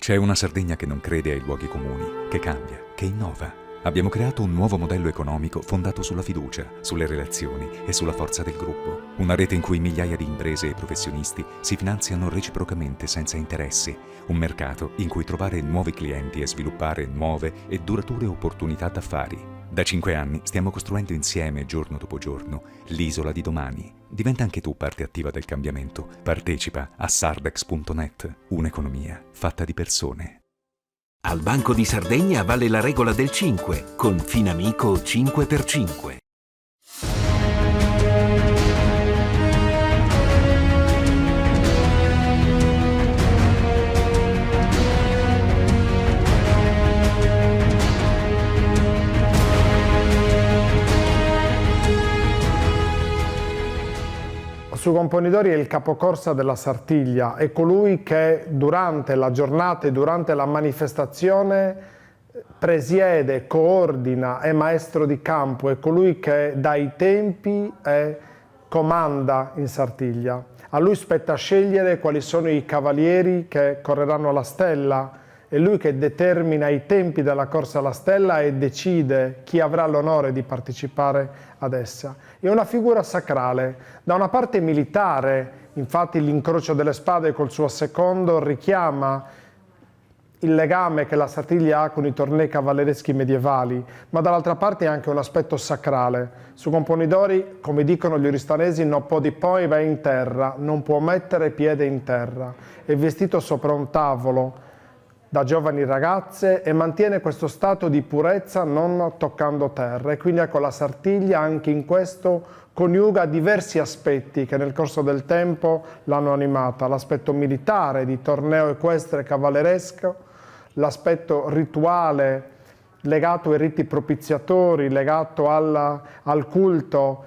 C'è una Sardegna che non crede ai luoghi comuni, che cambia, che innova. Abbiamo creato un nuovo modello economico fondato sulla fiducia, sulle relazioni e sulla forza del gruppo. Una rete in cui migliaia di imprese e professionisti si finanziano reciprocamente senza interessi. Un mercato in cui trovare nuovi clienti e sviluppare nuove e durature opportunità d'affari. Da 5 anni stiamo costruendo insieme, giorno dopo giorno, l'isola di domani. Diventa anche tu parte attiva del cambiamento. Partecipa a sardex.net, un'economia fatta di persone. Al Banco di Sardegna vale la regola del 5, con Finamico 5x5. Su Componidori è il capocorsa della Sartiglia, è colui che durante la giornata e durante la manifestazione presiede, coordina, è maestro di campo, è colui che dà i tempi e comanda in Sartiglia. A lui spetta scegliere quali sono i cavalieri che correranno alla stella, è lui che determina i tempi della corsa alla stella e decide chi avrà l'onore di partecipare ad essa. È una figura sacrale, da una parte militare, infatti l'incrocio delle spade col suo secondo richiama il legame che la Sartiglia ha con i tornei cavallereschi medievali, ma dall'altra parte è anche un aspetto sacrale. Su Componidori, come dicono gli oristanesi, non può di poi va in terra, non può mettere piede in terra. È vestito sopra un tavolo da giovani ragazze e mantiene questo stato di purezza non toccando terra, e quindi ecco la Sartiglia anche in questo coniuga diversi aspetti che nel corso del tempo l'hanno animata: l'aspetto militare di torneo equestre cavalleresco, l'aspetto rituale legato ai riti propiziatori, legato al culto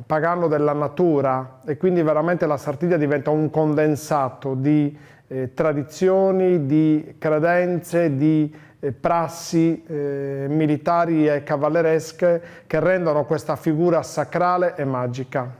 pagano della natura, e quindi veramente la Sartiglia diventa un condensato di tradizioni, di credenze, di prassi militari e cavalleresche che rendono questa figura sacrale e magica.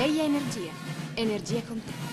Eia Energia. Energia con te.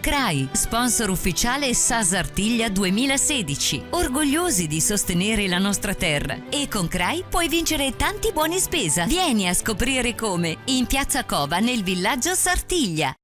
CRAI, sponsor ufficiale SAS Artiglia 2016. Orgogliosi di sostenere la nostra terra. E con CRAI puoi vincere tanti buoni spesa. Vieni a scoprire come in Piazza Cova nel villaggio Sartiglia.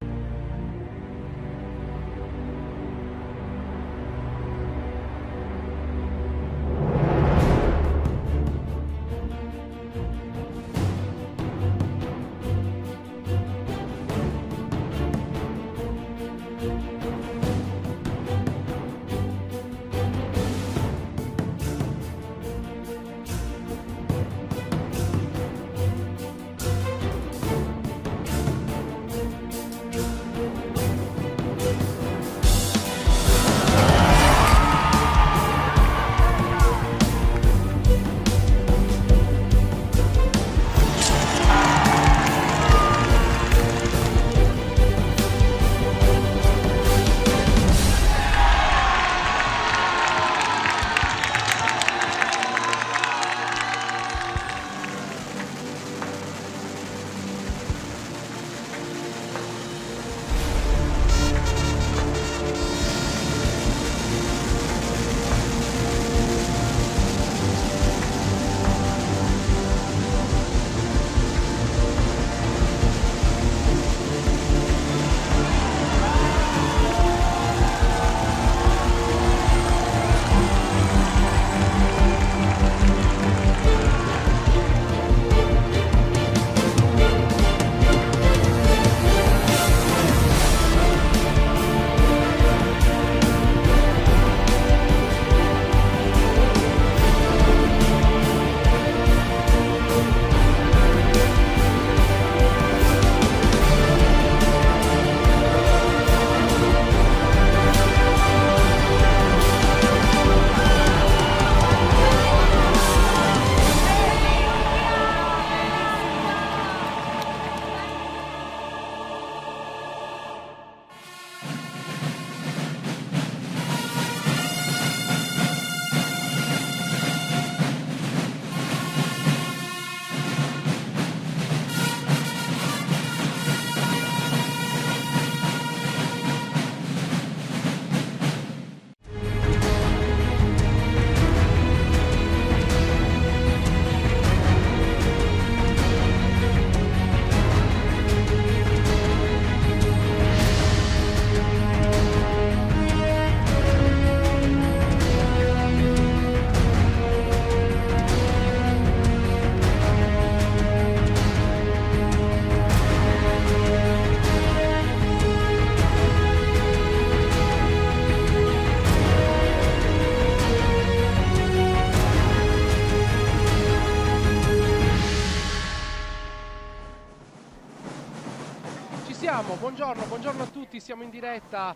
Buongiorno a tutti, siamo in diretta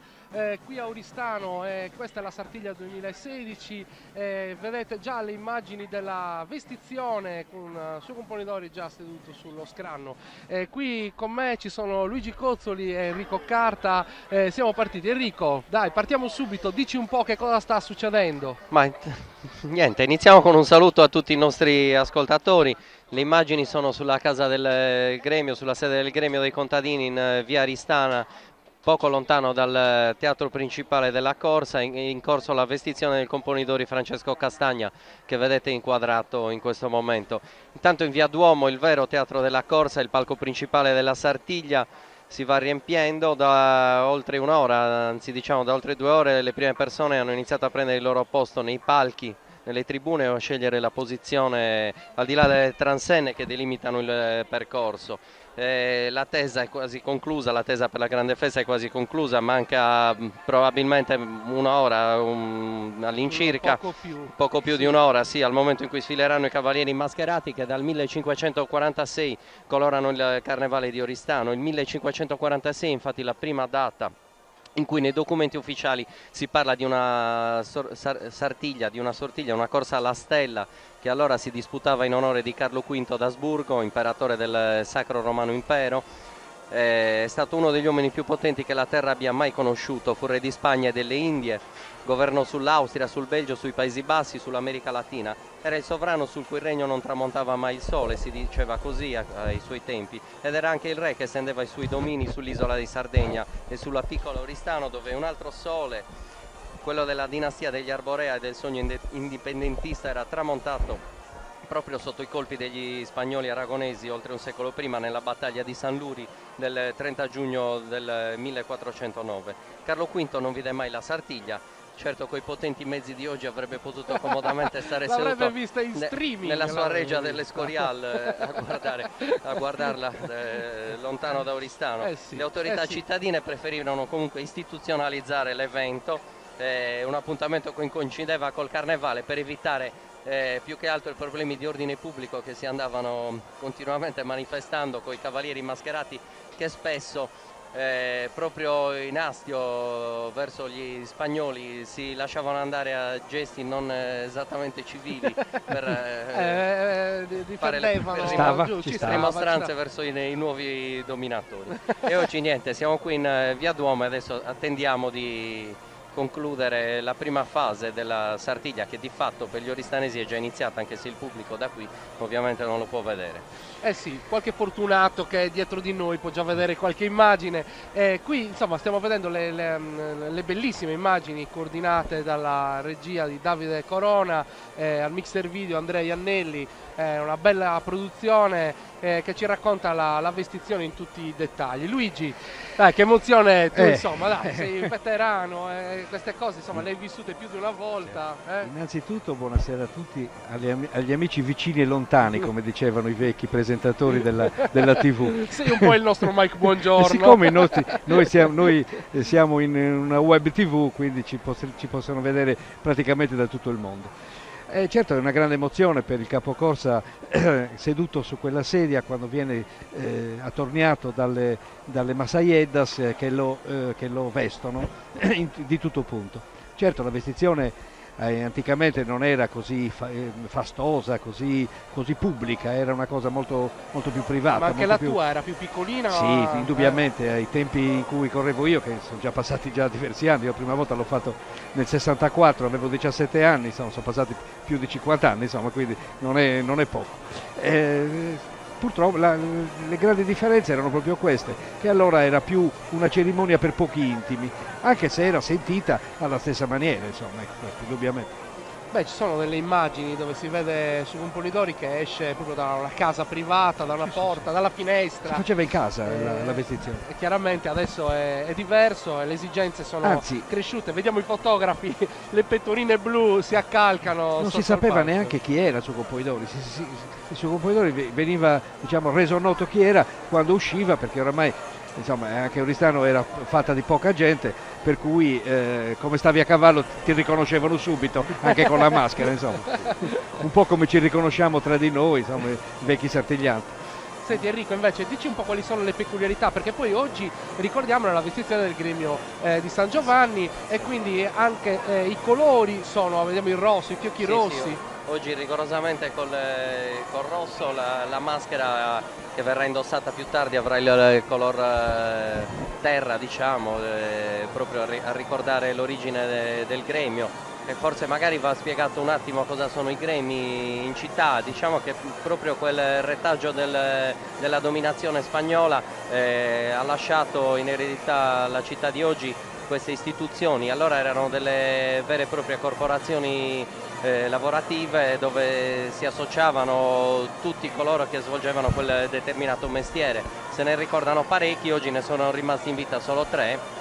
qui a Oristano, questa è la Sartiglia 2016, vedete già le immagini della vestizione con suo componitore già seduto sullo scranno. Qui con me ci sono Luigi Cozzoli e Enrico Carta, siamo partiti. Enrico, dai, partiamo subito, dici un po' che cosa sta succedendo. Niente, iniziamo con un saluto a tutti i nostri ascoltatori. Le immagini sono sulla casa del gremio, sulla sede del gremio dei contadini in via Aristana, poco lontano dal teatro principale della corsa, in corso la vestizione del componitore Francesco Castagna che vedete inquadrato in questo momento. Intanto in via Duomo, il vero teatro della corsa, il palco principale della Sartiglia, si va riempiendo da oltre un'ora, anzi diciamo da oltre 2 ore. Le prime persone hanno iniziato a prendere il loro posto nei palchi, nelle tribune, o a scegliere la posizione al di là delle transenne che delimitano il percorso. La tesa è quasi conclusa, la tesa per la grande festa è quasi conclusa, manca probabilmente un'ora all'incirca, poco più di un'ora, sì, al momento in cui sfileranno i cavalieri mascherati che dal 1546 colorano il carnevale di Oristano. Il 1546 infatti la prima data in cui nei documenti ufficiali si parla di una sartiglia, di una sortiglia, una corsa alla stella che allora si disputava in onore di Carlo V d'Asburgo, imperatore del Sacro Romano Impero. È stato uno degli uomini più potenti che la terra abbia mai conosciuto, fu re di Spagna e delle Indie, governò sull'Austria, sul Belgio, sui Paesi Bassi, sull'America Latina. Era il sovrano sul cui regno non tramontava mai il sole, si diceva così ai suoi tempi, ed era anche il re che estendeva i suoi domini sull'isola di Sardegna e sulla piccola Oristano, dove un altro sole, quello della dinastia degli Arborea e del sogno indipendentista, era tramontato proprio sotto i colpi degli spagnoli aragonesi oltre un secolo prima nella battaglia di San Luri del 30 giugno del 1409. Carlo V non vide mai la Sartiglia. Certo, coi potenti mezzi di oggi avrebbe potuto comodamente stare seduto vista in streaming, nella sua reggia dell'Escorial a guardarla lontano da Oristano. Sì, Le autorità sì. cittadine preferirono comunque istituzionalizzare l'evento, un appuntamento che coincideva col carnevale per evitare più che altro i problemi di ordine pubblico che si andavano continuamente manifestando con i cavalieri mascherati che spesso proprio in astio verso gli spagnoli si lasciavano andare a gesti non esattamente civili per fare le rimostranze verso i nuovi dominatori. E oggi niente, siamo qui in Via Duomo e adesso attendiamo di concludere la prima fase della Sartiglia, che di fatto per gli oristanesi è già iniziata, anche se il pubblico da qui ovviamente non lo può vedere. Eh sì, qualche fortunato che è dietro di noi può già vedere qualche immagine. Qui insomma stiamo vedendo le bellissime immagini coordinate dalla regia di Davide Corona, al mixer video Andrea Iannelli, una bella produzione che ci racconta la vestizione in tutti i dettagli. Luigi, dai, che emozione, tu insomma, dai, sei un veterano, queste cose insomma le hai vissute più di una volta. Innanzitutto buonasera a tutti, agli amici vicini e lontani, come dicevano i vecchi presentatori della TV. Sei un po' il nostro Mike Buongiorno. Siccome noi siamo in una web TV, quindi ci possono vedere praticamente da tutto il mondo. Certo, è una grande emozione per il capocorsa seduto su quella sedia quando viene attorniato dalle masaieddas che lo vestono di tutto punto. Certo, la vestizione anticamente non era così fastosa, così pubblica, era una cosa molto, molto più privata. Ma anche la tua era più piccolina? Sì, indubbiamente, ai tempi in cui correvo io, che sono già passati diversi anni, io la prima volta l'ho fatto nel 64, avevo 17 anni, insomma, sono passati più di 50 anni, insomma, quindi non è poco. Purtroppo le grandi differenze erano proprio queste, che allora era più una cerimonia per pochi intimi, anche se era sentita alla stessa maniera, insomma, indubbiamente. Beh, ci sono delle immagini dove si vede Shogun Polidori che esce proprio da una casa privata, da una porta, dalla finestra. Si faceva in casa la vestizione. E chiaramente adesso è diverso e le esigenze sono cresciute. Vediamo i fotografi, le pettorine blu si accalcano. Non si sapeva neanche chi era Shogun Polidori. Il Shogun Polidori veniva, diciamo, reso noto chi era quando usciva, perché oramai, insomma, anche Oristano era fatta di poca gente, per cui come stavi a cavallo ti riconoscevano subito, anche con la maschera, insomma. Un po' come ci riconosciamo tra di noi, insomma, i vecchi sartigliani. Senti Enrico, invece dici un po' quali sono le peculiarità, perché poi oggi ricordiamo la vestizione del gremio di San Giovanni, e quindi anche i colori sono, vediamo il rosso, i fiocchi rossi. Sì. Oggi rigorosamente col rosso, la maschera che verrà indossata più tardi avrà il color terra, diciamo, proprio a ricordare l'origine del gremio. E forse magari va spiegato un attimo cosa sono i gremi in città. Diciamo che proprio quel retaggio della dominazione spagnola ha lasciato in eredità alla città di oggi queste istituzioni. Allora erano delle vere e proprie corporazioni lavorative dove si associavano tutti coloro che svolgevano quel determinato mestiere. Se ne ricordano parecchi, oggi ne sono rimasti in vita solo 3.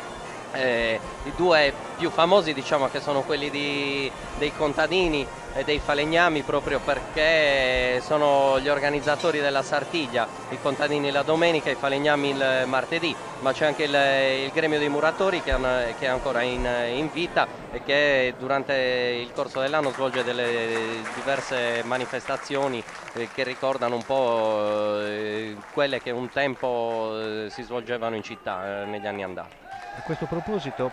I 2 più famosi, diciamo, che sono quelli dei contadini e dei falegnami, proprio perché sono gli organizzatori della Sartiglia, i contadini la domenica, i falegnami il martedì, ma c'è anche il gremio dei muratori che è ancora in vita e che durante il corso dell'anno svolge delle diverse manifestazioni che ricordano un po' quelle che un tempo si svolgevano in città negli anni andati. A questo proposito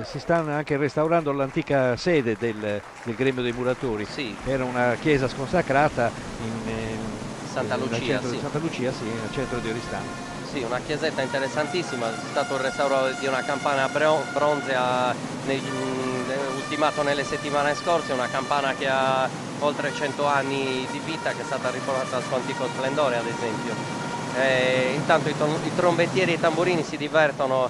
si sta anche restaurando l'antica sede del gremio dei muratori. Sì. Era una chiesa sconsacrata in Santa Lucia, Santa Lucia, sì, nel centro di Oristano. Sì, Sì, una chiesetta interessantissima, è stato un restauro di una campana bronze ultimato nelle settimane scorse, una campana che ha oltre 100 anni di vita, che è stata riportata al suo antico splendore ad esempio. Intanto i trombettieri e i tamburini si divertono,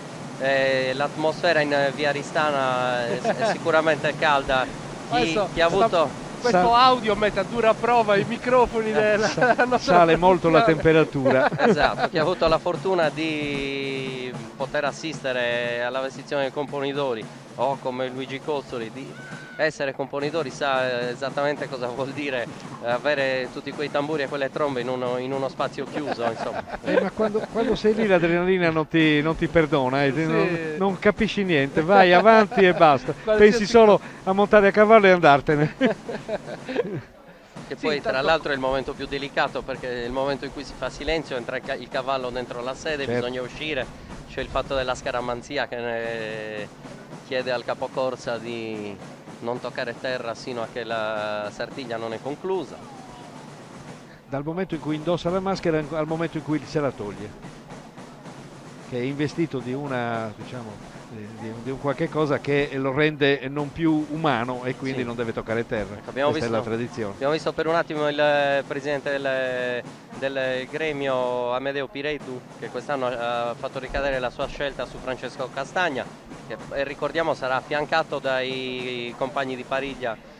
l'atmosfera in via Aristana è sicuramente calda. Chi ha avuto... Questo audio mette a dura prova i microfoni della nostra sale molto la temperatura. Esatto, chi ha avuto la fortuna di poter assistere alla vestizione dei componitore o come Luigi Cozzoli di essere componitore sa esattamente cosa vuol dire avere tutti quei tamburi e quelle trombe in uno spazio chiuso, insomma. Ma quando sei lì l'adrenalina non ti perdona, Sì. non capisci niente, vai avanti e basta, Qualsiasi pensi solo a montare a cavallo e andartene. Che poi Sì, tra tanto- l'altro è il momento più delicato, perché è il momento in cui si fa silenzio, entra il cavallo dentro la sede, Certo. bisogna uscire, c'è il fatto della scaramanzia che chiede al capocorsa di non toccare terra sino a che la sartiglia non è conclusa. Dal momento in cui indossa la maschera al momento in cui se la toglie, che è investito di una, diciamo, di un qualche cosa che lo rende non più umano e quindi Sì. non deve toccare terra. Abbiamo Questa è visto- la tradizione. Abbiamo visto per un attimo il presidente del gremio Amedeo Piretu, che quest'anno ha fatto ricadere la sua scelta su Francesco Castagna, che ricordiamo sarà affiancato dai compagni di Pariglia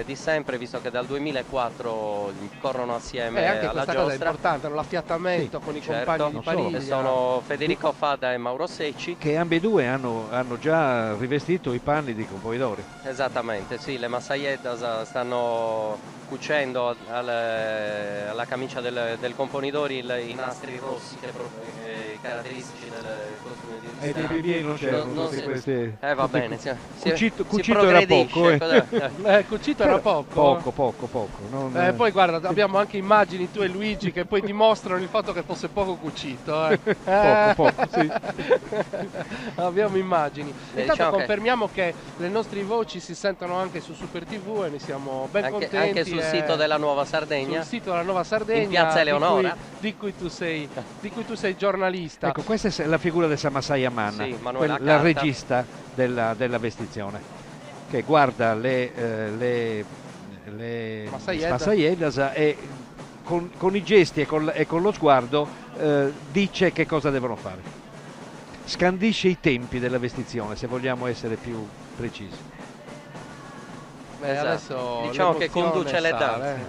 di sempre, visto che dal 2004 corrono assieme anche alla questa cosa è giostra. importante, no? L'affiattamento con i compagni di Non solo, Pariglia. che sono Federico Fada e Mauro Secci. Che ambedue hanno già rivestito i panni di componitore. Esattamente, sì, le massaietas stanno cucendo alla camicia del componitore i nastri rossi caratteristici del costume di E dei Luciano. bibieni non c'erano Non tutti si- questi. va bene, Cucito era poco, Cucito era poco. Poco. Non, Poi guarda, abbiamo anche immagini tu e Luigi che poi dimostrano il fatto che fosse poco cucito. Poco, sì. Abbiamo immagini. Intanto diciamo che- confermiamo che le nostre voci si sentono anche su Super TV e ne siamo ben contenti. anche sul sito della Nuova Sardegna. Sul sito della Nuova Sardegna, In Piazza Eleonora. di cui tu sei giornalista. Ecco, questa è la figura del Masaya Manna, Sì, Manuela la Carta. regista della vestizione, che guarda le Massaiedas. Massaiedas e con i gesti e con lo sguardo dice che cosa devono fare. Scandisce i tempi della vestizione, se vogliamo essere più precisi. Beh, adesso Diciamo che l'emozione conduce le sale,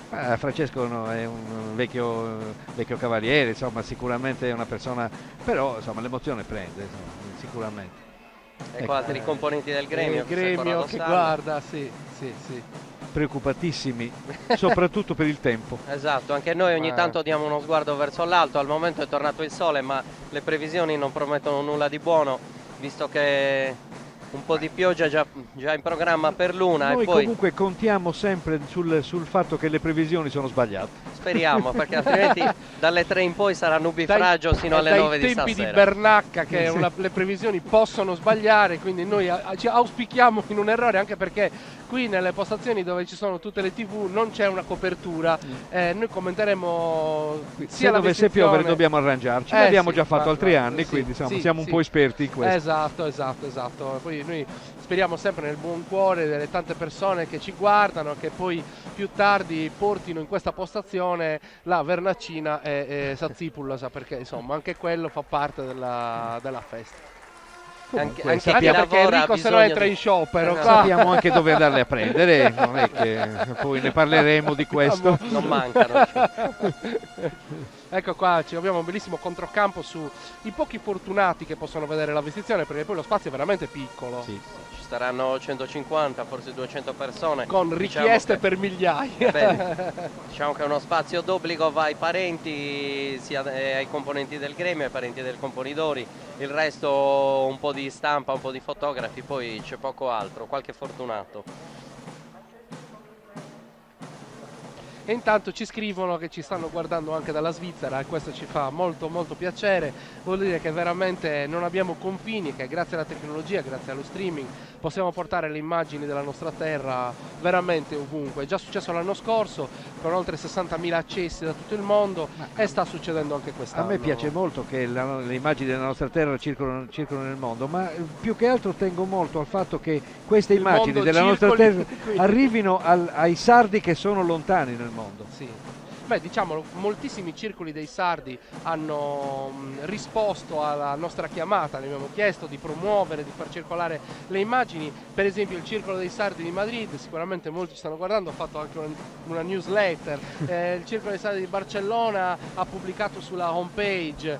danze. Francesco è un vecchio cavaliere, insomma, sicuramente è una persona, però insomma, l'emozione prende, insomma, sicuramente. Ecco, altri componenti del gremio. Il gremio che guarda, sì. Preoccupatissimi, soprattutto per il tempo. Esatto, anche noi ogni tanto diamo uno sguardo verso l'alto, al momento è tornato il sole, ma le previsioni non promettono nulla di buono, visto che un po' di pioggia già in programma per l'una Noi e poi comunque contiamo sempre sul fatto che le previsioni sono sbagliate. speriamo, perché altrimenti dalle 3 in poi sarà nubifragio sino alle 9 di dai tempi stasera. di Bernacca che le previsioni possono sbagliare, quindi noi ci auspichiamo in un errore, anche perché qui nelle postazioni dove ci sono tutte le TV non c'è una copertura. Noi commenteremo Se la dovesse vestizione. piovere dobbiamo arrangiarci, l'abbiamo sì, già fatto guarda, altri anni, sì, quindi sì, siamo un sì. po' esperti in questo. Esatto. Poi noi speriamo sempre nel buon cuore delle tante persone che ci guardano, che poi più tardi portino in questa postazione la vernacina e Sazipullasa, perché insomma anche quello fa parte della festa. Anche Anche chi perché lavora Enrico ha se no bisogno entra di- in sciopero qua. Sappiamo anche dove andarle a prendere, non è che poi ne parleremo di questo. non mancano. Ecco qua, abbiamo un bellissimo controcampo sui pochi fortunati che possono vedere la vestizione, perché poi lo spazio è veramente piccolo. Sì. Ci saranno 150, forse 200 persone. Con Diciamo richieste che- per migliaia. Bene. Diciamo che è uno spazio d'obbligo va ai parenti, sia ai componenti del gremio, ai parenti del componitore, il resto un po' di stampa, un po' di fotografi, poi c'è poco altro, qualche fortunato. E intanto ci scrivono che ci stanno guardando anche dalla Svizzera e questo ci fa molto piacere. Vuol dire che veramente non abbiamo confini, che grazie alla tecnologia, grazie allo streaming possiamo portare le immagini della nostra terra veramente ovunque. È già successo l'anno scorso, con oltre 60.000 accessi da tutto il mondo, e sta succedendo anche quest'anno. A me piace molto che le immagini della nostra terra circolano nel mondo, ma più che altro tengo molto al fatto che queste Il immagini mondo della nostra circoli terra qui. arrivino ai sardi che sono lontani nel mondo. Sì. Beh, diciamo, moltissimi circoli dei sardi hanno risposto alla nostra chiamata, ne abbiamo chiesto di promuovere, di far circolare le immagini. Per esempio il circolo dei sardi di Madrid, sicuramente molti ci stanno guardando, ha fatto anche una newsletter. Il circolo dei sardi di Barcellona ha pubblicato sulla homepage,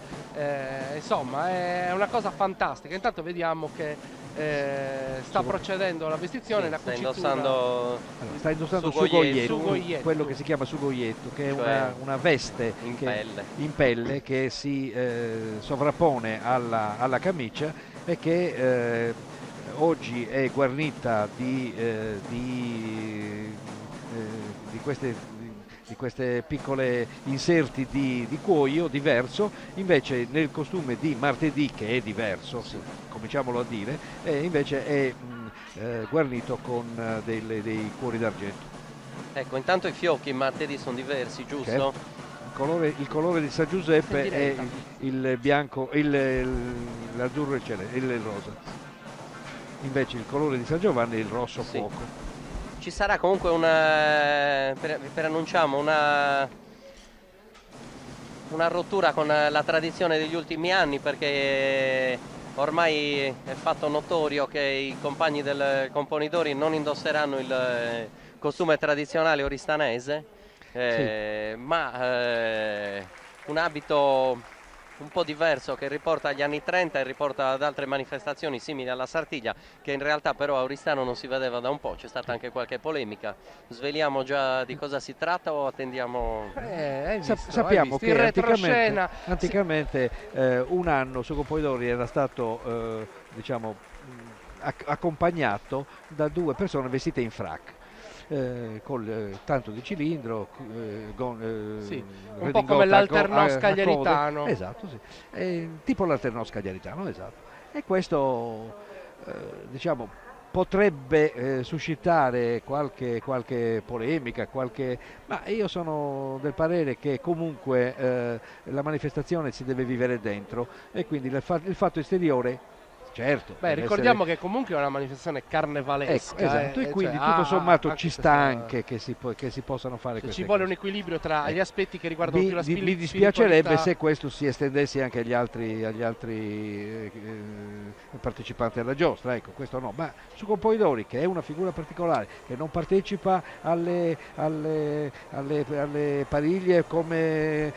insomma è una cosa fantastica. Intanto vediamo che sta procedendo la vestizione, la cucitura. Sta indossando Sugoietto, quello che si chiama sugoietto, che è Cioè una veste in pelle che si sovrappone alla camicia e che oggi è guarnita di queste piccole inserti di cuoio diverso. Invece nel costume di martedì, che è diverso, cominciamolo a dire, invece è guarnito con dei cuori d'argento. Ecco, intanto i fiocchi martedì sono diversi, giusto? Il colore di San Giuseppe è il bianco, l'azzurro e il rosa. Invece il colore di San Giovanni è il rosso fuoco. Ci sarà comunque per annunciamo una rottura con la tradizione degli ultimi anni, perché ormai è fatto notorio che i compagni del Componidori non indosseranno il costume tradizionale oristanese, ma un abito un po' diverso che riporta agli anni 30 e riporta ad altre manifestazioni simili alla Sartiglia, che in realtà però a Oristano non si vedeva da un po'. C'è stata anche qualche polemica. Sveliamo già di cosa si tratta o attendiamo? Sappiamo che in retroscena anticamente un anno su Campoidori era stato accompagnato da due persone vestite in frac. Col tanto di cilindro, un po' come l'alternos cagliaritano. Esatto, tipo l'alternos cagliaritano, esatto. E questo potrebbe suscitare qualche polemica, ma io sono del parere che comunque la manifestazione si deve vivere dentro, e quindi il fatto esteriore. Certo. Ricordiamo che comunque è una manifestazione carnevalesca. Esatto, e quindi tutto sommato ci sta anche che si possano fare queste cose. Ci vuole un equilibrio tra gli aspetti che riguardano più la spiritualità. Mi dispiacerebbe se questo si estendesse anche agli altri partecipanti alla giostra, ecco, questo no. Ma su Campoidori, che è una figura particolare, che non partecipa alle pariglie come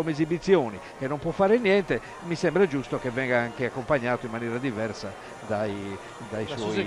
esibizioni, che non può fare niente, mi sembra giusto che venga anche accompagnato in maniera diversa dai suoi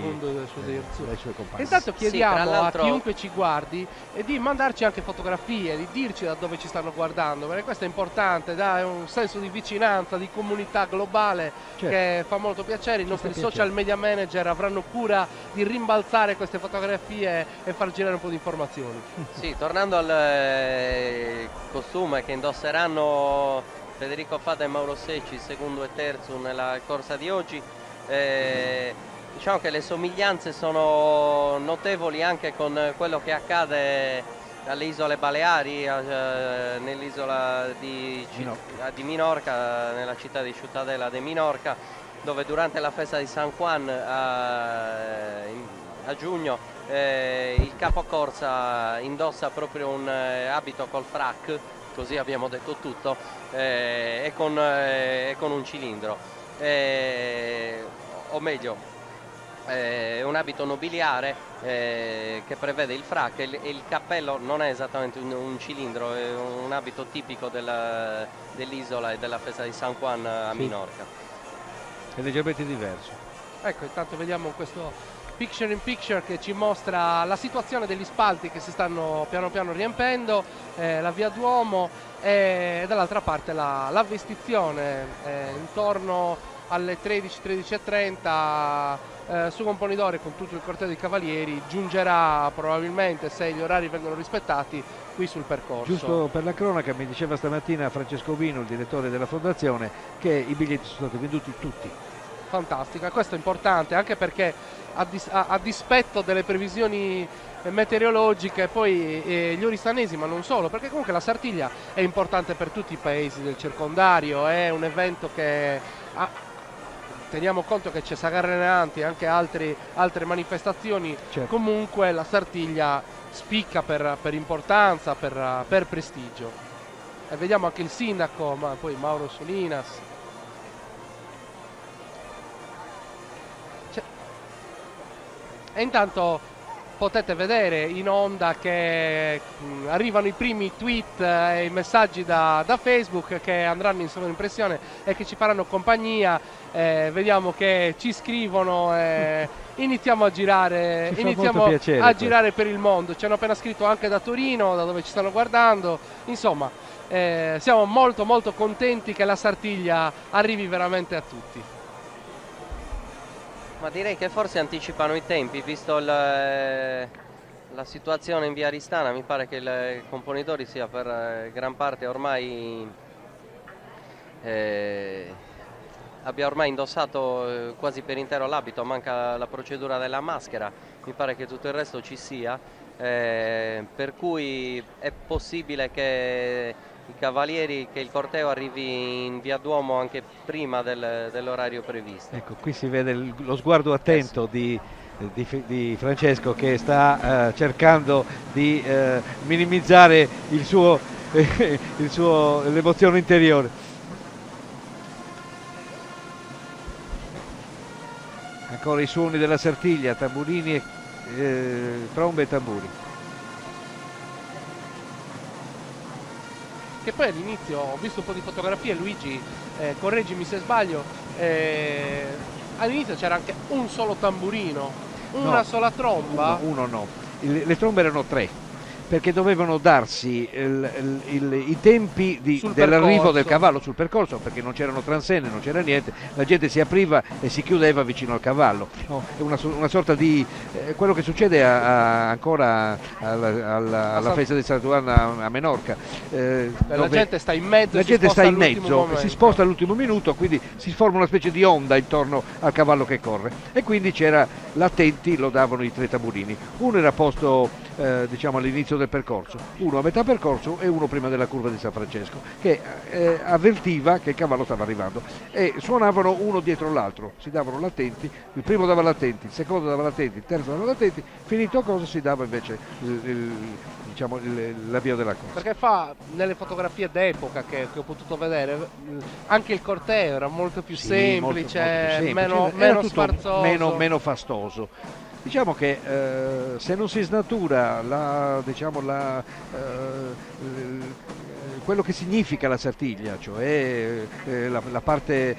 compagni. Intanto chiediamo a chiunque ci guardi di mandarci anche fotografie, di dirci da dove ci stanno guardando, perché questo è importante, dà un senso di vicinanza, di comunità globale, che fa molto piacere. I nostri social media manager avranno cura di rimbalzare queste fotografie e far girare un po' di informazioni. Sì, tornando al costume che indosseranno Federico Fada e Mauro Secci, secondo e terzo nella corsa di oggi, diciamo che le somiglianze sono notevoli anche con quello che accade alle isole Baleari, nell'isola di Minorca, nella città di Ciutadella de Minorca, dove durante la festa di San Juan a giugno il capocorsa indossa proprio un abito col frac, così abbiamo detto tutto, e con un cilindro. O meglio, un abito nobiliare che prevede il frac, e il cappello non è esattamente un cilindro, è un abito tipico dell'isola e della festa di San Juan a Minorca. È leggermente diverso. Ecco, intanto vediamo questo picture in picture che ci mostra la situazione degli spalti che si stanno piano piano riempendo, la via Duomo, e dall'altra parte la vestizione. Intorno alle 13:30 su Camponidori, con tutto il corteo dei cavalieri, giungerà probabilmente, se gli orari vengono rispettati, qui sul percorso. Giusto per la cronaca, mi diceva stamattina Francesco Vino, il direttore della fondazione, che i biglietti sono stati venduti tutti. fantastica. Questo è importante anche perché a dispetto delle previsioni meteorologiche, poi gli oristanesi, ma non solo, perché comunque la Sartiglia è importante per tutti i paesi del circondario, è un evento che teniamo conto che c'è Sagarrenanti e anche altre manifestazioni, certo. Comunque la Sartiglia spicca per importanza, per prestigio. E vediamo anche il sindaco, ma poi Mauro Solinas. E intanto potete vedere in onda che arrivano i primi tweet e i messaggi da Facebook che andranno in sovraimpressione e che ci faranno compagnia. Vediamo che ci scrivono, iniziamo a girare, girare per il mondo. Ci hanno appena scritto anche da Torino, da dove ci stanno guardando. Insomma, siamo molto molto contenti che la Sartiglia arrivi veramente a tutti. Ma direi che forse anticipano i tempi, visto la situazione in via Aristana. Mi pare che il componitore sia per gran parte ormai abbia ormai indossato quasi per intero l'abito, manca la procedura della maschera, mi pare che tutto il resto ci sia, per cui è possibile che i cavalieri, che il corteo arrivi in via Duomo anche prima dell'orario previsto. Ecco, qui si vede lo sguardo attento di Francesco, che sta cercando di minimizzare l'emozione interiore. Ancora i suoni della Sartiglia, tamburini, trombe e tamburi. Che poi all'inizio ho visto un po' di fotografie, Luigi, correggimi se sbaglio, all'inizio c'era anche un solo tamburino, una sola tromba. Uno no, le trombe erano 3, perché dovevano darsi i tempi dell'arrivo del cavallo sul percorso, perché non c'erano transenne, non c'era niente, la gente si apriva e si chiudeva vicino al cavallo. No, è una sorta di quello che succede ancora alla festa di San Juan a Menorca. La gente sta in mezzo, si sposta all'ultimo minuto, quindi si forma una specie di onda intorno al cavallo che corre, e quindi c'era l'attenti, lo davano i 3 tamburini. Uno era posto diciamo all'inizio del percorso, uno a metà percorso e uno prima della curva di San Francesco, che avvertiva che il cavallo stava arrivando, e suonavano uno dietro l'altro, si davano l'attenti, il primo dava l'attenti, il secondo dava l'attenti, il terzo dava l'attenti, finito cosa si dava invece l'avvio della corsa. Perché nelle fotografie d'epoca che ho potuto vedere, anche il corteo era molto più semplice, molto meno sfarzoso, meno fastoso. Diciamo che se non si snatura quello che significa la Sartiglia, cioè la parte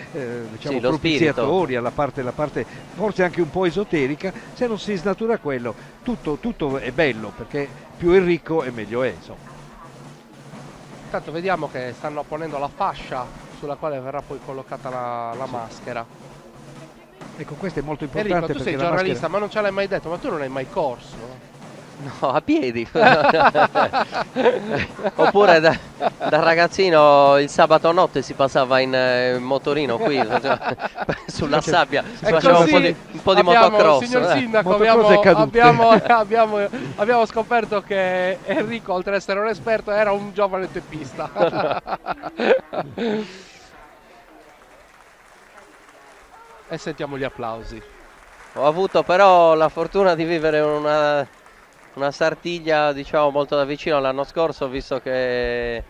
propiziatoria, la parte forse anche un po' esoterica, se non si snatura quello, tutto è bello, perché più è ricco e meglio è, insomma. Intanto vediamo che stanno ponendo la fascia sulla quale verrà poi collocata la maschera. Ecco, questo è molto importante. Enrico, tu sei giornalista, ma non ce l'hai mai detto, ma tu non hai mai corso? No, a piedi. Oppure da ragazzino il sabato notte si passava in motorino qui sulla sabbia, si faceva un po' di motocross. Signor Sindaco, abbiamo scoperto che Enrico, oltre ad essere un esperto, era un giovane teppista. E sentiamo gli applausi. Ho avuto però la fortuna di vivere una Sartiglia, diciamo, molto da vicino l'anno scorso, visto che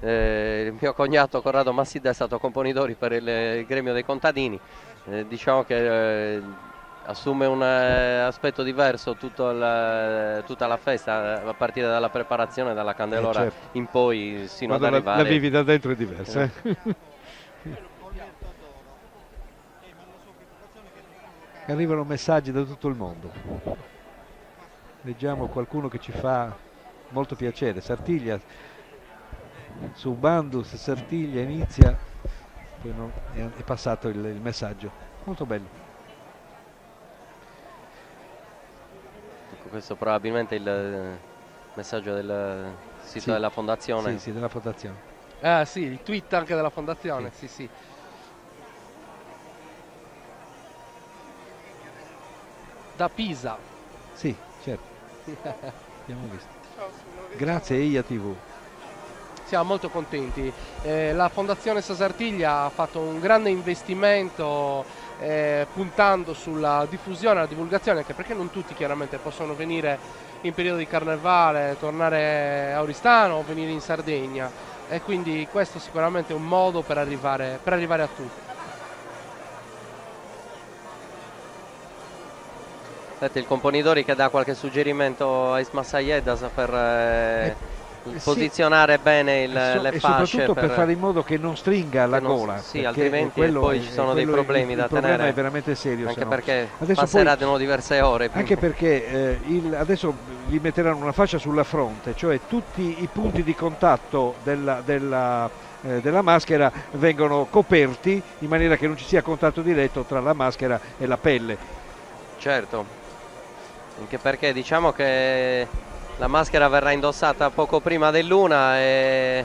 il mio cognato Corrado Massidda è stato componitore per il gremio dei contadini. Diciamo che assume un aspetto diverso tutta la festa, a partire dalla preparazione, dalla candelora, certo, in poi sino ad arrivare. La vivi da dentro è diversa. Arrivano messaggi da tutto il mondo. Leggiamo qualcuno che ci fa molto piacere. Sartiglia, su Bandus, Sartiglia inizia, poi è passato il messaggio. Molto bello. Ecco, questo probabilmente è il messaggio del sito della fondazione. Sì, della fondazione. Sì, il tweet anche della fondazione, sì. da Pisa. Sì, certo. Abbiamo visto. Grazie EIA TV. Siamo molto contenti. La Fondazione Sasartiglia ha fatto un grande investimento puntando sulla diffusione e la divulgazione, anche perché non tutti chiaramente possono venire in periodo di carnevale, tornare a Oristano o venire in Sardegna, e quindi questo sicuramente è un modo per arrivare a tutti. Senti, il componitore che dà qualche suggerimento a Isma Sayedas per posizionare bene le e fasce, soprattutto per fare in modo che non stringa la gola, sì, altrimenti poi ci sono dei problemi da tenere. Il problema è veramente serio, anche sennò. Perché adesso passeranno diverse ore. Anche perché adesso gli metteranno una fascia sulla fronte, cioè tutti i punti di contatto della maschera vengono coperti in maniera che non ci sia contatto diretto tra la maschera e la pelle. Certo, anche perché diciamo che la maschera verrà indossata poco prima dell'una e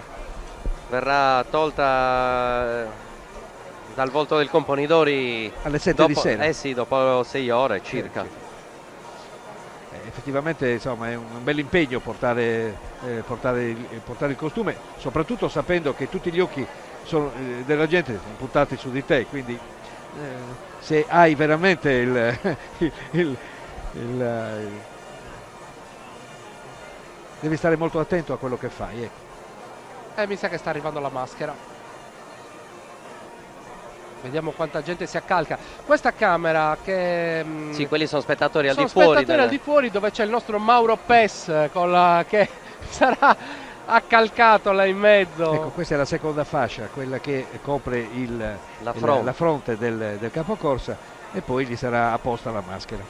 verrà tolta dal volto del componitore alle 7 di sera. Sì, dopo 6 ore circa. Effettivamente insomma è un bel impegno portare il costume, soprattutto sapendo che tutti gli occhi della gente sono puntati su di te, quindi se hai veramente devi stare molto attento a quello che fai, ecco. Mi sa che sta arrivando la maschera. Vediamo quanta gente si accalca. Questa camera che... Sì, quelli sono spettatori al di fuori. Sono spettatori al di fuori, dove c'è il nostro Mauro Pes che sarà accalcato là in mezzo. Ecco, questa è la seconda fascia, quella che copre la fronte del capocorsa, e poi gli sarà apposta la maschera.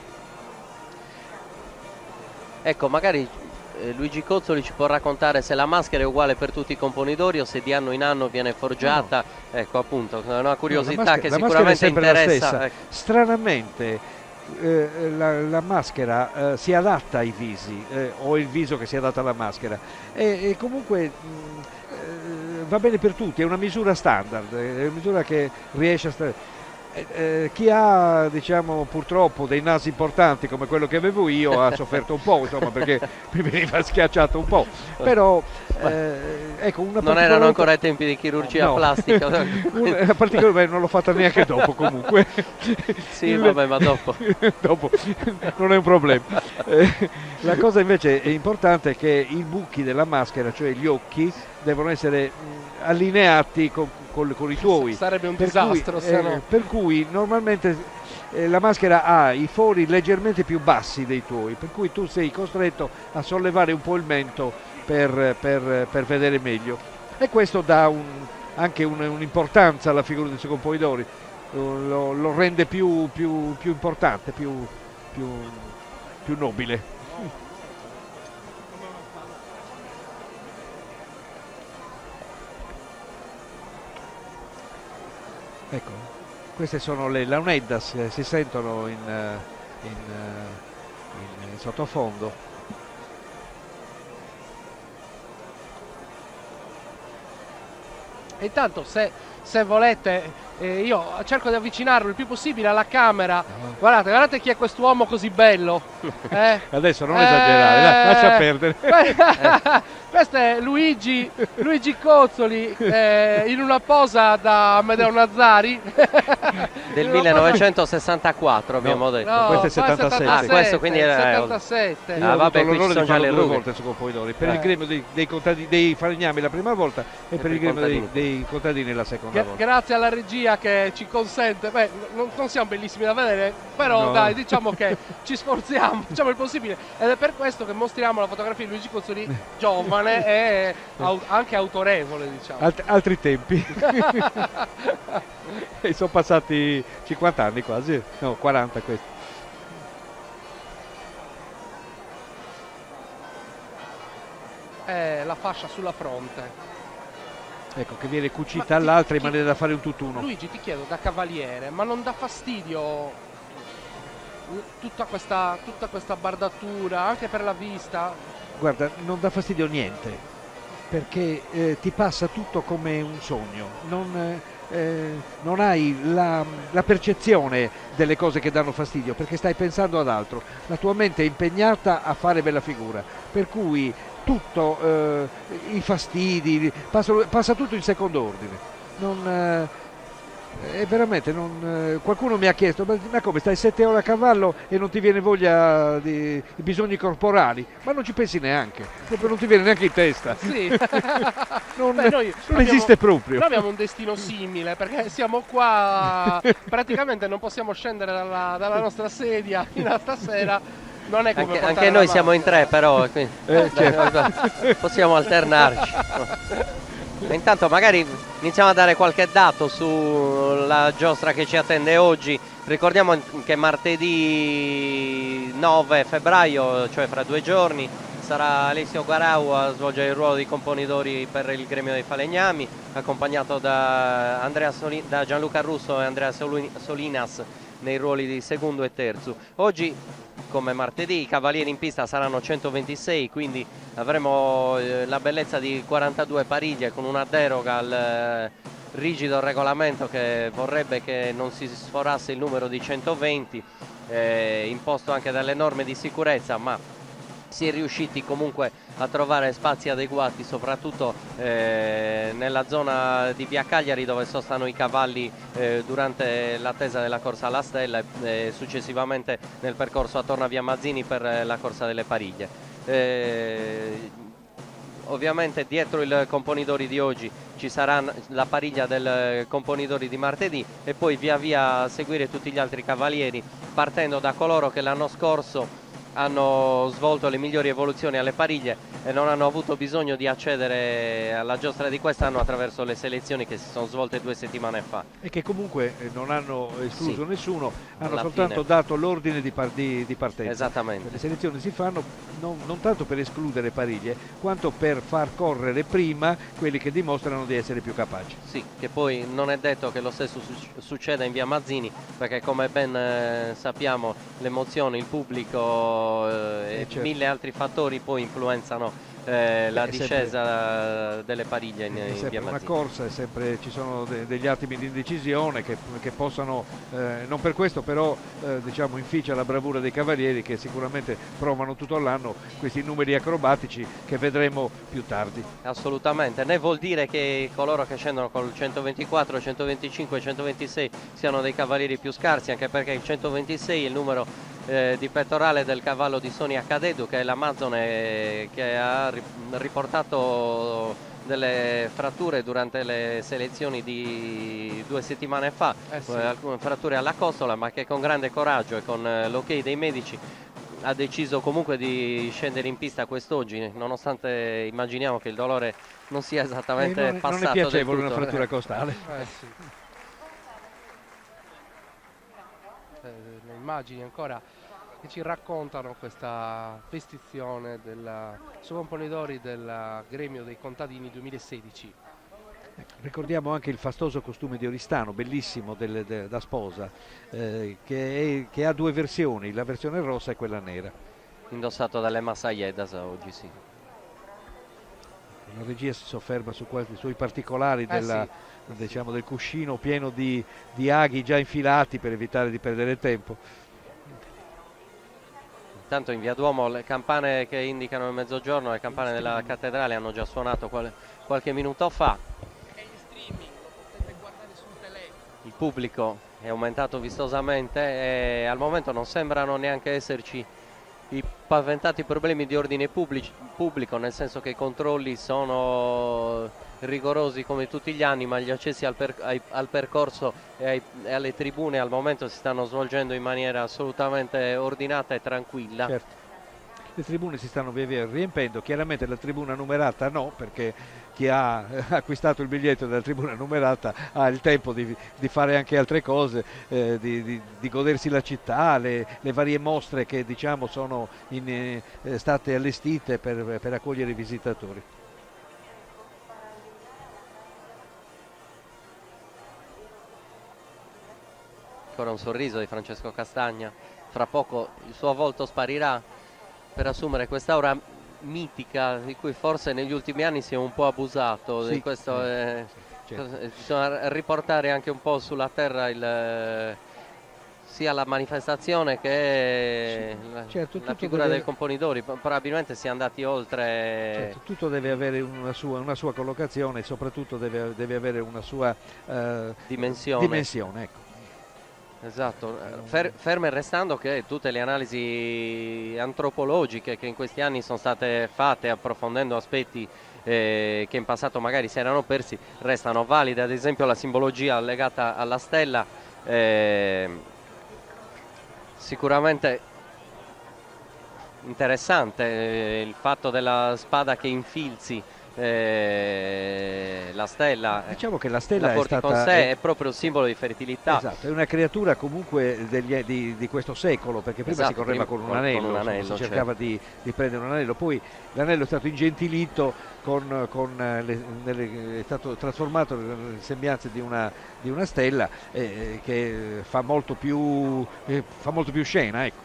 Ecco, magari Luigi Cozzoli ci può raccontare se la maschera è uguale per tutti i componitori o se di anno in anno viene forgiata. No. Ecco, appunto, è una curiosità che sicuramente interessa. Ecco. Stranamente la maschera si adatta ai visi, o il viso che si adatta alla maschera, e comunque va bene per tutti, è una misura standard, è una misura che riesce a stare. Chi ha, diciamo, purtroppo dei nasi importanti come quello che avevo io ha sofferto un po', insomma, perché mi veniva schiacciato un po', però ecco, non erano ancora i tempi di chirurgia plastica. Particolarmente non l'ho fatta neanche dopo, comunque. Sì, vabbè, ma dopo non è un problema. La cosa invece importante è che i buchi della maschera, cioè gli occhi, devono essere allineati con i tuoi. Sarebbe un disastro, se no. Per cui normalmente la maschera ha i fori leggermente più bassi dei tuoi, per cui tu sei costretto a sollevare un po' il mento per vedere meglio, e questo dà anche un'importanza alla figura del suo componitore, lo rende più importante, più nobile. Ecco, queste sono le launeddas, si sentono in sottofondo. E intanto se volete io cerco di avvicinarlo il più possibile alla camera. Guardate chi è quest'uomo così bello. Adesso non esagerare, dai, lascia perdere. Questo è Luigi Cozzoli in una posa da Amedeo Nazzari del 1964 abbiamo detto. No, questo è 77. Questo quindi era 77. Vabbè, qui ci sono già le due rughe. volte su componitore, per il gremio dei falegnami la prima volta e per il gremio dei contadini la seconda volta. Grazie alla regia che ci consente, non siamo bellissimi da vedere, però no. Dai, diciamo che ci sforziamo, facciamo il possibile, ed è per questo che mostriamo la fotografia di Luigi Cozzoli giovane e anche autorevole, diciamo. Altri tempi. E sono passati 50 anni quasi, no, 40 questi. La fascia sulla fronte. Ecco, che viene cucita all'altra in maniera da fare un tutt'uno. Luigi, ti chiedo, da cavaliere, ma non dà fastidio tutta questa bardatura anche per la vista? Guarda, non dà fastidio niente, perché ti passa tutto come un sogno, non hai la percezione delle cose che danno fastidio, perché stai pensando ad altro, la tua mente è impegnata a fare bella figura, per cui tutto, i fastidi, passa tutto in secondo ordine. È veramente, qualcuno mi ha chiesto, ma come stai 7 ore a cavallo e non ti viene voglia di bisogni corporali? Ma non ci pensi neanche, proprio non ti viene neanche in testa. Sì. non Beh, noi non esiste proprio. Noi abbiamo un destino simile, perché siamo qua, praticamente non possiamo scendere dalla nostra sedia fino a stasera. Non è come anche noi siamo in 3 però, quindi Certo. possiamo alternarci. Intanto magari iniziamo a dare qualche dato sulla giostra che ci attende oggi. Ricordiamo che martedì 9 febbraio, cioè fra 2 giorni, sarà Alessio Guarau a svolgere il ruolo di componitore per il gremio dei falegnami, accompagnato da Gianluca Russo e Andrea Solinas nei ruoli di secondo e terzo. Oggi, come martedì, i cavalieri in pista saranno 126, quindi avremo la bellezza di 42 pariglie con una deroga al rigido regolamento che vorrebbe che non si sforasse il numero di 120, imposto anche dalle norme di sicurezza, ma si è riusciti comunque a trovare spazi adeguati, soprattutto nella zona di Via Cagliari, dove sostano i cavalli durante l'attesa della corsa alla stella e successivamente nel percorso attorno a Via Mazzini per la corsa delle pariglie. Ovviamente dietro il componitore di oggi ci sarà la pariglia del componitore di martedì e poi via via seguire tutti gli altri cavalieri, partendo da coloro che l'anno scorso hanno svolto le migliori evoluzioni alle pariglie e non hanno avuto bisogno di accedere alla giostra di quest'anno attraverso le selezioni che si sono svolte 2 settimane fa. E che comunque non hanno escluso Sì, nessuno, hanno alla soltanto fine dato l'ordine di partenza. Esattamente. Le selezioni si fanno non tanto per escludere pariglie, quanto per far correre prima quelli che dimostrano di essere più capaci. Sì, che poi non è detto che lo stesso succeda in Via Mazzini, perché come ben sappiamo l'emozione, il pubblico e certo, 1000 altri fattori poi influenzano la discesa delle pariglie in È Via sempre una Mazzini. corsa, ci sono degli attimi di indecisione che possano, non per questo però diciamo inficia la bravura dei cavalieri, che sicuramente provano tutto l'anno questi numeri acrobatici che vedremo più tardi. Assolutamente, né vuol dire che coloro che scendono col 124, 125 e 126 siano dei cavalieri più scarsi, anche perché il 126 è il numero di pettorale del cavallo di Sonia Cadedu, che è l'Amazzone che ha riportato delle fratture durante le selezioni di 2 settimane fa, Sì. alcune fratture alla costola, ma che con grande coraggio e con l'ok dei medici ha deciso comunque di scendere in pista quest'oggi, nonostante immaginiamo che il dolore non sia esattamente passato non è piacevole del una tutto. frattura costale. Sì. Le immagini ancora che ci raccontano questa vestizione su componitore del gremio dei contadini 2016. Ricordiamo anche il fastoso costume di Oristano, bellissimo, da sposa, che ha 2 versioni, la versione rossa e quella nera. Indossato dalle Massaiedas oggi, sì. La regia si sofferma sui particolari diciamo, del cuscino pieno di aghi già infilati per evitare di perdere tempo. Intanto in Via Duomo le campane che indicano il mezzogiorno, le campane della cattedrale hanno già suonato qualche minuto fa. Il pubblico è aumentato vistosamente e al momento non sembrano neanche esserci i paventati problemi di ordine pubblico, nel senso che i controlli sono rigorosi come tutti gli anni, ma gli accessi al percorso e alle tribune al momento si stanno svolgendo in maniera assolutamente ordinata e tranquilla. Certo. Le tribune si stanno via via riempendo, chiaramente la tribuna numerata no, perché chi ha acquistato il biglietto della tribuna numerata ha il tempo di fare anche altre cose, di godersi la città, le varie mostre che diciamo sono state allestite per accogliere i visitatori. Ancora un sorriso di Francesco Castagna, fra poco il suo volto sparirà per assumere quest'aura mitica di cui forse negli ultimi anni si è un po' abusato. Sì, Questo è certo. Bisogna riportare anche un po' sulla terra sia la manifestazione che Certo, la figura del componitore. Probabilmente si è andati oltre. Certo, tutto deve avere una sua collocazione e soprattutto deve avere una sua dimensione, ecco. Esatto, ferme restando che tutte le analisi antropologiche che in questi anni sono state fatte approfondendo aspetti che in passato magari si erano persi restano valide. Ad esempio la simbologia legata alla stella, sicuramente interessante, il fatto della spada che infilzi la stella, diciamo che la stella porti con sé, è proprio un simbolo di fertilità. Esatto, è una creatura comunque di questo secolo, perché prima si correva con un anello, si cercava di prendere un anello, poi l'anello è stato ingentilito è stato trasformato nelle sembianze di una stella che fa molto più scena, ecco.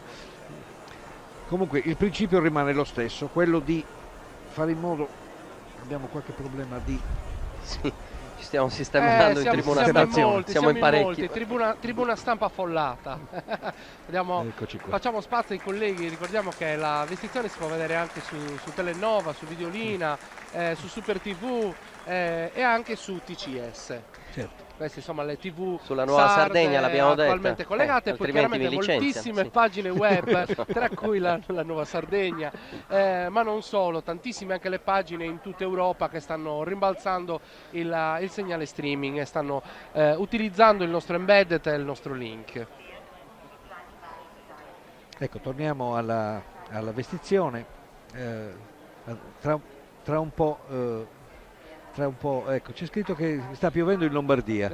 Comunque il principio rimane lo stesso, quello di fare in modo. Abbiamo qualche problema di. Sì, ci stiamo sistemando in tribuna stazione. Siamo in parecchi. Tribuna stampa affollata. Facciamo spazio ai colleghi. Ricordiamo che la vestizione si può vedere anche su Telenova, su Videolina, su Super TV e anche su TCS. Certo. Queste insomma le TV sulla Nuova Sardegna l'abbiamo detto, attualmente collegate, poi chiaramente moltissime pagine web tra cui la Nuova Sardegna, ma non solo, tantissime anche le pagine in tutta Europa che stanno rimbalzando il segnale streaming e stanno utilizzando il nostro embedded e il nostro link. Ecco, torniamo alla vestizione. Tra un po', ecco, c'è scritto che sta piovendo in Lombardia.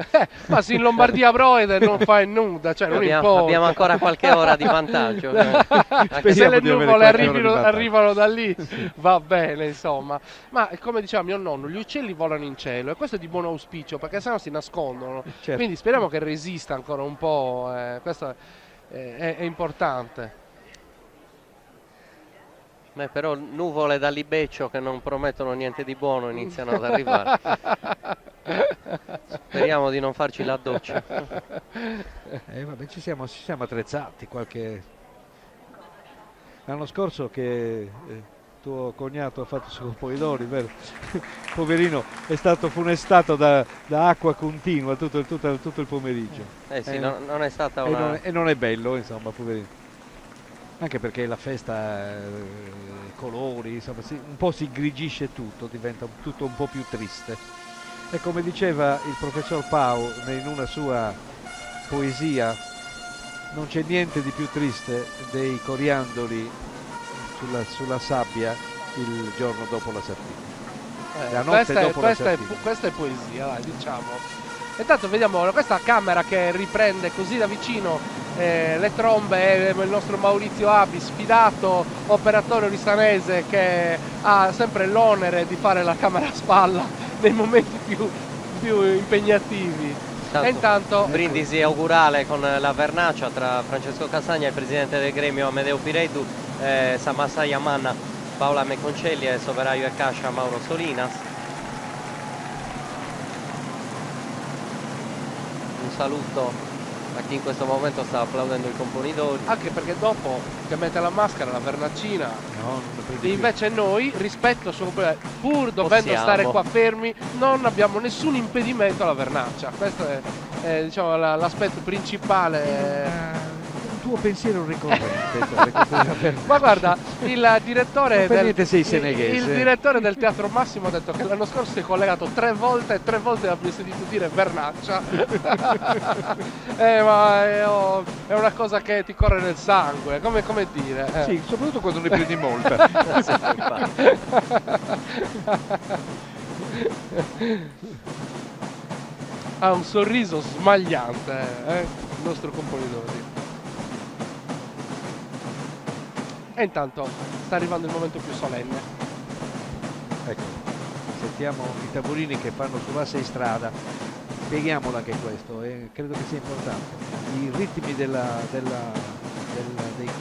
Ma se in Lombardia Broide non fai nulla, cioè non importa. Abbiamo ancora qualche ora di vantaggio. Se le nuvole arrivano da lì, va bene, insomma. Ma come diceva mio nonno, gli uccelli volano in cielo e questo è di buon auspicio, perché sennò si nascondono. Certo. Quindi speriamo che resista ancora un po', questo è importante. Però nuvole da Libeccio che non promettono niente di buono iniziano ad arrivare. Speriamo di non farci la doccia. Vabbè, ci siamo attrezzati. L'anno scorso che tuo cognato ha fatto i suoi pomidori, vero? Poverino, è stato funestato da acqua continua tutto il pomeriggio. Sì, non è stata una. E non è bello, insomma, poverino. Anche perché la festa, colori, insomma, un po' si ingrigisce tutto, diventa tutto un po' più triste. E come diceva il professor Pau in una sua poesia, non c'è niente di più triste dei coriandoli sulla sabbia il giorno dopo la Sardegna. La notte dopo la Sardegna. Questa è poesia, dai, diciamo. Intanto vediamo questa camera che riprende così da vicino le trombe, il nostro Maurizio Abi, sfidato operatore oristanese che ha sempre l'onere di fare la camera a spalla nei momenti più impegnativi. E intanto brindisi augurale con la vernaccia tra Francesco Castagna, il presidente del gremio Amedeo Pireddu, Samasaya Manna, Paola Meconcelli e Soveraio e Cascia Mauro Solinas. Un saluto a chi in questo momento sta applaudendo il componitore. Anche perché dopo che mette la maschera, la vernaccina, invece noi, rispetto al suo compagno, pur dovendo stare qua fermi, non abbiamo nessun impedimento alla vernaccia. Questo è diciamo, l'aspetto principale. Tuo pensiero ricorrente. Ma guarda, il direttore del Teatro Massimo ha detto che l'anno scorso si è collegato 3 volte e 3 volte abbia sentito dire vernaccia. Ma è una cosa che ti corre nel sangue, come dire. Sì, soprattutto quando ne prendi molta. Ha un sorriso smagliante, il nostro componitore. E intanto sta arrivando il momento più solenne. Ecco, sentiamo i tamburini che fanno sull'asse di strada. Spieghiamola anche questo, credo che sia importante. I ritmi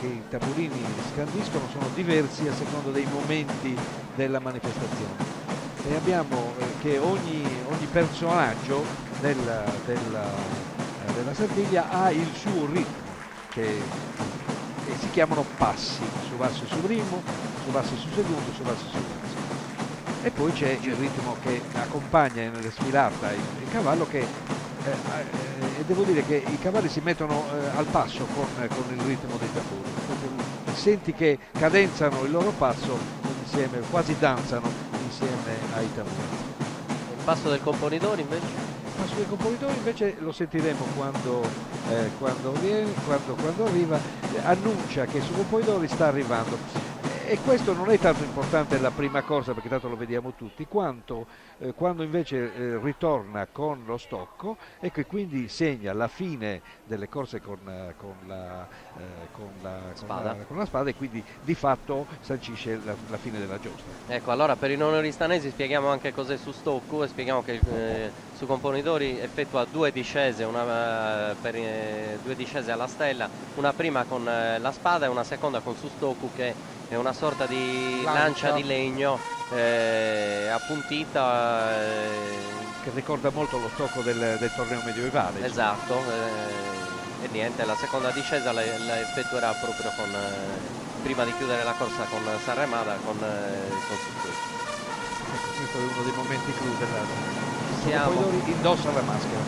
che i tamburini scandiscono sono diversi a seconda dei momenti della manifestazione. E abbiamo che ogni personaggio della Sardegna ha il suo ritmo, che si chiamano passi, su basso e su primo, su basso e su secondo, su basso e su terzo. E poi c'è il ritmo che accompagna nella sfilata il cavallo, che e devo dire che i cavalli si mettono al passo con il ritmo dei tamburi. Senti che cadenzano il loro passo insieme, quasi danzano insieme ai tamburi. Il passo del componitore invece? Il passo del componitore invece lo sentiremo quando arriva, annuncia che su componitore sta arrivando. E questo non è tanto importante la prima corsa, perché tanto lo vediamo tutti, quanto quando invece ritorna con lo stocco e che quindi segna la fine delle corse con la spada, e quindi di fatto sancisce la fine della giostra. Ecco, allora per i non oristanesi spieghiamo anche cos'è su stocco, e spieghiamo che su componitore effettua due discese, due discese alla stella, una prima con la spada e una seconda con su stocco, che è una sorta di lancia di legno appuntita, che ricorda molto lo stocco del torneo medievale. Esatto, e niente, la seconda discesa la effettuerà proprio prima di chiudere la corsa con Sanremada con Suzuki. Questo è uno dei momenti clou della Poi indossa la maschera.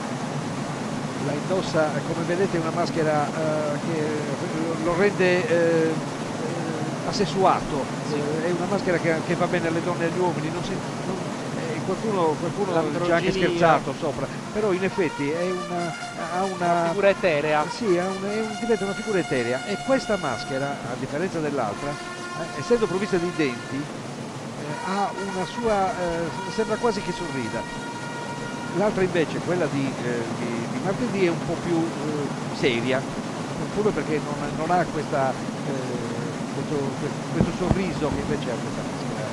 La indossa, come vedete, è una maschera che lo rende assessuato, sì. È una maschera che va bene alle donne e agli uomini, qualcuno ci ha anche scherzato sopra, però in effetti ha una figura eterea. Sì, diventa una figura eterea, e questa maschera, a differenza dell'altra, essendo provvista di denti, ha una sua, sembra quasi che sorrida. L'altra invece, quella di martedì, è un po' più seria, proprio perché non ha questo sorriso che invece ha questa maschera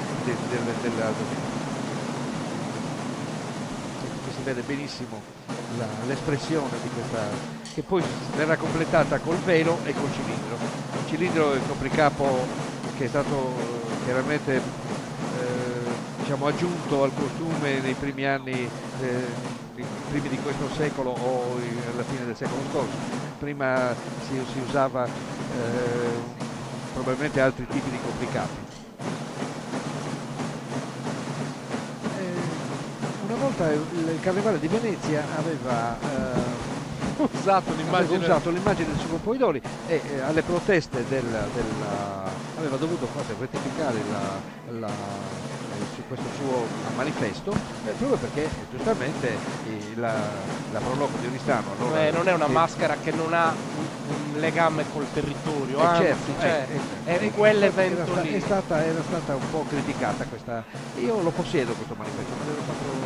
della domenica. Si vede benissimo l'espressione di questa, che poi verrà completata col velo e col cilindro. Il cilindro è il copricapo che è stato chiaramente aggiunto al costume nei primi anni, primi di questo secolo o alla fine del secolo scorso. Prima si usava probabilmente altri tipi di copricapi. Una volta il Carnevale di Venezia aveva usato l'immagine del suo Poidoli, e alle proteste aveva dovuto rettificare su questo suo manifesto, proprio perché giustamente la prologo di Oristano non è una maschera che non ha un legame col territorio, è quell'evento lì. Era stata un po' criticata questa. Io lo possiedo questo manifesto, me l'ero fatto.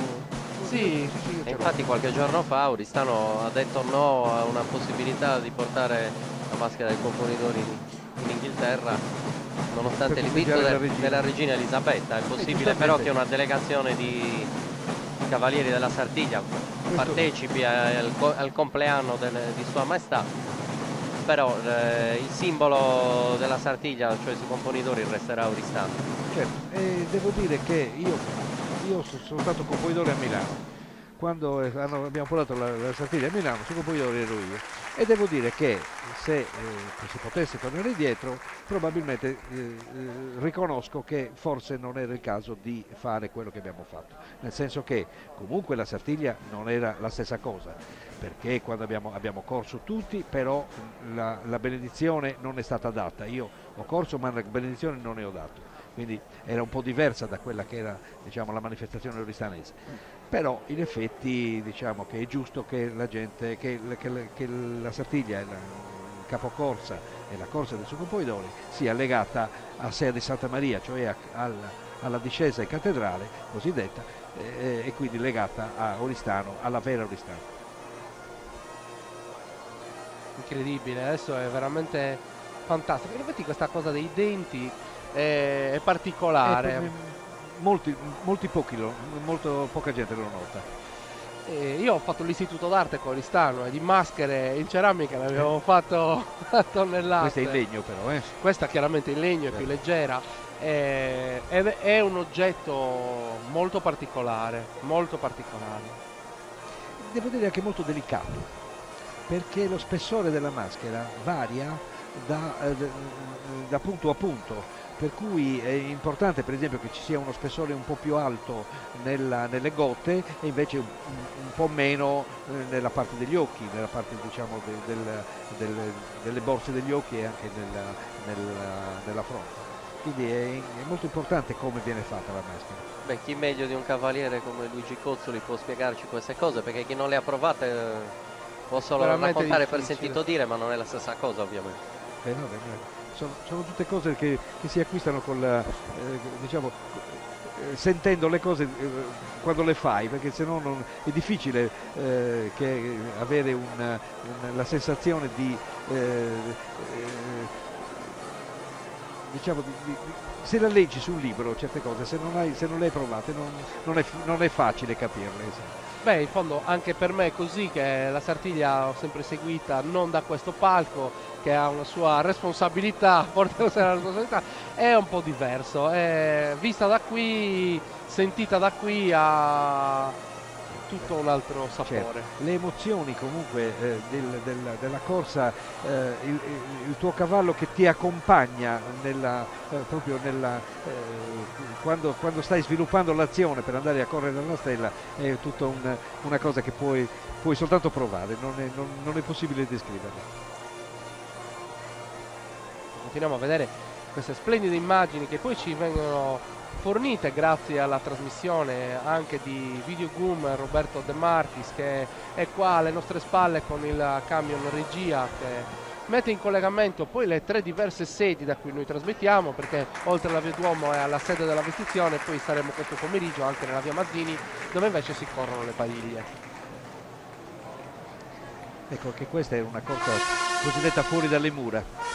Sì, e infatti qualche giorno fa Oristano ha detto no a una possibilità di portare la maschera dei componitore in Inghilterra, nonostante l'invito della regina Elisabetta. È possibile però che una delegazione di cavalieri della Sardegna partecipi al compleanno di Sua Maestà, però il simbolo della Sardegna, cioè sui componitore, resterà Oristano. Certo, e devo dire che io sono stato componitore a Milano. Quando abbiamo portato la Sardegna a Milano, su componitore ero io, e devo dire che se si potesse tornare indietro, probabilmente riconosco che forse non era il caso di fare quello che abbiamo fatto, nel senso che comunque la Sardegna non era la stessa cosa, perché quando abbiamo corso tutti, però la benedizione non è stata data. Io ho corso, ma la benedizione non ne ho dato, quindi era un po' diversa da quella che era, diciamo, la manifestazione oristanese. Però in effetti diciamo che è giusto che la gente, che la Sardegna, il capocorsa e la corsa del suo componitore sia legata a Sea di Santa Maria, cioè alla discesa in cattedrale cosiddetta, e quindi legata a Oristano, alla vera Oristano. Incredibile, adesso è veramente fantastico. In effetti questa cosa dei denti è particolare. Molto poca gente lo nota. Io ho fatto l'istituto d'arte con Oristano e di maschere in ceramica ne abbiamo fatto tonnellate. Questa è in legno però, eh? Questa chiaramente in legno, è più leggera, è un oggetto molto particolare, molto particolare. Devo dire anche molto delicato, perché lo spessore della maschera varia da punto a punto, per cui è importante per esempio che ci sia uno spessore un po' più alto nelle gote e invece un po' meno nella parte degli occhi, nella parte diciamo delle borse degli occhi e anche nella fronte. Quindi è molto importante come viene fatta la maschera. Beh, chi meglio di un cavaliere come Luigi Cozzoli può spiegarci queste cose, perché chi non le ha provate può solo Veramente raccontare per difficile. sentito dire, ma non è la stessa cosa ovviamente. Sono tutte cose che si acquistano diciamo, sentendo le cose quando le fai, perché sennò è difficile avere la sensazione di diciamo se la leggi su un libro certe cose, se non le hai provate non è facile capirle. Sì. Beh, in fondo anche per me è così, che la Sartiglia ho sempre seguita non da questo palco, che ha una sua responsabilità, porta una responsabilità, è un po' diverso, vista da qui, sentita da qui, ha tutto un altro sapore. Certo. Le emozioni comunque della corsa, il tuo cavallo che ti accompagna quando stai sviluppando l'azione per andare a correre alla stella, è tutta una cosa che puoi soltanto provare, non è possibile descriverla. Continuiamo a vedere queste splendide immagini che poi ci vengono fornite grazie alla trasmissione anche di Videogoom Roberto De Martis, che è qua alle nostre spalle con il camion regia che mette in collegamento poi le 3 diverse sedi da cui noi trasmettiamo, perché oltre alla Via Duomo e alla sede della Vestizione poi saremo questo pomeriggio anche nella Via Mazzini, dove invece si corrono le Paniglie. Ecco che questa è una corsa cosiddetta fuori dalle mura,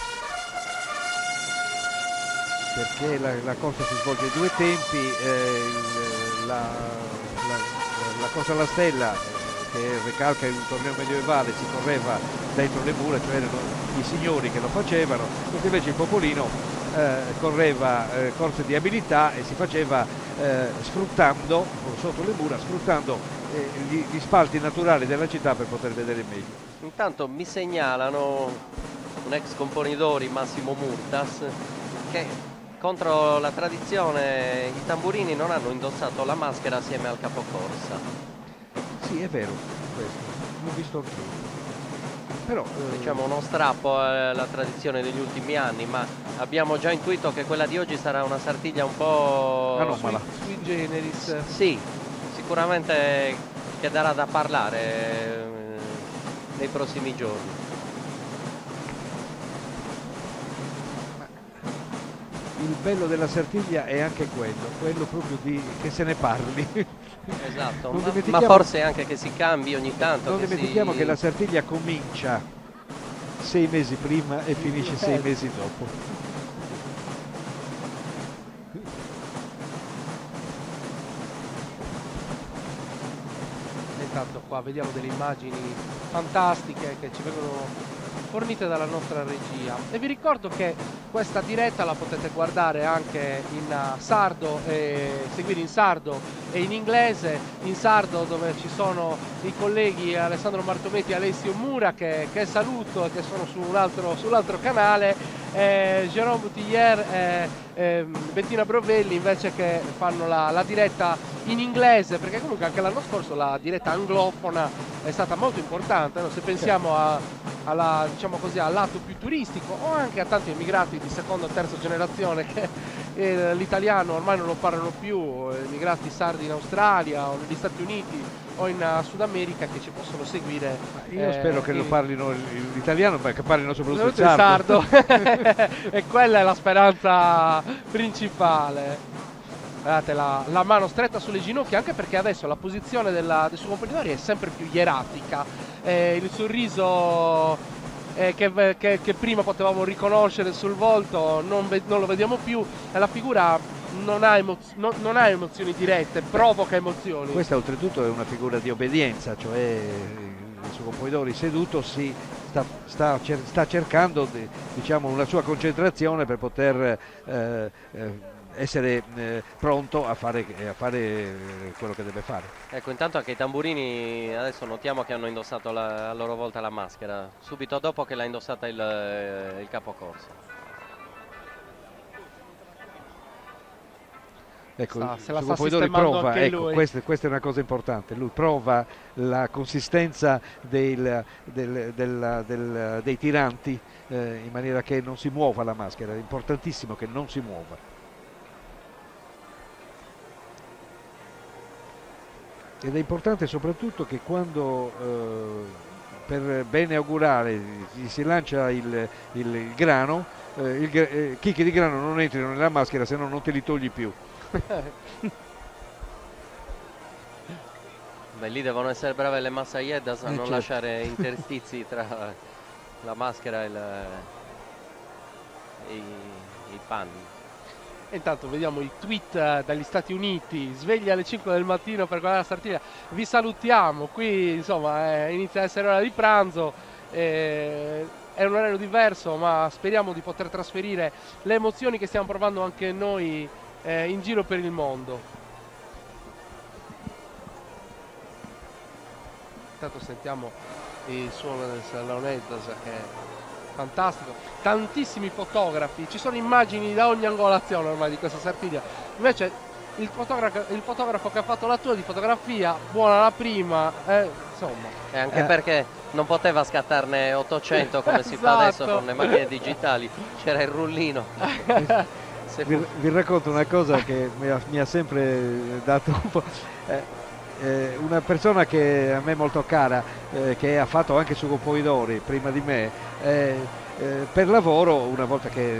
perché la corsa si svolge in 2 tempi, la corsa alla stella che ricalca il torneo medievale si correva dentro le mura, cioè erano i signori che lo facevano, mentre invece il popolino correva corse di abilità e si faceva sfruttando, sotto le mura, sfruttando gli spalti naturali della città per poter vedere meglio. Intanto mi segnalano un ex componitore, Massimo Murtas, che contro la tradizione i tamburini non hanno indossato la maschera assieme al capocorsa. Sì, è vero, questo l'ho visto anch'io. Però diciamo uno strappo alla tradizione degli ultimi anni, ma abbiamo già intuito che quella di oggi sarà una Sartiglia un po' anomala. Sui generis. Sì, sicuramente che darà da parlare nei prossimi giorni. Il bello della Sartiglia è anche quello proprio che se ne parli. Esatto, Non ma forse anche che si cambi ogni tanto. Non dimentichiamo che la Sartiglia comincia 6 mesi prima e finisce 6 mesi dopo. Intanto qua vediamo delle immagini fantastiche che ci vengono fornite dalla nostra regia, e vi ricordo che questa diretta la potete guardare anche in sardo, seguire in sardo e in inglese. In sardo, dove ci sono i colleghi Alessandro Martometti e Alessio Mura che saluto e che sono sull'altro canale, Jérôme Boutillier e Bettina Brovelli invece che fanno la diretta in inglese, perché comunque anche l'anno scorso la diretta anglofona è stata molto importante, no? Se pensiamo diciamo così, al lato più turistico, o anche a tanti emigrati di seconda o terza generazione che l'italiano ormai non lo parlano più, emigrati sardi in Australia o negli Stati Uniti o in Sud America, che ci possono seguire. Io spero che lo parlino l'italiano, ma che parlino soprattutto il sardo. E quella è la speranza principale. Guardate la mano stretta sulle ginocchia, anche perché adesso la posizione del suo componitore è sempre più ieratica, il sorriso che prima potevamo riconoscere sul volto non lo vediamo più, è la figura non ha emozioni dirette, provoca emozioni. Questa oltretutto è una figura di obbedienza, cioè il suo Poidori seduto sta cercando diciamo, una sua concentrazione per poter essere pronto a fare quello che deve fare. Ecco, intanto anche i tamburini adesso notiamo che hanno indossato a loro volta la maschera, subito dopo che l'ha indossata il capocorsa. Ecco, Se la Sugo sta Poidori sistemando prova, anche ecco, lui. questa è una cosa importante, lui prova la consistenza dei tiranti in maniera che non si muova la maschera, è importantissimo che non si muova. Ed è importante soprattutto che quando per bene augurare gli si lancia il grano, chicchi di grano non entrino nella maschera, se no non te li togli più. Beh, lì devono essere brave le massaiedas a non certo. lasciare interstizi tra la maschera e i panni. E intanto vediamo i tweet dagli Stati Uniti, sveglia alle 5 del mattino per guardare la Sardegna, vi salutiamo, qui insomma inizia a essere ora di pranzo, è un orario diverso ma speriamo di poter trasferire le emozioni che stiamo provando anche noi in giro per il mondo. Intanto sentiamo il suono del Salonettas che è fantastico, tantissimi fotografi, ci sono immagini da ogni angolazione ormai di questa Sardegna, invece il fotografo che ha fatto la tour di fotografia, buona la prima, insomma. E anche perché non poteva scattarne 800 come si fa adesso con le macchine digitali, c'era il rullino. Vi racconto una cosa che mi ha sempre dato un po'. Una persona che a me è molto cara, che ha fatto anche Sugo Poidori prima di me, per lavoro, una volta che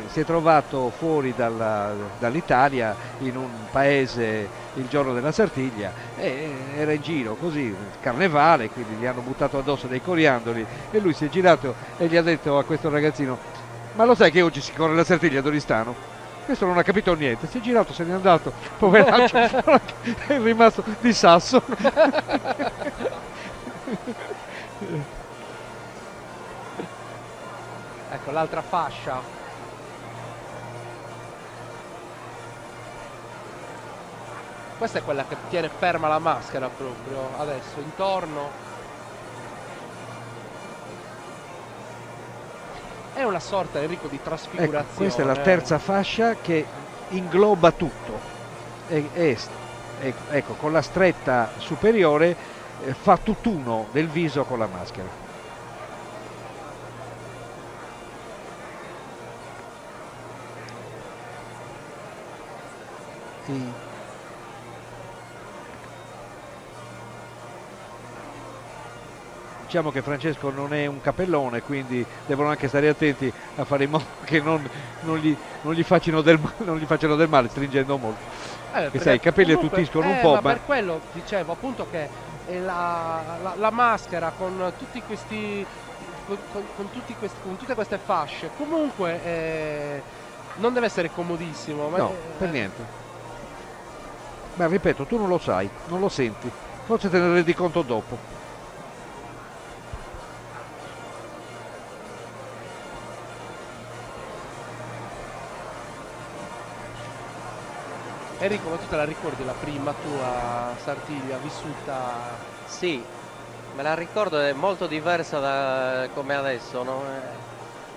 si è trovato fuori dall'Italia in un paese il giorno della Sartiglia, era in giro così, carnevale, quindi gli hanno buttato addosso dei coriandoli e lui si è girato e gli ha detto a questo ragazzino: ma lo sai che oggi si corre la Sartiglia ad Oristano? Questo non ha capito niente, si è girato, se n'è andato, poveraccio, è rimasto di sasso. Ecco l'altra fascia. Questa è quella che tiene ferma la maschera proprio adesso, intorno. È una sorta, Enrico, di trasfigurazione. Ecco, questa è la terza fascia che ingloba tutto. Ecco, con la stretta superiore fa tutt'uno del viso con la maschera. Sì. Diciamo che Francesco non è un capellone, quindi devono anche stare attenti a fare in modo che non gli facciano del male stringendo molto. Che sai, i capelli attutiscono un po', ma per quello dicevo appunto che la maschera con tutti questi con tutte queste fasce comunque non deve essere comodissimo. No, per niente. Ma ripeto, tu non lo sai, non lo senti, forse te ne rendi conto dopo. Enrico, ma tu te la ricordi la prima tua Sartiglia vissuta? Sì, me la ricordo, è molto diversa da come adesso, no?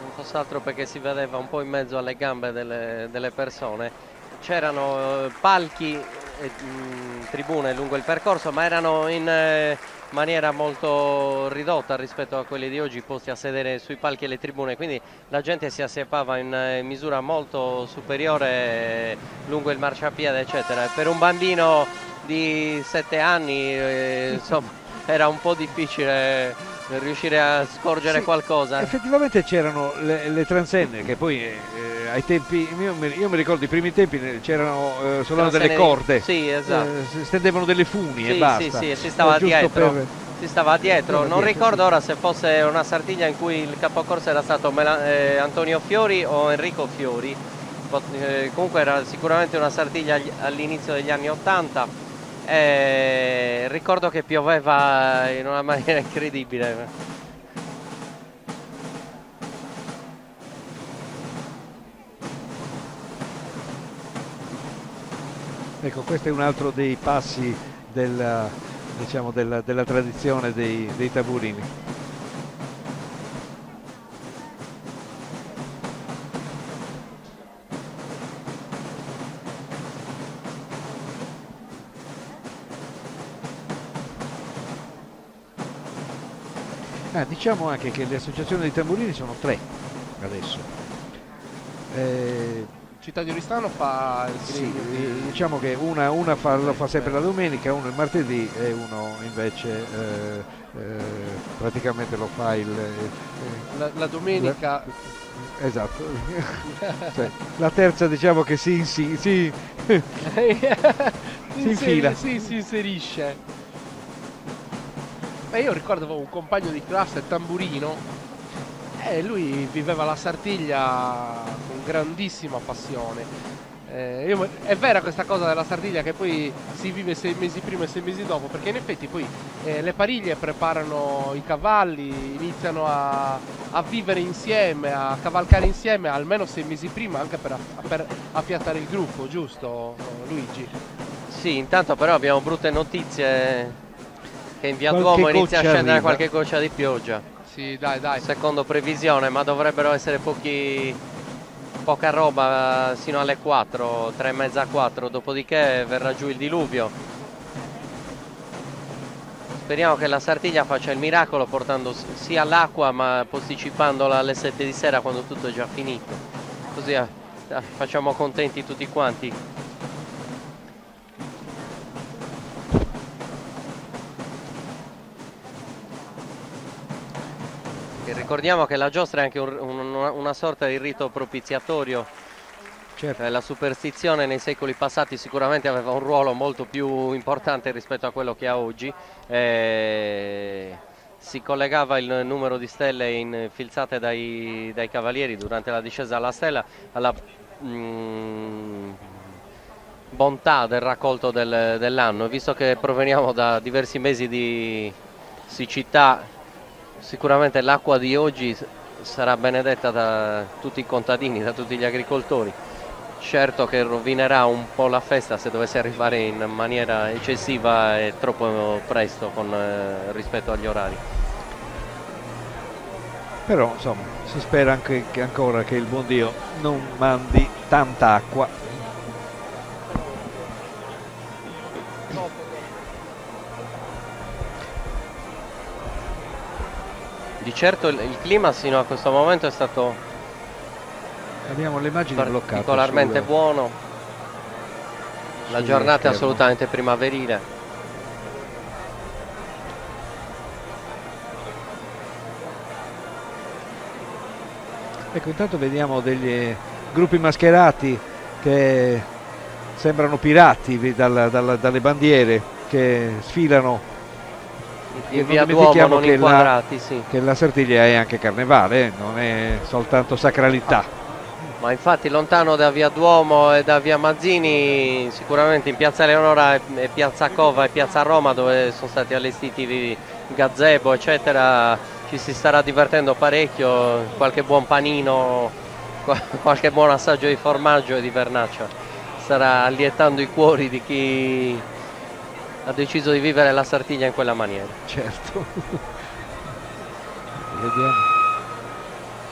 Non fosse altro perché si vedeva un po' in mezzo alle gambe delle persone. C'erano palchi e tribune lungo il percorso, ma erano in maniera molto ridotta rispetto a quelli di oggi, posti a sedere sui palchi e le tribune, quindi la gente si assiepava in misura molto superiore lungo il marciapiede, eccetera. Per un bambino di 7 anni insomma era un po' difficile riuscire a scorgere qualcosa. Effettivamente c'erano le transenne che poi ai tempi, io mi ricordo i primi tempi c'erano solo delle corde, sì, esatto. Stendevano delle funi sì, e basta. Sì, si stava dietro. Si stava dietro, non dietro. ricordo ora se fosse una Sartiglia in cui il capocorsa era stato Antonio Fiori o Enrico Fiori, comunque era sicuramente una Sartiglia all'inizio degli anni 80. Ricordo che pioveva in una maniera incredibile. Ecco, questo è un altro dei passi della tradizione dei tamburini. Diciamo anche che le associazioni dei tamburini sono 3 adesso. Città di Oristano fa il Sì, Gremio. diciamo che una lo fa sempre la domenica, uno il martedì e uno invece praticamente lo fa La domenica. Esatto. Cioè, la terza diciamo che si infila. Sì, si inserisce. Io ricordo avevo un compagno di classe tamburino e lui viveva la Sartiglia con grandissima passione. È vera questa cosa della Sardiglia che poi si vive 6 mesi prima e 6 mesi dopo, perché in effetti poi le pariglie preparano i cavalli, iniziano a vivere insieme, a cavalcare insieme almeno 6 mesi prima, anche per affiattare il gruppo, giusto Luigi? Sì, intanto però abbiamo brutte notizie, che in Via Qualche Duomo inizia a goccia scendere arriva. qualche goccia di pioggia. Sì, dai. Secondo previsione, ma dovrebbero essere poca roba sino alle 4, 3 e mezza, 4, dopodiché verrà giù il diluvio. Speriamo che la Sartiglia faccia il miracolo portando sia l'acqua ma posticipandola alle 7 di sera quando tutto è già finito. Così facciamo contenti tutti quanti. E ricordiamo che la giostra è anche una sorta di rito propiziatorio. Certo. La superstizione nei secoli passati sicuramente aveva un ruolo molto più importante rispetto a quello che ha oggi. Si collegava il numero di stelle infilzate dai cavalieri durante la discesa alla stella alla bontà del raccolto dell'anno. Visto che proveniamo da diversi mesi di siccità, sicuramente l'acqua di oggi sarà benedetta da tutti i contadini, da tutti gli agricoltori. Certo che rovinerà un po' la festa se dovesse arrivare in maniera eccessiva e troppo presto rispetto agli orari. Però insomma si spera anche ancora che il buon Dio non mandi tanta acqua. Di certo il clima sino a questo momento è stato Abbiamo le immagini bloccate. particolarmente buono. La giornata è schermo. assolutamente primaverile. Ecco, intanto vediamo degli gruppi mascherati che sembrano pirati dalle bandiere che sfilano. In Non Via Duomo dimentichiamo non inquadrati, sì. che la Sartiglia è anche carnevale, non è soltanto sacralità. Ma infatti lontano da Via Duomo e da Via Mazzini, sicuramente in Piazza Leonora e Piazza Cova e Piazza Roma, dove sono stati allestiti gazebo eccetera, ci si starà divertendo parecchio. Qualche buon panino, qualche buon assaggio di formaggio e di vernaccia starà allietando i cuori di chi ha deciso di vivere la Sartiglia in quella maniera. Certo. Vediamo.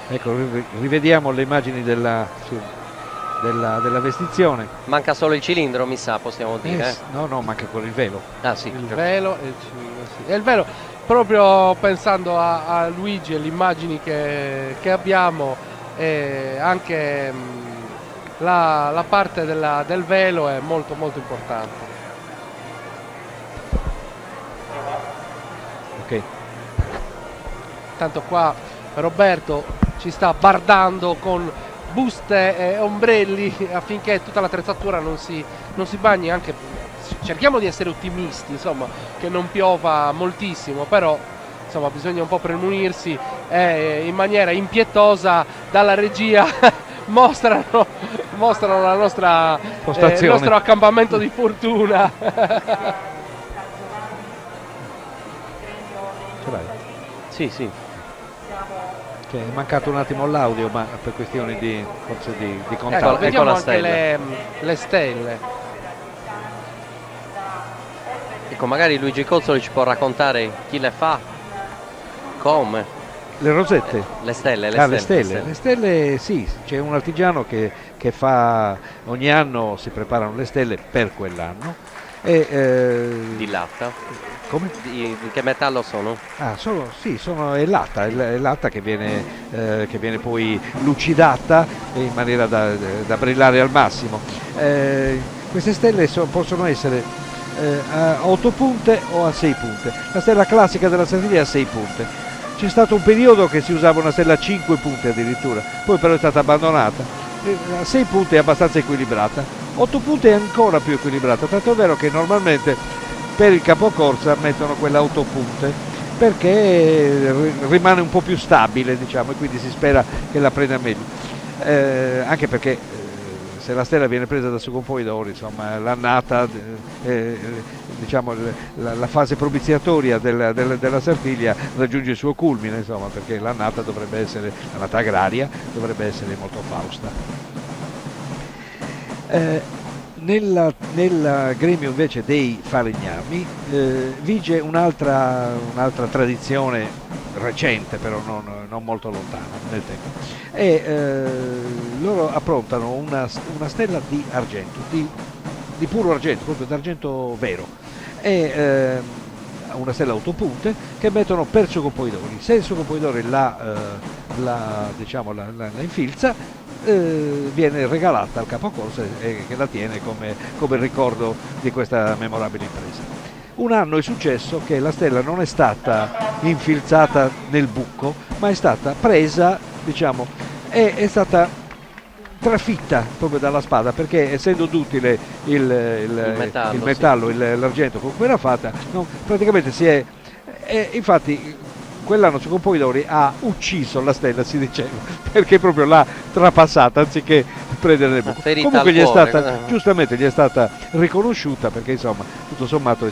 Ecco, rivediamo le immagini della vestizione. Manca solo il cilindro, mi sa, possiamo dire. No, manca quello il velo. Ah sì, Il velo e il cilindro, sì. E il velo, proprio pensando a Luigi e le immagini che abbiamo, anche la parte del velo è molto molto importante. Ok. Tanto qua Roberto ci sta bardando con buste e ombrelli affinché tutta l'attrezzatura non si bagni. Anche cerchiamo di essere ottimisti, insomma, che non piova moltissimo, però insomma bisogna un po' premunirsi, in maniera impietosa dalla regia mostrano la nostra, il nostro accampamento di fortuna. Ce l'hai? Sì, sì. Che è mancato un attimo l'audio, ma per questioni di forse di Ecco, contatto. vediamo la anche stella. le stelle. Ecco, magari Luigi Cozzoli ci può raccontare chi le fa, come. Le rosette? Le stelle. Le stelle sì, c'è un artigiano che fa, ogni anno si preparano le stelle per quell'anno. Di latta. Come? Di che metallo sono? È latta che viene poi lucidata in maniera da brillare al massimo. Queste stelle possono essere a 8 punte o a 6 punte. La stella classica della Sardegna è a 6 punte. C'è stato un periodo che si usava una stella a 5 punte addirittura, poi però è stata abbandonata. A 6 punte è abbastanza equilibrata, 8 punte è ancora più equilibrata, tanto è vero che normalmente per il capocorsa mettono quella a 8 punte perché rimane un po' più stabile, diciamo, e quindi si spera che la prenda meglio. Anche perché se la stella viene presa da Sugopoidori, insomma, l'annata, diciamo, la fase propiziatoria della Sartiglia raggiunge il suo culmine, insomma, perché l'annata agraria dovrebbe essere molto fausta. Nel gremio invece dei falegnami vige un'altra tradizione recente, però non molto lontana nel tempo, e loro approntano una stella di argento, di puro argento, proprio d'argento vero, e una stella a 8 punte che mettono per Sugopoidori. Se il Sugopoidori la infilza, viene regalata al capocorsa e che la tiene come ricordo di questa memorabile impresa. Un anno è successo che la stella non è stata infilzata nel buco, ma è stata presa, diciamo, è stata trafitta proprio dalla spada, perché essendo duttile il metallo, l'argento con cui era fatta, praticamente infatti quell'anno Sugopoidori ha ucciso la stella, si diceva, perché proprio l'ha trapassata anziché prendere nel buco. Comunque giustamente gli è stata riconosciuta, perché insomma tutto sommato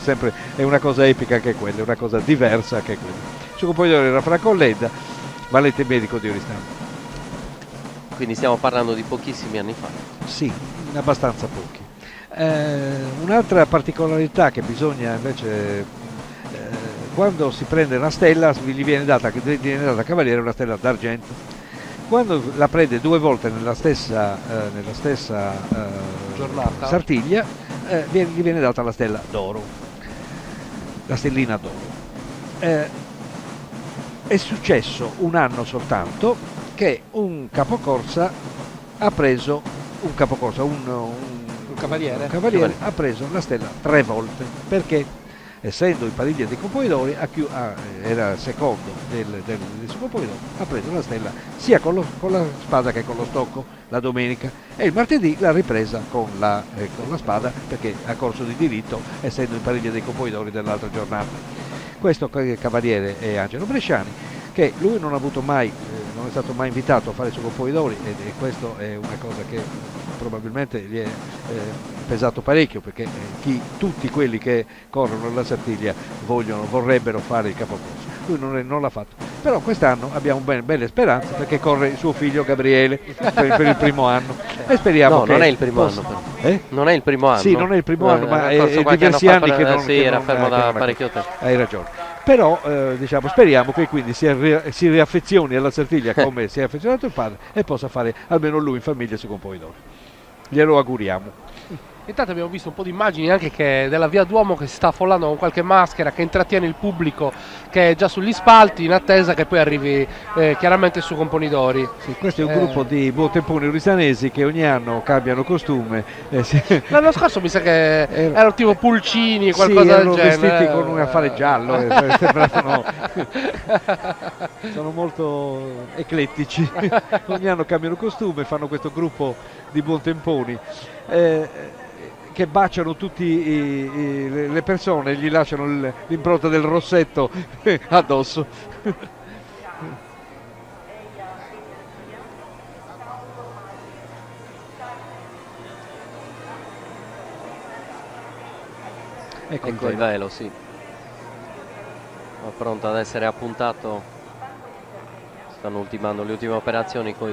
è una cosa epica anche quella, è una cosa diversa anche quella. Sugopoidori era Franco Ledda, valente medico di Oristano. Quindi stiamo parlando di pochissimi anni fa. Sì, abbastanza pochi. Un'altra particolarità che bisogna invece, quando si prende una stella gli viene data a cavaliere una stella d'argento. Quando la prende 2 volte nella stessa giornata, Sartiglia, gli viene data la stella d'oro, la stellina d'oro. È successo un anno soltanto che un capocorsa ha preso un cavaliere ha preso la stella 3 volte, perché essendo in Pariglia dei Campoidori era secondo del Sugopoidori, ha preso la stella sia con la spada che con lo stocco la domenica, e il martedì l'ha ripresa con la spada, perché a corso di diritto, essendo in Pariglia dei Campoidori dell'altra giornata. Questo cavaliere è Angelo Bresciani, che lui non è stato mai invitato a fare Sugopoidori, e questo è una cosa che probabilmente gli è pesato parecchio, perché tutti quelli che corrono nella Sartiglia vorrebbero fare il capocorsa. Lui non l'ha fatto, però quest'anno abbiamo belle speranze, perché corre il suo figlio Gabriele per il primo anno, e speriamo che non è il primo anno però. Non è il primo anno. Sì, non è il primo anno, ma è diversi anni che non era fermo da parecchio tempo. Hai ragione. Però speriamo che quindi si riaffezioni alla Sartiglia come si è affezionato il padre, e possa fare almeno lui in famiglia Sugopoidori. Glielo auguriamo. Intanto abbiamo visto un po' di immagini anche della Via Duomo che si sta affollando con qualche maschera che intrattiene il pubblico, che è già sugli spalti in attesa che poi arrivi chiaramente su Camponidori. Sì, questo è un gruppo di buontemponi orisanesi che ogni anno cambiano costume. L'anno scorso mi sa che erano tipo pulcini, qualcosa del genere. Vestiti con un affare giallo, sono molto eclettici. Ogni anno cambiano costume, fanno questo gruppo di buontemponi che baciano tutti le persone, gli lasciano l'impronta del rossetto addosso. Ecco il velo, sì. È pronto ad essere appuntato. Stanno ultimando le ultime operazioni con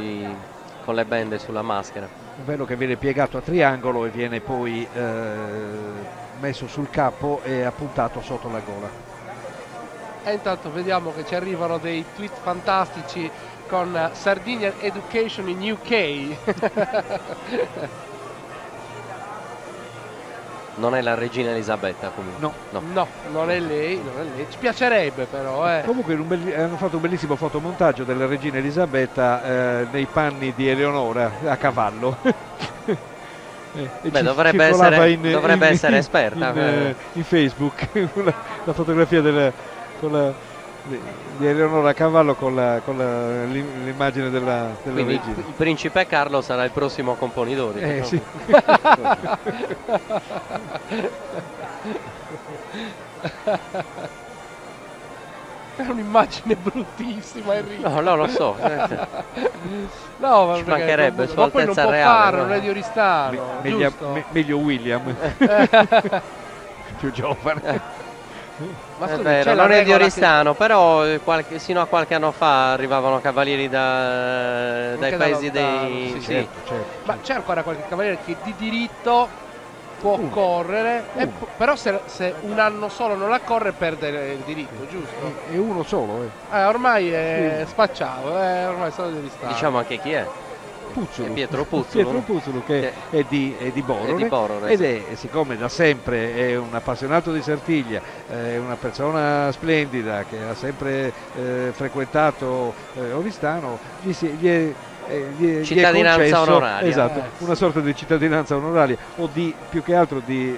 le bende sulla maschera. Un velo che viene piegato a triangolo e viene poi messo sul capo e appuntato sotto la gola. E intanto vediamo che ci arrivano dei tweet fantastici con Sardinian Education in UK. Non è la regina Elisabetta comunque. No. Non è lei, ci piacerebbe però. Comunque hanno fatto un bellissimo fotomontaggio della regina Elisabetta nei panni di Eleonora a cavallo. Beh, dovrebbe essere esperta in Facebook la fotografia di Eleonora a cavallo con l'immagine della Quindi regina. il principe Carlo sarà il prossimo componitore. Sì. È un'immagine bruttissima, Enrico. No, lo so. No, Ci mancherebbe, ma poi non può reale, non è di Oristano. Meglio William. Più giovane. Ma È scusi, vero, c'è la non è di regola Oristano, però sino a qualche anno fa arrivavano cavalieri dai Anche da paesi lontano, dei... sì. Ma c'è ancora qualche cavaliere che di diritto può correre, però se un anno solo non la corre perde il diritto, giusto? E uno solo. Ormai è spacciato, ormai è stato di Oristano. Diciamo anche chi è. Puzzolo. È Pietro Puzzolo, che è di Borore, ed è, siccome da sempre è un appassionato di Sartiglia, è una persona splendida che ha sempre frequentato Oristano, gli è cittadinanza concesso, onoraria. esatto, una sorta di cittadinanza onoraria o più che altro di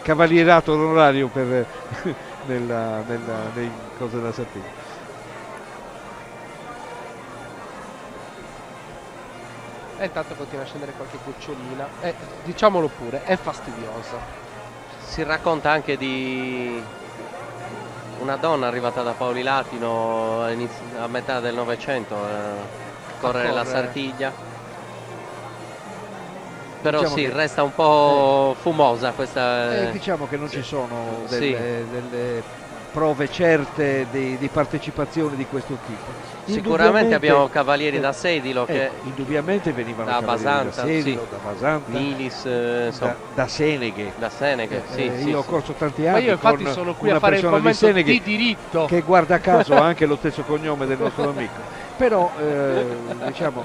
cavalierato onorario nei cose della Sartiglia. E intanto continua a scendere qualche gocciolina e diciamolo pure, è fastidiosa. Si racconta anche di una donna arrivata da Paoli Latino a metà del Novecento a correre la Sartiglia. Però diciamo sì, che resta un po' fumosa questa. Diciamo che non ci sono Sì. delle prove certe di partecipazione di questo tipo. Sicuramente abbiamo cavalieri da Sedilo che indubbiamente venivano da cavalieri Basanta, da Sedilo, sì. da Basanta, Nilis, insomma, da Seneghe. da Seneghe, Io ho corso tanti Ma anni io infatti con sono qui una a fare il persona di commento Seneghe di diritto. che guarda caso ha anche lo stesso cognome del nostro amico. Però diciamo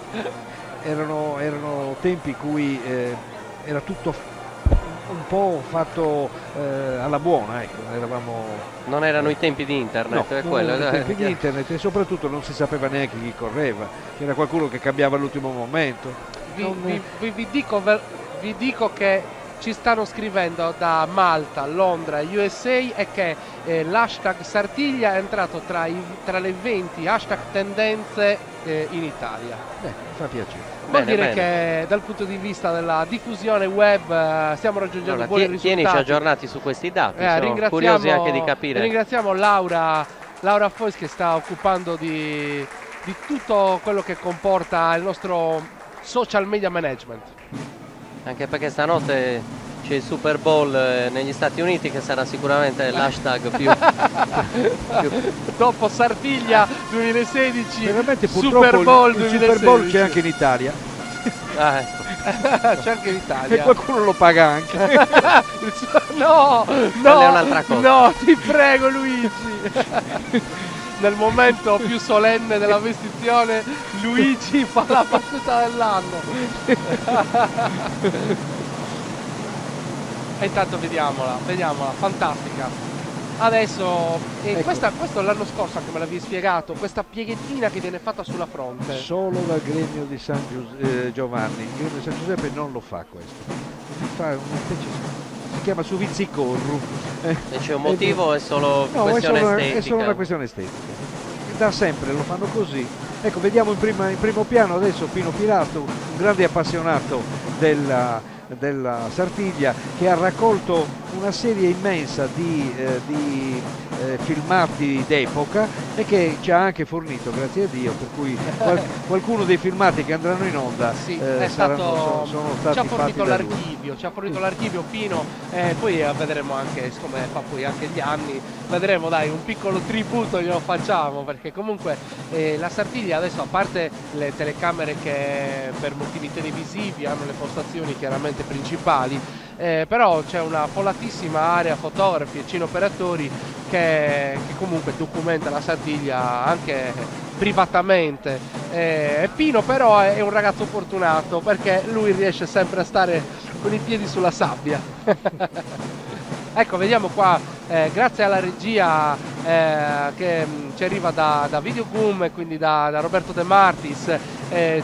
erano tempi in cui era tutto un po' fatto alla buona, ecco. non erano i tempi di internet, è quello. Non erano i tempi di internet e soprattutto non si sapeva neanche chi correva, c'era qualcuno che cambiava all'ultimo momento. Vi dico che ci stanno scrivendo da Malta, Londra, USA e che l'hashtag Sartiglia è entrato tra le 20 hashtag tendenze in Italia. Fa piacere. Vuol dire che dal punto di vista della diffusione web stiamo raggiungendo buoni risultati. Tienici aggiornati su questi dati, siamo curiosi anche di capire. Ringraziamo Laura Fois che sta occupando di tutto quello che comporta il nostro social media management. Anche perché stanotte c'è il Super Bowl negli Stati Uniti che sarà sicuramente l'hashtag più dopo Sartiglia 2016, veramente Super Bowl 2016. Il Super Bowl c'è anche in Italia. C'è anche in Italia e qualcuno lo paga anche. no, è un'altra cosa. No, ti prego Luigi. Nel momento più solenne della vestizione Luigi fa la battuta dell'anno. E intanto vediamola, fantastica. Adesso ecco. questo l'anno scorso anche me l'avevi spiegato, questa pieghettina che viene fatta sulla fronte. Solo dal gremio di San Giovanni, il gremio di San Giuseppe non lo fa questo. Fa una specie, si chiama Suvizzicorru. E c'è un motivo, è solo questione estetica. È solo una questione estetica. Da sempre lo fanno così. Ecco, vediamo in primo piano adesso Pino Pirato, un grande appassionato della Sartiglia, che ha raccolto una serie immensa di filmati d'epoca e che ci ha anche fornito, grazie a Dio, per cui qualcuno dei filmati che andranno in onda Sì, sono stati ci ha fatti fornito da lui. l'archivio Pino, poi vedremo anche, siccome fa poi anche gli anni, vedremo, dai, un piccolo tributo glielo facciamo, perché comunque la Sartiglia adesso, a parte le telecamere che per motivi televisivi hanno le postazioni chiaramente principali, però c'è una follatissima area fotografi e cineoperatori che comunque documenta la Sardegna anche privatamente. Pino però è un ragazzo fortunato, perché lui riesce sempre a stare con i piedi sulla sabbia. Ecco, vediamo qua, grazie alla regia che ci arriva da Videogoom e quindi da Roberto De Martis,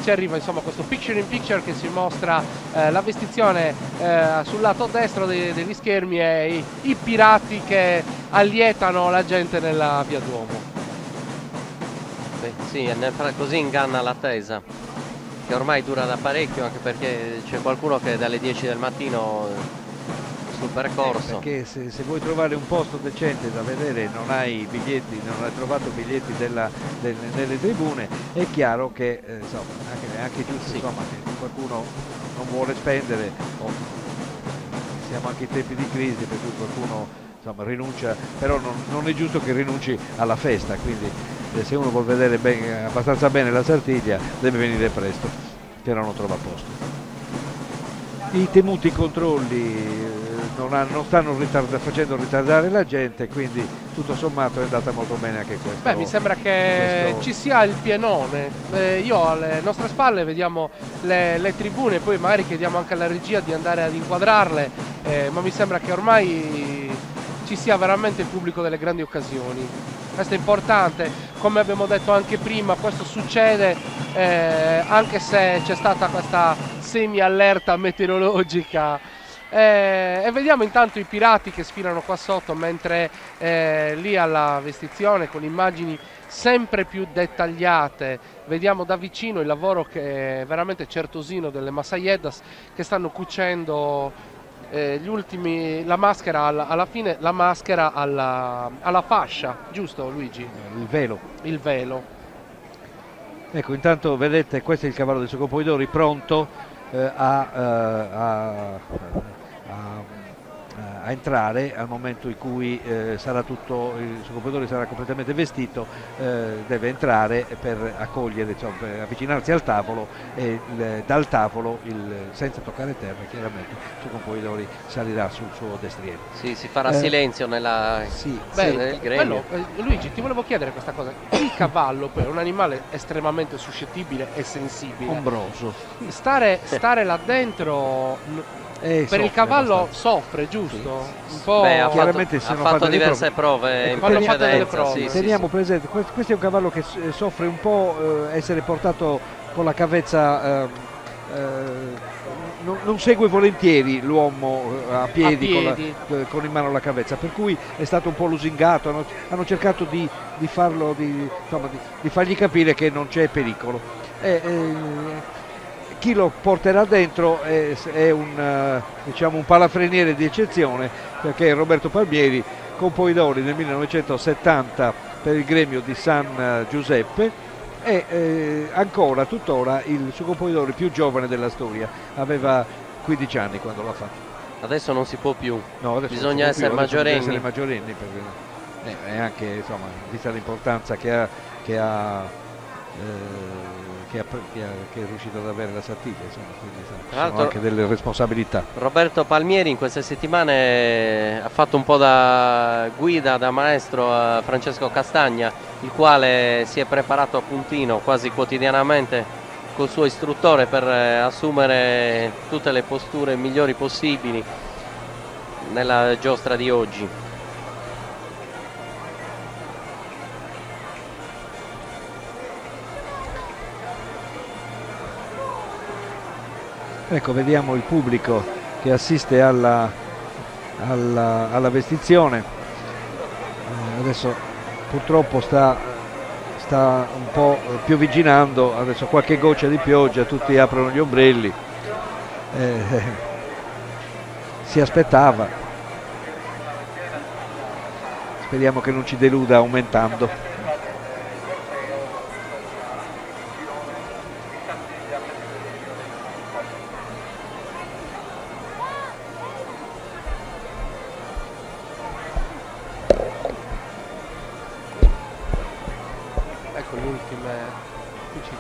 ci arriva insomma questo picture in picture che ci mostra la vestizione sul lato destro degli schermi e i pirati che allietano la gente nella via Duomo. Beh, sì, così inganna l'attesa, che ormai dura da parecchio, anche perché c'è qualcuno che è dalle 10 del mattino sul percorso. Perché se vuoi trovare un posto decente da vedere non hai biglietti, non hai trovato biglietti nelle tribune, è chiaro che insomma, anche giusto, sì, insomma, che qualcuno non vuole spendere, siamo anche in tempi di crisi, per cui qualcuno insomma rinuncia, però non è giusto che rinunci alla festa, quindi se uno vuol vedere abbastanza bene la Sartiglia deve venire presto, che non trova posto. I temuti controlli non stanno facendo ritardare la gente, quindi tutto sommato è andata molto bene anche questo. Beh, mi sembra che ci sia il pienone. Io alle nostre spalle vediamo le tribune, poi magari chiediamo anche alla regia di andare ad inquadrarle, ma mi sembra che ormai ci sia veramente il pubblico delle grandi occasioni. Questo è importante, come abbiamo detto anche prima, questo succede anche se c'è stata questa semi-allerta meteorologica. E vediamo intanto i pirati che sfilano qua sotto, mentre lì alla vestizione con immagini sempre più dettagliate vediamo da vicino il lavoro che è veramente certosino delle Massaiedas, che stanno cucendo la maschera alla fine, la maschera alla fascia, giusto Luigi? Il velo. Ecco, intanto vedete, questo è il cavallo del Sugopoidori pronto a entrare al momento in cui sarà tutto, il Sugopoidori sarà completamente vestito, deve entrare per accogliere, insomma, per avvicinarsi al tavolo e dal tavolo, senza toccare terra chiaramente, il Sugopoidori salirà sul suo destriero. Sì, si farà silenzio nel gremio. Luigi, ti volevo chiedere questa cosa. Il cavallo poi è un animale estremamente suscettibile e sensibile. Ombroso. Stare là dentro per il cavallo soffre, giusto? Sì. Un po'. Beh, ha fatto diverse prove in precedenza. Teniamo presente, questo è un cavallo che soffre un po' essere portato con la cavezza, non segue volentieri l'uomo a piedi. Con in mano la cavezza, per cui è stato un po' lusingato, hanno cercato di farlo, di fargli capire che non c'è pericolo. Chi lo porterà dentro è un palafreniere di eccezione, perché Roberto Palmieri, con Poidori nel 1970 per il gremio di San Giuseppe, è ancora tuttora il Sugopoidori più giovane della storia, aveva 15 anni quando l'ha fatto. Adesso non si può più, bisogna essere maggiorenni. Perché è anche, insomma, vista l'importanza che è riuscito ad avere la Sartiglia, insomma, quindi sono anche delle responsabilità. Roberto Palmieri in queste settimane ha fatto un po' da guida, da maestro a Francesco Castagna, il quale si è preparato a puntino quasi quotidianamente col suo istruttore per assumere tutte le posture migliori possibili nella giostra di oggi. Ecco, vediamo il pubblico che assiste alla vestizione. Adesso purtroppo sta un po' piovigginando, adesso qualche goccia di pioggia, tutti aprono gli ombrelli. Si aspettava speriamo che non ci deluda aumentando. Ecco le ultime cuciture.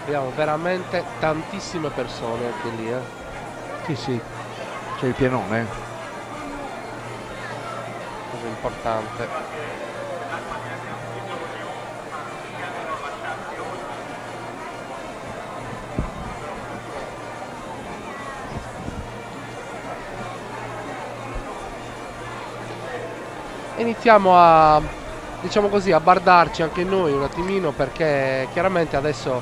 Abbiamo veramente tantissime persone anche lì, Sì, sì, c'è il pianone. cosa importante. Iniziamo a, diciamo così, a bardarci anche noi un attimino, perché chiaramente adesso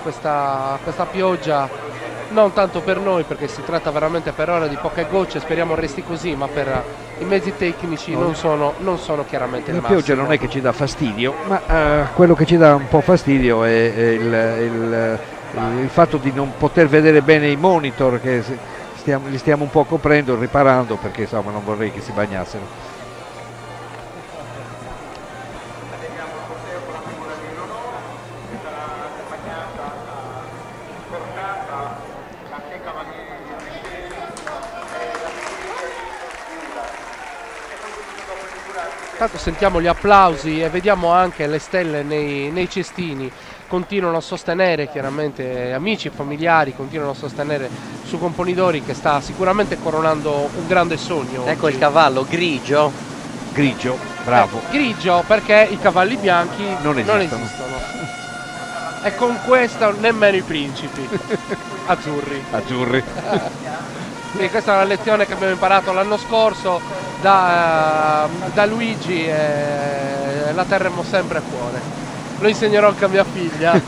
questa pioggia, non tanto per noi perché si tratta veramente per ora di poche gocce, speriamo resti così, ma per i mezzi tecnici non sono chiaramente il La massimo. pioggia non è che ci dà fastidio, ma quello che ci dà un po' fastidio è il fatto di non poter vedere bene i monitor, che li stiamo un po' coprendo, riparando, perché insomma non vorrei che si bagnassero. Intanto sentiamo gli applausi e vediamo anche le stelle nei cestini. Continuano a sostenere, chiaramente amici e familiari continuano a sostenere su Componidori, che sta sicuramente coronando un grande sogno. Ecco oggi. il cavallo grigio. Grigio, bravo. Grigio perché i cavalli bianchi Non esistono. E con questo nemmeno i principi azzurri. Azzurri. Quindi questa è una lezione che abbiamo imparato l'anno scorso da Luigi, e la terremo sempre a cuore. Lo insegnerò anche a mia figlia.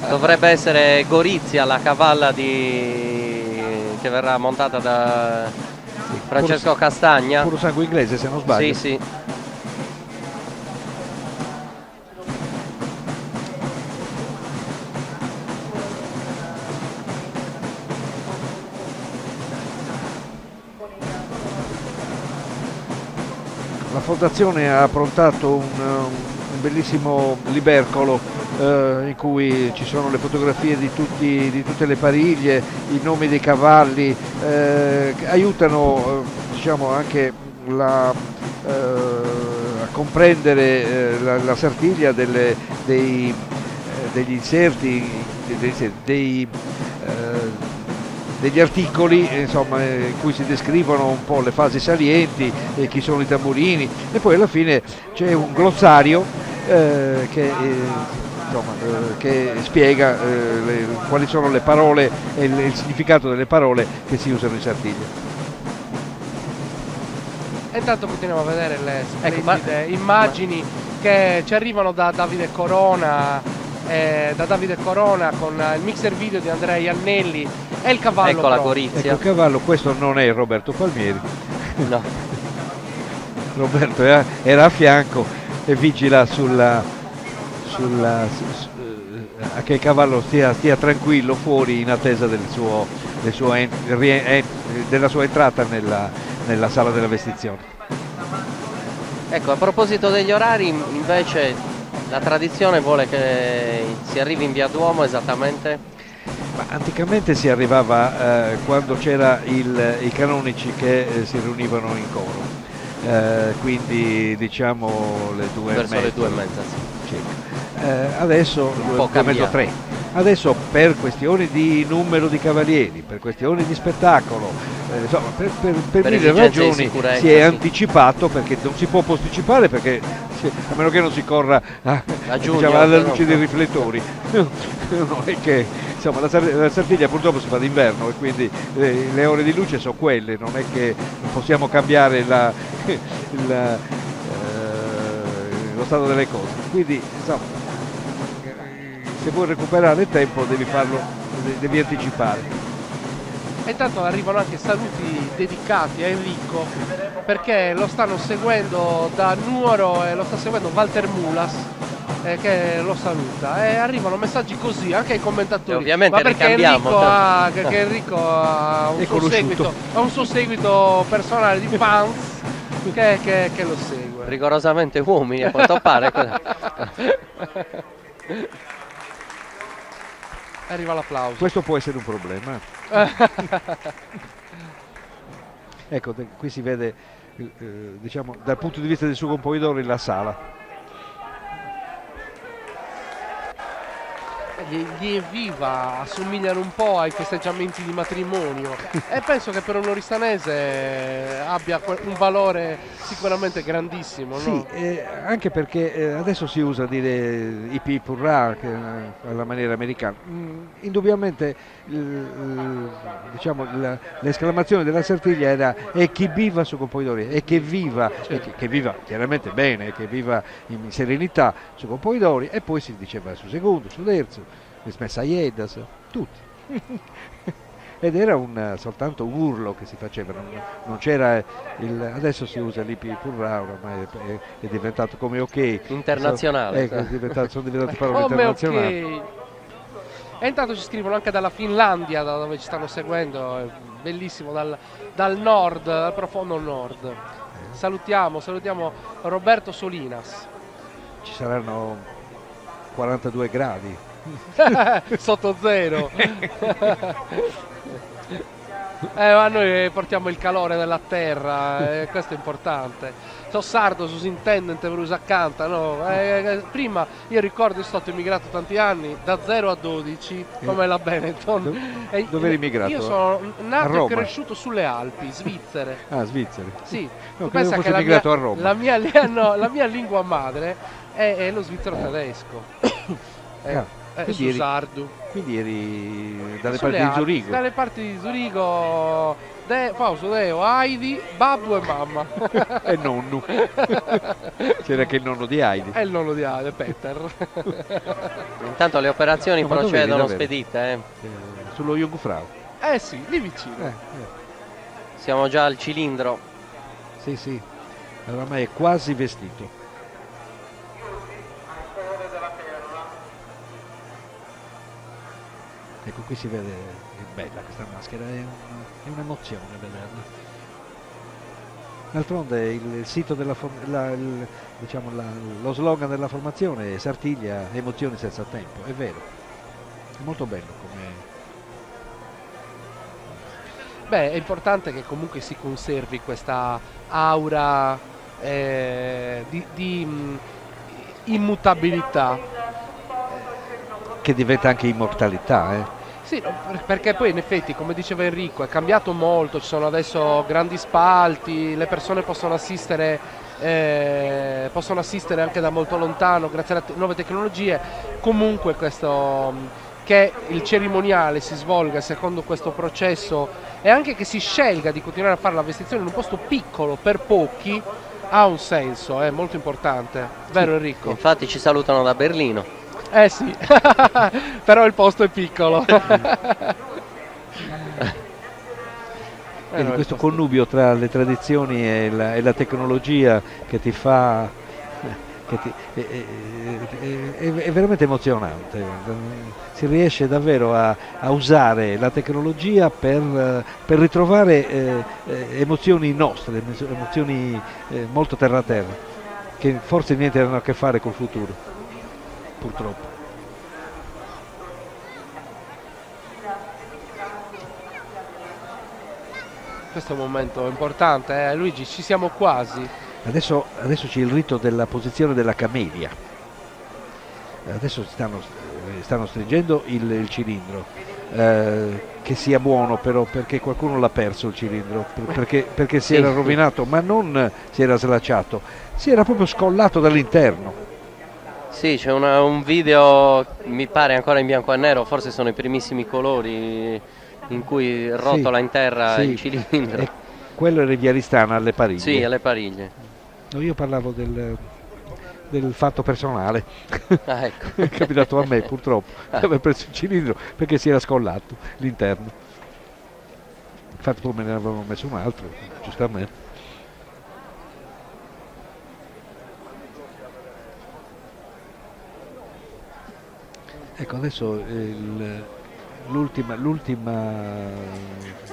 Dovrebbe essere Gorizia la cavalla che verrà montata da Francesco Castagna. Puro sangue inglese, se non sbaglio. Sì, sì. La fondazione ha approntato un bellissimo libercolo in cui ci sono le fotografie di tutte le pariglie, i nomi dei cavalli, che aiutano diciamo anche a comprendere la Sartiglia degli inserti, degli articoli insomma, in cui si descrivono un po' le fasi salienti e chi sono i tamburini, e poi alla fine c'è un glossario che spiega quali sono le parole e il significato delle parole che si usano in Sardegna. E intanto continuiamo a vedere le splendide immagini che ci arrivano da Davide Corona, con il mixer video di Andrea Iannelli e il cavallo. Ecco la pro. Gorizia. Ecco il cavallo, questo non è Roberto Palmieri. No. Roberto era a fianco e vigila che il cavallo stia tranquillo fuori in attesa della sua entrata nella sala della vestizione. Ecco, a proposito degli orari, invece la tradizione vuole che si arrivi in via Duomo esattamente. Ma anticamente si arrivava quando c'era i canonici che si riunivano in coro, quindi diciamo le 2:30. Verso le 2:30, sì. Adesso Un po' 2:30, 3. Adesso per questioni di numero di cavalieri, per questioni di spettacolo, insomma per mille esigenze ragioni di sicurezza, si è sì. anticipato, perché non si può posticipare, perché a meno che non si corra giugno, alla no. luce dei riflettori. Non è che insomma la Sardegna purtroppo si fa d'inverno e quindi le ore di luce sono quelle, non è che possiamo cambiare lo stato delle cose, quindi insomma se vuoi recuperare il tempo devi anticipare. E intanto arrivano anche saluti dedicati a Enrico, perché lo stanno seguendo da Nuoro e lo sta seguendo Walter Mulas, che lo saluta, e arrivano messaggi così anche ai commentatori. E ovviamente ma perché ricambiamo, Enrico ha un suo seguito personale di fans che lo segue. Rigorosamente uomini a quanto pare. Arriva l'applauso. Questo può essere un problema. Ecco, qui si vede, diciamo, dal punto di vista del suo componitore la sala. Gli evviva assomigliano un po' ai festeggiamenti di matrimonio e penso che per un oristanese abbia un valore sicuramente grandissimo, no? Sì, anche perché adesso si usa dire hip hip hurrah alla maniera americana. Indubbiamente diciamo, l'esclamazione della Sartiglia era e chi viva su componitore, e che viva, Certo. che viva chiaramente bene, che viva in serenità su componitore, e poi si diceva su secondo, su terzo, le smessaiedas, tutti. Ed era soltanto un urlo che si faceva, non c'era adesso si usa l'hip hip hurrah, ormai è diventato come ok. Internazionale. Sono diventate parole Come internazionali. ok. E intanto ci scrivono anche dalla Finlandia, da dove ci stanno seguendo, è bellissimo, dal nord, dal profondo nord. Salutiamo Roberto Solinas. Ci saranno 42 gradi. Sotto zero. Ma noi portiamo il calore della terra, questo è importante. So sardo, si intende, te venuto accanto, no? Prima io ricordo, io sono stato immigrato tanti anni, da 0 a 12, come la Benetton. Dove eri immigrato? Io sono A nato e Roma. cresciuto sulle Alpi, Svizzere. Ah, Svizzera. Sì, No, tu credevo pensa fosse che immigrato a Roma. la mia lingua madre è lo svizzero tedesco. È quindi su eri- sardo. Quindi eri dalle Sulle parti di Alpi, Zurigo. dalle parti di Zurigo, Fausto, Deo, Heidi, Babbo e mamma. E nonno. C'era anche il nonno di Heidi. E il nonno di Heidi, Peter. Intanto le operazioni No, ma dove procedono eri, davvero? spedite. Sullo Jungfrau. Sì, lì vicino. Siamo già al cilindro. Sì. Oramai è quasi vestito. Ecco, qui si vede, è bella questa maschera, è un'emozione vederla. D'altronde il sito della diciamo, lo slogan della formazione è Sartiglia, emozioni senza tempo, è vero, è molto bello come... Beh, è importante che comunque si conservi questa aura di immutabilità. che diventa anche immortalità, Sì, perché poi in effetti, come diceva Enrico, è cambiato molto, ci sono adesso grandi spalti, le persone possono assistere anche da molto lontano grazie alle nuove tecnologie. Comunque che il cerimoniale si svolga secondo questo processo e anche che si scelga di continuare a fare la vestizione in un posto piccolo per pochi ha un senso, è molto importante, vero Enrico? Infatti ci salutano da Berlino. Sì, però il posto è piccolo. Vedi, questo connubio tra le tradizioni e la tecnologia che ti fa... è veramente emozionante. Si riesce davvero a usare la tecnologia per ritrovare emozioni nostre, emozioni molto terra a terra, che forse niente hanno a che fare col futuro, purtroppo. Questo è un momento importante, Luigi, ci siamo quasi. Adesso c'è il rito della posizione della camelia. Adesso stanno stringendo il cilindro, che sia buono però, perché qualcuno l'ha perso il cilindro, perché si era rovinato, ma non si era slacciato, si era proprio scollato dall'interno. Sì, c'è un video, mi pare ancora in bianco e nero, forse sono i primissimi colori in cui rotola in terra il cilindro. E quello era in Via Aristana alle Pariglie. Sì, alle Pariglie. No, io parlavo del fatto personale. Ah, ecco. È capitato a me purtroppo, aveva preso il cilindro perché si era scollato l'interno. Infatti poi me ne avevano messo un altro, giustamente. Ecco, adesso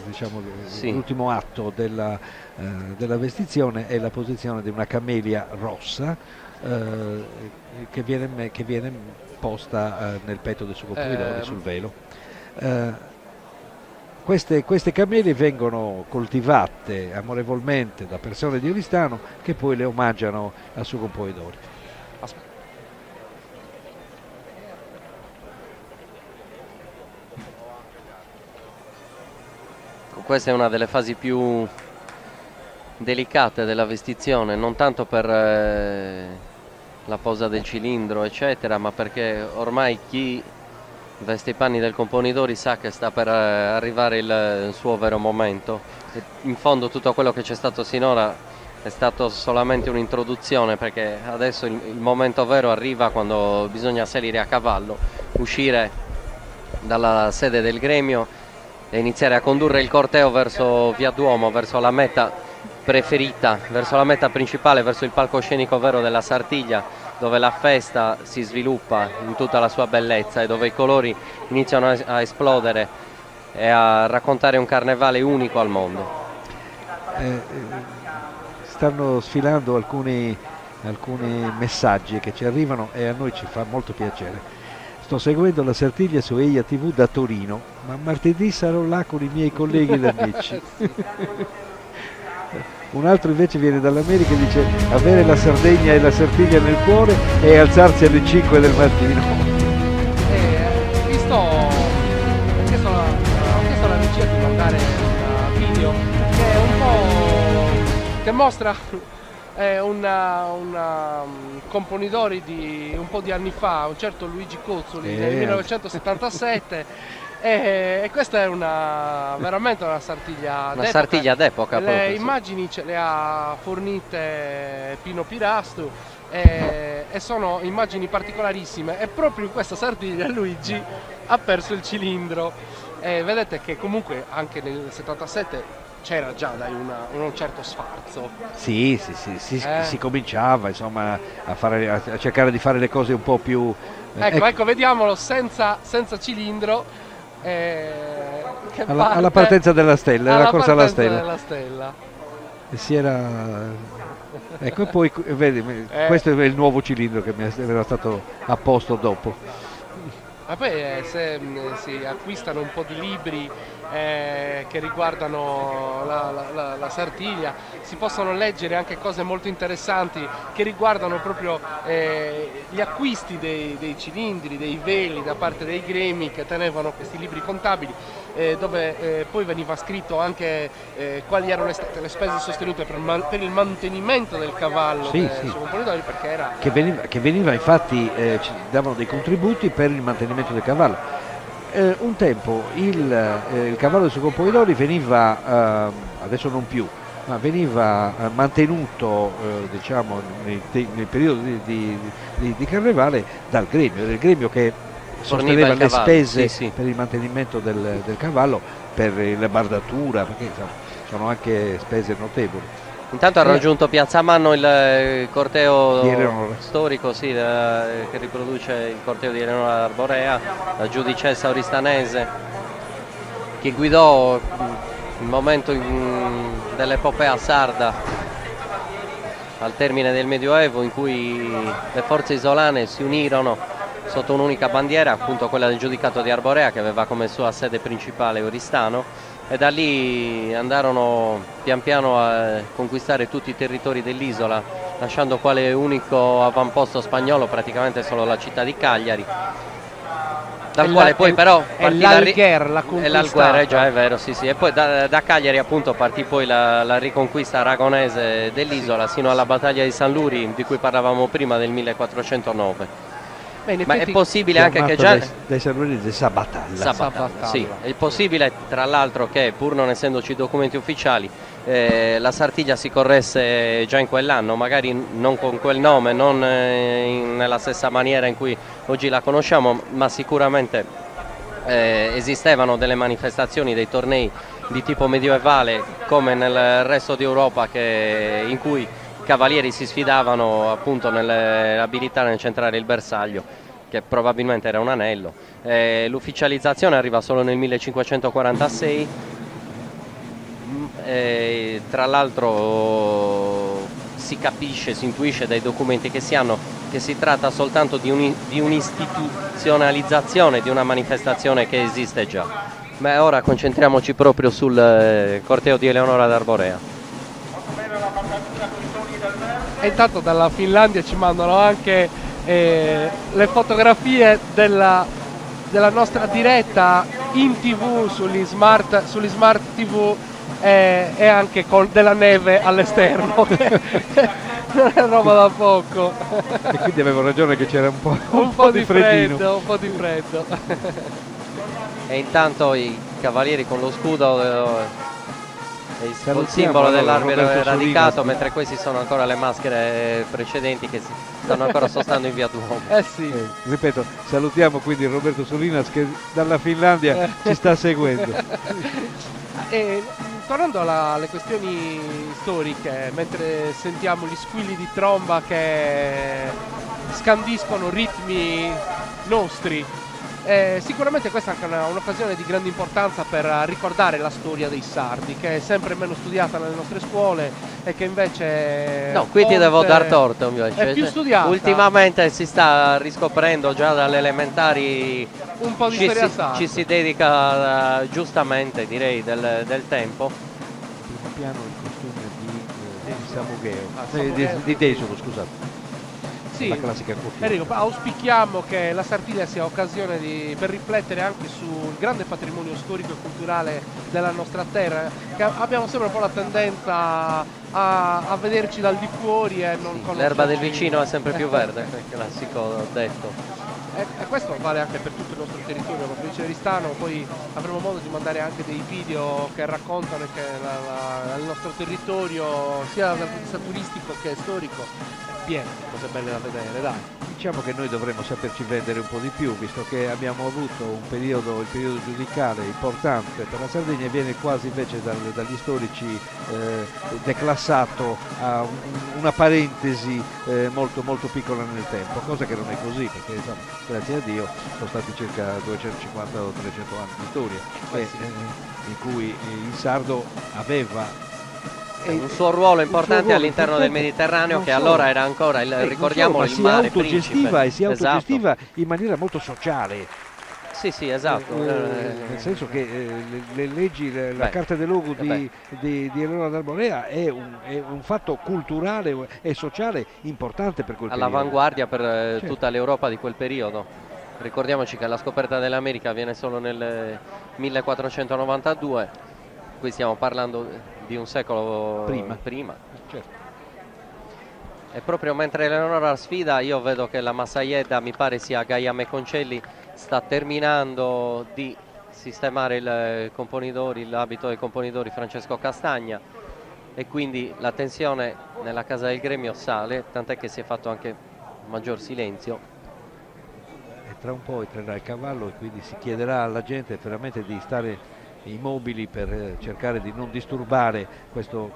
diciamo, Sì. l'ultimo atto della vestizione è la posizione di una camelia rossa che viene posta nel petto del suo pomidoro sul velo. Queste camelie vengono coltivate amorevolmente da persone di Oristano che poi le omaggiano a Sugo Pomidori. Questa è una delle fasi più delicate della vestizione, non tanto per la posa del cilindro eccetera, ma perché ormai chi veste i panni del componitore sa che sta per arrivare il suo vero momento. E in fondo tutto quello che c'è stato sinora è stato solamente un'introduzione, perché adesso il momento vero arriva quando bisogna salire a cavallo, uscire dalla sede del gremio e iniziare a condurre il corteo verso Via Duomo, verso la meta preferita, verso la meta principale, verso il palcoscenico vero della Sartiglia, dove la festa si sviluppa in tutta la sua bellezza e dove i colori iniziano a esplodere e a raccontare un carnevale unico al mondo. Stanno sfilando alcuni messaggi che ci arrivano e a noi ci fa molto piacere. Sto seguendo la Sartiglia su Eia TV da Torino, ma martedì sarò là con i miei colleghi ed amici. Un altro invece viene dall'America e dice: avere la Sardegna e la Sartiglia nel cuore e alzarsi alle 5 del mattino. Ho chiesto alla regia di mandare un video che è un po' che mostra un componitore di un po' di anni fa, un certo Luigi Cozzoli nel 1977. E questa è veramente una Sartiglia d'epoca. Sartiglia d'epoca. Le immagini ce le ha fornite Pino Pirastu e sono immagini particolarissime, e proprio in questa Sartiglia Luigi ha perso il cilindro. Vedete che comunque anche nel 77 c'era già un certo sfarzo. Sì, si cominciava insomma a cercare di fare le cose un po' più... Ecco, vediamolo senza cilindro. Alla partenza della stella, la corsa alla stella. E si era... Ecco, e poi vedi, questo è il nuovo cilindro che mi era stato apposto dopo. Ma poi se si acquistano un po' di libri che riguardano la Sartiglia, si possono leggere anche cose molto interessanti che riguardano proprio gli acquisti dei cilindri, dei veli da parte dei gremi che tenevano questi libri contabili, dove poi veniva scritto anche quali erano le spese sostenute per il mantenimento del cavallo sui componitore, perché era... Che veniva infatti, ci davano dei contributi per il mantenimento del cavallo. Un tempo il cavallo dei suoi componitore veniva, adesso non più, ma veniva mantenuto diciamo nel periodo di carnevale dal gremio che sosteneva le spese per il mantenimento del cavallo, per la bardatura, perché insomma, sono anche spese notevoli. Intanto ha raggiunto Piazza Manno il corteo storico che riproduce il corteo di Eleonora Arborea, la giudicessa oristanese che guidò il momento dell'epopea sarda al termine del Medioevo, in cui le forze isolane si unirono sotto un'unica bandiera, appunto quella del giudicato di Arborea, che aveva come sua sede principale Oristano, e da lì andarono pian piano a conquistare tutti i territori dell'isola, lasciando quale unico avamposto spagnolo praticamente solo la città di Cagliari, dal quale poi però partì l'Alguer, già è vero, e poi da Cagliari appunto partì poi la riconquista aragonese dell'isola sino alla battaglia di San Luri, di cui parlavamo prima, del 1409. Ma è possibile anche che già dai Salvini di Sabatalla. Sì, è possibile tra l'altro che, pur non essendoci documenti ufficiali, la Sartiglia si corresse già in quell'anno, magari non con quel nome, non nella stessa maniera in cui oggi la conosciamo, ma sicuramente esistevano delle manifestazioni, dei tornei di tipo medievale come nel resto d'Europa, in cui cavalieri si sfidavano appunto nell'abilità nel centrare il bersaglio, che probabilmente era un anello. L'ufficializzazione arriva solo nel 1546. Tra l'altro si capisce, si intuisce dai documenti che si hanno che si tratta soltanto di un'istituzionalizzazione di una manifestazione che esiste già. Ma ora concentriamoci proprio sul corteo di Eleonora d'Arborea. E intanto dalla Finlandia ci mandano anche le fotografie della nostra diretta in TV sugli smart TV e anche con della neve all'esterno. Non è roba da poco. E quindi avevo ragione che c'era un po' di freddo, freddino. un po' di freddo. E intanto i cavalieri con lo scudo col simbolo allora dell'albero Roberto radicato, Solinas. mentre questi sono ancora le maschere precedenti che stanno ancora sostando in via Duomo. Sì. Ripeto, salutiamo quindi Roberto Solinas che dalla Finlandia ci sta seguendo. E, tornando alle questioni storiche, mentre sentiamo gli squilli di tromba che scandiscono ritmi nostri, sicuramente questa è anche un'occasione di grande importanza per ricordare la storia dei sardi, che è sempre meno studiata nelle nostre scuole e che invece No, qui ti devo dar torto invece. è più studiata. Ultimamente si sta riscoprendo già dalle elementari, Un po' di storia sarda. ci si dedica giustamente, direi, del tempo. Primo piano il costume di Samugheo, Samugheo. di Desolo, scusate. Sì, La classica cuffia. Enrico, auspichiamo che la Sardegna sia occasione per riflettere anche sul grande patrimonio storico e culturale della nostra terra, che abbiamo sempre un po' la tendenza a vederci dal di fuori e non conoscerci. L'erba del vicino è sempre più verde, classico detto. E questo vale anche per tutto il nostro territorio, la provincia di Oristano. Poi avremo modo di mandare anche dei video che raccontano che il nostro territorio, sia dal punto di vista turistico che storico, è pieno di cose belle da vedere, dai. Diciamo che noi dovremmo saperci vendere un po' di più, visto che abbiamo avuto un periodo, il periodo giudicale importante per la Sardegna, viene quasi invece dagli storici declassato a una parentesi molto, molto piccola nel tempo, cosa che non è così, perché insomma, grazie a Dio sono stati circa 250 o 300 anni di storia in cui il sardo aveva un suo ruolo importante ruolo all'interno del importante, Mediterraneo, non che solo. allora era ancora, ricordiamolo, il mare principe. E si Esatto. autogestiva in maniera molto sociale. Sì, esatto. Nel senso che le leggi, la Carta del Logo di Eleonora d'Arborea è un fatto culturale e sociale importante per quel periodo. All'avanguardia per Certo. tutta l'Europa di quel periodo. Ricordiamoci che la scoperta dell'America avviene solo nel 1492, qui stiamo parlando di un secolo prima. Certo. E proprio mentre Eleonora sfida, io vedo che la Massaietta, mi pare sia Gaia Meconcelli, sta terminando di sistemare il componitore, l'abito dei componitore Francesco Castagna, e quindi la tensione nella casa del gremio sale, tant'è che si è fatto anche maggior silenzio. E tra un po' entrerà il cavallo e quindi si chiederà alla gente veramente di stare immobili per cercare di non disturbare questo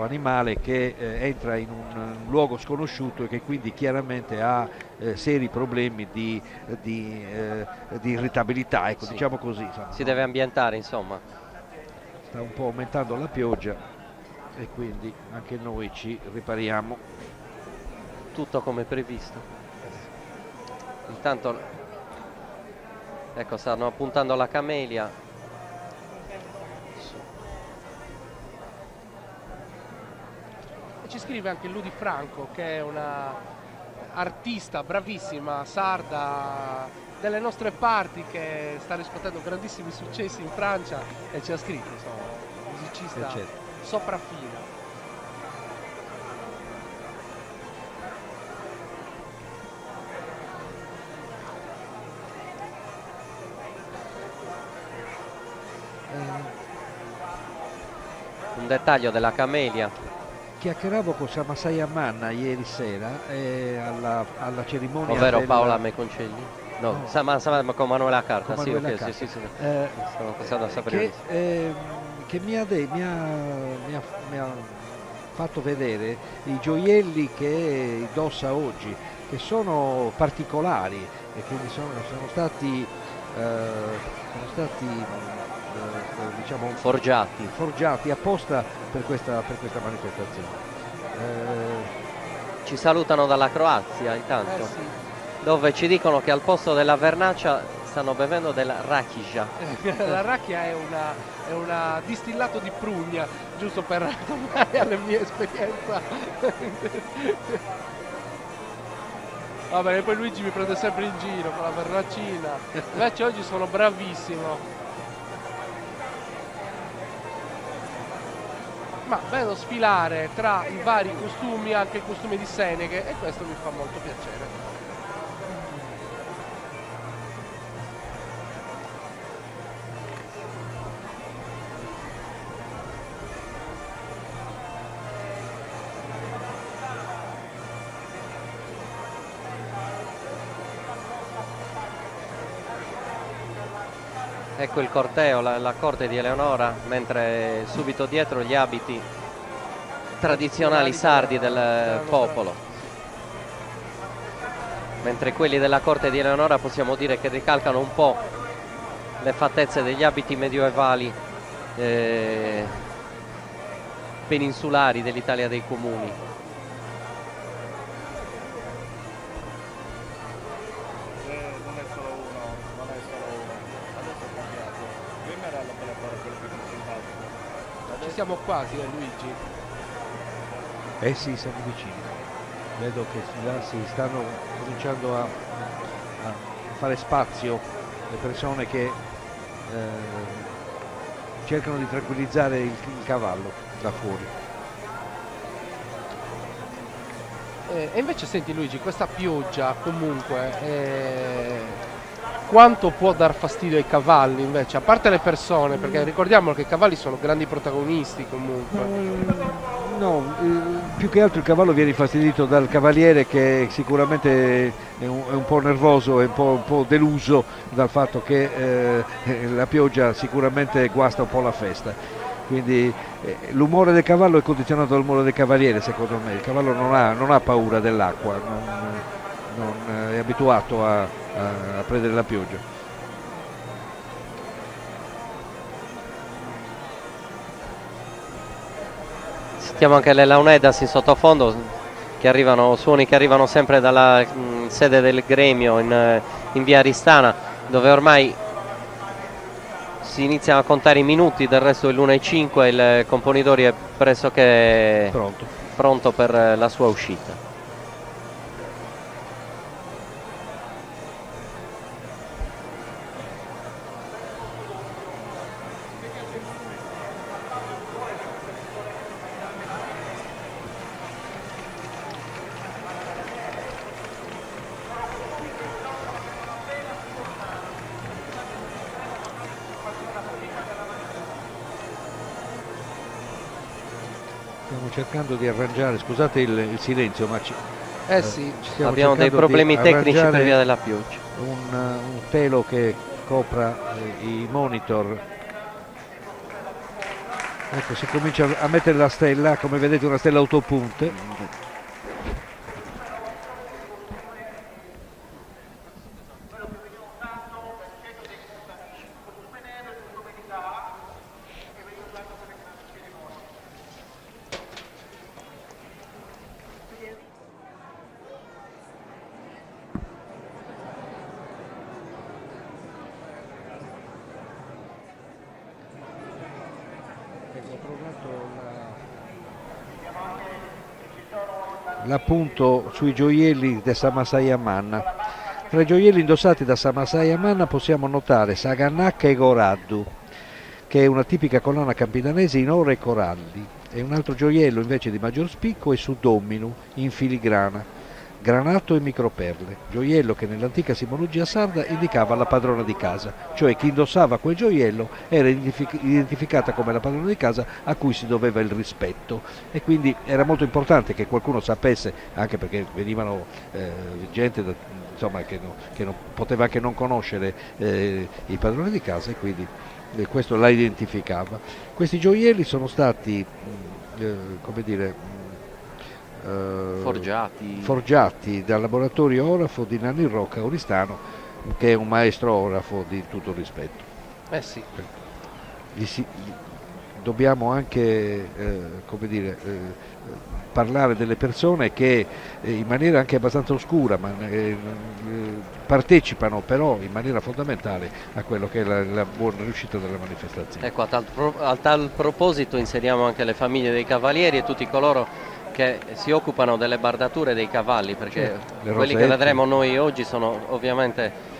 animale che entra in un luogo sconosciuto e che quindi chiaramente ha seri problemi di irritabilità, ecco, Sì. diciamo così. Insomma, Si deve ambientare, insomma. sta un po' aumentando la pioggia e quindi anche noi ci ripariamo. Tutto come previsto. Intanto, ecco, stanno appuntando la camelia. E ci scrive anche Ludi Franco, che è una artista bravissima, sarda delle nostre parti, che sta riscuotendo grandissimi successi in Francia, e ci ha scritto, insomma, musicista certo. sopraffina. Un dettaglio della camelia. Chiacchieravo con Masaya Manna ieri sera alla cerimonia Ovvero del- Paola Meconcelli? No, con Manuela Carta, con sì, Manuela ok, Carta. sì. Stavo pensando a sapere. che mi ha fatto vedere i gioielli che indossa oggi, che sono particolari e quindi sono stati diciamo forgiati apposta per questa manifestazione. Ci salutano dalla Croazia intanto, Sì. dove ci dicono che al posto della vernaccia stanno bevendo della rakija. La racchia è una distillato di prugna, giusto per tornare alla mia esperienza. Vabbè, e poi Luigi mi prende sempre in giro con la vernacina. Invece oggi sono bravissimo. Ma vedo sfilare tra i vari costumi anche il costume di Seneghe e questo mi fa molto piacere. Ecco il corteo, la corte di Eleonora, mentre subito dietro gli abiti tradizionali sardi del popolo. Mentre quelli della corte di Eleonora possiamo dire che ricalcano un po' le fattezze degli abiti medievali peninsulari dell'Italia dei comuni. Ci siamo quasi, Luigi. Eh sì, siamo vicini. Vedo che si stanno cominciando a fare spazio le persone che cercano di tranquillizzare il cavallo da fuori. E invece senti Luigi, questa pioggia comunque quanto può dar fastidio ai cavalli invece, a parte le persone, perché ricordiamo che i cavalli sono grandi protagonisti comunque. No, più che altro il cavallo viene infastidito dal cavaliere, che sicuramente è un po' nervoso e un po' deluso dal fatto che la pioggia sicuramente guasta un po' la festa. Quindi l'umore del cavallo è condizionato dall'umore del cavaliere, secondo me. Il cavallo non ha paura dell'acqua, non è abituato a prendere la pioggia. Sentiamo anche le Launedas in sottofondo, suoni che arrivano sempre dalla sede del gremio in via Aristana, dove ormai si iniziano a contare i minuti. Del resto dell'1:05 il Componidori è pressoché pronto per la sua uscita. Stiamo cercando di arrangiare, scusate il silenzio, ma abbiamo dei problemi tecnici per via della pioggia. Un telo che copra i monitor. Ecco, si comincia a mettere la stella, come vedete una stella autopunte. L'appunto sui gioielli di Samasai Amanna. Tra i gioielli indossati da Samasai Amanna possiamo notare Sagannacca e Goraddu, che è una tipica collana campidanese in oro e coralli, e un altro gioiello invece di maggior spicco è su Dominu in filigrana, granato e microperle, gioiello che nell'antica simbologia sarda indicava la padrona di casa, cioè chi indossava quel gioiello era identificata come la padrona di casa a cui si doveva il rispetto, e quindi era molto importante che qualcuno sapesse, anche perché venivano gente che non poteva anche non conoscere i padroni di casa, e quindi questo la identificava. Questi gioielli sono stati come dire, forgiati dal laboratorio orafo di Nanni Rocca a Oristano, che è un maestro orafo di tutto rispetto. Sì. Dobbiamo anche come dire, parlare delle persone che in maniera anche abbastanza oscura partecipano però in maniera fondamentale a quello che è la buona riuscita della manifestazione. Ecco, a tal proposito inseriamo anche le famiglie dei cavalieri e tutti coloro che si occupano delle bardature dei cavalli, perché quelli che vedremo noi oggi sono ovviamente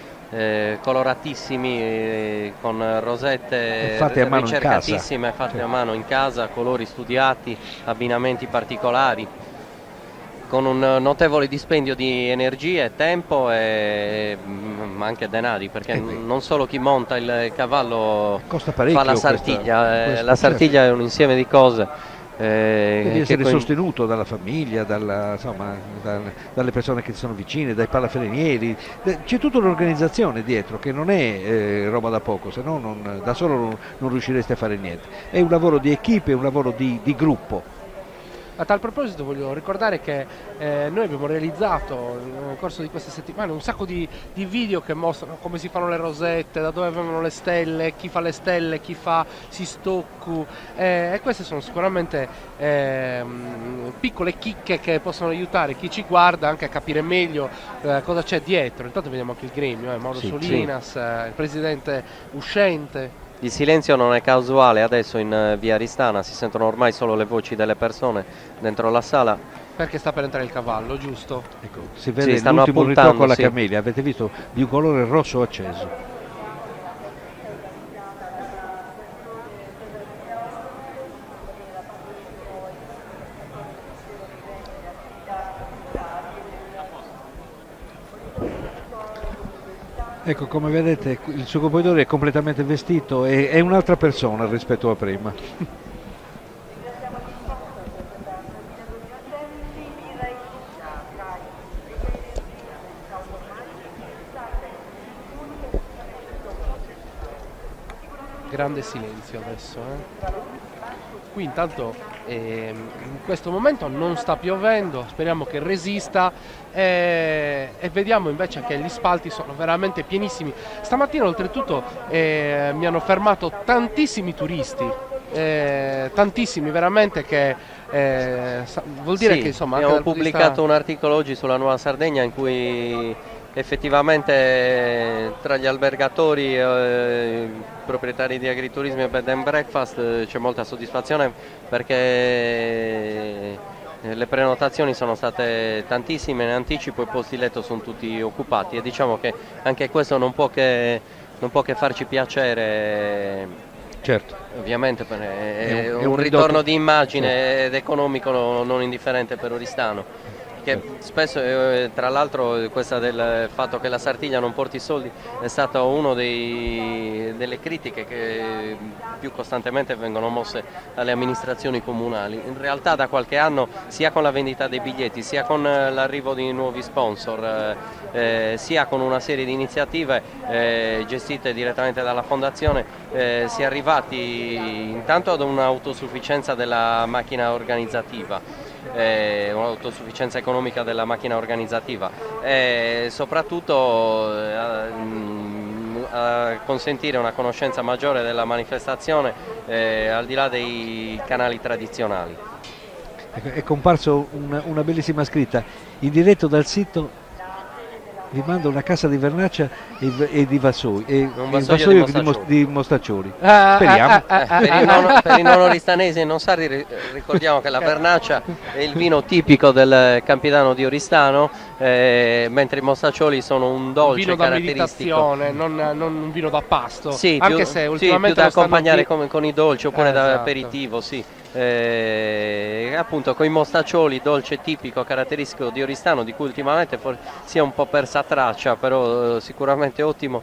coloratissimi, con rosette ricercatissime, fatte a mano in casa, colori studiati, abbinamenti particolari, con un notevole dispendio di energie, tempo ma anche denari, perché non solo chi monta il cavallo costa parecchio, fa la sartiglia, la sartiglia è un insieme di cose. Devi essere sostenuto dalla famiglia, dalle persone che ti sono vicine, dai palaferenieri. C'è tutta un'organizzazione dietro che non è roba da poco, se no da solo non riusciresti a fare niente. È un lavoro di equipe, è un lavoro di gruppo. A tal proposito voglio ricordare che noi abbiamo realizzato nel corso di queste settimane un sacco di video che mostrano come si fanno le rosette, da dove vengono le stelle, chi fa le stelle, chi fa Sistoccu, e queste sono sicuramente piccole chicche che possono aiutare chi ci guarda anche a capire meglio cosa c'è dietro. Intanto vediamo anche il gremio, Mauro Solinas, il presidente uscente. Il silenzio non è casuale, adesso in via Aristana si sentono ormai solo le voci delle persone dentro la sala. Perché sta per entrare il cavallo, giusto? Ecco, si vede l'ultimo ritocco alla camelia, avete visto, di un colore rosso acceso. Ecco, come vedete il suo compositore è completamente vestito, è un'altra persona rispetto a prima. Grande silenzio adesso. Qui intanto in questo momento non sta piovendo, speriamo che resista e vediamo invece che gli spalti sono veramente pienissimi. Stamattina oltretutto mi hanno fermato tantissimi turisti, tantissimi veramente, che vuol dire che insomma abbiamo pubblicato un articolo oggi sulla Nuova Sardegna in cui effettivamente tra gli albergatori, proprietari di agriturismi e bed and breakfast c'è molta soddisfazione, perché le prenotazioni sono state tantissime in anticipo, i posti letto sono tutti occupati e diciamo che anche questo non può che farci piacere. Certo. Ovviamente è un ritorno di immagine ed economico non indifferente per Oristano. Che spesso, tra l'altro, questa del fatto che la Sartiglia non porti soldi è stata una delle critiche che più costantemente vengono mosse alle amministrazioni comunali. In realtà da qualche anno, sia con la vendita dei biglietti, sia con l'arrivo di nuovi sponsor, sia con una serie di iniziative gestite direttamente dalla fondazione, si è arrivati intanto ad un'autosufficienza della macchina organizzativa, un'autosufficienza economica della macchina organizzativa e soprattutto a consentire una conoscenza maggiore della manifestazione al di là dei canali tradizionali. È comparso una bellissima scritta in diretto dal sito: vi mando una cassa di vernaccia e di vassoi, e un vassoio di Mostaccioli. Speriamo. Per i non oristanesi e non sardi ricordiamo che la vernaccia è il vino tipico del Campidano di Oristano, mentre i Mostaccioli sono un dolce vino caratteristico. Da meditazione, non un vino da pasto. Sì, anche se ultimamente più da accompagnare con i dolci oppure da esatto. aperitivo, sì. Appunto con i Mostaccioli, dolce tipico caratteristico di Oristano, di cui ultimamente sia un po' persa traccia, però sicuramente ottimo,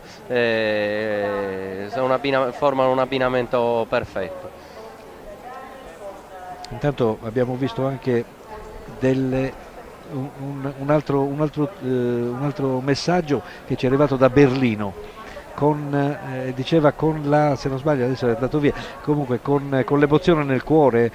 formano un abbinamento perfetto. Intanto abbiamo visto anche un altro messaggio che ci è arrivato da Berlino, diceva con la, se non sbaglio adesso è andato via, comunque con l'emozione nel cuore,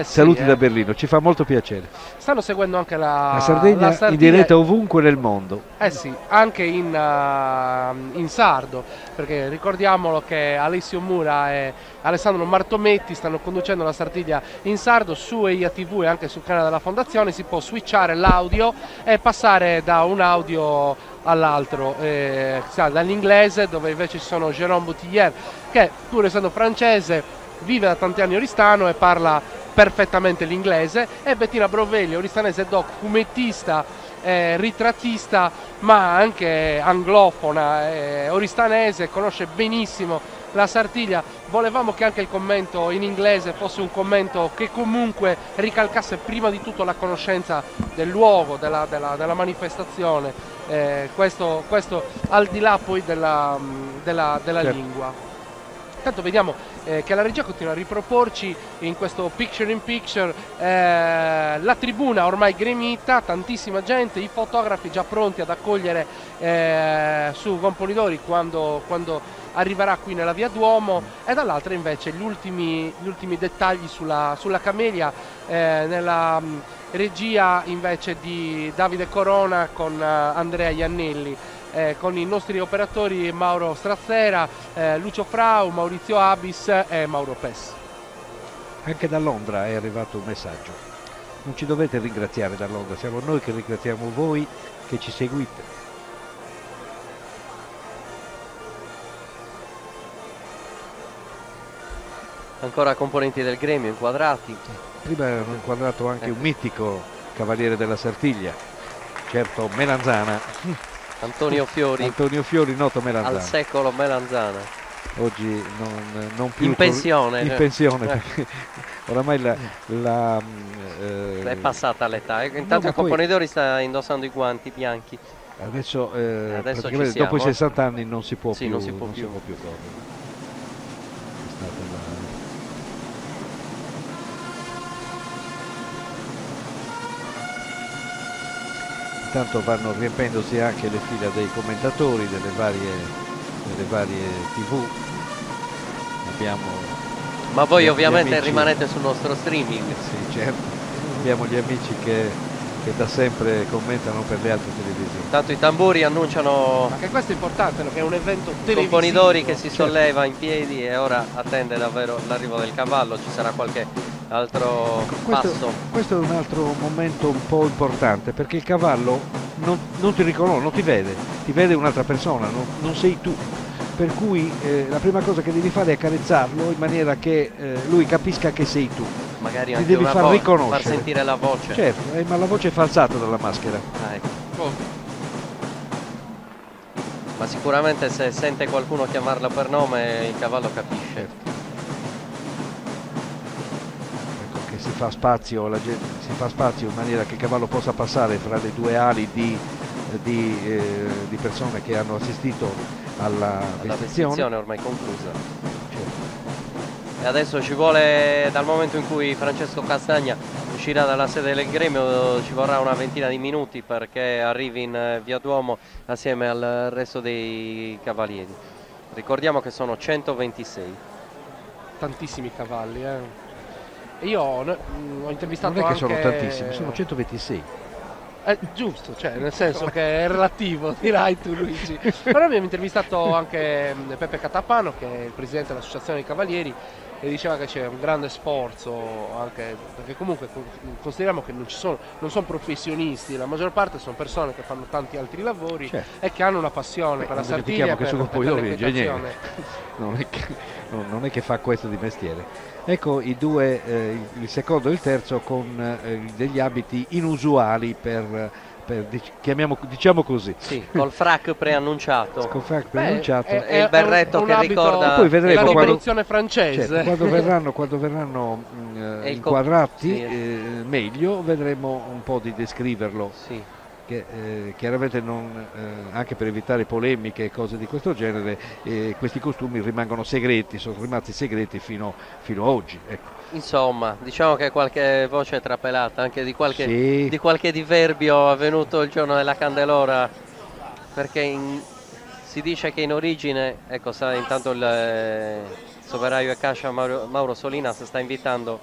saluti da Berlino, ci fa molto piacere. Stanno seguendo anche la Sardegna in diretta ovunque nel mondo. Sì, anche in sardo, perché ricordiamolo che Alessio Mura e Alessandro Martometti stanno conducendo la Sardiglia in sardo su EIA TV e anche sul canale della Fondazione. Si può switchare l'audio e passare da un audio all'altro, dall'inglese, dove invece ci sono Jérôme Boutillier, che pur essendo francese vive da tanti anni a Oristano e parla perfettamente l'inglese, e Bettina Brovelli, oristanese doc, fumettista, ritrattista, ma anche anglofona, oristanese, conosce benissimo la Sardiglia. Volevamo che anche il commento in inglese fosse un commento che comunque ricalcasse prima di tutto la conoscenza del luogo, della manifestazione, questo al di là poi della Certo. lingua. Intanto vediamo che la regia continua a riproporci in questo picture in picture la tribuna ormai gremita, tantissima gente, i fotografi già pronti ad accogliere su Gompolidori quando arriverà qui nella via Duomo, e dall'altra invece gli ultimi dettagli sulla Camelia, nella regia invece di Davide Corona con Andrea Iannelli. Con i nostri operatori Mauro Strazzera, Lucio Frau, Maurizio Abis e Mauro Pes. Anche da Londra è arrivato un messaggio. Non ci dovete ringraziare da Londra, siamo noi che ringraziamo voi che ci seguite. Ancora componenti del gremio inquadrati. Prima hanno inquadrato anche un mitico cavaliere della Sartiglia, certo Melanzana. Antonio Fiori, noto Melanzana. al secolo Melanzana. Oggi non più In pensione. Perché oramai È passata l'età. Intanto il componitore sta indossando i guanti bianchi. Adesso ci siamo. dopo i 60 anni non si può Sì, più non si può più. correre. È stata Intanto vanno riempendosi anche le fila dei commentatori delle varie TV. Abbiamo Ma voi gli ovviamente amici- rimanete sul nostro streaming. Sì, certo. Abbiamo gli amici che da sempre commentano per le altre televisioni. Intanto i tamburi annunciano Anche questo è importante, perché è un evento i televisivo. componidori che si solleva in piedi e ora attende davvero l'arrivo del cavallo. Ci sarà qualche altro passo. Questo è un altro momento un po' importante, perché il cavallo non ti riconosce, non ti vede un'altra persona, non sei tu. Per cui la prima cosa che devi fare è accarezzarlo in maniera che lui capisca che sei tu. Magari Ti anche devi una far voce, riconoscere. far sentire la voce. Certo, ma la voce è falsata dalla maschera. Ah, ecco. Ma sicuramente se sente qualcuno chiamarlo per nome il cavallo capisce. Ecco, che si fa spazio in maniera che il cavallo possa passare fra le due ali di persone che hanno assistito alla La vestizione. vestizione ormai conclusa. E adesso ci vuole, dal momento in cui Francesco Castagna uscirà dalla sede del gremio, ci vorrà una ventina di minuti perché arrivi in via Duomo assieme al resto dei cavalieri. Ricordiamo che sono 126. Tantissimi cavalli. E io ho intervistato Non è che anche... sono tantissimi, sono 126. Giusto, cioè nel senso che è relativo, dirai tu Luigi. Però abbiamo intervistato anche Peppe Catapano, che è il presidente dell'Associazione dei Cavalieri, e diceva che c'è un grande sforzo, anche perché comunque consideriamo che non sono professionisti, la maggior parte sono persone che fanno tanti altri lavori, certo, e che hanno una passione per la Sardiglia, che sono poi loro ingegneri. l'equitazione. Non è che fa questo di mestiere. Ecco i due, il secondo e il terzo, con degli abiti inusuali diciamo così. Sì, col frac preannunciato. Col frac preannunciato. E il berretto un che abito- ricorda Poi vedremo la quando- rivoluzione francese. Certo, quando verranno E il inquadrati sì. meglio, vedremo un po' di descriverlo. Sì. Che chiaramente anche per evitare polemiche e cose di questo genere, questi costumi rimangono segreti, sono rimasti segreti fino a oggi. Ecco. Insomma, diciamo che qualche voce è trapelata, anche di qualche, Sì. di qualche diverbio avvenuto il giorno della Candelora, perché Si dice che in origine, ecco, intanto il soveraio e Cascia Mauro Solinas sta invitando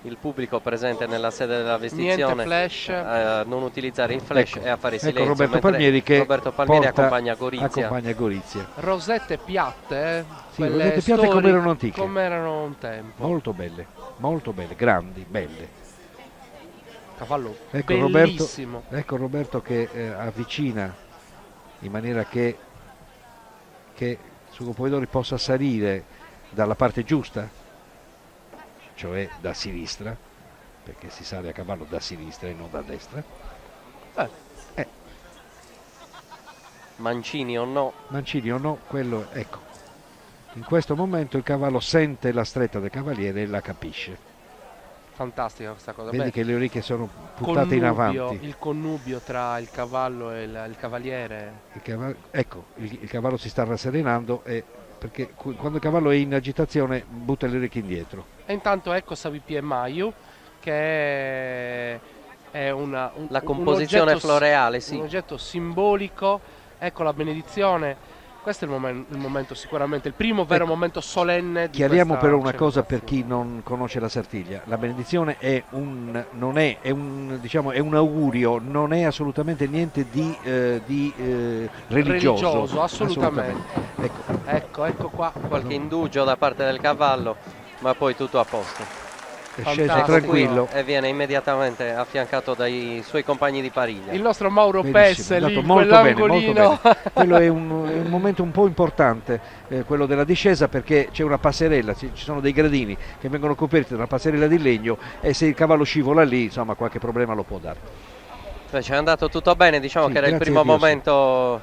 il pubblico presente nella sede della vestizione a non utilizzare il flash e a fare silenzio. Ecco Roberto Palmieri che accompagna Gorizia. Rosette piatte, sì, rosette piatte come erano antiche, come erano un tempo. Molto belle, grandi, belle. Cavallo ecco bellissimo. Roberto che avvicina in maniera che Sugo Polidori possa salire dalla parte giusta, cioè da sinistra, perché si sale a cavallo da sinistra e non da destra. Mancini o no? Mancini o no, quello, ecco. In questo momento il cavallo sente la stretta del cavaliere e la capisce. Fantastica questa cosa. Vedi che le orecchie sono puntate in avanti. Il connubio tra il cavallo e il cavaliere. Il cavallo si sta rasserenando perché quando il cavallo è in agitazione butta le orecchie indietro. E intanto ecco Savipi e Maiu, che è la composizione floreale, sì. Un oggetto simbolico. Ecco la benedizione. Questo è il momento sicuramente, il primo vero momento solenne di Chiariamo questa però una cosa per chi non conosce la Sartiglia: la benedizione è un augurio, non è assolutamente niente di religioso. Assolutamente. Ecco qua. Qualche indugio da parte del cavallo, ma poi tutto a posto. È sceso tranquillo e viene immediatamente affiancato dai suoi compagni di pariglia. Il nostro Mauro Pes lì in molto quell'angolino. bene. Quello è un momento un po' importante, quello della discesa, perché c'è una passerella, ci sono dei gradini che vengono coperti da una passerella di legno e se il cavallo scivola lì, insomma, qualche problema lo può dare. C'è andato tutto bene, diciamo che era il primo momento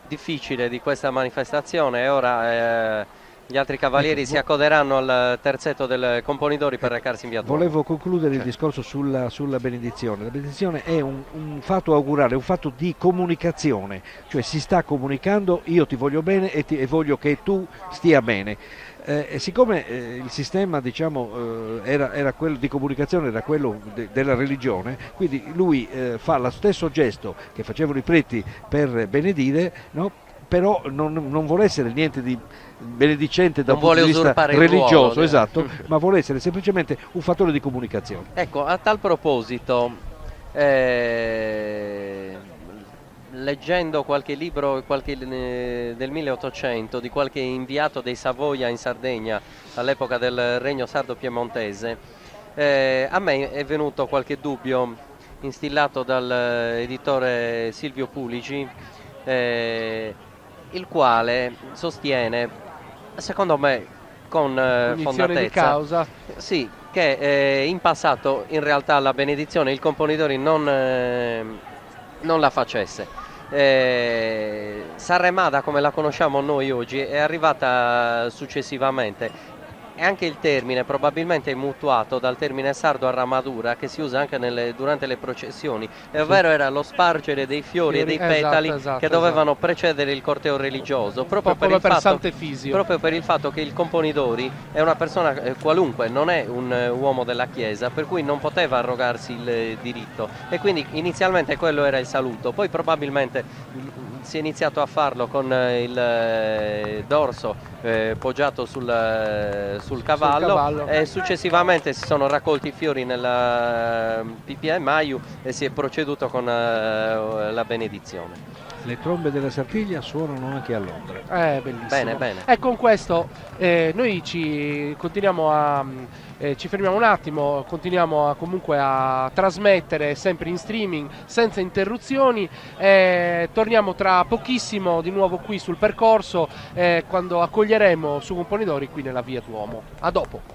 difficile di questa manifestazione e ora gli altri cavalieri si accoderanno al terzetto del Componidori per recarsi in via Duomo. Volevo concludere il discorso sulla benedizione. La benedizione è un fatto augurale, un fatto di comunicazione, cioè si sta comunicando: io ti voglio bene e voglio che tu stia bene. E siccome il sistema, diciamo, era quello di comunicazione, era quello della religione, quindi lui fa lo stesso gesto che facevano i preti per benedire, no? Però non vuole essere niente di benedicente da un punto di vista religioso, ruolo, esatto, ma vuole essere semplicemente un fattore di comunicazione. Ecco, a tal proposito, leggendo qualche libro del 1800 di qualche inviato dei Savoia in Sardegna all'epoca del regno sardo-piemontese, a me è venuto qualche dubbio instillato dall'editore Silvio Pulici, il quale sostiene, secondo me con fondatezza, di causa, sì, che in passato in realtà la benedizione il Componidori non la facesse. Sarremada, come la conosciamo noi oggi, è arrivata successivamente. E anche il termine probabilmente è mutuato dal termine sardo arramadura, che si usa anche durante le processioni, ovvero era lo spargere dei fiori e dei petali che dovevano precedere il corteo religioso, proprio per il fatto che il Componidori è una persona qualunque, non è un uomo della Chiesa, per cui non poteva arrogarsi il diritto, e quindi inizialmente quello era il saluto. Poi probabilmente si è iniziato a farlo con il dorso poggiato sul cavallo, e successivamente si sono raccolti i fiori nella PPA Maiu e si è proceduto con la benedizione. Le trombe della Sartiglia suonano anche a Londra. Bellissimo. Bene. E con questo noi ci fermiamo un attimo, continuiamo comunque a trasmettere sempre in streaming senza interruzioni, torniamo tra pochissimo di nuovo qui sul percorso quando accoglieremo Sugo Componidori qui nella via Duomo. A dopo.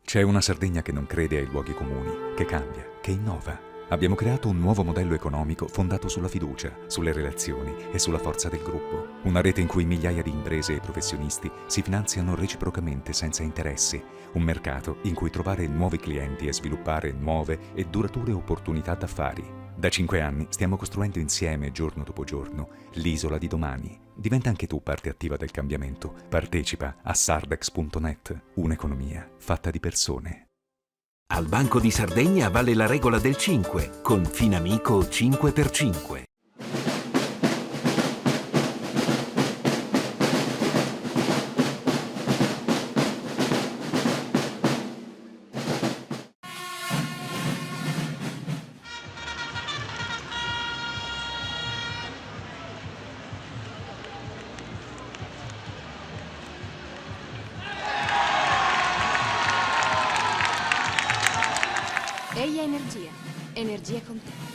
C'è una Sardegna che non crede ai luoghi comuni, che cambia, che innova. Abbiamo creato un nuovo modello economico fondato sulla fiducia, sulle relazioni e sulla forza del gruppo. Una rete in cui migliaia di imprese e professionisti si finanziano reciprocamente senza interessi. Un mercato in cui trovare nuovi clienti e sviluppare nuove e durature opportunità d'affari. Da 5 anni stiamo costruendo insieme, giorno dopo giorno, l'isola di domani. Diventa anche tu parte attiva del cambiamento. Partecipa a sardex.net, un'economia fatta di persone. Al Banco di Sardegna vale la regola del 5, con Finamico 5x5. Eia Energia. Energia con te.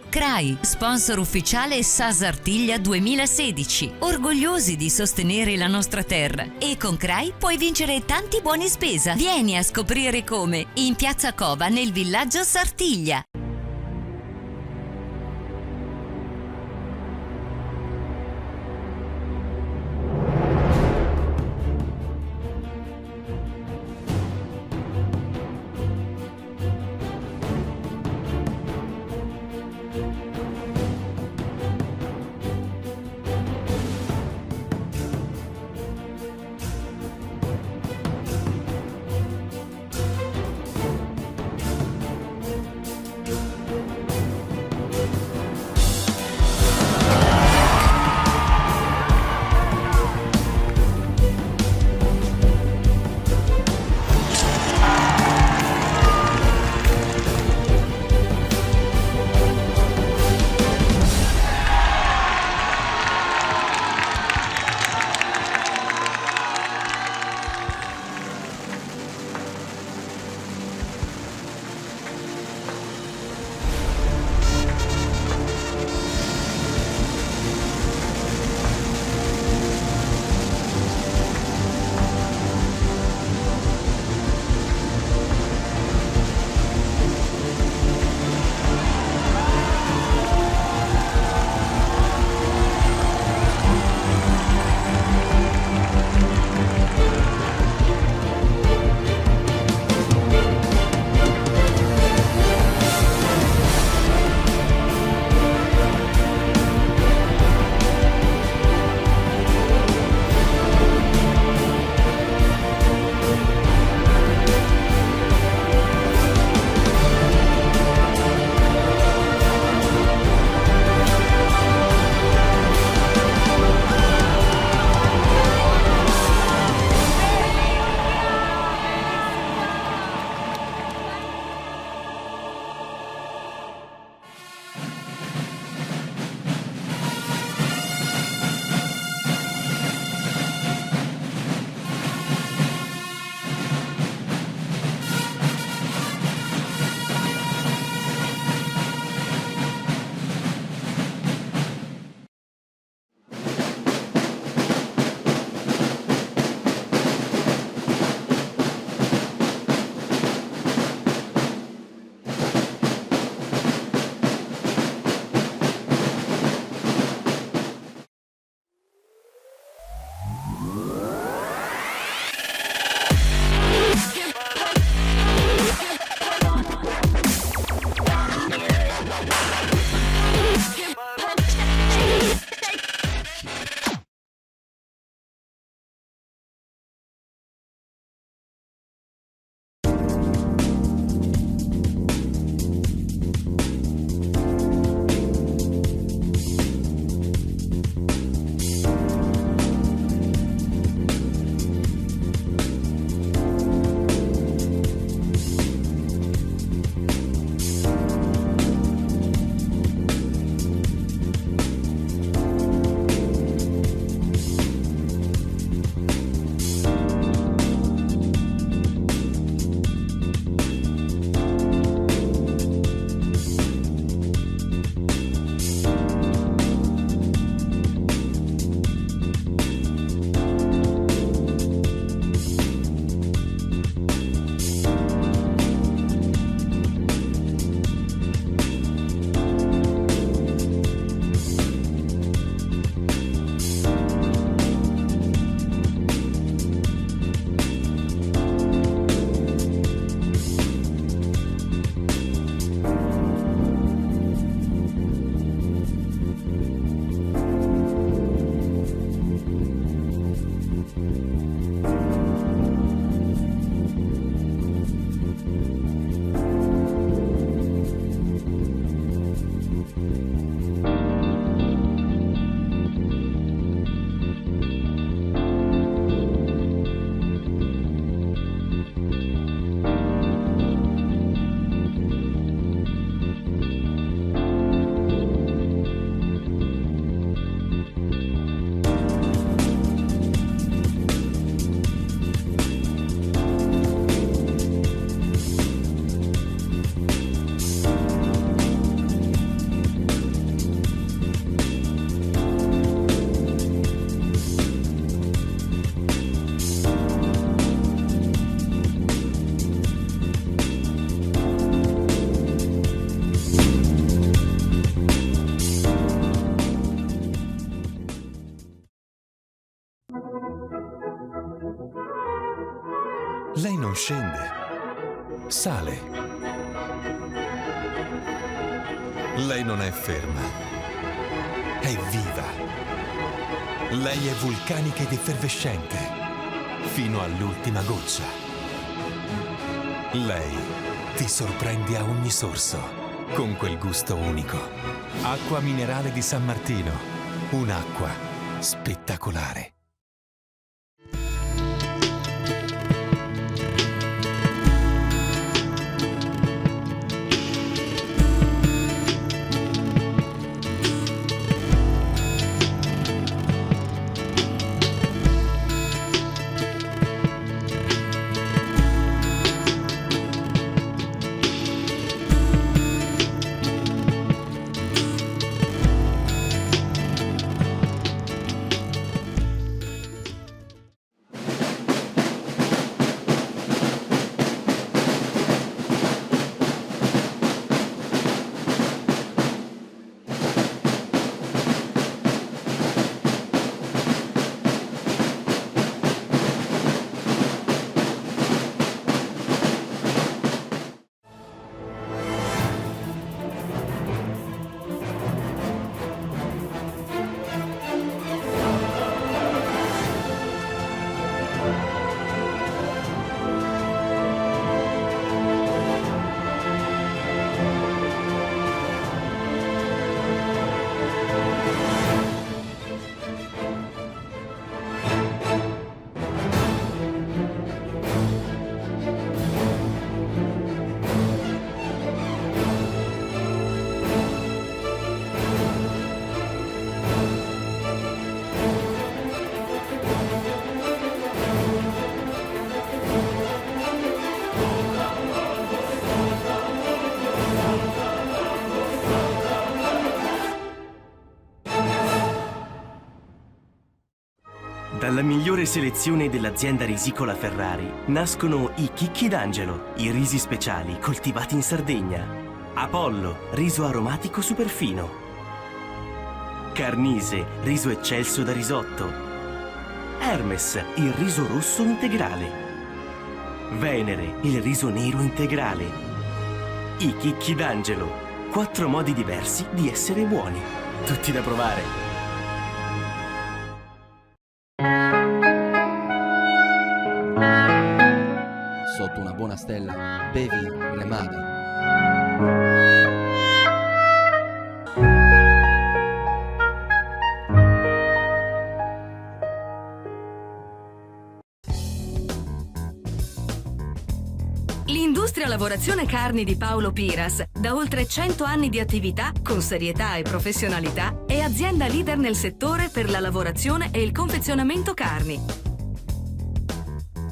CRAI, sponsor ufficiale SAS Artiglia 2016. Orgogliosi di sostenere la nostra terra. E con CRAI puoi vincere tanti buoni spesa. Vieni a scoprire come in Piazza Cova nel villaggio Sartiglia. Lei non è ferma, è viva. Lei è vulcanica ed effervescente, fino all'ultima goccia. Lei ti sorprende a ogni sorso, con quel gusto unico. Acqua minerale di San Martino, un'acqua spettacolare. Dalla migliore selezione dell'azienda risicola Ferrari nascono i Chicchi d'Angelo, i risi speciali coltivati in Sardegna. Apollo, riso aromatico superfino. Carnise, riso eccelso da risotto. Hermes, il riso rosso integrale. Venere, il riso nero integrale. I Chicchi d'Angelo, 4 modi diversi di essere buoni. Tutti da provare. Sotto una buona stella, bevi Nemada. L'industria lavorazione carni di Paolo Piras, da oltre 100 anni di attività, con serietà e professionalità, è azienda leader nel settore per la lavorazione e il confezionamento carni.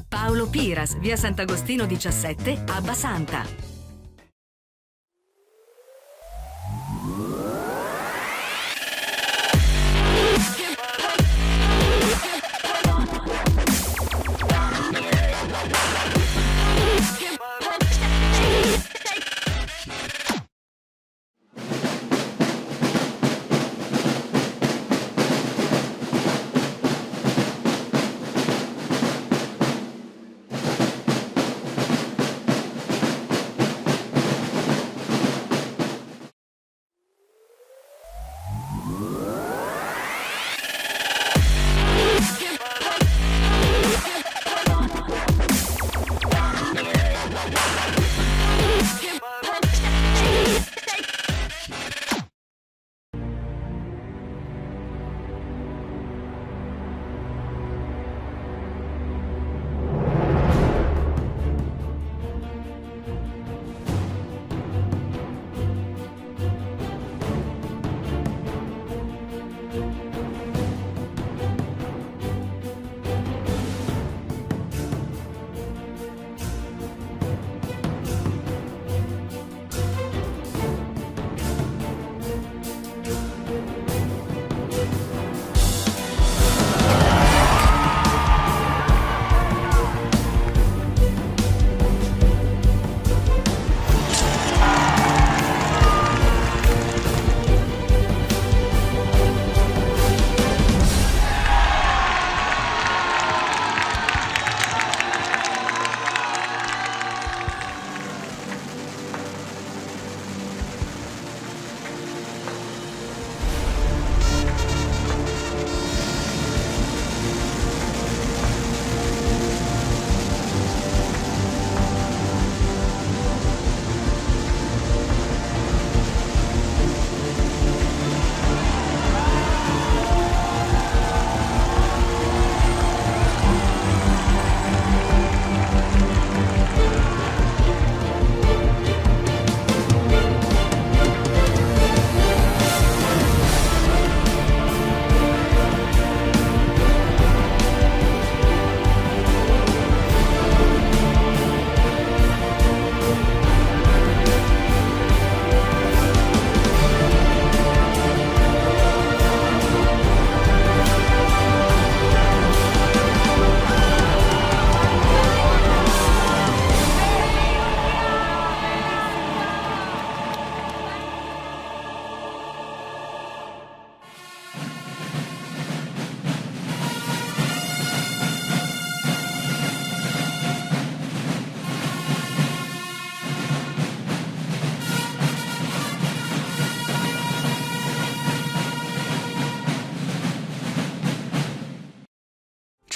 Paolo Piras, via Sant'Agostino 17, a Basanta.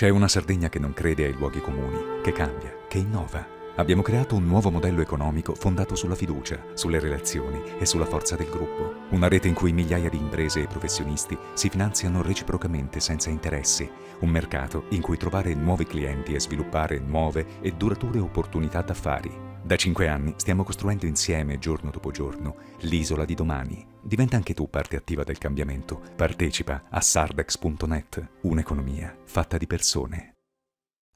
C'è una Sardegna che non crede ai luoghi comuni, che cambia, che innova. Abbiamo creato un nuovo modello economico fondato sulla fiducia, sulle relazioni e sulla forza del gruppo. Una rete in cui migliaia di imprese e professionisti si finanziano reciprocamente senza interessi. Un mercato in cui trovare nuovi clienti e sviluppare nuove e durature opportunità d'affari. Da 5 anni stiamo costruendo insieme, giorno dopo giorno, l'isola di domani. Diventa anche tu parte attiva del cambiamento. Partecipa a sardex.net, un'economia fatta di persone.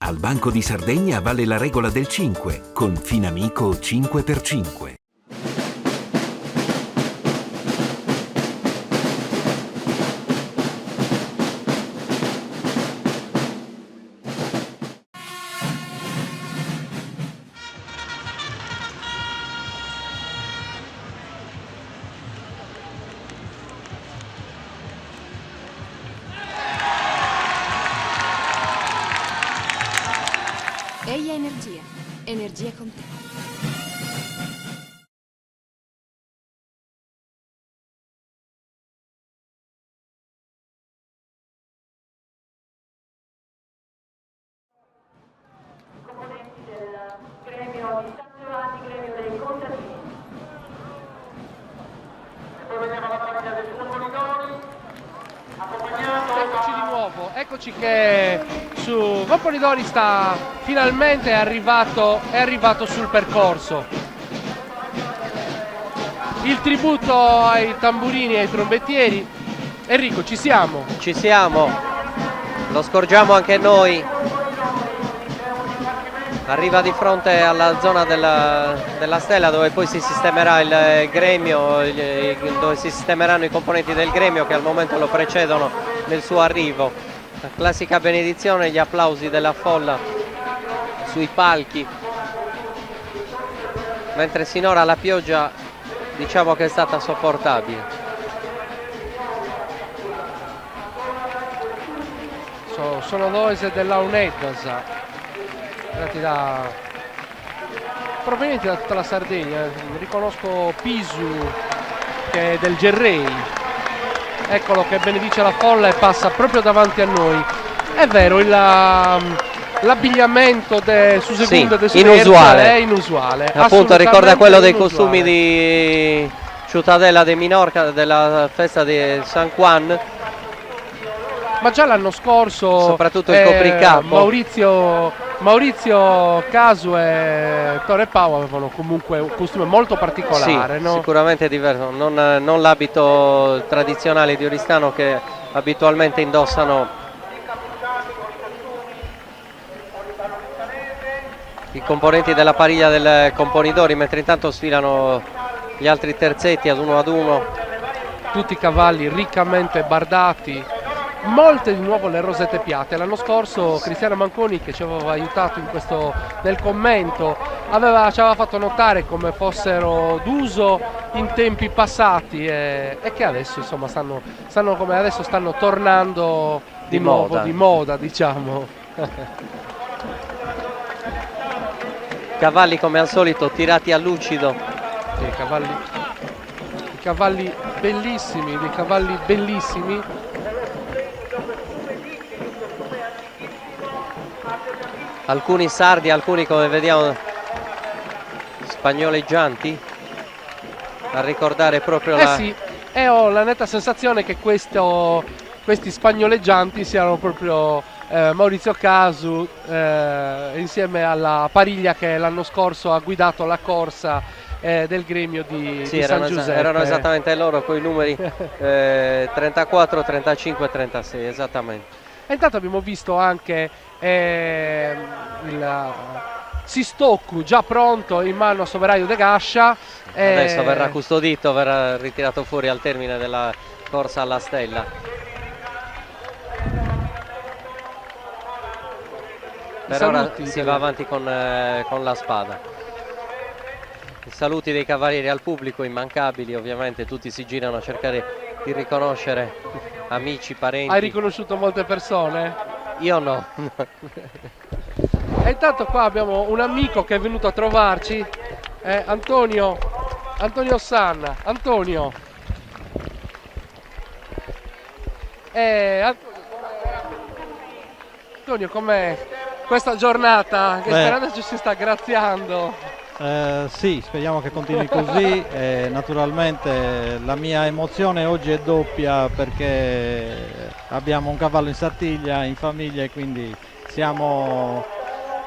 Al Banco di Sardegna vale la regola del 5, con Finamico 5x5. Eia Energia. Energia con te. Componenti del gremio di San Giovanni, gremio dei contadini. E poi vediamo la partita dei Componidori, accompagnato. Eccoci di nuovo, eccoci che su Componidori sta finalmente è arrivato sul percorso. Il tributo ai tamburini e ai trombettieri. Enrico, ci siamo? Ci siamo, lo scorgiamo anche noi. Arriva di fronte alla zona della stella dove poi si sistemerà il gremio, dove si sistemeranno i componenti del gremio che al momento lo precedono nel suo arrivo. La classica benedizione, gli applausi della folla sui palchi, mentre sinora la pioggia diciamo che è stata sopportabile. Sono noise dell'Aunedasa, provenienti da tutta la Sardegna. Riconosco Pisu che è del Gerrei, eccolo che benedice la folla e passa proprio davanti a noi. È vero, l'abbigliamento su seconda inusuale. È inusuale, appunto ricorda quello dei costumi di Ciutadella de Minorca della festa di San Juan. Ma già l'anno scorso soprattutto il copricapo Maurizio Casu e Torre Pau avevano comunque un costume molto particolare, sì, no? Sicuramente diverso, non l'abito tradizionale di Oristano che abitualmente indossano i componenti della pariglia del Componidori, mentre intanto sfilano gli altri terzetti ad uno. Tutti i cavalli riccamente bardati, molte di nuovo le rosette piatte. L'anno scorso Cristiano Manconi, che ci aveva aiutato nel commento, ci aveva fatto notare come fossero d'uso in tempi passati e che adesso insomma stanno tornando di moda, diciamo. Cavalli come al solito tirati a lucido. I cavalli bellissimi, dei cavalli bellissimi. Alcuni sardi, alcuni come vediamo spagnoleggianti, a ricordare proprio sì, e ho la netta sensazione che questi spagnoleggianti siano proprio Maurizio Casu insieme alla pariglia che l'anno scorso ha guidato la corsa del gremio di San Giuseppe. Erano esattamente loro con i numeri 34, 35 e 36 esattamente. E intanto abbiamo visto anche il Sistoccu già pronto in mano a Soveraio De Gascia. Adesso verrà custodito, verrà ritirato fuori al termine della corsa alla stella. Per ora si va avanti con la spada. I saluti dei cavalieri al pubblico, immancabili ovviamente, tutti si girano a cercare di riconoscere amici, parenti. Hai riconosciuto molte persone? Io no. E intanto qua abbiamo un amico che è venuto a trovarci, Antonio Sanna. Antonio. Antonio, com'è questa giornata? Che speranza ci si sta graziando? Sì, speriamo che continui così. Naturalmente la mia emozione oggi è doppia perché abbiamo un cavallo in Sardegna, in famiglia, e quindi siamo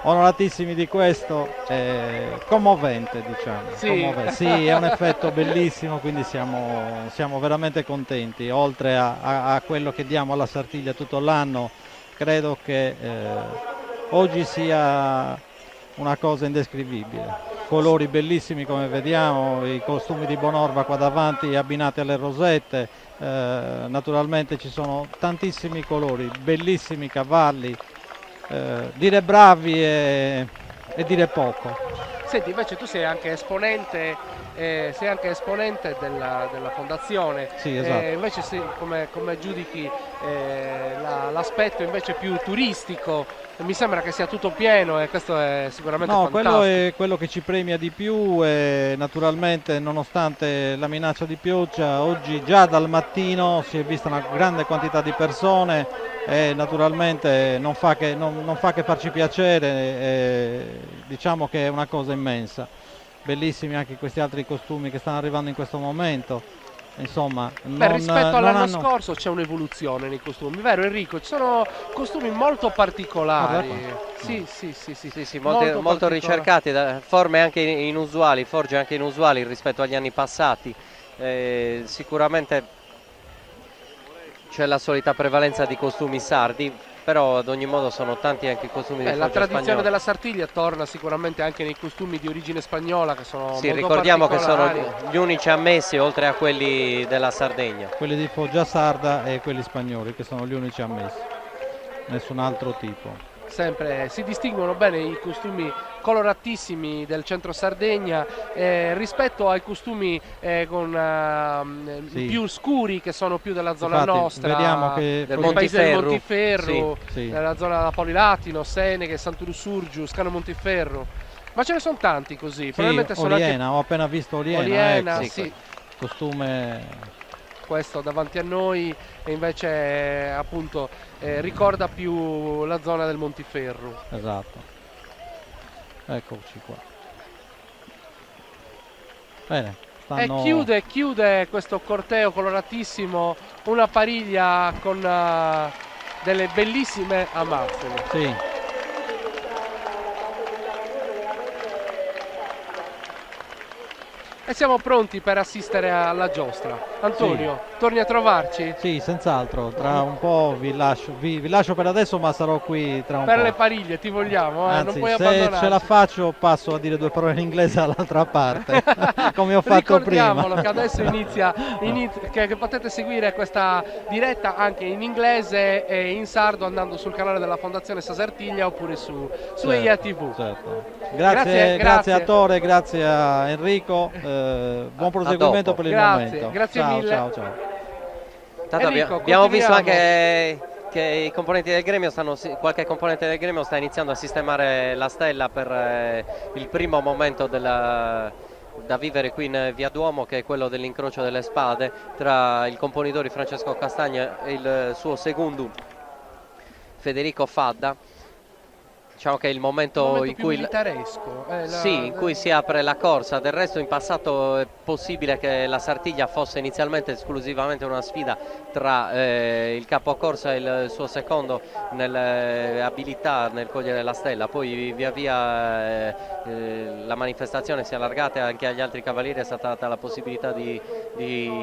onoratissimi di questo. Commovente, diciamo. Sì. Sì, è un effetto bellissimo, quindi siamo veramente contenti. Oltre a quello che diamo alla Sardegna tutto l'anno, credo che oggi sia una cosa indescrivibile. Colori bellissimi come vediamo, i costumi di Bonorva qua davanti abbinati alle rosette, naturalmente ci sono tantissimi colori, bellissimi cavalli, dire bravi e dire poco. Senti, invece tu sei anche esponente della fondazione. Sì, esatto. Invece come giudichi l'aspetto invece più turistico? Mi sembra che sia tutto pieno e questo è sicuramente fantastico. Quello è quello che ci premia di più, e naturalmente nonostante la minaccia di pioggia oggi già dal mattino si è vista una grande quantità di persone e naturalmente non fa che farci piacere, diciamo che è una cosa immensa. Bellissimi anche questi altri costumi che stanno arrivando in questo momento. Insomma, rispetto all'anno scorso c'è un'evoluzione nei costumi, vero Enrico? Ci sono costumi molto particolari. Sì, molto ricercati, forme anche inusuali, forge anche inusuali rispetto agli anni passati. Sicuramente c'è la solita prevalenza di costumi sardi, però ad ogni modo sono tanti anche i costumi di la tradizione spagnola. della Sartiglia torna sicuramente anche nei costumi di origine spagnola, che sono molto ricordiamo che sono particolari. gli unici ammessi oltre a quelli della Sardegna. Quelli di Foggia Sarda e quelli spagnoli, che sono gli unici ammessi, nessun altro tipo. Sempre si distinguono bene i costumi coloratissimi del centro Sardegna rispetto ai costumi più scuri, che sono più della zona nostra. Vediamo che del paese del Montiferru, sì. nella zona da Polilatino, Seneghe, Sant'Ursurgiu, Scano Montiferru. Ma ce ne sono tanti così. Sì, Probabilmente sono Oliena, anche... ho appena visto Oliena. Oliena, ecco. sì. Costume... Questo davanti a noi e invece appunto ricorda più la zona del Montiferru. Esatto. Eccoci qua. Bene. E chiude questo corteo coloratissimo una pariglia con delle bellissime amazzoni. Sì. E siamo pronti per assistere alla giostra. Antonio, torni a trovarci? Sì, senz'altro. Tra un po' vi lascio per adesso, ma sarò qui tra un po'. Per le pariglie ti vogliamo, Anzi, non puoi se abbandonarci. ce la faccio passo a dire due parole in inglese all'altra parte, come ho fatto prima. Ricordiamolo che adesso inizia che potete seguire questa diretta anche in inglese e in sardo andando sul canale della Fondazione Sasartiglia oppure su EIA TV. Certo. Grazie a Tore, grazie a Enrico, buon proseguimento per il momento. Grazie mille. Ciao. Tanto Enrico, abbiamo visto anche che i componenti del gremio qualche componente del gremio sta iniziando a sistemare la stella per il primo momento da vivere qui in Via Duomo, che è quello dell'incrocio delle spade tra il componitore Francesco Castagna e il suo secondo Federico Fadda. Diciamo che è il momento in cui in cui si apre la corsa. Del resto in passato è possibile che la Sartiglia fosse inizialmente esclusivamente una sfida tra il capocorsa e il suo secondo nelle abilità nel cogliere la stella, poi via via la manifestazione si è allargata e anche agli altri cavalieri è stata data la possibilità di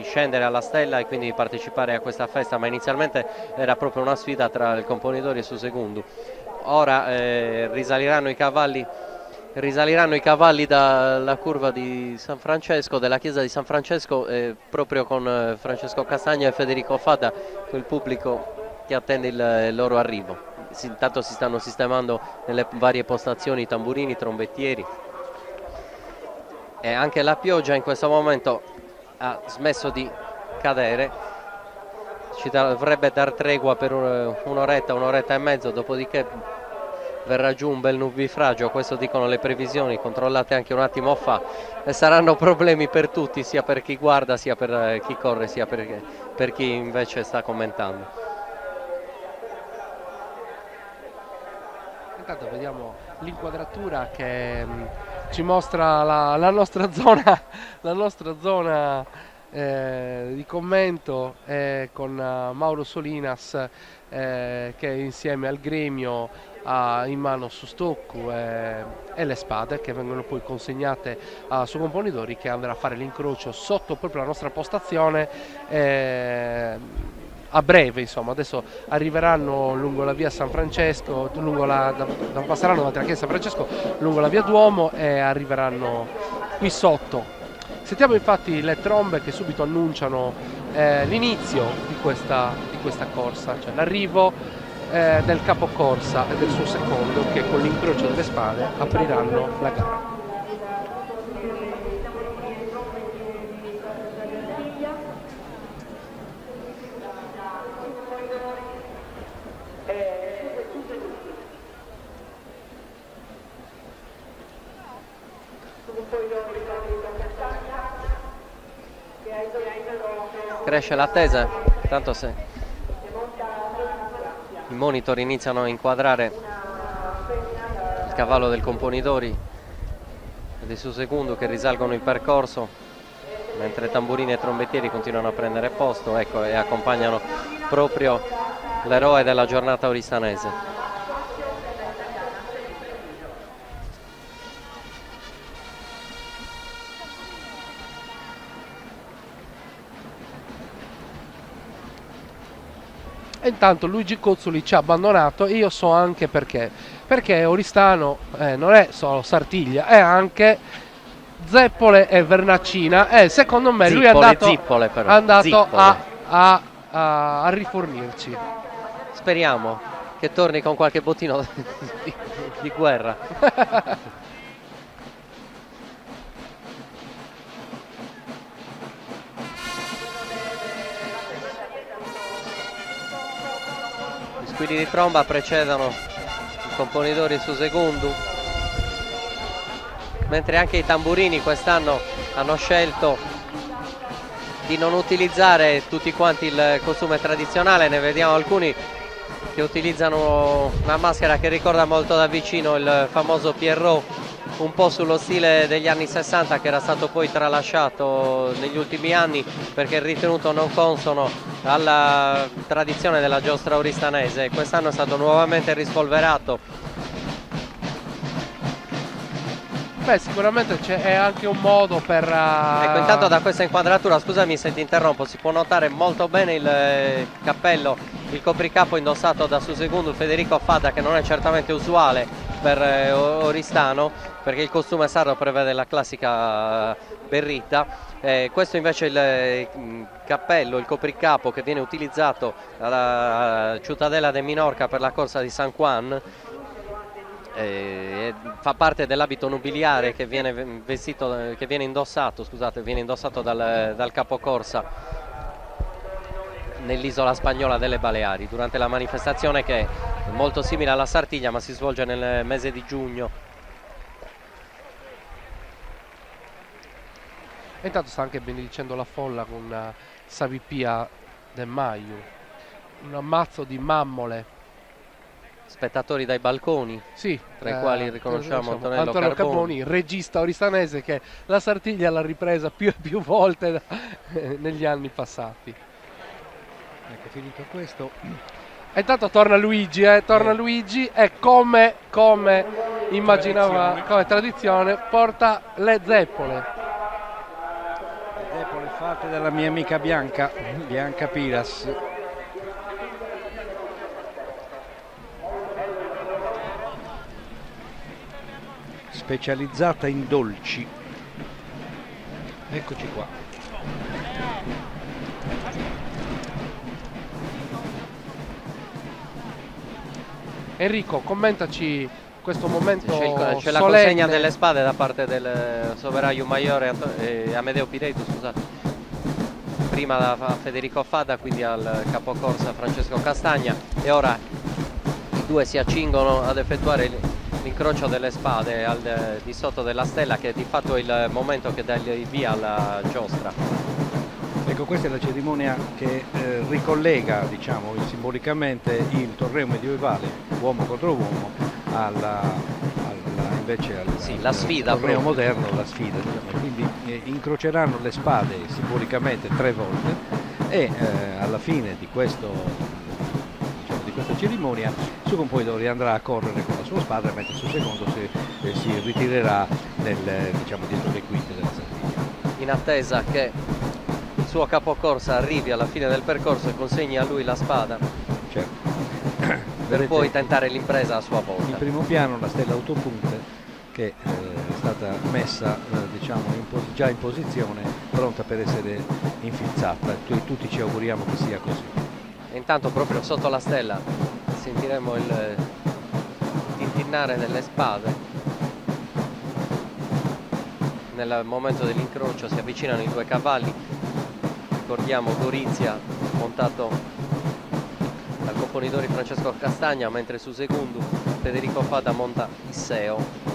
scendere alla stella e quindi partecipare a questa festa, ma inizialmente era proprio una sfida tra il componitore e il suo secondo. Ora risaliranno i cavalli dalla curva di San Francesco, della chiesa di San Francesco, proprio con Francesco Castagna e Federico Fadda, quel pubblico che attende il loro arrivo. Intanto si stanno sistemando nelle varie postazioni tamburini, trombettieri, e anche la pioggia in questo momento ha smesso di cadere. Ci dovrebbe dar tregua per un'oretta e mezzo, dopodiché verrà giù un bel nubifragio, questo dicono le previsioni controllate anche un attimo fa, e saranno problemi per tutti, sia per chi guarda, sia per chi corre, sia per chi invece sta commentando. Intanto vediamo l'inquadratura che ci mostra la nostra zona, di commento, con Mauro Solinas che insieme al gremio ha in mano su Stoccu e le spade che vengono poi consegnate a suo componitore, che andrà a fare l'incrocio sotto proprio la nostra postazione a breve. Insomma, adesso arriveranno lungo la via San Francesco, passeranno davanti alla chiesa San Francesco lungo la via Duomo e arriveranno qui sotto. Sentiamo infatti le trombe che subito annunciano l'inizio di questa corsa, cioè l'arrivo del capocorsa e del suo secondo, che con l'incrocio delle spade apriranno la gara. Cresce l'attesa, tanto se i monitor iniziano a inquadrare il cavallo del Componidori e del suo secondo che risalgono il percorso, mentre tamburini e trombettieri continuano a prendere posto, ecco, e accompagnano proprio l'eroe della giornata oristanese. E intanto Luigi Cozzoli ci ha abbandonato, e io so anche perché. Perché Oristano non è solo Sartiglia, è anche Zeppole e Vernaccina, e secondo me lui è andato a rifornirci. Speriamo che torni con qualche bottino di guerra. Squilli di tromba precedono i Componidori su secondo, mentre anche i tamburini quest'anno hanno scelto di non utilizzare tutti quanti il costume tradizionale. Ne vediamo alcuni che utilizzano una maschera che ricorda molto da vicino il famoso Pierrot, un po' sullo stile degli anni 60, che era stato poi tralasciato negli ultimi anni perché ritenuto non consono alla tradizione della giostra oristanese. Quest'anno è stato nuovamente rispolverato. Beh, sicuramente è anche un modo per... Ecco, intanto da questa inquadratura, scusami se ti interrompo, si può notare molto bene il cappello, il copricapo indossato da suo secondo Federico Fadda, che non è certamente usuale per Oristano, perché il costume sardo prevede la classica berrita. Questo invece è il cappello, il copricapo che viene utilizzato dalla Ciutadella de Minorca per la corsa di San Juan. Fa parte dell'abito nobiliare che viene indossato dal capocorsa nell'isola spagnola delle Baleari durante la manifestazione, che è molto simile alla Sartiglia ma si svolge nel mese di giugno. E intanto sta anche benedicendo la folla con Savipia del Maio, un ammazzo di mammole. Spettatori dai balconi, sì, tra i quali riconosciamo Antonello Carboni, regista oristanese che la Sartiglia l'ha ripresa più e più volte negli anni passati. Ecco, finito questo. E intanto torna Luigi, Luigi, e come immaginava, come tradizione, porta le zeppole. Le zeppole fatte dalla mia amica Bianca Piras. Specializzata in dolci. Eccoci qua. Enrico, commentaci questo momento c'è la consegna delle spade da parte del soveraio Maiore Amedeo Pireto, scusate, prima da Federico Fadda, quindi al capocorsa Francesco Castagna, e ora i due si accingono ad effettuare l'incrocio delle spade di sotto della stella, che è di fatto il momento che dà il via alla giostra. Ecco, questa è la cerimonia che ricollega, diciamo, simbolicamente il torneo medievale, uomo contro uomo, la sfida al torneo proprio. moderno, la sfida, diciamo. Quindi incroceranno le spade simbolicamente 3 volte e alla fine di questa cerimonia Sugon Polidori andrà a correre con la sua spada, mentre sul secondo si ritirerà dietro le quinte della Sardegna. In attesa che il suo capocorsa arrivi alla fine del percorso e consegni a lui la spada, certo. Per poi tentare l'impresa a sua volta. In primo piano la stella autopunte che è stata messa già in posizione, pronta per essere infilzata, e tutti ci auguriamo che sia così. E intanto proprio sotto la stella sentiremo il tintinnare delle spade. Nel momento dell'incrocio si avvicinano i 2 cavalli, ricordiamo Gorizia montato dal componitore Francesco Castagna, mentre su secondo Federico Fadda monta Isseo.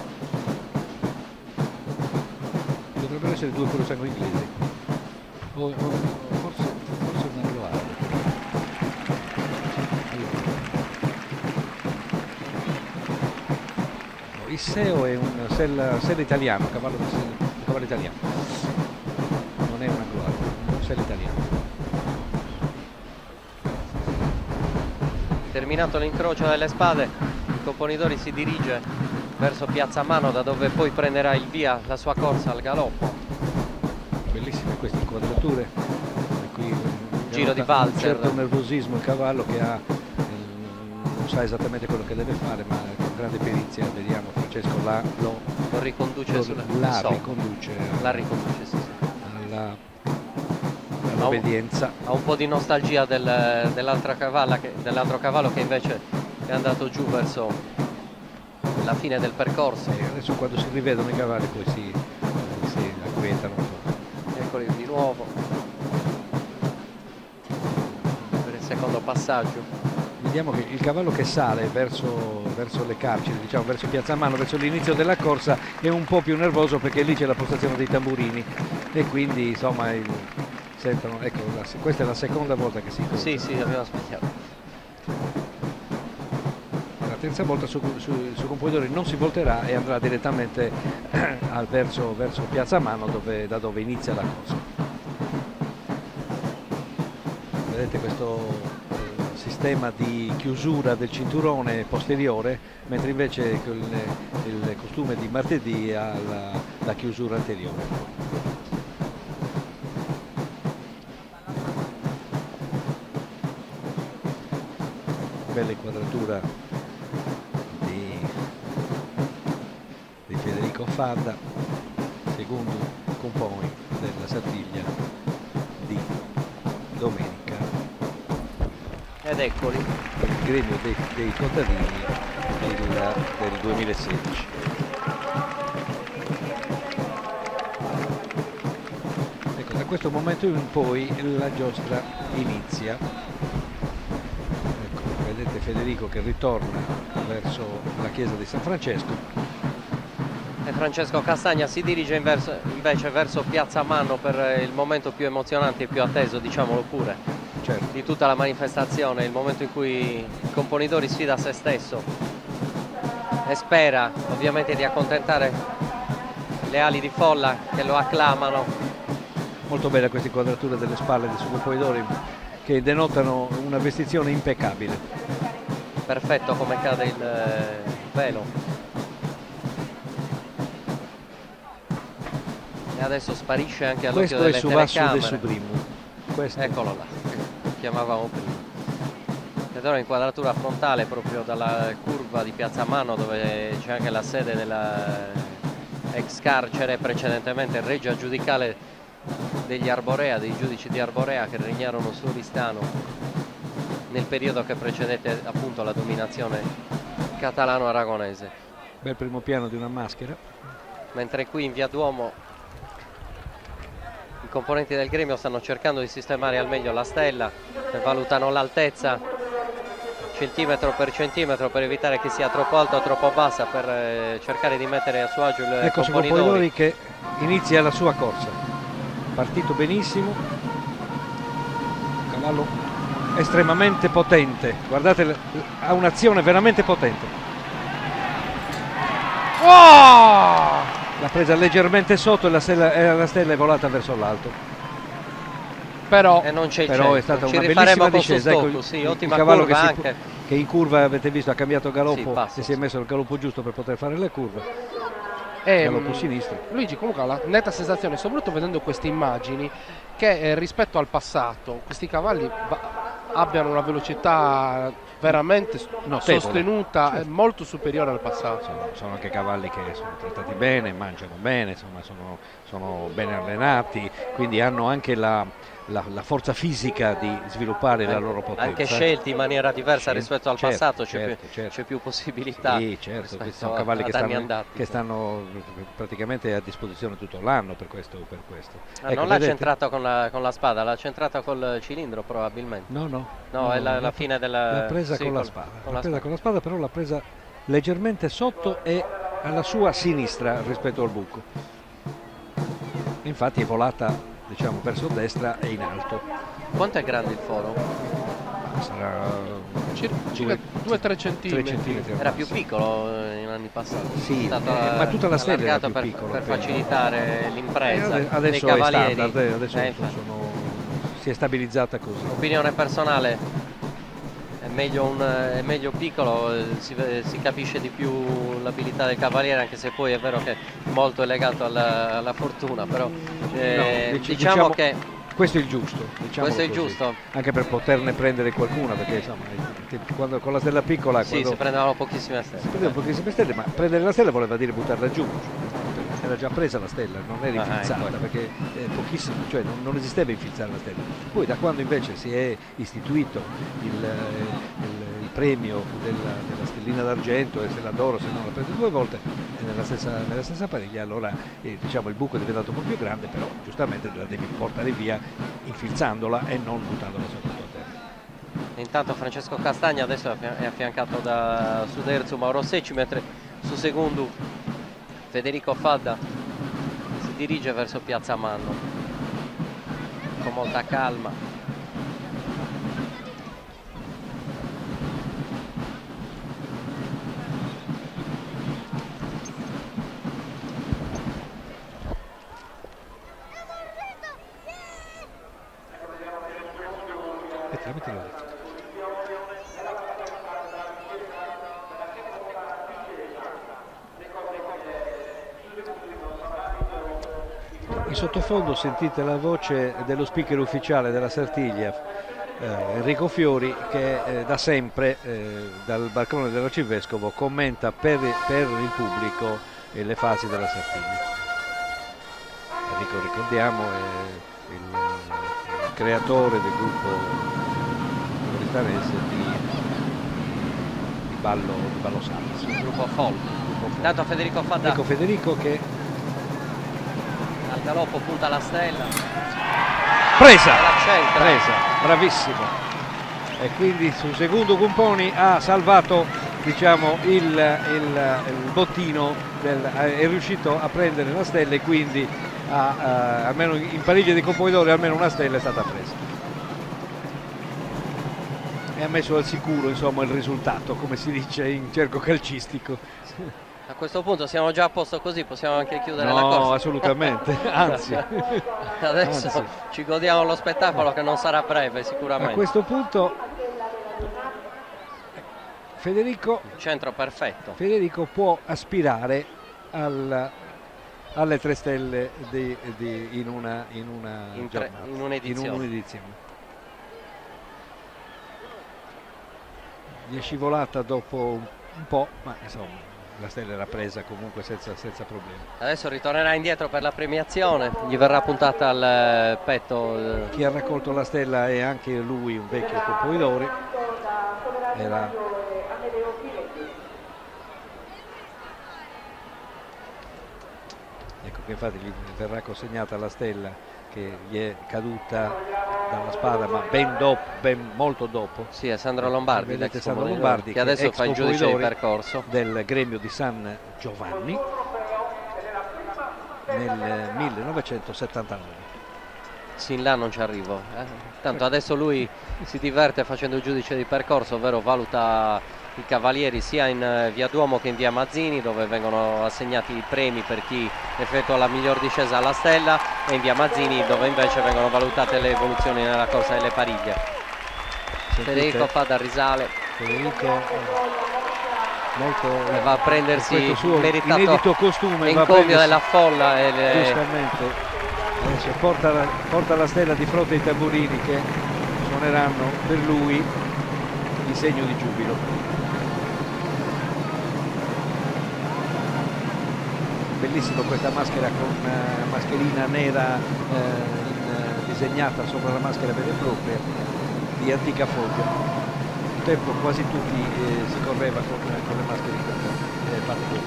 Dovrebbero essere 2 puro sangue inglesi, o forse un anglo-arabo. No, Isseo è un sella italiano, cavallo italiano, non è un anglo-arabo, è un sella italiano. Terminato l'incrocio delle spade, il componitore si dirige verso Piazza Mano, da dove poi prenderà il via la sua corsa al galoppo. Bellissime queste inquadrature. Qui giro di valzer. Un certo nervosismo il cavallo che non sa esattamente quello che deve fare, ma con grande perizia vediamo Francesco lo riconduce riconduce all'obbedienza. Ha un po' di nostalgia dell'altro cavallo che invece è andato giù verso la fine del percorso. E adesso quando si rivedono i cavalli poi si acquietano un po'. Eccoli di nuovo per il secondo passaggio. Vediamo che il cavallo che sale verso le carceri, diciamo verso Piazza Mano, verso l'inizio della corsa, è un po' più nervoso perché lì c'è la postazione dei tamburini e quindi insomma sentono, ecco, questa è la seconda volta che si corre. Sì, abbiamo sbagliato. La terza volta su Polidori non si volterà e andrà direttamente verso Piazza Mano, da dove inizia la corsa. Vedete questo sistema di chiusura del cinturone posteriore, mentre invece il costume di martedì ha la chiusura anteriore. Bella inquadratura di Federico Fadda, secondo compoi della Sardiglia di domenica. Ed eccoli il gremio dei contadini del 2016. Ecco, da questo momento in poi la giostra inizia. Ecco, vedete Federico che ritorna verso la chiesa di San Francesco. E Francesco Castagna si dirige invece verso Piazza Mano per il momento più emozionante e più atteso, diciamolo pure. Certo. Di tutta la manifestazione, il momento in cui il componitore sfida se stesso e spera ovviamente di accontentare le ali di folla che lo acclamano. Molto bella questa inquadratura delle spalle di Sugon Polidori che denotano una vestizione impeccabile. Perfetto come cade il velo. E adesso sparisce anche all'occhio delle telecamere. Questo è Suvasso de Subrimu. Eccolo là, chiamavamo prima. Ed ora inquadratura frontale proprio dalla curva di Piazza Mano, dove c'è anche la sede della ex carcere precedentemente Regia Giudicale degli Arborea, dei giudici di Arborea che regnarono su Oristano nel periodo che precedette appunto la dominazione catalano-aragonese. Bel primo piano di una maschera. Mentre qui in Via Duomo i componenti del gremio stanno cercando di sistemare al meglio la stella, valutano l'altezza centimetro per centimetro per evitare che sia troppo alta o troppo bassa, per cercare di mettere a suo agio il Sugon Polidori che inizia la sua corsa, partito benissimo, cavallo estremamente potente, guardate, ha un'azione veramente potente. Oh! L'ha presa leggermente sotto e la stella è volata verso l'alto. Però non c'è il Però centro. è stata Ci una rifaremo bellissima con discesa. Sustocco, Ecco, sì, il ottima cavallo curva che, anche. che in curva avete visto ha cambiato galoppo, Sì, passo, e si è messo il galoppo giusto per poter fare le curve. Galoppo sinistro. Luigi, comunque ha la netta sensazione, soprattutto vedendo queste immagini, che rispetto al passato questi cavalli abbiano una velocità veramente Notevole. sostenuta, Certo. molto superiore al passato. Sono anche cavalli che sono trattati bene, mangiano bene, insomma sono ben allenati, quindi hanno anche la forza fisica di sviluppare la loro potenza. Anche scelti in maniera diversa Sì, rispetto al certo, passato, certo. c'è più possibilità. Sì, certo, questi sono rispetto cavalli ad anni andati. che stanno praticamente a disposizione tutto l'anno per questo. Ecco, non l'ha vedete? centrata con la spada, l'ha centrata col cilindro probabilmente. No, è la fine della... l'ha presa sì, con la spada. Con la spada, però l'ha presa leggermente sotto e alla sua sinistra rispetto al buco. Infatti è volata, diciamo, verso destra e in alto. Quanto è grande il foro? Sarà circa 2-3 centimetri. Era più piccolo in anni passati. Sì, È stato ma tutta la stella era allargato più piccola, per credo. facilitare l'impresa dei Adesso è cavalieri. standard, adesso Infatti. si è stabilizzata così. Opinione personale, è meglio piccolo, si capisce di più l'abilità del cavaliere, anche se poi è vero che molto è legato alla fortuna, però diciamo che questo è il giusto, questo è il così. giusto. Anche per poterne prendere qualcuna, perché insomma quando con la stella piccola Sì, si prendevano pochissime stelle. si prendevano pochissime stelle, ma prendere la stella voleva dire buttarla giù. Era già presa la stella, non era infilzata, ecco. perché pochissimo, cioè non esisteva infilzare la stella. Poi da quando invece si è istituito il premio della stellina d'argento, e se la d'oro se non la prende 2 volte nella stessa pariglia, allora diciamo il buco è diventato un po' più grande, però giustamente la devi portare via infilzandola e non buttandola sotto a terra. Intanto Francesco Castagna adesso è affiancato da Suderzo Mauro Secci, mentre su secondo Federico Fadda si dirige verso Piazza Manno con molta calma. In sottofondo sentite la voce dello speaker ufficiale della Sartiglia, Enrico Fiori, che da sempre dal balcone dell'Arcivescovo commenta per il pubblico le fasi della Sartiglia. Enrico, ricordiamo, è il creatore del gruppo tristanese di ballo salsa. Il gruppo Folk. Intanto Federico Fadda. Ecco Federico che al galoppo punta la stella. Presa, bravissimo. E quindi sul secondo Gumponi ha salvato, diciamo, il bottino, è riuscito a prendere la stella e quindi almeno in pariglia di Campoidori almeno una stella è stata presa. E ha messo al sicuro, insomma, il risultato, come si dice in gergo calcistico. A questo punto siamo già a posto così, possiamo anche chiudere No, la corsa. No, assolutamente, anzi. Adesso ci godiamo lo spettacolo che non sarà breve sicuramente. A questo punto Federico, centro perfetto. Federico può aspirare alle 3 stelle in un'edizione. Gli è scivolata dopo un po', ma insomma la stella era presa comunque senza problemi. Adesso ritornerà indietro per la premiazione, gli verrà puntata al petto. Chi ha raccolto la stella è anche lui un vecchio Campoidori. Ecco che infatti gli verrà consegnata la stella che gli è caduta dalla spada, ma molto dopo. Sì, è Sandro Lombardi, vedete Sandro Lombardi, che adesso fa il giudice di percorso del gremio di San Giovanni nel 1979. Sin là non ci arrivo. Tanto adesso lui si diverte facendo il giudice di percorso, ovvero valuta i cavalieri sia in via Duomo che in via Mazzini, dove vengono assegnati i premi per chi effettua la miglior discesa alla stella, e in via Mazzini dove invece vengono valutate le evoluzioni nella corsa delle pariglie. Federico Fada risale, Federico molto, va a prendersi il suo meritato inedito costume, encomio della folla giustamente. Adesso porta la stella di fronte ai tamburini che suoneranno per lui in segno di giubilo. Bellissima questa maschera con mascherina nera disegnata sopra la maschera vera e propria di antica foggia. Un tempo quasi tutti si correva con le mascherine fatte così.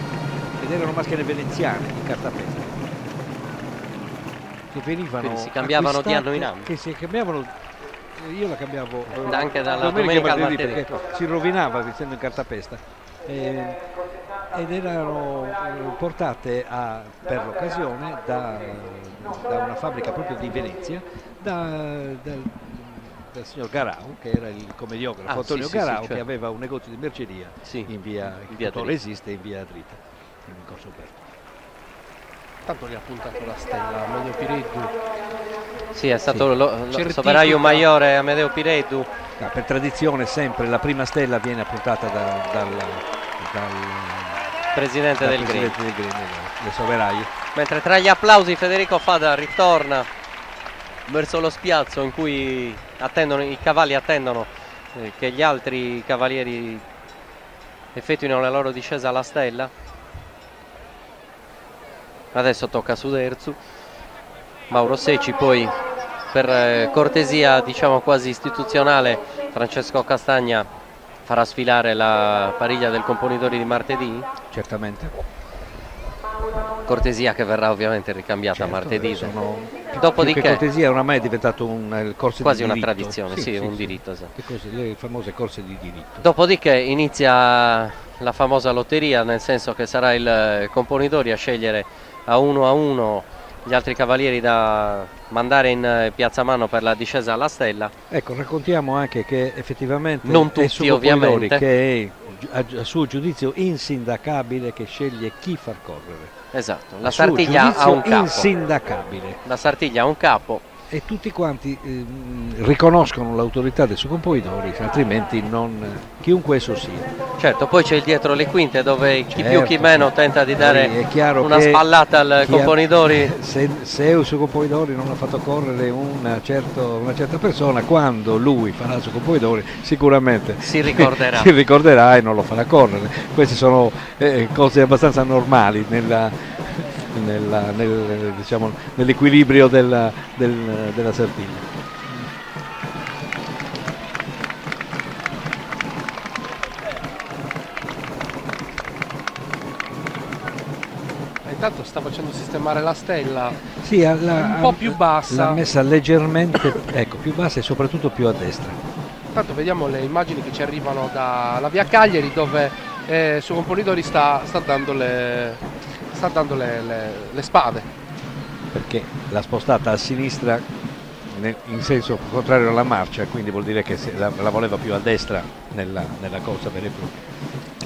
Ed erano maschere veneziane di cartapesta, che venivano, quindi si cambiavano di anno in anno. Che si cambiavano, io la cambiavo anche dalla domenica al martedì, perché si rovinava essendo in cartapesta, ed erano portate per l'occasione da una fabbrica proprio di Venezia, dal signor Garau, che era il commediografo Antonio Garau, certo, che aveva un negozio di merceria in via Resiste e in via Drita, in Corso Alberto. Tanto gli ha puntato la stella Amedeo Pireddu. Sì, è stato lo soveraio maggiore Amedeo Pireddu. Per tradizione sempre la prima stella viene appuntata dal presidente del Gremio, del soveraio. Mentre tra gli applausi Federico Fada ritorna verso lo spiazzo in cui i cavalli attendono che gli altri cavalieri effettuino la loro discesa alla stella. Adesso tocca a Suderzu. Mauro Secci, poi per cortesia diciamo quasi istituzionale Francesco Castagna farà sfilare la pariglia del Componitore di martedì. Certamente. Cortesia che verrà ovviamente ricambiata martedì. Dopodiché cortesia oramai è diventato un corso quasi di una diritto. tradizione, sì, un diritto, esatto. Le famose corse di diritto. Dopodiché inizia la famosa lotteria, nel senso che sarà il Componitore a scegliere a uno gli altri cavalieri da mandare in Piazza Mano per la discesa alla stella. Ecco, raccontiamo anche che effettivamente non tutti ovviamente, che è a suo giudizio insindacabile, che sceglie chi far correre. Esatto, la Sartiglia ha un capo. Insindacabile. La Sartiglia ha un capo. E tutti quanti riconoscono l'autorità del suo componitore, altrimenti chiunque esso sia. Certo, poi c'è il dietro le quinte dove chi più chi meno tenta di dare una spallata al componitore. Se il suo componitore non ha fatto correre una certa persona, quando lui farà il suo componitore sicuramente si ricorderà e non lo farà correre. Queste sono cose abbastanza normali nell'equilibrio della Sartiglia. Intanto sta facendo sistemare la stella, sì, un po' più bassa. L'ha messa leggermente più bassa e soprattutto più a destra. Intanto vediamo le immagini che ci arrivano dalla via Cagliari, dove il suo componitore sta dando le spade, perché l'ha spostata a sinistra in senso contrario alla marcia, quindi vuol dire che la voleva più a destra nella corsa vera e propria,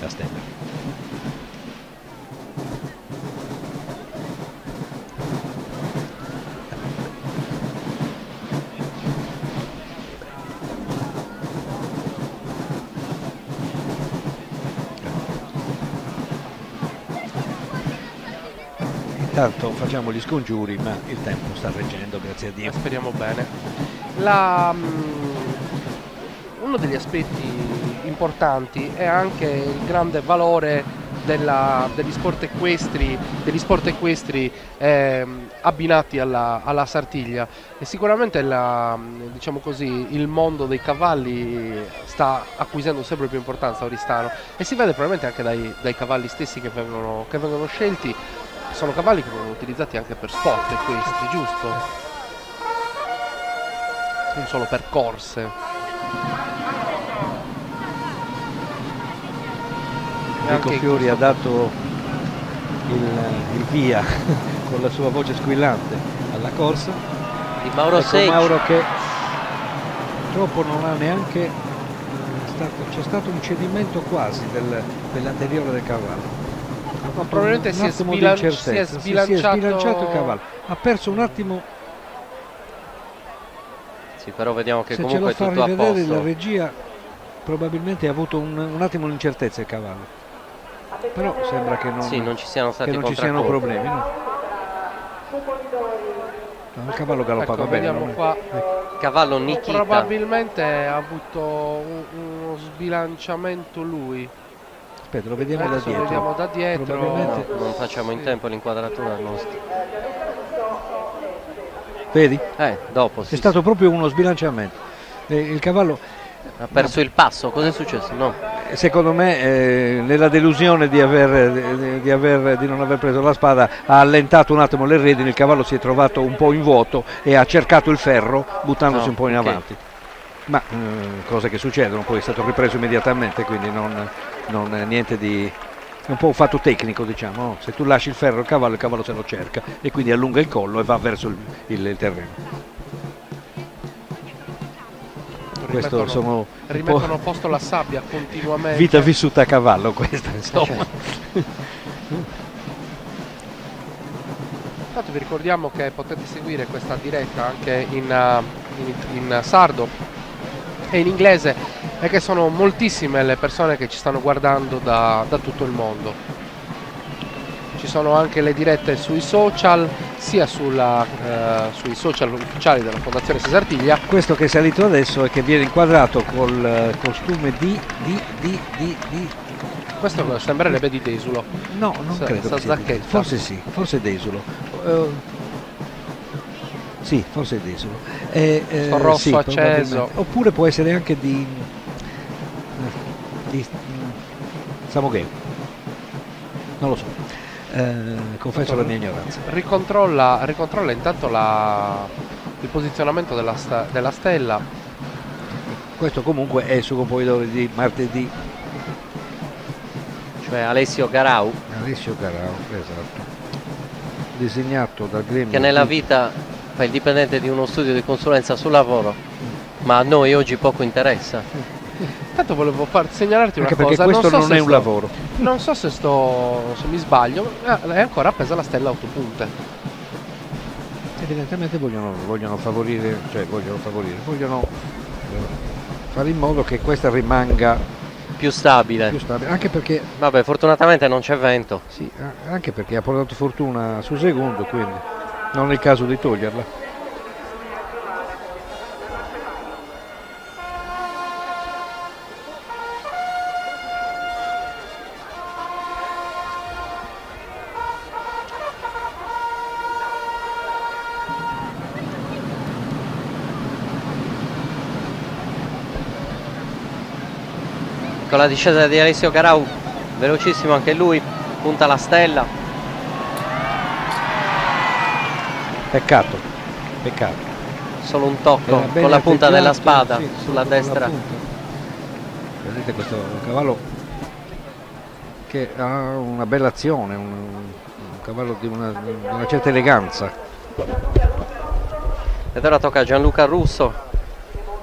la stella. Intanto facciamo gli scongiuri, ma il tempo sta reggendo, grazie a Dio. Speriamo bene. Uno degli aspetti importanti è anche il grande valore degli sport equestri abbinati alla Sartiglia, e sicuramente diciamo così, il mondo dei cavalli sta acquisendo sempre più importanza a Oristano, e si vede probabilmente anche dai cavalli stessi che vengono scelti. Sono cavalli che vengono utilizzati anche per sport equestri, giusto? Non solo per corse. Enrico Fiori ha dato il via con la sua voce squillante alla corsa. Di Mauro Secci. Mauro che purtroppo non ha neanche c'è stato un cedimento quasi dell'anteriore del cavallo. Ma probabilmente si è sbilanciato il cavallo, ha perso un attimo. Sì, però vediamo che se comunque è ce lo tutto fa a rivedere posto. la regia, probabilmente ha avuto un attimo l'incertezza il cavallo, però sembra che non ci siano stati ci siano problemi, no? Il cavallo galoppava bene. Vediamo qua. Cavallo Nikita. Probabilmente ha avuto uno sbilanciamento lui. Aspetta, lo vediamo da dietro. Vediamo da dietro. Probabilmente... non facciamo in tempo l'inquadratura nostra. Vedi? Dopo. È stato proprio uno sbilanciamento. Il cavallo ha perso il passo. Cos'è successo? No. Secondo me nella delusione di non aver preso la spada ha allentato un attimo le redini, il cavallo si è trovato un po' in vuoto e ha cercato il ferro buttandosi un po' in avanti. Ma cose che succedono, poi è stato ripreso immediatamente, quindi non è niente di... È un po' un fatto tecnico, diciamo, no? Se tu lasci il ferro al cavallo, il cavallo se lo cerca e quindi allunga il collo e va verso il terreno. Questo sono rimettono a posto la sabbia continuamente. Vita vissuta a cavallo questa, insomma. Infatti vi ricordiamo che potete seguire questa diretta anche in sardo e in inglese, e che sono moltissime le persone che ci stanno guardando da tutto il mondo. Ci sono anche le dirette sui social, sia sui social ufficiali della Fondazione Cesartiglia. Questo che è salito adesso è che viene inquadrato col costume di... Questo sembrerebbe di Desulo. No, non credo che sia forse sì, forse Desulo. Sì, forse è Desulo. Rosso sì, acceso. Oppure può essere anche di Samogheo. Non lo so. Confesso la mia ignoranza. Ricontrolla intanto il posizionamento della stella. Questo comunque è il suo componitore di martedì, cioè Alessio Garau, esatto, disegnato dal gremio, che nella vita fa il dipendente di uno studio di consulenza sul lavoro, ma a noi oggi poco interessa. Intanto volevo segnalarti una anche cosa. Perché questo non è un lavoro. Non so se mi sbaglio, è ancora appesa la stella 8 punte. Evidentemente vogliono favorire, vogliono fare in modo che questa rimanga più stabile. Anche perché, vabbè, fortunatamente non c'è vento. Sì, anche perché ha portato fortuna sul secondo, quindi non è il caso di toglierla. Con la discesa di Alessio Garau, velocissimo anche lui, punta la stella. Peccato. Solo un tocco con la punta della spada sulla destra. Vedete questo cavallo che ha una bella azione, un cavallo di una certa eleganza. Ed ora tocca a Gianluca Russo,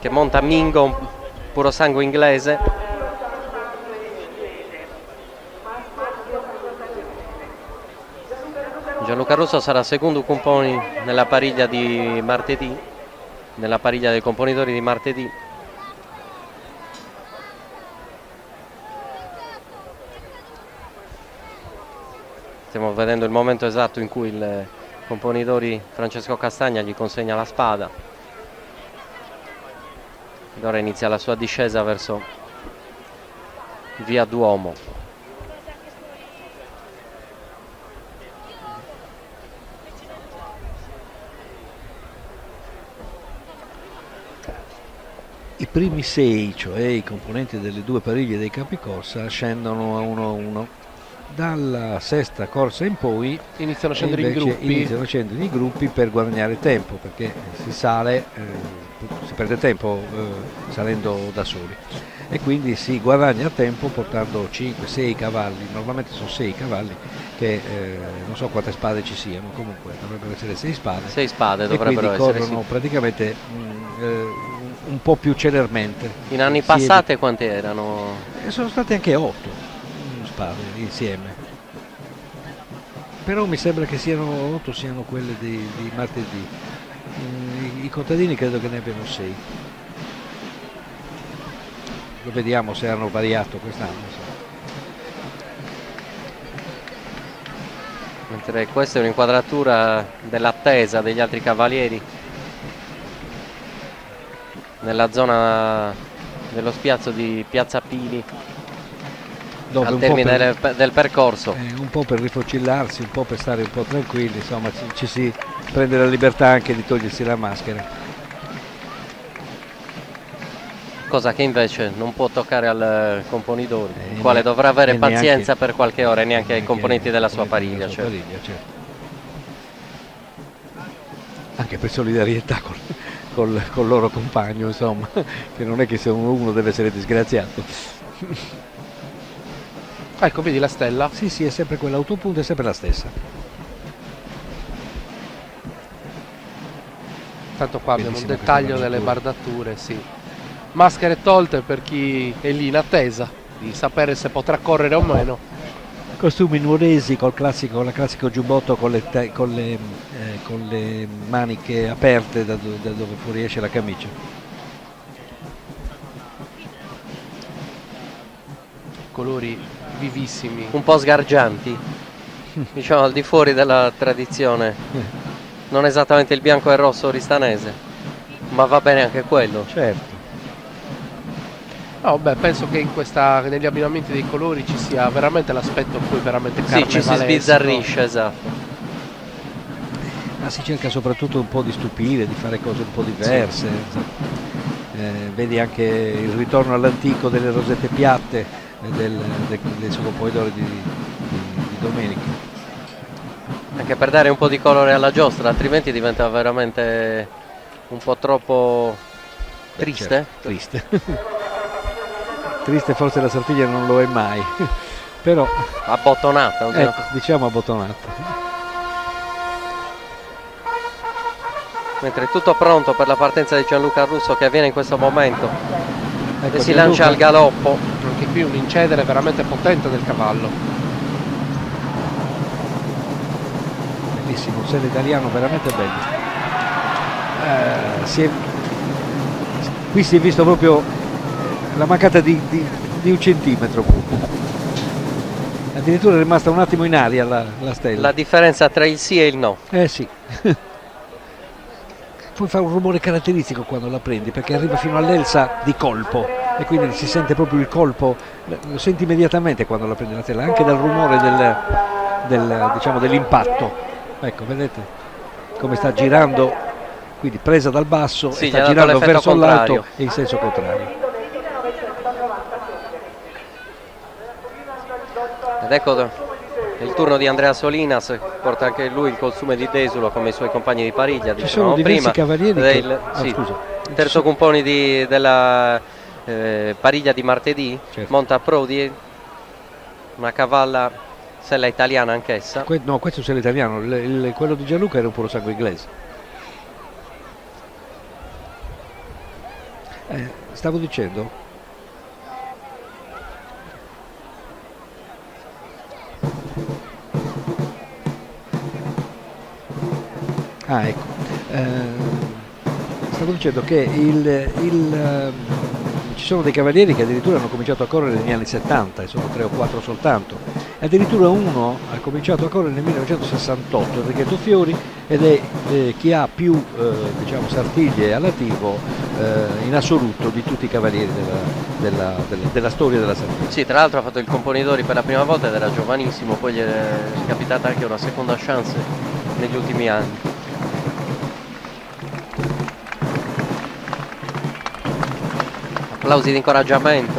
che monta Mingo, puro sangue inglese. Gianluca Russo sarà secondo componi nella pariglia di martedì, nella pariglia dei componitori di martedì. Stiamo vedendo il momento esatto in cui il componitore Francesco Castagna gli consegna la spada. Ed ora inizia la sua discesa verso via Duomo. I primi 6, cioè i componenti delle due pariglie dei capicorsa, scendono a 1-1. Dalla sesta corsa in poi iniziano a scendere i gruppi per guadagnare tempo, perché si sale, si perde tempo salendo da soli, e quindi si guadagna tempo portando 5-6 cavalli. Normalmente sono 6 cavalli che non so quante spade ci siano, comunque dovrebbero essere 6 spade. 6 spade dovrebbero essere, corrono praticamente un po' più celermente. In anni passati quanti erano? Sono stati anche 8 spade insieme. Però mi sembra che siano 8 siano quelle di martedì. I contadini credo che ne abbiano 6. Lo vediamo se hanno variato quest'anno. Mentre questa è un'inquadratura dell'attesa degli altri cavalieri nella zona dello spiazzo di Piazza Pili, dove al termine del percorso. Un po' per rifocillarsi, un po' per stare un po' tranquilli, insomma ci si prende la libertà anche di togliersi la maschera. Cosa che invece non può toccare al componitore, il quale dovrà avere pazienza per qualche ora, e neanche ai componenti della sua pariglia. Certo. Anche per solidarietà col loro compagno, insomma, che non è che se uno deve essere disgraziato. Ecco, vedi la stella? Sì, è sempre quella, autopunto è sempre la stessa. Tanto qua abbiamo un dettaglio delle bardature, sì. Maschere tolte per chi è lì in attesa di sapere se potrà correre o meno. Costumi nuoresi con la classico giubbotto con le maniche aperte da dove fuoriesce la camicia. Colori vivissimi. Un po' sgargianti, diciamo al di fuori della tradizione. Non esattamente il bianco e il rosso oristanese, ma va bene anche quello. Certo. No, beh, penso che negli abbinamenti dei colori ci sia veramente l'aspetto poi veramente carnevalesco. Sì, ci si sbizzarrisce, esatto. Ma si cerca soprattutto un po' di stupire, di fare cose un po' diverse. Sì. Vedi anche il ritorno all'antico delle rosette piatte del suo componitore di domenica. Anche per dare un po' di colore alla giostra, altrimenti diventa veramente un po' troppo triste. Certo, triste. Triste forse la Sartiglia non lo è mai, però abbottonata, ecco, diciamo abbottonata. Mentre è tutto pronto per la partenza di Gianluca Russo, che avviene in questo momento, ecco, e si lancia al galoppo. Anche qui un incedere veramente potente del cavallo. Bellissimo, un seno italiano veramente bello. Qui si è visto proprio la mancata di un centimetro, addirittura è rimasta un attimo in aria la stella. La differenza tra il sì e il no. Sì. Poi fa un rumore caratteristico quando la prendi, perché arriva fino all'elsa di colpo e quindi si sente proprio il colpo, lo senti immediatamente quando la prendi la stella, anche dal rumore dell'impatto. Ecco, vedete come sta girando, quindi presa dal basso, sì, e sta girando verso contrario. l'alto e in senso contrario. Ed ecco il turno di Andrea Solinas, che porta anche lui il costume di Desulo come i suoi compagni di pariglia. Ci sono diversi cavalieri il terzo compone della pariglia di martedì, certo. Monta Prodi, una cavalla sella italiana anch'essa. No, questo è un sella italiano, quello di Gianluca era un puro sangue inglese. Stavo dicendo, ecco, stavo dicendo che ci sono dei cavalieri che addirittura hanno cominciato a correre negli anni 70 e sono 3 o 4 soltanto, addirittura uno ha cominciato a correre nel 1968, Enrichetto Fiori, ed è chi ha più diciamo sartiglie all'attivo in assoluto di tutti i cavalieri della storia della Sartiglia. Sì, tra l'altro ha fatto il componitore per la prima volta ed era giovanissimo, poi gli è capitata anche una seconda chance negli ultimi anni. Applausi di incoraggiamento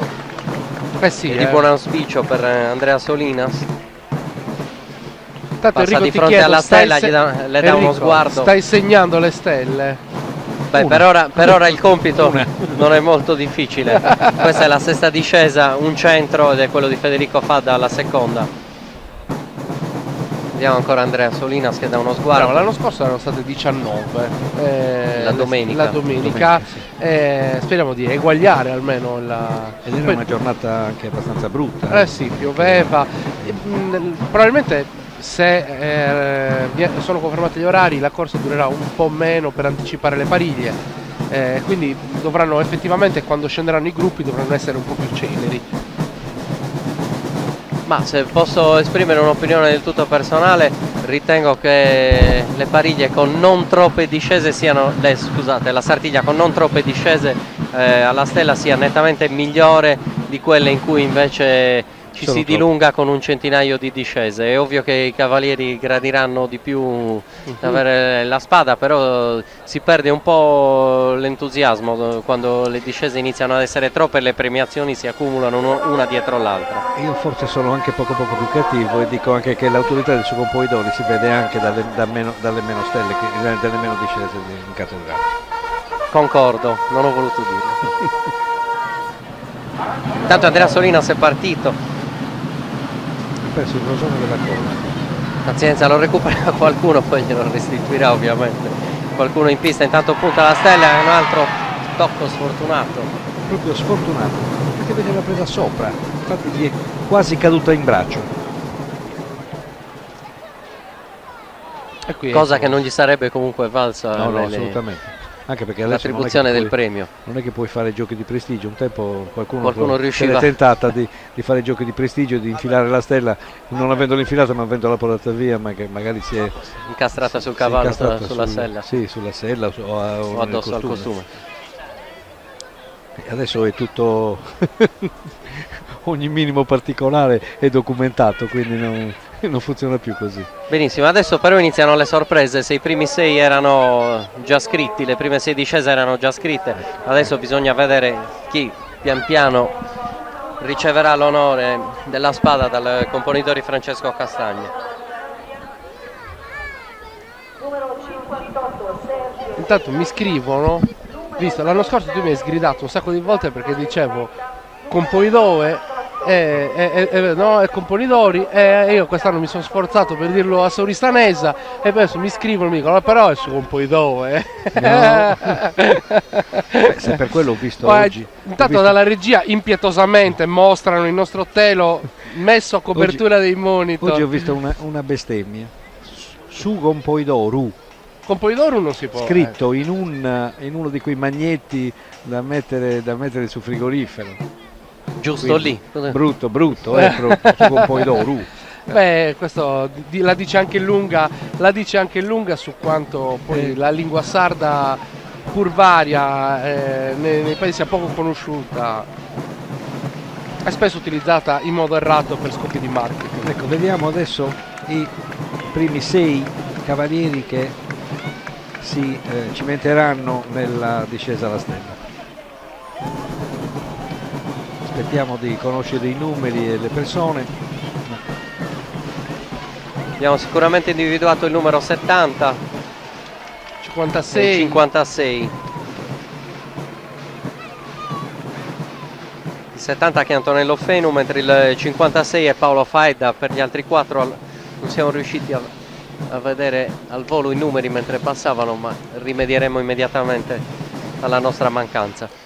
e di buon auspicio per Andrea Solinas. Intanto passa Enrico, di fronte alla stella, le dà uno sguardo. Stai segnando le stelle? Beh, per ora il compito non è molto difficile. Questa è la sesta discesa, un centro, ed è quello di Federico Fadda alla seconda. Vediamo ancora Andrea Solinas che dà uno sguardo. L'anno scorso erano state 19 la domenica. Speriamo di eguagliare almeno ed era una giornata anche abbastanza brutta. Sì, pioveva. Probabilmente se sono confermati gli orari la corsa durerà un po' meno per anticipare le pariglie, quindi dovranno effettivamente, quando scenderanno i gruppi, dovranno essere un po' più celeri. Ma se posso esprimere un'opinione del tutto personale, ritengo che le pariglie con non troppe discese la Sartiglia con non troppe discese alla Stella sia nettamente migliore di quelle in cui invece ci si dilunga con un centinaio di discese. È ovvio che i cavalieri gradiranno di più avere la spada, però si perde un po' l'entusiasmo quando le discese iniziano ad essere troppe e le premiazioni si accumulano una dietro l'altra. Io forse sono anche poco più cattivo e dico anche che l'autorità del suo Campoidori si vede anche dalle meno stelle, dalle meno discese in cattedrale. Concordo, non ho voluto dirlo. Intanto Andrea Solinas è partito. Perso il rosone della coda. Pazienza, lo recupera qualcuno, poi glielo restituirà ovviamente. Qualcuno in pista, intanto punta la Stella, è un altro tocco sfortunato. Proprio sfortunato, perché veniva presa sopra, infatti gli è quasi caduta in braccio. Cosa che non gli sarebbe comunque valsa no, assolutamente. Anche perché l'attribuzione del premio. Non è che puoi fare giochi di prestigio. Un tempo qualcuno riusciva. Si è tentata di fare giochi di prestigio, di infilare la Stella, non avendola infilata ma avendola portata via, ma che magari si è incastrata sul cavallo, sulla sella. Sì, sulla sella o addosso al costume. E adesso è tutto ogni minimo particolare è documentato, quindi non funziona più così. Benissimo, adesso però iniziano le sorprese. Se i primi 6 erano già scritti, le prime 6 discese erano già scritte, adesso bisogna vedere chi pian piano riceverà l'onore della spada dal componitore Francesco Castagna. Intanto mi scrivono, visto l'anno scorso tu mi hai sgridato un sacco di volte perché dicevo Compoidove no, è Componidori, e io quest'anno mi sono sforzato per dirlo a Sauristanesa e adesso mi scrivono e mi dicono però è su Compoidove. No. Se per quello ho visto oggi. Intanto dalla regia impietosamente mostrano il nostro telo messo a copertura dei monitor. Oggi ho visto una bestemmia su Compoidoru. Compoidoru non si può. Scritto in uno di quei magnetti da mettere sul frigorifero. Giusto. Quindi, lì. Brutto, su Compoidoru. Beh, questo la dice anche lunga su quanto poi la lingua sarda, pur varia, nei paesi sia poco conosciuta, è spesso utilizzata in modo errato per scopi di marketing. Ecco, vediamo adesso i primi 6 cavalieri che si cimenteranno nella discesa alla Stella. Aspettiamo di conoscere i numeri e le persone. Abbiamo sicuramente individuato il numero 70, 56. 56. Il 70 che è Antonello Fenu, mentre il 56 è Paolo Faida. Per gli altri 4 non siamo riusciti a vedere al volo i numeri mentre passavano, ma rimedieremo immediatamente alla nostra mancanza.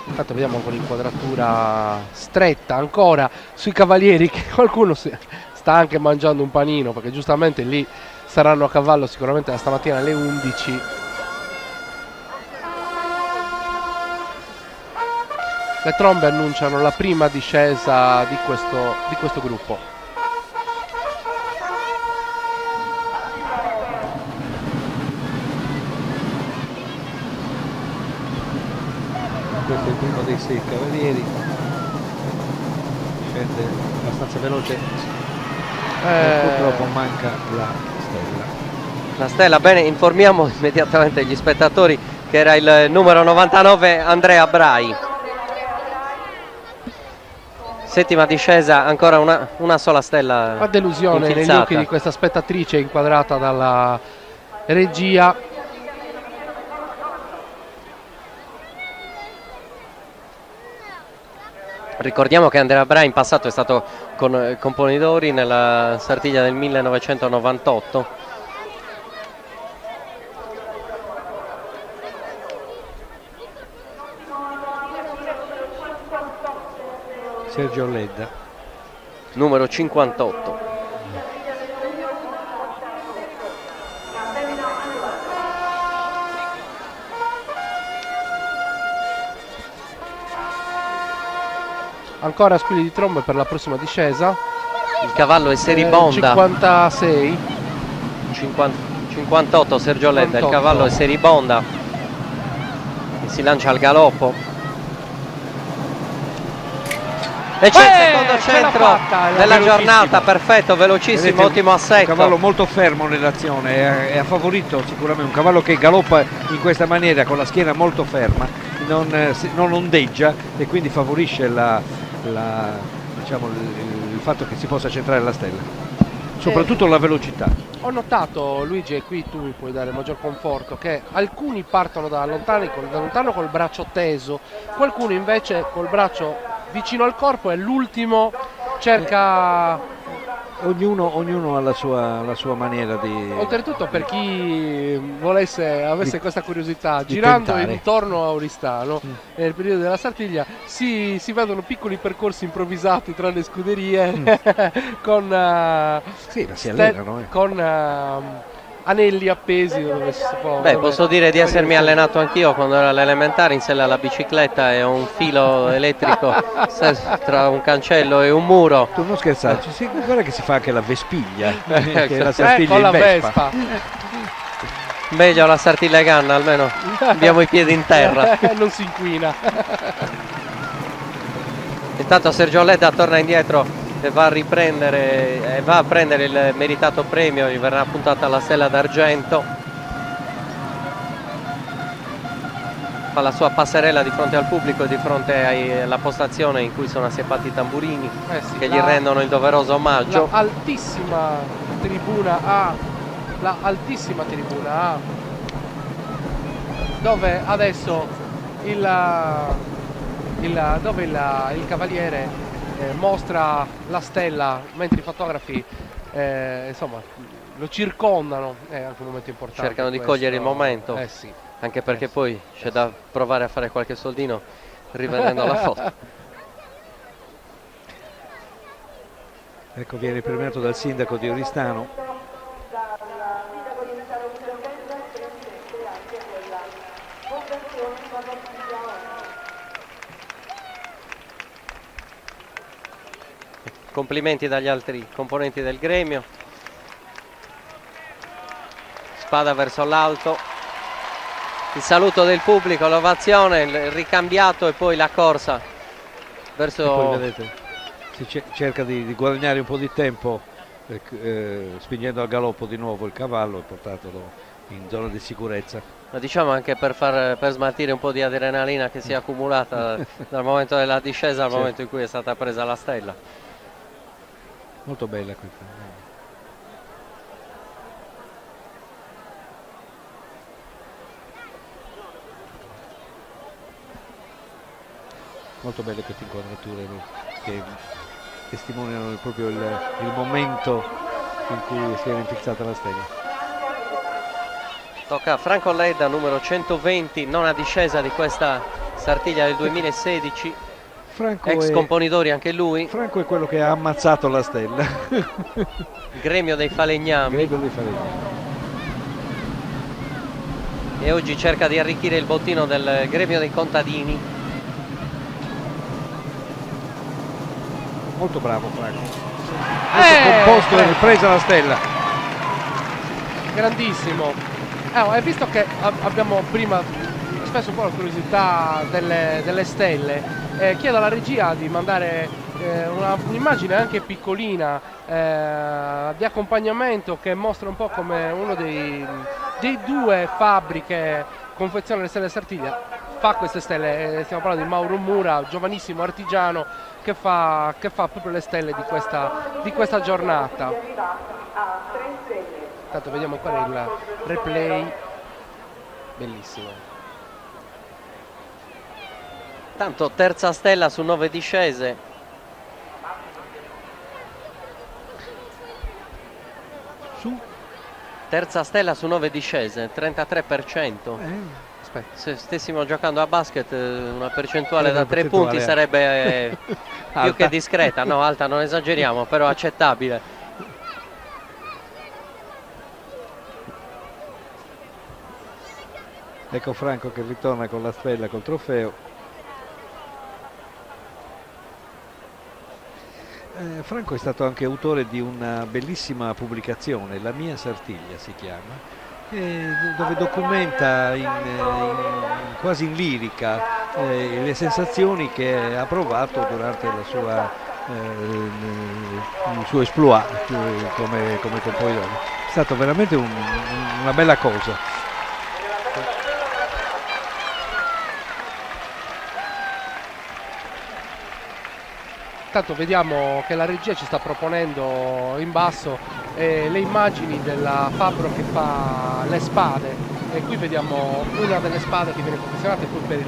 Intanto vediamo con l'inquadratura stretta ancora sui cavalieri che qualcuno sta anche mangiando un panino, perché giustamente lì saranno a cavallo sicuramente da stamattina alle 11. Le trombe annunciano la prima discesa di questo gruppo. Questo è il primo dei 6 cavalieri, scende abbastanza veloce, purtroppo manca la Stella. La Stella, bene, informiamo immediatamente gli spettatori che era il numero 99 Andrea Brai. Settima discesa, ancora una sola stella. La delusione negli occhi di questa spettatrice inquadrata dalla regia. Ricordiamo che Andrea Bra in passato è stato con Polidori nella Sartiglia del 1998. Sergio Ledda, numero 58. Ancora squilli di trombe per la prossima discesa. Il cavallo è Seribonda. 56. 58 Sergio Ledda, il cavallo è Seribonda. E si lancia al galoppo. E c'è il secondo centro della giornata, perfetto, velocissimo, vedete, ottimo assetto. Un cavallo molto fermo nell'azione, è favorito sicuramente, un cavallo che galoppa in questa maniera con la schiena molto ferma, non ondeggia e quindi favorisce diciamo, il fatto che si possa centrare la stella, soprattutto la velocità. Ho notato, Luigi, e qui tu mi puoi dare maggior conforto, che alcuni partono da lontano col braccio teso, qualcuno invece col braccio vicino al corpo e l'ultimo cerca... Ognuno ha la sua maniera di... Oltretutto, per chi avesse questa curiosità, girando tentare intorno a Oristano nel periodo della Sartiglia si vedono piccoli percorsi improvvisati tra le scuderie con sì, ma si allenano, con anelli appesi dove si può... Beh, posso dire di essermi allenato anch'io quando ero all'elementare in sella alla bicicletta e un filo elettrico tra un cancello e un muro. Tu non scherzarci, guarda che si fa anche la Vespiglia, che è la Sartiglia con la in Vespa. Meglio la Sartiglia Ganna, almeno abbiamo i piedi in terra. Non si inquina. Intanto Sergio Ledda torna indietro e va a prendere il meritato premio, gli verrà puntata la stella d'argento. Fa la sua passerella di fronte al pubblico e di fronte alla postazione in cui sono assiepati i tamburini che gli rendono il doveroso omaggio. La altissima tribuna A, dove adesso il cavaliere mostra la stella, mentre i fotografi insomma lo circondano. È anche un momento importante. Cercano di cogliere il momento, sì. Anche perché poi c'è da provare a fare qualche soldino rivedendo la foto. Ecco, viene premiato dal sindaco di Oristano. Complimenti dagli altri componenti del gremio. Spada verso l'alto, il saluto del pubblico, l'ovazione, il ricambiato e poi la corsa verso... E poi vedete, si cerca di guadagnare un po' di tempo spingendo al galoppo di nuovo il cavallo e portatelo in zona di sicurezza. Ma diciamo anche per smaltire un po' di adrenalina che si è accumulata dal momento della discesa al momento in cui è stata presa la stella. Molto bella questa. Molto belle queste inquadrature che testimoniano proprio il momento in cui si era infissata la stella. Tocca a Franco Ledda, numero 120, nona discesa di questa Sartiglia del 2016. Ex componitore anche lui. Franco è quello che ha ammazzato la stella. Gremio dei Falegnami. E oggi cerca di arricchire il bottino del Gremio dei Contadini. Molto bravo Franco. Molto composto e ripresa la stella. Grandissimo. Hai visto che abbiamo prima spesso un po' la curiosità delle stelle. Chiedo alla regia di mandare un'immagine anche piccolina di accompagnamento che mostra un po' come uno dei due fabbri che confezionano le stelle Sartiglia fa queste stelle. Stiamo parlando di Mauro Mura, giovanissimo artigiano che fa proprio le stelle di questa giornata. Intanto vediamo ancora il replay, bellissimo. Tanto terza stella su 9 discese. Terza stella su 9 discese, 33%. Aspetta. Se stessimo giocando a basket, una percentuale da 3 percentuale punti sarebbe più che discreta. No, alta non esageriamo, però accettabile. Ecco Franco che ritorna con la stella, col trofeo. Franco è stato anche autore di una bellissima pubblicazione, La mia Sartiglia si chiama, dove documenta quasi in lirica le sensazioni che ha provato durante il suo exploit come compositore. È stato veramente una bella cosa. Intanto vediamo che la regia ci sta proponendo in basso le immagini della Fabbro che fa le spade, e qui vediamo una delle spade che viene confezionata poi per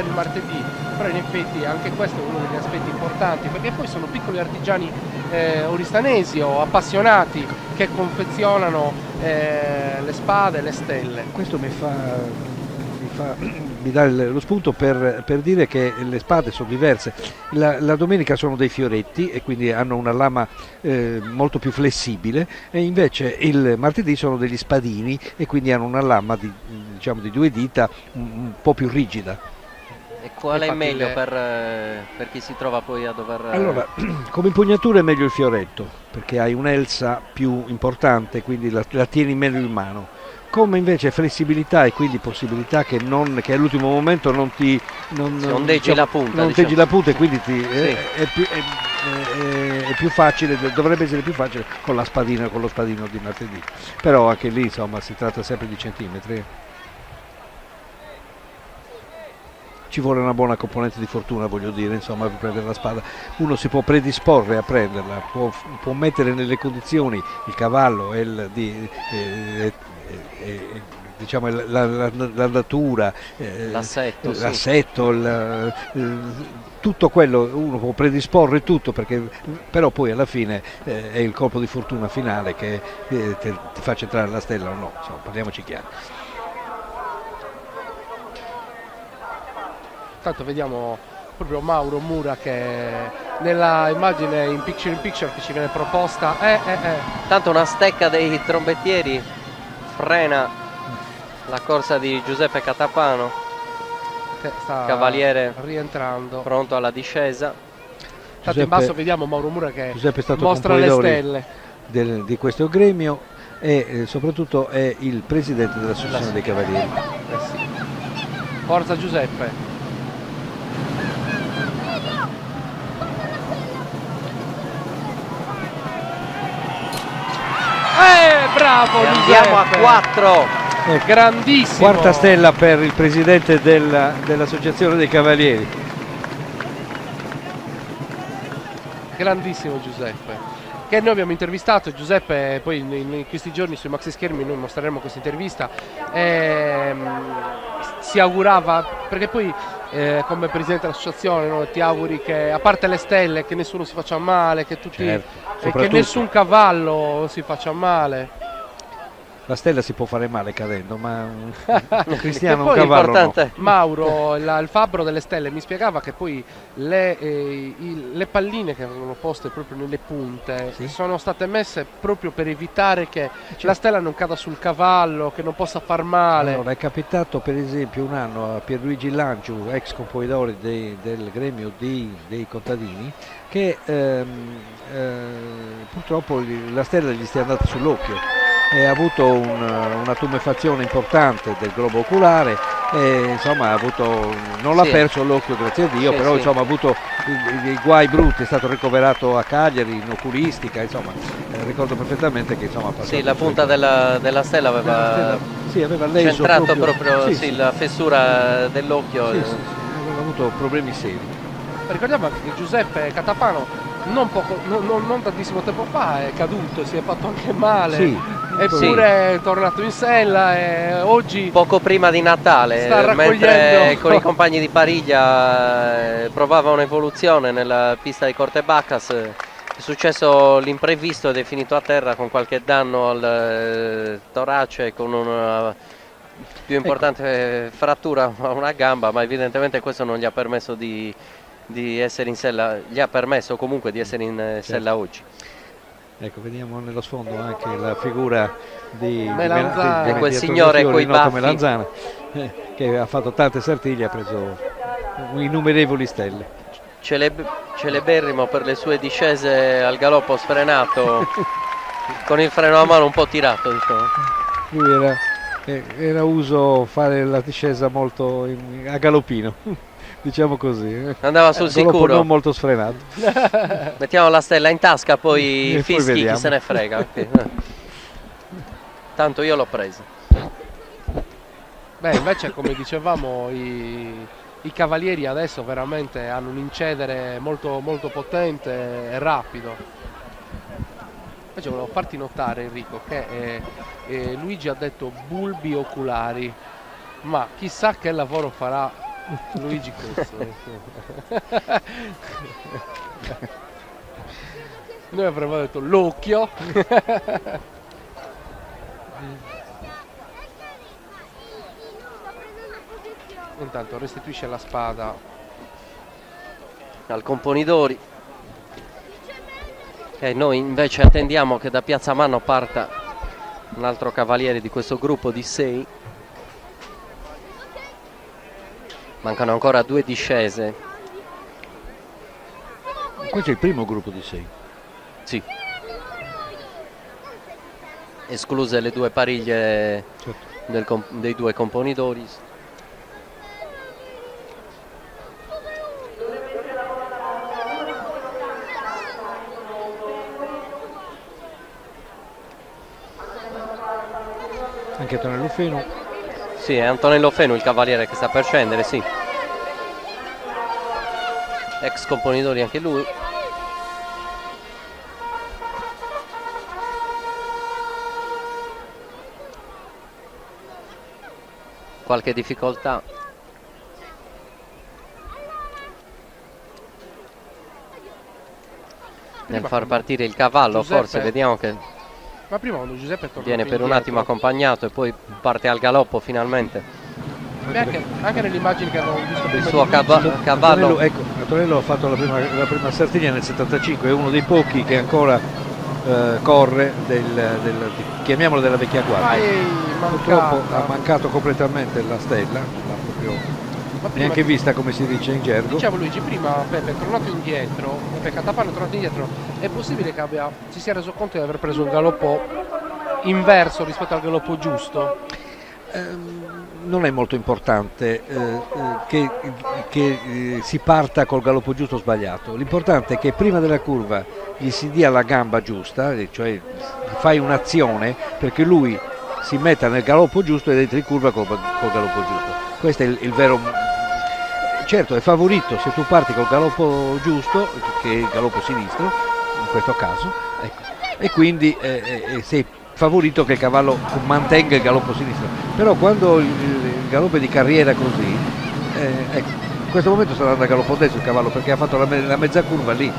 il martedì, però in effetti anche questo è uno degli aspetti importanti, perché poi sono piccoli artigiani oristanesi o appassionati che confezionano le spade, le stelle. Questo mi dà lo spunto per dire che le spade sono diverse. La domenica sono dei fioretti e quindi hanno una lama molto più flessibile, e invece il martedì sono degli spadini e quindi hanno una lama di 2 dita un po' più rigida. E qual è meglio per chi si trova poi a dover... Allora, come impugnatura è meglio il fioretto, perché hai un'elsa più importante, quindi la tieni meglio in mano. Come invece flessibilità e quindi possibilità che all'ultimo momento non ondeggi la punta, e quindi è più facile, dovrebbe essere più facile con lo spadino di martedì, però anche lì insomma si tratta sempre di centimetri. Ci vuole una buona componente di fortuna, voglio dire, insomma, per prendere la spada. Uno si può predisporre a prenderla, può mettere nelle condizioni il cavallo l'andatura, l'assetto, tutto quello, uno può predisporre tutto, però poi alla fine è il colpo di fortuna finale che ti faccia entrare la stella o no, insomma, parliamoci chiaro. Tanto vediamo proprio Mauro Mura che nella immagine in picture che ci viene proposta tanto una stecca dei trombettieri frena la corsa di Giuseppe Catapano, che sta cavaliere rientrando, pronto alla discesa. Tanto in basso vediamo Mauro Mura che Giuseppe è stato mostra le stelle di questo gremio e soprattutto è il presidente dell'Associazione dei Cavalieri. Sì. Forza Giuseppe. Bravo, andiamo a 4. Grandissimo. Quarta stella per il presidente dell'Associazione dei Cavalieri. Grandissimo Giuseppe, che noi abbiamo intervistato. Giuseppe poi in questi giorni sui maxi schermi noi mostreremo questa intervista. Si augurava, perché poi come presidente dell'associazione ti auguri che, a parte le stelle, che nessuno si faccia male, che tutti e che nessun cavallo si faccia male. La stella si può fare male cadendo, ma un cristiano, un cavallo no. Mauro, il fabbro delle stelle, mi spiegava che poi le palline che vengono poste proprio nelle punte sono state messe proprio per evitare che la stella non cada sul cavallo, che non possa far male. Allora, è capitato per esempio un anno a Pierluigi Lanciu, ex compositore del gremio dei contadini, che purtroppo la stella gli sia andata sull'occhio e ha avuto una tumefazione importante del globo oculare e insomma non l'ha perso l'occhio, grazie a Dio, però insomma ha avuto dei guai brutti, è stato ricoverato a Cagliari in oculistica, insomma ricordo perfettamente che insomma ha passato. Sì, la punta della stella aveva Sì, aveva leso centrato proprio sì. la fessura dell'occhio. Sì, aveva avuto problemi seri. Ricordiamo anche che Giuseppe Catapano non tantissimo tempo fa è caduto, si è fatto anche male. Sì. Eppure è tornato in sella e oggi, poco prima di Natale, mentre con i compagni di Pariglia provava un'evoluzione nella pista di Corte Bacchas, è successo l'imprevisto ed è finito a terra con qualche danno al torace, con una più importante frattura a una gamba, ma evidentemente questo non gli ha permesso di essere in sella, gli ha permesso comunque di essere in sella oggi. Ecco, vediamo nello sfondo anche la figura di Melanzana, di quel signore coi baffi. Melanzana, che ha fatto tante Sartiglie, ha preso innumerevoli stelle. Celeberrimo per le sue discese al galoppo sfrenato, con il freno a mano un po' tirato, diciamo. Lui era uso fare la discesa molto a galoppino, diciamo così. Andava sul sicuro, non molto sfrenato. Mettiamo la stella in tasca, poi fischi, vediamo. chi se ne frega. Okay. Tanto io l'ho presa. beh, invece come dicevamo i cavalieri adesso veramente hanno un incedere molto, molto potente e rapido. Invece volevo farti notare, Enrico, che Luigi ha detto bulbi oculari, ma chissà che lavoro farà Luigi questo. Noi avremmo detto l'occhio. Intanto restituisce la spada al Componidori, e noi invece attendiamo che da Piazza Manno parta un altro cavaliere di questo gruppo di 6. Mancano ancora 2 discese. Questo è il primo gruppo di 6. Sì. Escluse le 2 pariglie, certo, dei 2 Componidori. Anche Antonello Feno. Sì, è Antonello Feno il cavaliere che sta per scendere, sì. Ex Componidori anche lui. Qualche difficoltà. Nel far partire il cavallo, Giuseppe, forse vediamo che ma prima quando Giuseppe è tornato viene per un indietro, attimo accompagnato e poi parte al galoppo finalmente. anche nelle immagini che abbiamo visto prima Il suo Luigi, cavallo. Antonello ha fatto la prima Sartiglia nel 75, è uno dei pochi che ancora corre chiamiamolo della vecchia guardia. Purtroppo ha mancato completamente la stella, l'ha proprio neanche vista, come si dice in gergo. Dicevo Luigi, prima Peppe è tornato indietro, Peppe Catapano è tornato indietro, è possibile che si sia reso conto di aver preso il galoppo inverso rispetto al galoppo giusto? Non è molto importante che si parta col galoppo giusto o sbagliato, l'importante è che prima della curva gli si dia la gamba giusta, cioè fai un'azione perché lui si metta nel galoppo giusto ed entri in curva col galoppo giusto. Questo è il vero. Certo, è favorito se tu parti col galoppo giusto, che è il galoppo sinistro in questo caso, ecco, e quindi sei favorito che il cavallo mantenga il galoppo sinistro. Però quando il galoppo è di carriera così, ecco, in questo momento sta andando a galoppo destro il cavallo perché ha fatto la mezza curva lì.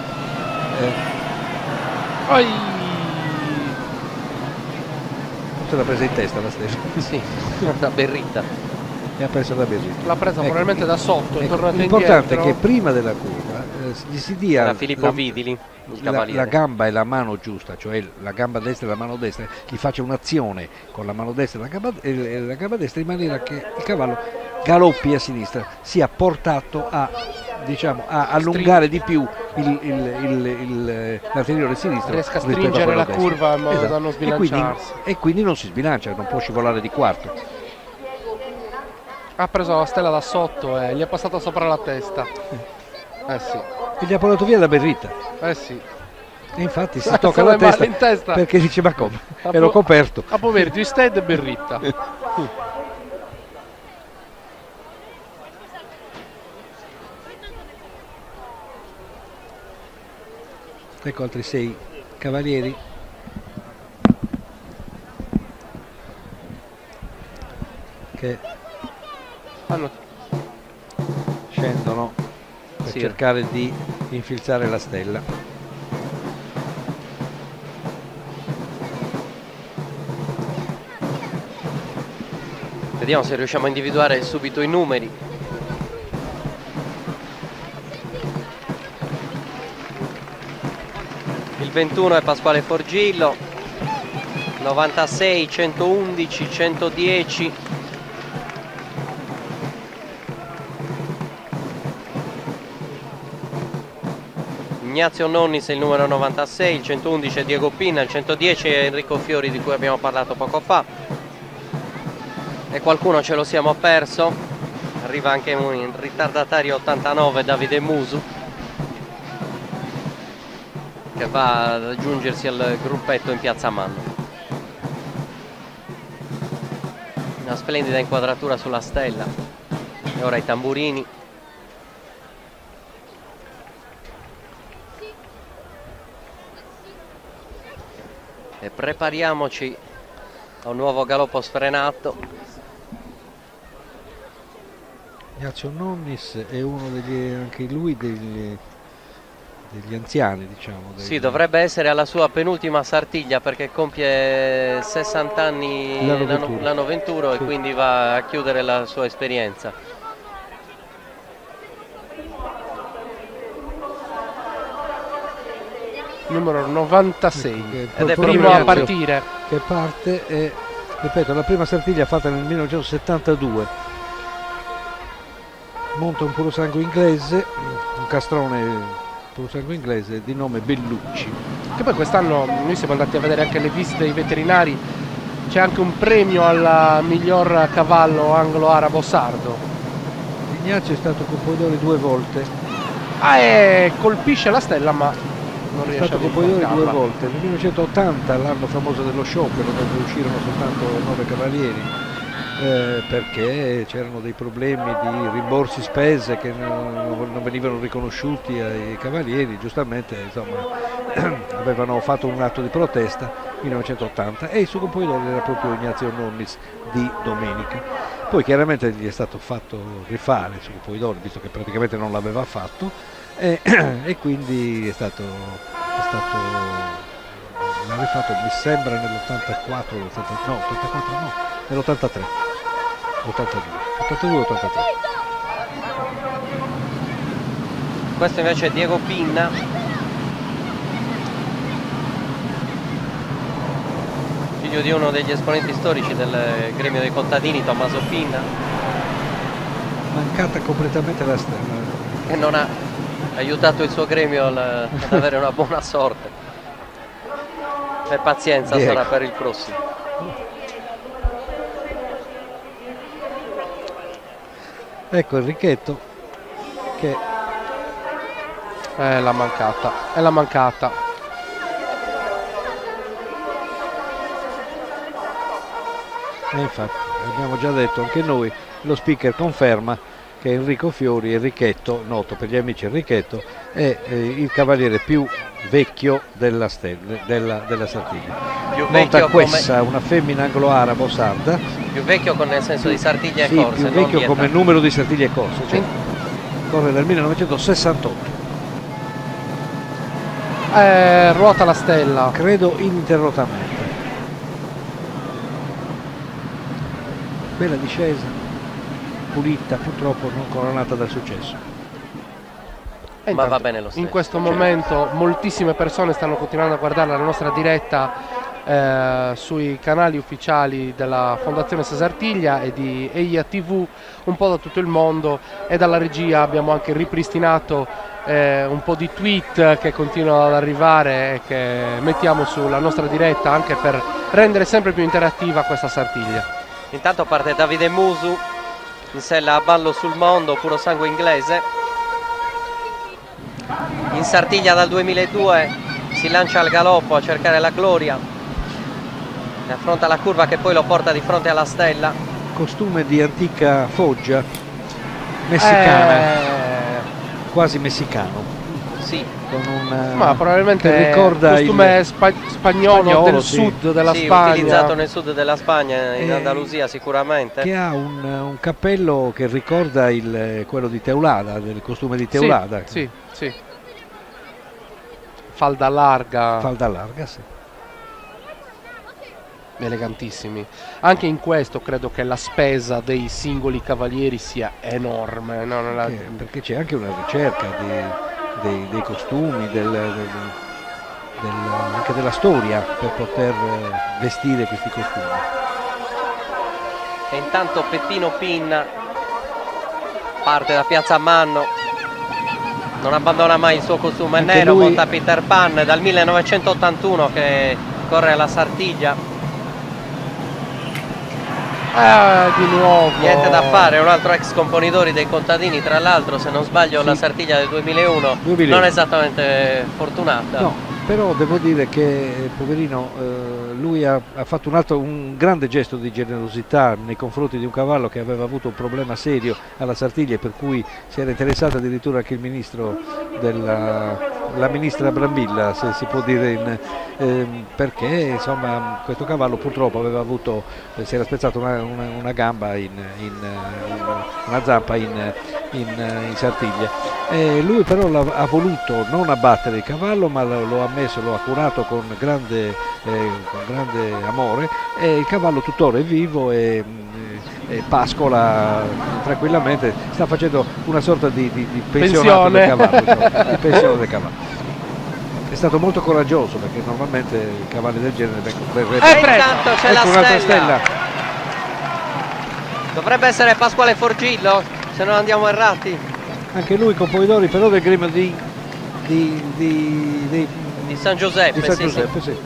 Forse l'ha presa in testa la stessa. Sì, la berrita. E ha preso la berrita. L'ha presa probabilmente da sotto, è tornato l'importante indietro. è che prima della curva gli si dia Filippo Vidili, il cavaliere. La gamba e la mano giusta, cioè la gamba destra e la mano destra, gli faccia un'azione con la mano destra e la gamba destra in maniera che il cavallo galoppi a sinistra, sia portato a allungare di più l'anteriore sinistro, riesca a stringere la curva in modo da non sbilanciarsi, e quindi non si sbilancia, non può scivolare di quarto. Ha preso la stella da sotto e gli è passata sopra la testa. Sì. E gli ha portato via la berrita. Sì. E infatti si tocca la testa in testa perché dice ma come? Ero coperto. A poverti, stai e berritta. Ecco altri 6 cavalieri che scendono per cercare di infilzare la stella. Vediamo se riusciamo a individuare subito i numeri. Il 21 è Pasquale Forgillo, 96, 111, 110. Ignazio Nonnis è il numero 96, il 111 è Diego Pinna, il 110 è Enrico Fiori di cui abbiamo parlato poco fa. E qualcuno ce lo siamo perso. Arriva anche un ritardatario 89, Davide Musu, che va ad aggiungersi al gruppetto in Piazza Manno. Una splendida inquadratura sulla stella. E ora i tamburini. E prepariamoci a un nuovo galoppo sfrenato. Ignazio Nonnis è uno degli, anche lui degli anziani, diciamo. Sì, dovrebbe essere alla sua penultima sartiglia perché compie 60 anni l'anno venturo, sì. E quindi va a chiudere la sua esperienza. Numero 96 ed è primo a partire, che parte e, ripeto, la prima sartiglia fatta nel 1972. Monta un puro sangue inglese, un castrone puro sangue inglese di nome Bellucci, che poi quest'anno noi siamo andati a vedere anche le visite dei veterinari. C'è anche un premio al miglior cavallo anglo-arabo sardo. Ignazio è stato Coppoidori 2 volte e colpisce la stella ma non è stato Coppoidori 2 volte. Nel 1980, l'anno famoso dello sciopero, dove uscirono soltanto 9 cavalieri, perché c'erano dei problemi di rimborsi spese che non venivano riconosciuti ai cavalieri, giustamente, insomma, avevano fatto un atto di protesta nel 1980 e il suo Coppoidori era proprio Ignazio Nonnis di domenica. Poi chiaramente gli è stato fatto rifare il suo Coppoidori, visto che praticamente non l'aveva fatto, e quindi l'ha rifatto, mi sembra, nell'84, nell'83, 82-83. Questo invece è Diego Pinna, figlio di uno degli esponenti storici del gremio dei contadini, Tommaso Pinna, mancata completamente la stella, che non ha aiutato il suo gremio ad avere una buona sorte. Per pazienza, Diego. sarà per il prossimo. Ecco il Ricchetto che è la mancata. E infatti abbiamo già detto anche noi, lo speaker conferma che Enrico Fiori, Enrichetto, noto per gli amici Enrichetto, è il cavaliere più vecchio della Sartiglia. Monta questa, una femmina anglo-arabo sarda. Più vecchio nel senso di sartiglie e sì, corse. Più vecchio come numero di sartiglie e corse. Cioè, corre dal 1968. Ruota la stella. Credo ininterrottamente. Bella discesa. Pulita, purtroppo non coronata dal successo. Ma va bene lo stesso. In questo momento moltissime persone stanno continuando a guardare la nostra diretta sui canali ufficiali della Fondazione Sasartiglia e di EIA TV un po' da tutto il mondo, e dalla regia abbiamo anche ripristinato un po' di tweet che continuano ad arrivare e che mettiamo sulla nostra diretta anche per rendere sempre più interattiva questa Sartiglia. Intanto parte Davide Musu in sella a ballo sul mondo, puro sangue inglese. In Sartiglia dal 2002 si lancia al galoppo a cercare la gloria. affronta la curva che poi lo porta di fronte alla stella. Costume di antica foggia messicana, quasi messicano. Sì. Con un, ma probabilmente che ricorda costume spagnolo del sud della Spagna. Utilizzato nel sud della Spagna, in Andalusia sicuramente. Che ha un cappello che ricorda quello di Teulada, del costume di Teulada. Sì, sì. Falda larga. Falda larga, sì. Elegantissimi. Anche in questo credo che la spesa dei singoli cavalieri sia enorme, no? Perché c'è anche una ricerca dei costumi, anche della storia per poter vestire questi costumi. E intanto Peppino Pinna parte da Piazza Manno, non abbandona mai il suo costume anche nero, lui... monta Peter Pan dal 1981 che corre alla Sartiglia. Di nuovo niente da fare, un altro ex componitore dei contadini, tra l'altro, se non sbaglio, sì. La Sartiglia del 2001 non esattamente fortunata. No, però devo dire che poverino lui ha fatto un grande gesto di generosità nei confronti di un cavallo che aveva avuto un problema serio alla Sartiglia, per cui si era interessato addirittura anche il ministro la ministra Brambilla, se si può dire, perché insomma questo cavallo purtroppo aveva avuto, si era spezzato una gamba, una zampa in Sartiglia. Lui però ha voluto non abbattere il cavallo, ma lo ha curato con grande amore, e il cavallo tuttora è vivo e pascola tranquillamente, sta facendo una sorta di pensionato del cavallo, di pensione del cavallo. È stato molto coraggioso, perché normalmente i cavalli del genere vengono intanto c'è la stella. Dovrebbe essere Pasquale Forgillo, se non andiamo errati. Anche lui componitore però del gremio di San Giuseppe, di San Giuseppe, sì.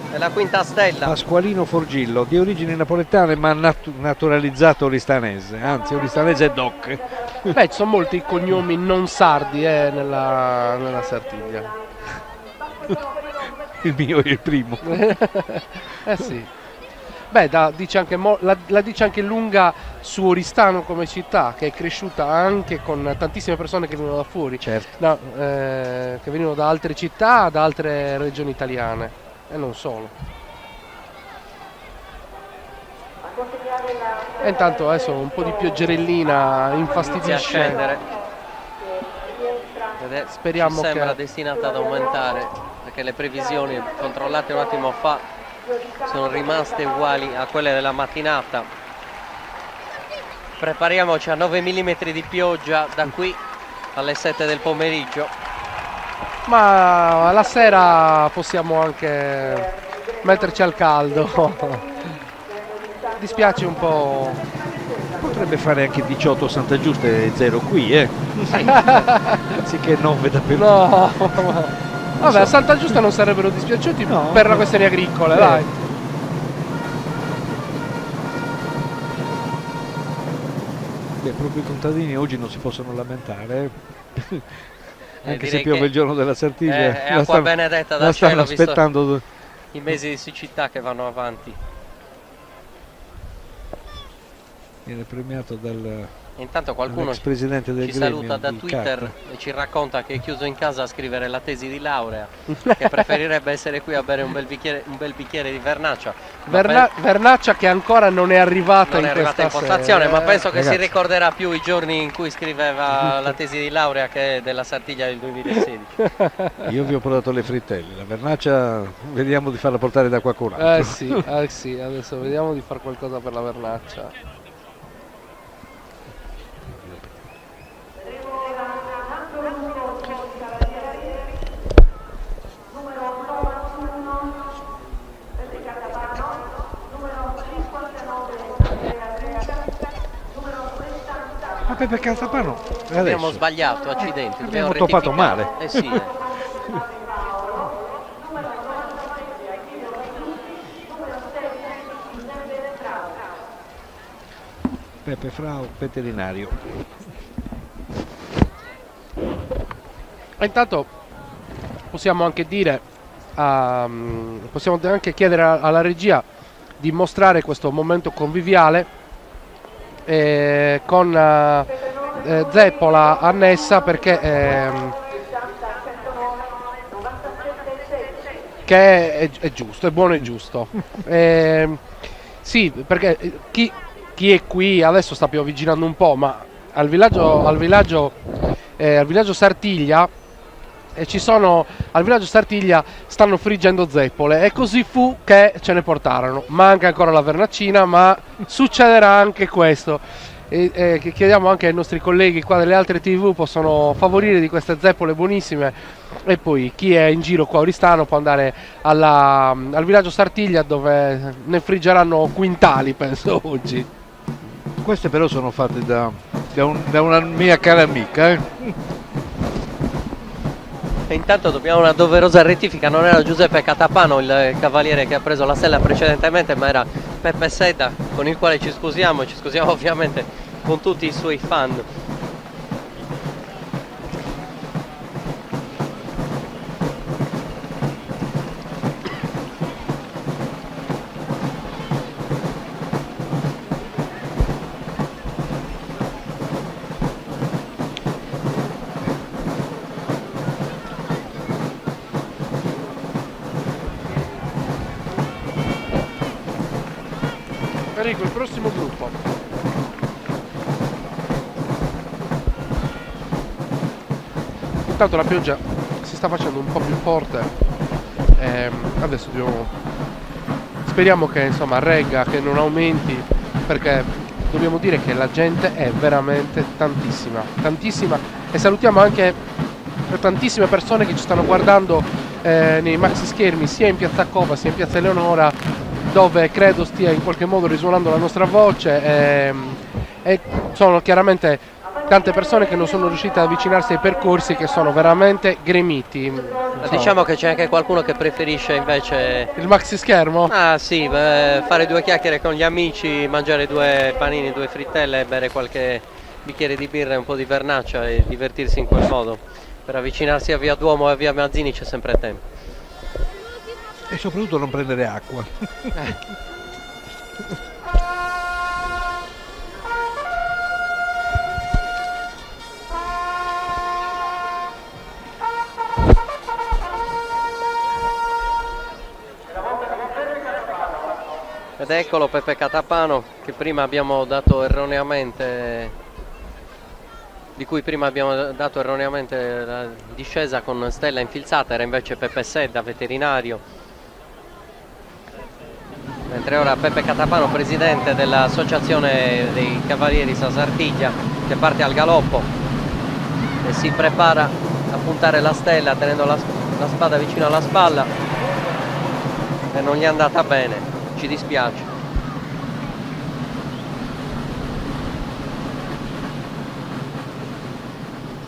È la quinta stella. Pasqualino Forgillo, di origini napoletane ma naturalizzato oristanese, anzi oristanese doc. Beh, ci sono molti cognomi non sardi nella Sartiglia. Il mio è il primo. Sì. Beh, dice anche la dice anche lunga su Oristano come città, che è cresciuta anche con tantissime persone che venivano da fuori, certo. Che venivano da altre città, da altre regioni italiane e non solo. E intanto adesso un po' di pioggerellina infastidisce. A scendere. Speriamo che sembra destinata ad aumentare, perché le previsioni controllate un attimo fa sono rimaste uguali a quelle della mattinata. Prepariamoci a 9 mm di pioggia da qui alle 7 del pomeriggio. Ma la sera possiamo anche metterci al caldo. Dispiace un po'. Potrebbe fare anche 18 Santa Giusta e 0 qui, anziché 9 dappertutto. No. Vabbè, a Santa Giusta non sarebbero dispiaciuti per la questione agricole, dai. Beh, proprio i contadini oggi non si possono lamentare, anche se direi piove il giorno della Sartiglia. È acqua benedetta dal cielo, stanno aspettando i mesi di siccità che vanno avanti. Viene premiato dal Intanto qualcuno ex presidente del ci gremio saluta da Twitter CART. e ci racconta che è chiuso in casa a scrivere la tesi di laurea, che preferirebbe essere qui a bere un bel bicchiere di vernaccia. Vernaccia che ancora non è arrivata in postazione, ma penso che ragazzi, si ricorderà più i giorni in cui scriveva la tesi di laurea che della Sartiglia del 2016. Io vi ho portato le frittelle, la vernaccia vediamo di farla portare da qualcun altro. Sì, adesso vediamo di fare qualcosa per la vernaccia. Peppe Caltapano abbiamo sbagliato, accidenti, abbiamo toppato male. Sì. Peppe Frau, veterinario. E intanto possiamo anche dire possiamo anche chiedere alla regia di mostrare questo momento conviviale con zeppola annessa, perché che è giusto, è buono e giusto. Sì, perché chi è qui adesso sta piovigginando un po', ma al villaggio Sartiglia al villaggio Sartiglia stanno friggendo zeppole, e così fu che ce ne portarono. Manca ancora la vernacina, ma succederà anche questo. E chiediamo anche ai nostri colleghi qua delle altre TV possono favorire di queste zeppole buonissime, e poi chi è in giro qua a Oristano può andare al villaggio Sartiglia, dove ne friggeranno quintali, penso, oggi. Queste però sono fatte da una mia cara amica. E intanto dobbiamo una doverosa rettifica, non era Giuseppe Catapano il cavaliere che ha preso la stella precedentemente, ma era Peppe Sedda, con il quale ci scusiamo ovviamente con tutti i suoi fan. Enrico, il prossimo gruppo. Intanto la pioggia si sta facendo un po' più forte, adesso speriamo che insomma regga, che non aumenti, perché dobbiamo dire che la gente è veramente tantissima, e salutiamo anche le tantissime persone che ci stanno guardando nei maxi schermi sia in piazza Cova sia in piazza Eleonora, dove credo stia in qualche modo risuonando la nostra voce, e sono chiaramente tante persone che non sono riuscite ad avvicinarsi ai percorsi, che sono veramente gremiti. Diciamo che c'è anche qualcuno che preferisce invece il maxi schermo? Ah sì, fare due chiacchiere con gli amici, mangiare due panini, due frittelle, bere qualche bicchiere di birra e un po' di vernaccia e divertirsi in quel modo. Per avvicinarsi a Via Duomo e a Via Mazzini c'è sempre tempo. E soprattutto non prendere acqua. Ed eccolo Peppe Catapano, che prima abbiamo dato erroneamente, di cui prima abbiamo dato erroneamente la discesa con stella infilzata, era invece Peppe Sedda, veterinario. Mentre ora Peppe Catapano, presidente dell'associazione dei Cavalieri Sa Sartiglia, che parte al galoppo e si prepara a puntare la stella tenendo la spada vicino alla spalla, e non gli è andata bene, ci dispiace.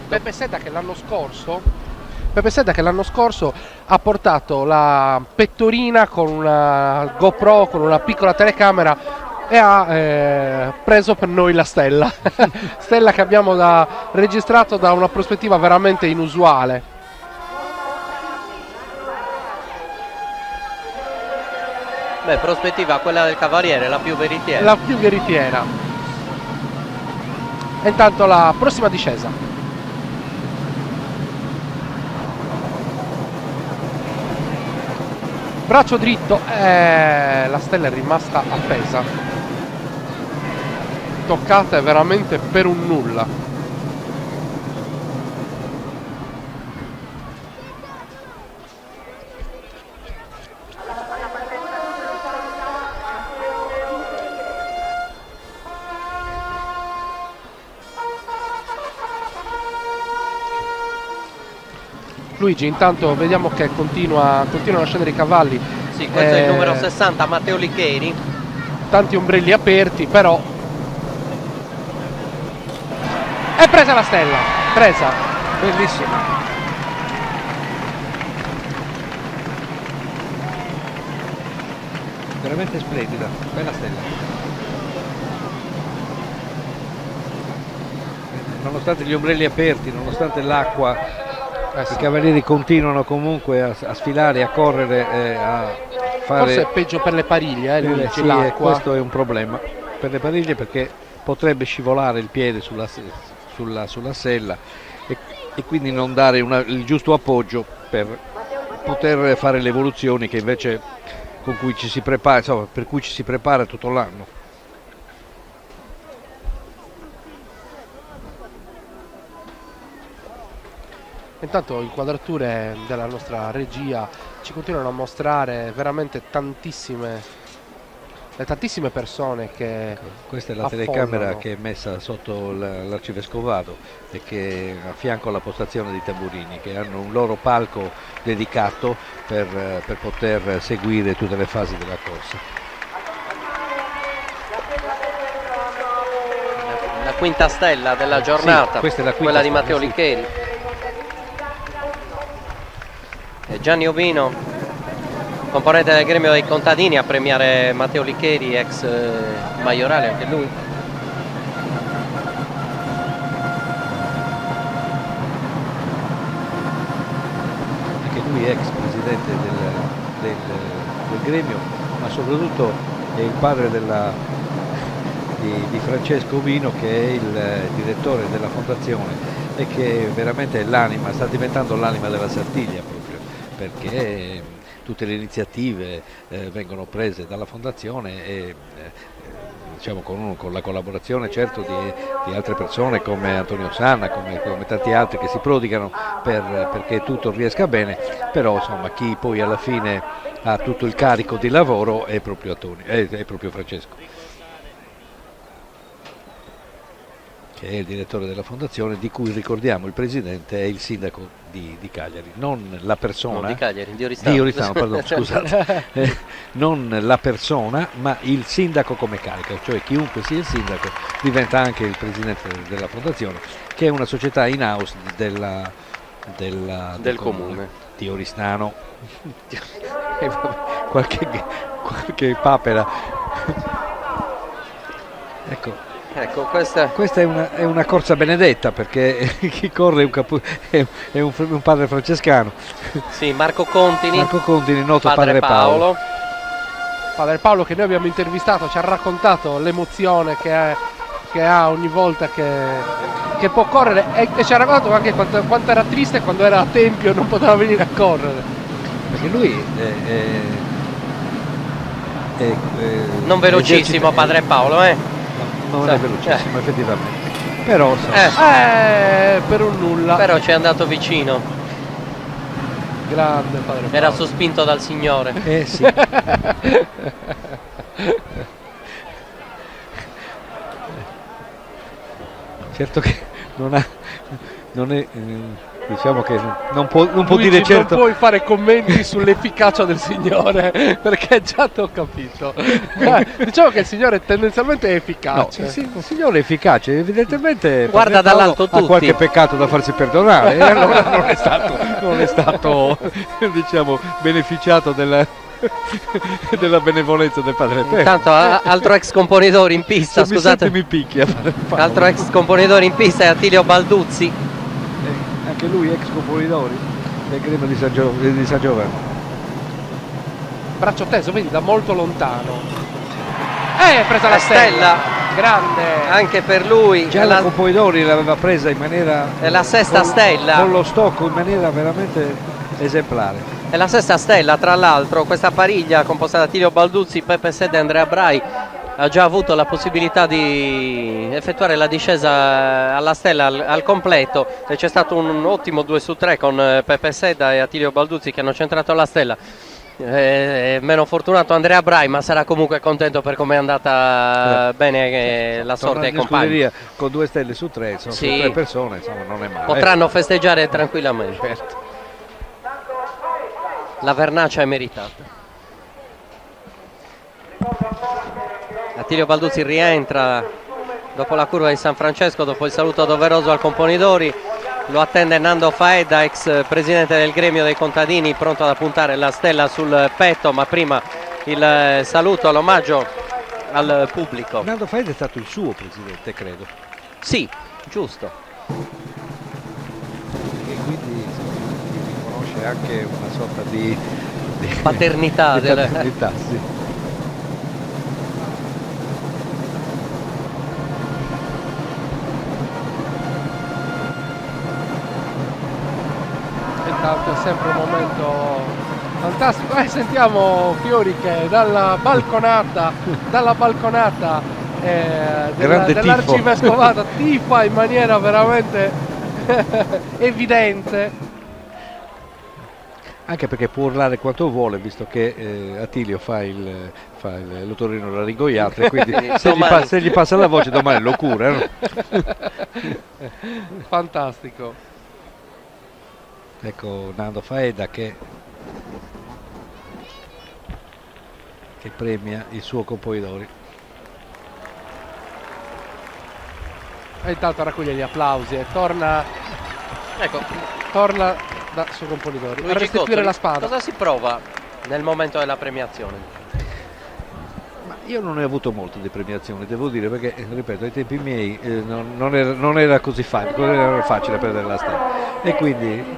Peppe Sedda che l'anno scorso ha portato la pettorina con una GoPro, con una piccola telecamera, e ha preso per noi la stella. Stella che abbiamo registrato da una prospettiva veramente inusuale. Beh, prospettiva quella del cavaliere, la più veritiera. La più veritiera. E intanto la prossima discesa. Braccio dritto, la stella è rimasta appesa, toccata veramente per un nulla. Luigi, intanto vediamo che continuano a scendere i cavalli. Sì, questo è il numero 60, Matteo Licheri. Tanti ombrelli aperti, però è presa la stella, presa, bellissima, veramente splendida, bella stella. Nonostante gli ombrelli aperti, nonostante l'acqua I cavalieri continuano comunque a sfilare, a correre, a fare... Forse è peggio per le pariglie, sì, questo è un problema per le pariglie, perché potrebbe scivolare il piede sulla sella e quindi non dare il giusto appoggio per poter fare le evoluzioni che invece con cui ci si prepara, insomma, per cui ci si prepara tutto l'anno. Intanto inquadrature della nostra regia ci continuano a mostrare veramente le tantissime persone che questa è la telecamera che è messa sotto l'arcivescovado e che a fianco alla postazione di tamburini, che hanno un loro palco dedicato per poter seguire tutte le fasi della corsa. La quinta stella della giornata, sì, questa è la quinta quella di stella, Matteo sì. Liccheri. E Gianni Ovino, componente del gremio dei contadini, a premiare Matteo Liccheri, ex maiorale anche lui. Anche lui è ex presidente del gremio, ma soprattutto è il padre di Francesco Ovino, che è il direttore della fondazione e che veramente è l'anima, sta diventando l'anima della Sartiglia proprio, perché tutte le iniziative vengono prese dalla fondazione e diciamo con la collaborazione certo di altre persone come Antonio Sanna, come tanti altri che si prodigano perché tutto riesca bene, però insomma chi poi alla fine ha tutto il carico di lavoro è proprio Francesco, che è il direttore della fondazione, di cui ricordiamo il presidente è il sindaco di Cagliari, non la persona, no, di Cagliari, di Oristano, pardon, scusate, non la persona ma il sindaco come carica, cioè chiunque sia il sindaco diventa anche il presidente della fondazione, che è una società in house del comune di Oristano. qualche papera. Ecco, questa è una corsa benedetta, perché chi corre è un padre francescano. Sì, Marco Contini, noto padre Paolo. Padre Paolo, che noi abbiamo intervistato, ci ha raccontato l'emozione che ha ogni volta che può correre e ci ha raccontato anche quanto era triste quando era a Tempio e non poteva venire a correre. Perché lui non velocissimo, padre Paolo, non è velocissimo effettivamente, però per un nulla, però ci è andato vicino, grande padre Paolo. Era sospinto dal Signore. Sì. Certo che non è diciamo che non può Luigi, dire certo. non puoi fare commenti sull'efficacia del Signore, perché già ti ho capito. Diciamo che il Signore tendenzialmente è efficace. No, il Signore è efficace, evidentemente guarda dall'alto tutti. Ha qualche peccato da farsi perdonare e allora non è stato diciamo beneficiato della benevolenza del padre Pio. Intanto altro ex componitore in pista, se scusate, mi picchia, altro ex componitore in pista è Attilio Balduzzi, anche lui ex componitore del gremio di San Giovanni. Braccio teso, vedi, da molto lontano. Presa la stella, grande anche per lui. Già la Componidori l'aveva presa in maniera, è la sesta stella, con lo stocco in maniera veramente esemplare. È la sesta stella, tra l'altro questa pariglia composta da Attilio Balduzzi, Peppe Sede e Andrea Brai ha già avuto la possibilità di effettuare la discesa alla stella al completo e c'è stato un ottimo 2 su 3 con Peppe Sedda e Attilio Balduzzi che hanno centrato la stella. Meno fortunato Andrea Brai, ma sarà comunque contento per come è andata bene la sorte ai compagni. Con 2 stelle su 3, insomma, sì, su 3 persone, insomma, non è male. Potranno festeggiare tranquillamente. Certo. La vernaccia è meritata. Attilio Balduzzi rientra dopo la curva di San Francesco, dopo il saluto doveroso al Componidori. Lo attende Nando Faedda, ex presidente del gremio dei contadini, pronto ad appuntare la stella sul petto, ma prima il saluto, l'omaggio al pubblico. Nando Faedda è stato il suo presidente, credo. Sì, giusto. E quindi è anche una sorta di paternità. di paternità, sì. Intanto è sempre un momento fantastico. Sentiamo Fiori che dalla balconata dell'arcivescovata tifa in maniera veramente evidente. Anche perché può urlare quanto vuole, visto che Attilio fa l'otorino laringoiatra, e quindi se gli passa la voce domani lo cura, no? Fantastico. Ecco Nando Faeda che premia il suo Campoidori. E intanto raccoglie gli applausi e torna da suo Campoidori a restituire la spada. Cosa si prova nel momento della premiazione? Ma io non ne ho avuto molte di premiazioni, devo dire, perché ripeto, ai tempi miei non era così facile prendere la stella, e quindi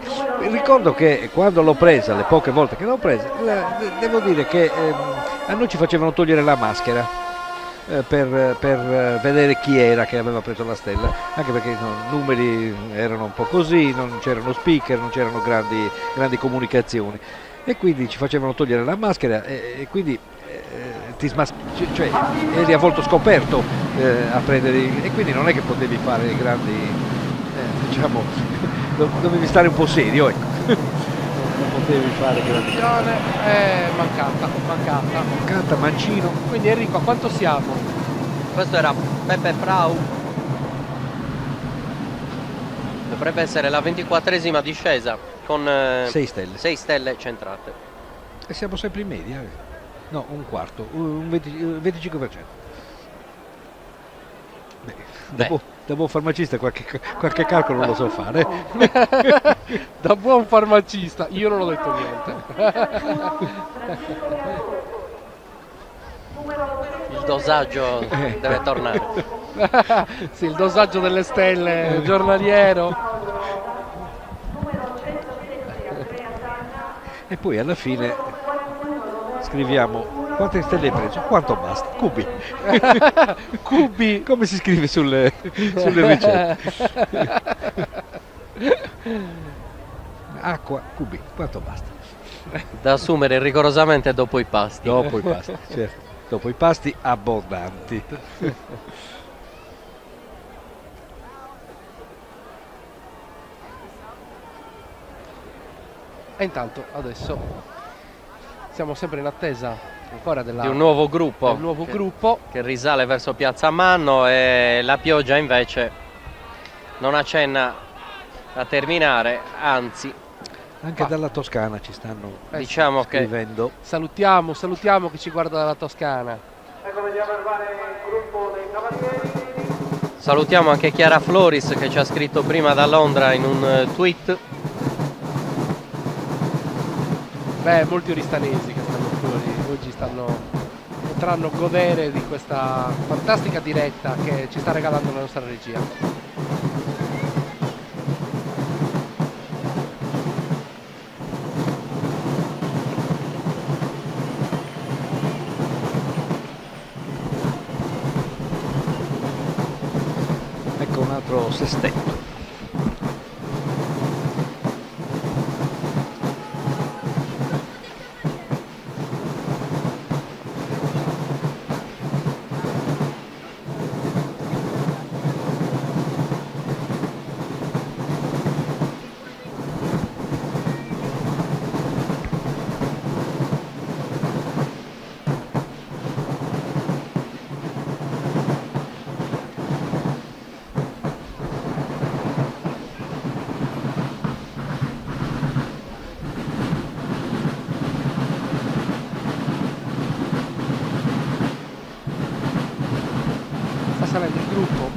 ricordo che quando l'ho presa, le poche volte che l'ho presa, devo dire che a noi ci facevano togliere la maschera per vedere chi era che aveva preso la stella, anche perché i numeri erano un po' così, non c'erano speaker, non c'erano grandi comunicazioni, e quindi ci facevano togliere la maschera e quindi cioè eri a volto scoperto a prendere, e quindi non è che potevi fare grandi, diciamo, dovevi stare un po' serio, ecco. Non potevi fare grandi. Mancata, mancino. Quindi Enrico, a quanto siamo? Questo era Peppe Frau. Dovrebbe essere la 24esima discesa con 6 stelle. 6 stelle centrate. E siamo sempre in media. No, un quarto, un 25%. Da buon farmacista qualche calcolo lo so fare. Da buon farmacista, io non ho detto niente. Il dosaggio deve tornare. Sì, il dosaggio delle stelle giornaliero. E poi alla fine scriviamo quante stelle hai preso, quanto basta, cubi. Cubi, come si scrive sulle ricette. Acqua, cubi, quanto basta. Da assumere rigorosamente dopo i pasti. Dopo i pasti, certo. Dopo i pasti abbondanti. E intanto adesso siamo sempre in attesa ancora di un nuovo gruppo, che risale verso Piazza Manno, e la pioggia invece non accenna a terminare, anzi anche dalla Toscana ci stanno diciamo scrivendo. Che salutiamo chi ci guarda dalla Toscana. Ecco, vediamo arrivare il gruppo dei cavalieri. Salutiamo anche Chiara Floris che ci ha scritto prima da Londra in un tweet. Molti oristanesi che stanno fuori oggi potranno godere di questa fantastica diretta che ci sta regalando la nostra regia. Ecco un altro sestetto. Salendo il gruppo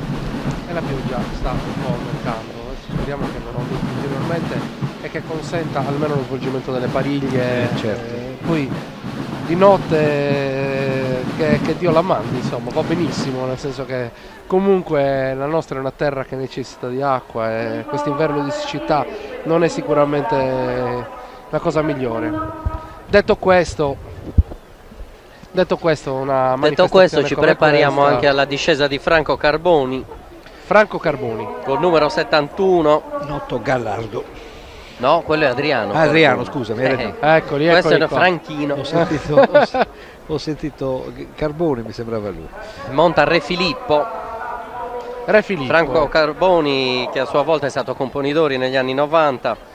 e la pioggia sta un po' aumentando. Adesso speriamo che non aumenti ulteriormente e che consenta almeno lo svolgimento delle pariglie. Certo. Poi di notte che Dio la mandi, insomma, va benissimo, nel senso che comunque la nostra è una terra che necessita di acqua e quest'inverno di siccità non è sicuramente la cosa migliore. Detto questo, una Detto questo, ci come prepariamo questa- anche alla discesa di Franco Carboni. Franco Carboni. Col numero 71. Notto Gallardo. No, quello è Adriano. Adriano, Carboni. scusami, hai ragione. Eccoli, Questo eccoli è qua. Franchino. Ho sentito Carboni, mi sembrava lui. Monta Re Filippo. Re Filippo. Franco Carboni, che a sua volta è stato componitore negli anni 90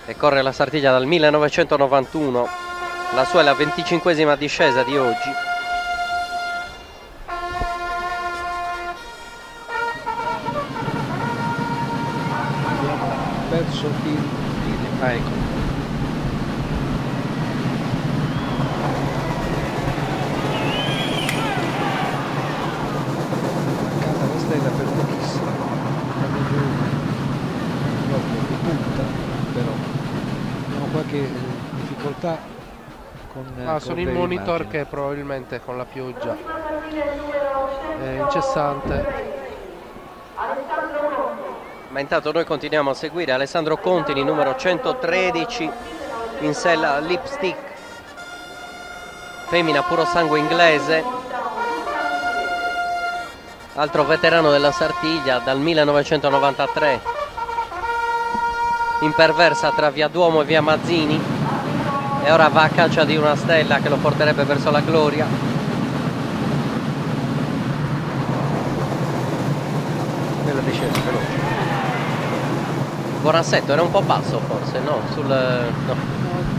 e corre la Sartiglia dal 1991. La sua è la 25esima discesa di oggi. Verso il ecco. Mancata la stella per pochissimo. Proprio di punta, però abbiamo qualche difficoltà con Sono il le monitor immagini. che probabilmente con la pioggia è incessante. Ma intanto noi continuiamo a seguire Alessandro Contini, numero 113, in sella Lipstick, femmina puro sangue inglese, altro veterano della Sartiglia dal 1993, imperversa tra via Duomo e via Mazzini, e ora va a caccia di una stella che lo porterebbe verso la gloria. Bella discesa veloce. Buon assetto, era un po' basso forse, no?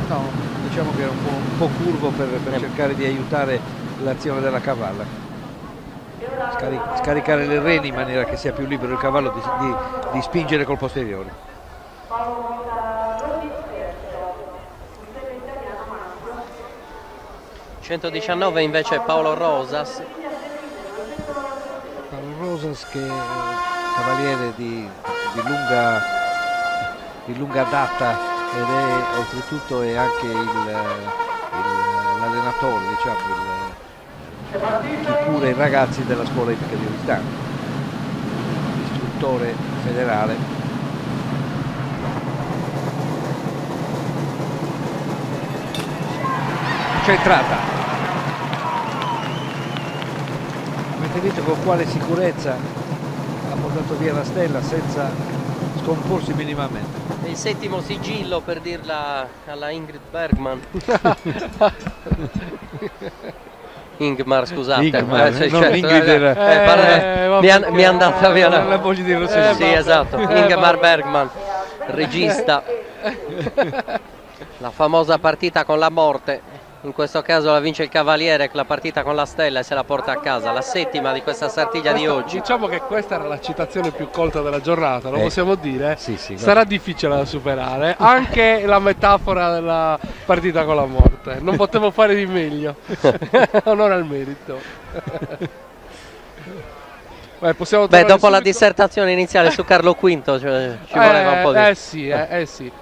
No, diciamo che era un po' curvo per cercare di aiutare l'azione della cavalla. Scaricare le reni in maniera che sia più libero il cavallo di spingere col posteriore. 119 invece Paolo Rosas. Paolo Rosas che è cavaliere di lunga data ed è oltretutto è anche l'allenatore, diciamo, chi cura i ragazzi della scuola ipica di Oristano, istruttore federale. Centrata. Avete visto con quale sicurezza ha portato via la stella senza scomporsi minimamente. È il settimo sigillo, per dirla alla Ingrid Bergman. Ingmar, scusate. Ingmar, sì, no, certo, Ingrid era- mi è andata via la moglie di Rossellini. sì, esatto. Ingmar Bergman, regista. La famosa partita con la morte. In questo caso la vince il Cavaliere, la partita con la stella, e se la porta a casa, la settima di questa Sartiglia di oggi. Diciamo che questa era la citazione più colta della giornata, lo possiamo dire? Sì, Sarà difficile da superare, anche la metafora della partita con la morte. Non potevo fare di meglio. Onore al merito. Possiamo Beh, dopo la subito... dissertazione iniziale su Carlo V, cioè, ci voleva un po' di... sì.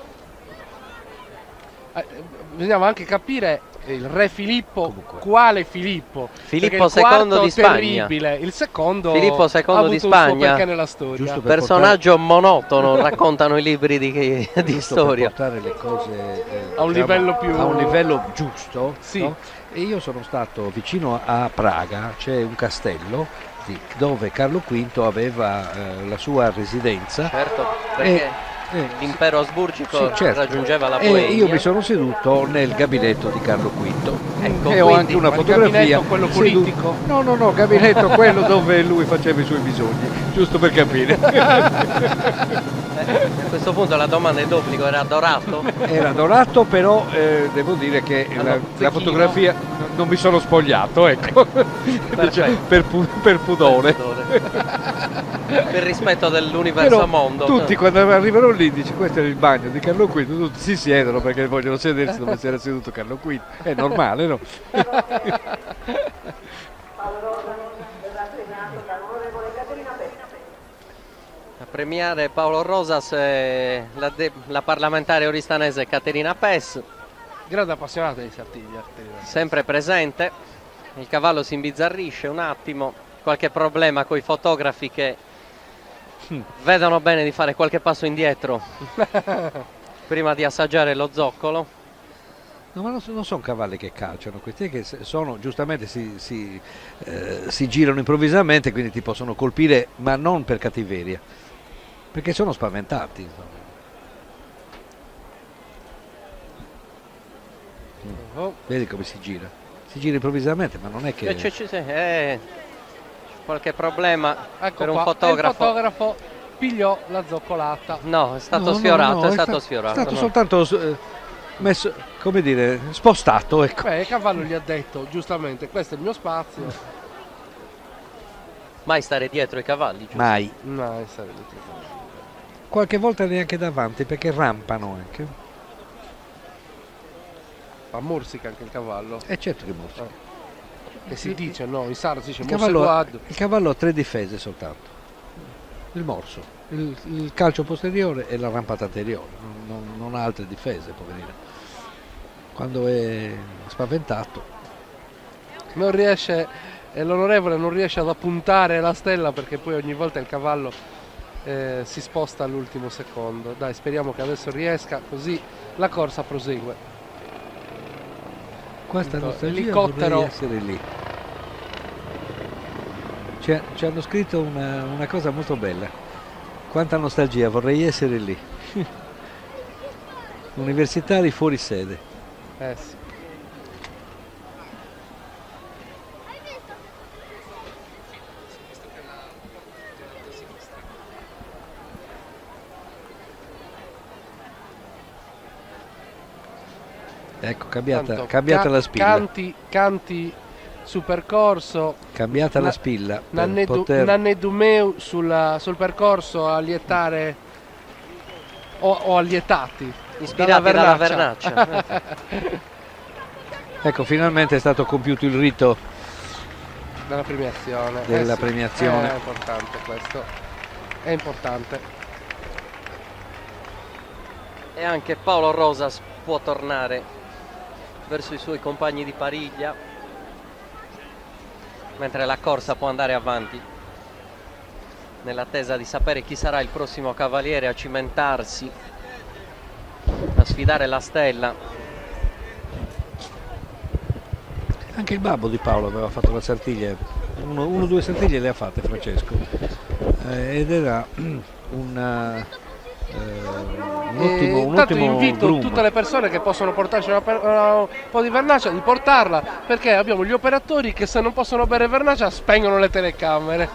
Bisognava anche capire il re Filippo, quale Filippo? Filippo Perché il quarto II di Spagna. terribile, il secondo Filippo ha II avuto di un suo Spagna, perché nella storia. personaggio monotono, raccontano i libri di storia. Per portare le cose A un livello più- a un livello giusto, Sì. no? E io sono stato vicino a Praga, c'è un castello dove Carlo V aveva la sua residenza. Certo, perché l'impero asburgico Sì, certo. raggiungeva la E Boemia. io mi sono seduto nel gabinetto di Carlo V Ecco, e ho quindi, anche una ma il fotografia. gabinetto, quello politico? No, gabinetto quello dove lui faceva i suoi bisogni, giusto per capire. A questo punto la domanda è d'obbligo, era dorato? Era dorato, però devo dire che la fotografia non mi sono spogliato, ecco. Diciamo, per pudore. Per rispetto dell'universo Però mondo. tutti quando arrivano lì dice questo è il bagno di Carlo V, tutti si siedono perché vogliono sedersi dove si era seduto Carlo V, è normale, no? A premiare Paolo Rosas la parlamentare oristanese Caterina Pes, Grande appassionata di Sartiglia. sempre presente. Il cavallo si imbizzarrisce un attimo, qualche problema con i fotografi che vedono bene di fare qualche passo indietro. prima di assaggiare lo zoccolo. No, ma non sono cavalli che calciano, questi che sono, giustamente si girano improvvisamente, quindi ti possono colpire, ma non per cattiveria, perché sono spaventati. Vedi come si gira? Si gira improvvisamente, ma non è che... C'è qualche problema Ecco per un qua, fotografo. il fotografo pigliò la zoccolata. No, è stato sfiorato, è stato sfiorato. È stato soltanto messo, come dire, spostato, ecco. Beh, il cavallo gli ha detto, giustamente, questo è il mio spazio. Mai stare dietro i cavalli, giusto? Mai. Mai stare dietro i cavalli. Qualche volta neanche davanti, perché rampano anche. Ma morsica anche il cavallo. È certo che morsica. E si dice, no, in sardo si dice Il morse cavallo ha 3 difese soltanto. Il morso, il calcio posteriore e la rampata anteriore. Non ha altre difese, poverino. Quando è spaventato. non riesce, l'onorevole non riesce ad appuntare la stella perché poi ogni volta il cavallo si sposta all'ultimo secondo. Dai, speriamo che adesso riesca, così la corsa prosegue. Questa nostalgia Elicottero. vorrei essere lì. Ci hanno scritto una cosa molto bella. Quanta nostalgia, vorrei essere lì. Universitari fuori sede. Sì. Ecco, cambiata Tanto, la spilla. Canti su percorso. Cambiata la spilla. per Nanne poter- Dumeu sul percorso a lietare o allietati. Ispirati dalla vernaccia. Ecco, finalmente è stato compiuto il rito Della premiazione. della Sì, premiazione. È importante questo. È importante. E anche Paolo Rosas può tornare verso i suoi compagni di pariglia, mentre la corsa può andare avanti nell'attesa di sapere chi sarà il prossimo cavaliere a cimentarsi, a sfidare la stella. Anche il babbo di Paolo aveva fatto la Sartiglia, uno o due Sartiglie le ha fatte Francesco, ed era un Intanto ottimo invito groom. tutte le persone che possono portarci un po' di vernaccia di portarla, perché abbiamo gli operatori che se non possono bere vernaccia spengono le telecamere.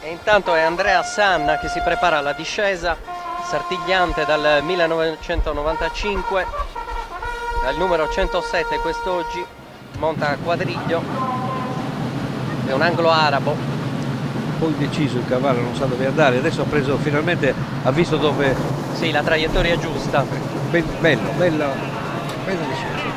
E intanto è Andrea Sanna che si prepara alla discesa, sartigliante dal 1995, dal numero 107 quest'oggi, monta a quadriglio, è un anglo arabo. Poi deciso il cavallo, non sa dove andare, adesso ha preso, finalmente ha visto dove... Sì, la traiettoria è giusta. Bella discesa.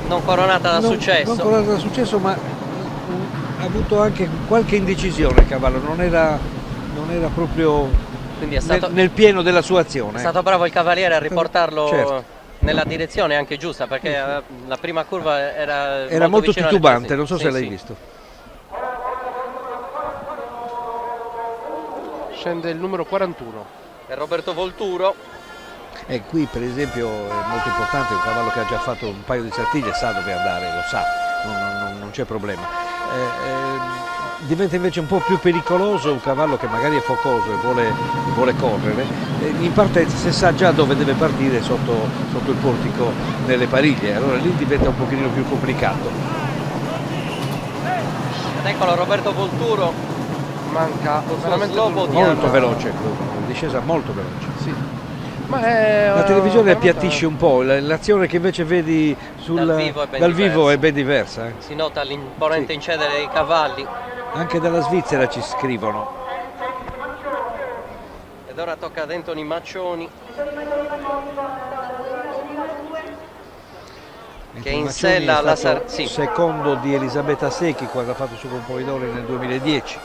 Non coronata da successo. Non coronata da successo, ma ha avuto anche qualche indecisione il cavallo, non era proprio Quindi è stato, nel pieno della sua azione. è stato bravo il cavaliere a riportarlo Certo. nella direzione anche giusta, perché la prima curva era molto vicino alle titubante, teste. non so Sì, se l'hai sì. visto. Scende il numero 41. E Roberto Volturo. E qui per esempio è molto importante, un cavallo che ha già fatto un paio di sartiglie sa dove andare, lo sa, non c'è problema. Diventa invece un po' più pericoloso un cavallo che magari è focoso e vuole correre, in partenza se sa già dove deve partire sotto il portico nelle pariglie, allora lì diventa un pochino più complicato. Ed eccolo Roberto Volturo. Manca veramente Molto veloce, discesa molto veloce. Sì. Ma è, la televisione appiattisce un po', l'azione che invece vedi dal vivo è ben diversa. Si nota l'imponente incedere dei cavalli. Anche dalla Svizzera ci scrivono. Ed ora tocca ad Anthony Maccioni, che in sella la sì. Secondo di Elisabetta Secchi quando ha fatto il suo Campolidori nel 2010.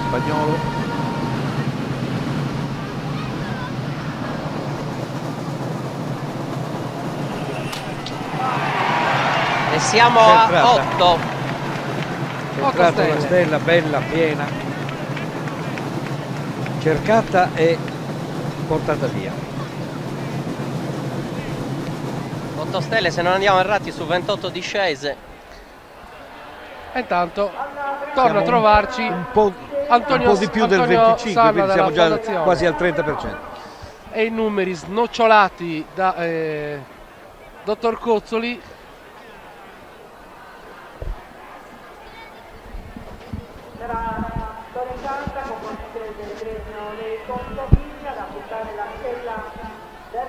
Spagnolo. Siamo a 8. È entrata una stella bella, piena, cercata e portata via. 8 stelle, se non andiamo errati, su 28 discese. E intanto torna a trovarci un po' di più del 25, Sanna, quindi siamo già Fondazione. quasi al 30%. E i numeri snocciolati da dottor Cozzoli.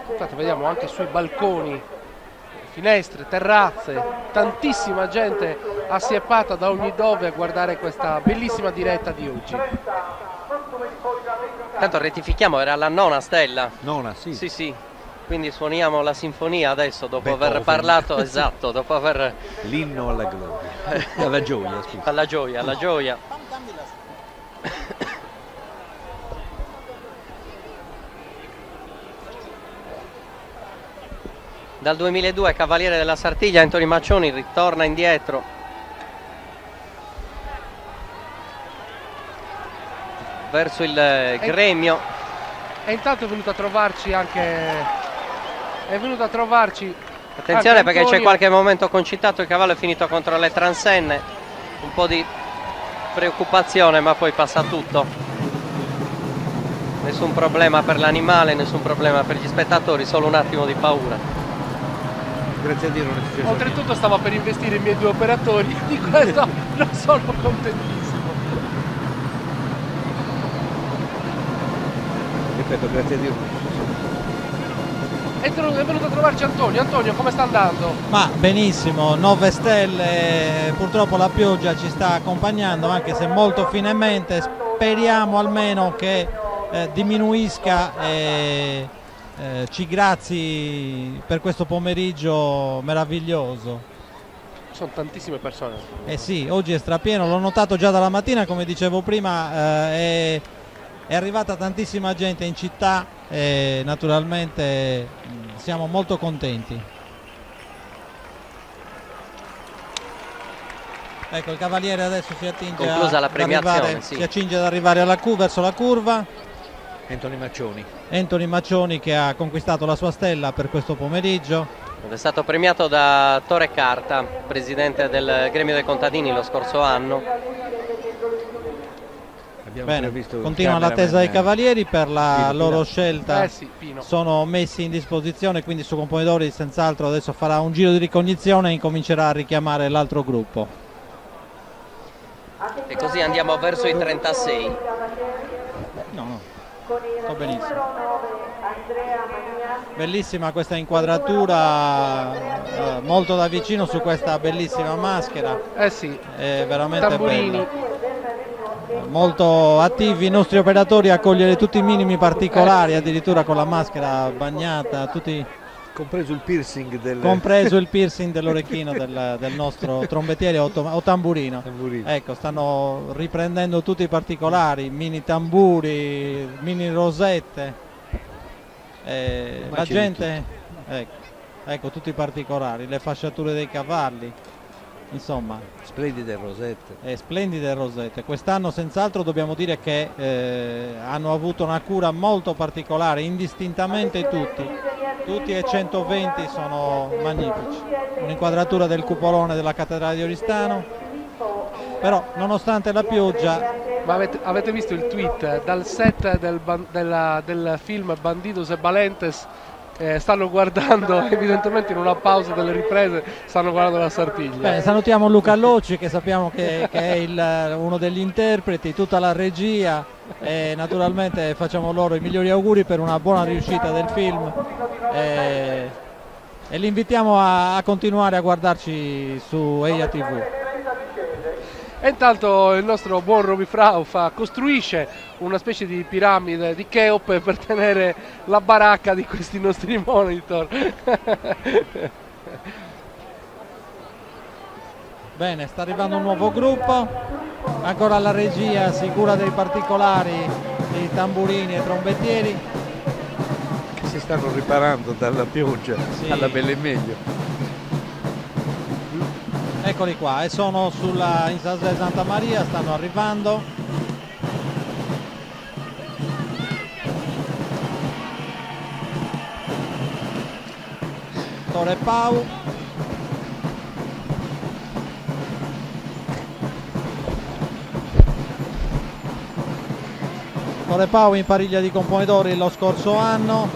Infatti vediamo anche sui balconi, finestre, terrazze, tantissima gente assieppata da ogni dove a guardare questa bellissima diretta di oggi. Tanto rettifichiamo, era la 9ª stella. Nona, sì. Sì. Quindi suoniamo la sinfonia adesso, dopo aver Beethoven. parlato, esatto, dopo aver... L'inno alla gloria, alla gioia, scusa. Alla gioia, alla gioia. Dal 2002 cavaliere della Sartiglia, Anthony Maccioni ritorna indietro. Verso il gremio. E intanto è venuto a trovarci anche... Attenzione perché Antonio. c'è qualche momento concitato, il cavallo è finito contro le transenne. Un po' di preoccupazione, ma poi passa tutto. Nessun problema per l'animale, nessun problema per gli spettatori, solo un attimo di paura. Grazie a Dio non è successo. Oltretutto stavo per investire i miei 2 operatori, di questo non sono contentissimo. Ripeto, grazie a Dio non è successo. È venuto a trovarci Antonio. Antonio, come sta andando? Ma benissimo, 9 stelle, purtroppo la pioggia ci sta accompagnando, anche se molto finemente. Speriamo almeno che diminuisca e ci grazi per questo pomeriggio meraviglioso. Sono tantissime persone. Eh sì, oggi è strapieno, l'ho notato già dalla mattina, come dicevo prima, è arrivata tantissima gente in città e naturalmente siamo molto contenti. Ecco, il cavaliere adesso si attinge Conclusa la premiazione, sì. si accinge ad arrivare verso la curva. Anthony Maccioni che ha conquistato la sua stella per questo pomeriggio. Ed è stato premiato da Torre Carta, presidente del gremio dei contadini lo scorso anno. Bene, continua l'attesa dei cavalieri per la loro scelta. Sì, Pino. Sono messi in disposizione, quindi su Componitori senz'altro adesso farà un giro di ricognizione e incomincerà a richiamare l'altro gruppo. E così andiamo verso i 36. No, sto benissimo. Bellissima questa inquadratura, molto da vicino su questa bellissima maschera. Sì, è veramente tamburini. bella. Molto attivi i nostri operatori a cogliere tutti i minimi particolari, addirittura con la maschera bagnata, tutti... compreso il piercing dell'orecchino del nostro trombettiere o tamburino. Ecco, stanno riprendendo tutti i particolari, mini tamburi, mini rosette. La gente, ecco tutti i particolari, le fasciature dei cavalli. Insomma, splendide rosette. Quest'anno senz'altro dobbiamo dire che hanno avuto una cura molto particolare, indistintamente tutti e 120 sono magnifici. Un'inquadratura del cupolone della cattedrale di Oristano, però nonostante la pioggia... Ma avete visto il tweet dal set del film Bandidos e Valentes? Stanno guardando, evidentemente in una pausa delle riprese, stanno guardando la Sartiglia. Bene, salutiamo Luca Allocci, che sappiamo che è uno degli interpreti, tutta la regia, e naturalmente facciamo loro i migliori auguri per una buona riuscita del film e li invitiamo a continuare a guardarci su EIA TV. E intanto il nostro buon Roby Frau costruisce una specie di piramide di Cheope per tenere la baracca di questi nostri monitor. Bene, sta arrivando un nuovo gruppo, ancora la regia si cura dei particolari, dei tamburini e trombettieri. Che si stanno riparando dalla pioggia, alla belle e meglio. Eccoli qua, e sono in Salsa di Santa Maria, stanno arrivando. Torre Pau. Torre Pau in pariglia di Componidori lo scorso anno,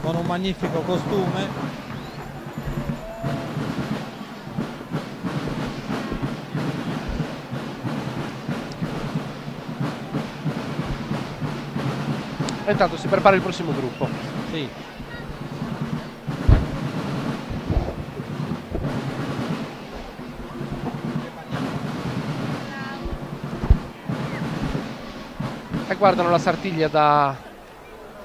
con un magnifico costume. E intanto si prepara il prossimo gruppo. Sì. E guardano la Sartiglia da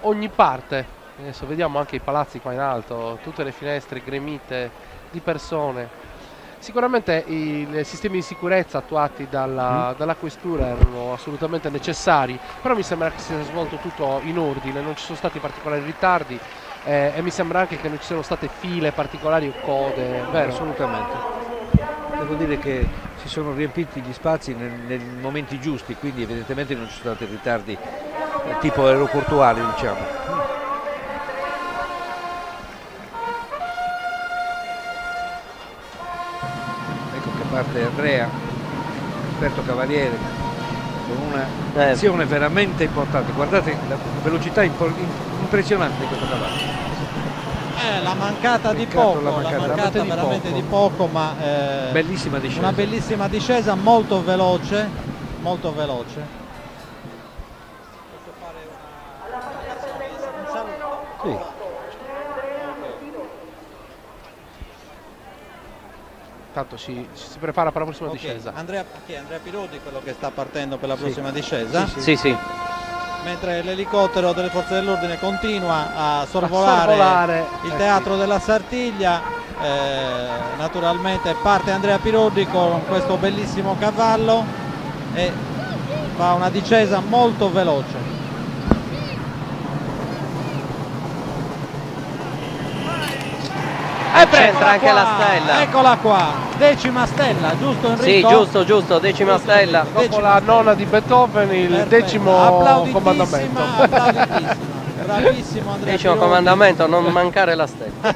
ogni parte. Adesso vediamo anche i palazzi qua in alto, tutte le finestre gremite di persone. Sicuramente i sistemi di sicurezza attuati dalla questura erano assolutamente necessari, però mi sembra che sia svolto tutto in ordine, non ci sono stati particolari ritardi e mi sembra anche che non ci siano state file particolari o code, vero? Assolutamente. Devo dire che si sono riempiti gli spazi nei momenti giusti, quindi evidentemente non ci sono stati ritardi tipo aeroportuali, diciamo. Parte Andrea, Alberto Cavaliere, con una azione veramente importante. Guardate la velocità impressionante di questo cavallo. La mancata di poco, la mancata veramente di poco, ma bellissima discesa. Una bellissima discesa, molto veloce, molto veloce. Posso fare un saluto? Sì. Tanto ci si prepara per la prossima discesa. Andrea Pirodi, quello che sta partendo per la prossima discesa. Sì. Mentre l'elicottero delle forze dell'ordine continua a sorvolare il teatro della Sartiglia. Naturalmente parte Andrea Pirodi con questo bellissimo cavallo e fa una discesa molto veloce. C'entra anche la stella. Eccola qua, 10ª stella, giusto Enrico? Sì, giusto, 10ª stella. Dopo la nona di Beethoven, il 10° comandamento. Bravissimo Andrea 10° Pirodi. comandamento, non mancare la stella.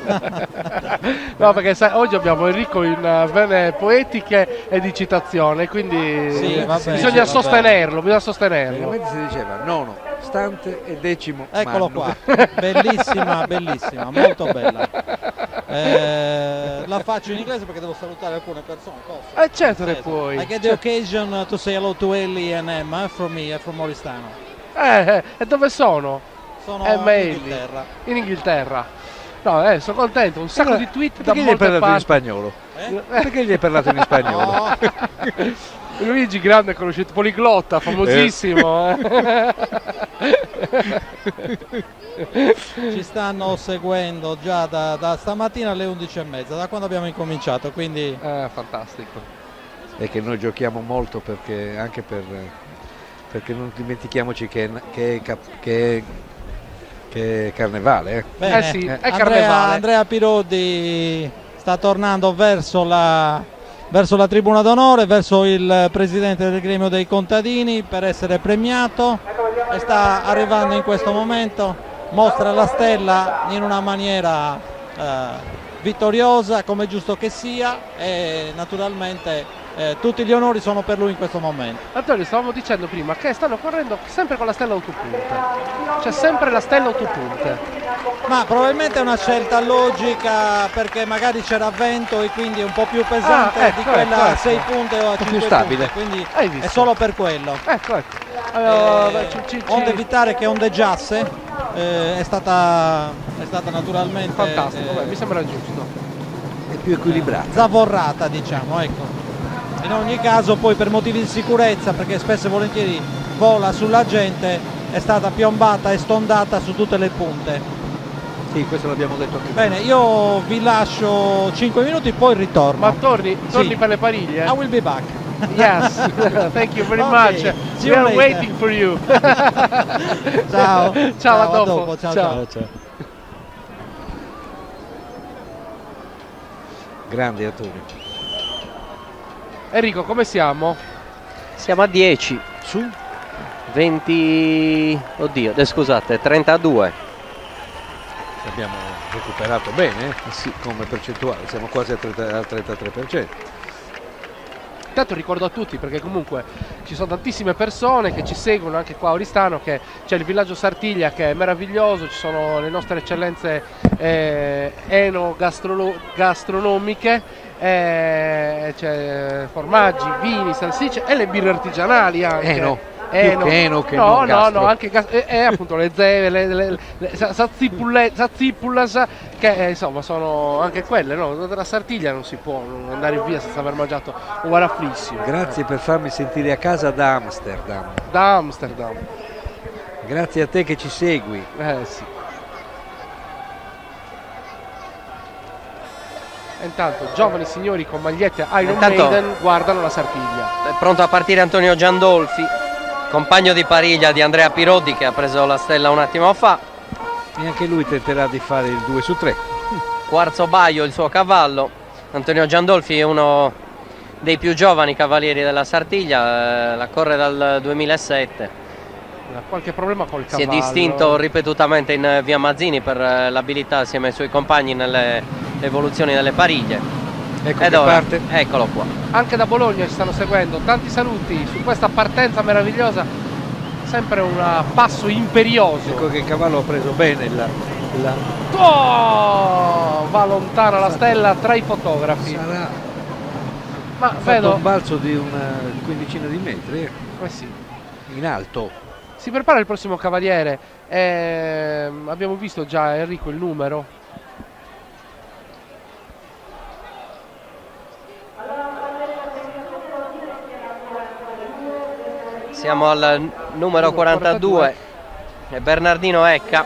No, perché sai, oggi abbiamo Enrico in vene poetiche e di citazione, quindi bisogna sostenerlo, Veramente si diceva nono, stante e 10° Eccolo manno. qua, bellissima, molto bella. La faccio in inglese perché devo salutare alcune persone. Certo che puoi. I get the occasion to say hello to Ellie and Emma from me, from Oristano. E dove sono? Sono in Inghilterra. No, sono contento, un sacco di tweet da Perché gli hai molte parlato in parti. spagnolo? Perché gli hai parlato in spagnolo? No. Luigi Grande, conosciuto, poliglotta, famosissimo. Ci stanno seguendo già da stamattina alle 11:30, da quando abbiamo incominciato, quindi fantastico. E che noi giochiamo molto perché perché non dimentichiamoci che è carnevale. Bene, è carnevale. Andrea Pirodi sta tornando verso la tribuna d'onore, verso il presidente del gremio dei contadini per essere premiato e sta arrivando in questo momento, mostra la stella in una maniera vittoriosa come è giusto che sia e naturalmente tutti gli onori sono per lui in questo momento. Antonio, stavamo dicendo prima che stanno correndo sempre con la stella autopunte, c'è sempre la stella autopunte. Ma probabilmente è una scelta logica perché magari c'era vento e quindi è un po' più pesante di quella a 6 punte o a 5 più stabile. punte, quindi è solo per quello. Onde evitare che ondeggiasse, è stata naturalmente fantastico, mi sembra giusto. È più equilibrata. Zavorrata, diciamo, ecco. In ogni caso poi per motivi di sicurezza, perché spesso e volentieri vola sulla gente, è stata piombata e stondata su tutte le punte. Sì, questo l'abbiamo detto anche Bene, io vi lascio 5 minuti, poi ritorno. Ma torni per le pariglie? I will be back. Yes, thank you very much. See We you are later. waiting for you. Ciao. Ciao, a dopo. Ciao. Grande Antonio. Enrico, come siamo? Siamo a 10 su 20, oddio, scusate, 32. Abbiamo recuperato bene, sì, come percentuale, siamo quasi al 33%. Intanto ricordo a tutti, perché comunque ci sono tantissime persone che ci seguono anche qua a Oristano, che c'è il villaggio Sartiglia che è meraviglioso, ci sono le nostre eccellenze enogastronomiche, c'è formaggi, vini, salsicce e le birre artigianali anche. Più che eno che no, non no, anche appunto le zeve, le sazzipullas, che insomma sono anche quelle, no? Dalla Sartiglia non si può andare via senza aver mangiato un varafrissimo. Grazie per farmi sentire a casa da Amsterdam. Da Amsterdam. Grazie a te che ci segui. Sì. E intanto giovani signori con magliette Iron Maiden guardano la Sartiglia. È pronto a partire Antonio Giandolfi, compagno di pariglia di Andrea Pirodi, che ha preso la stella un attimo fa. E anche lui tenterà di fare il 2 su 3. Quarzo Baio il suo cavallo. Antonio Giandolfi è uno dei più giovani cavalieri della Sartiglia, la corre dal 2007. Ha qualche problema col cavallo. Si è distinto ripetutamente in via Mazzini per l'abilità assieme ai suoi compagni nelle evoluzioni delle pariglie. Ecco ed che ora, parte. Eccolo qua. Anche da Bologna ci stanno seguendo, tanti saluti su questa partenza meravigliosa, sempre un passo imperioso. Ecco che il cavallo ha preso bene va lontana la stella tra i fotografi. Sarà Ma fatto vedo un balzo di una quindicina di metri. sì. In alto. Si prepara il prossimo cavaliere. Abbiamo visto già, Enrico, il numero. Siamo al numero 42, è Bernardino Ecca.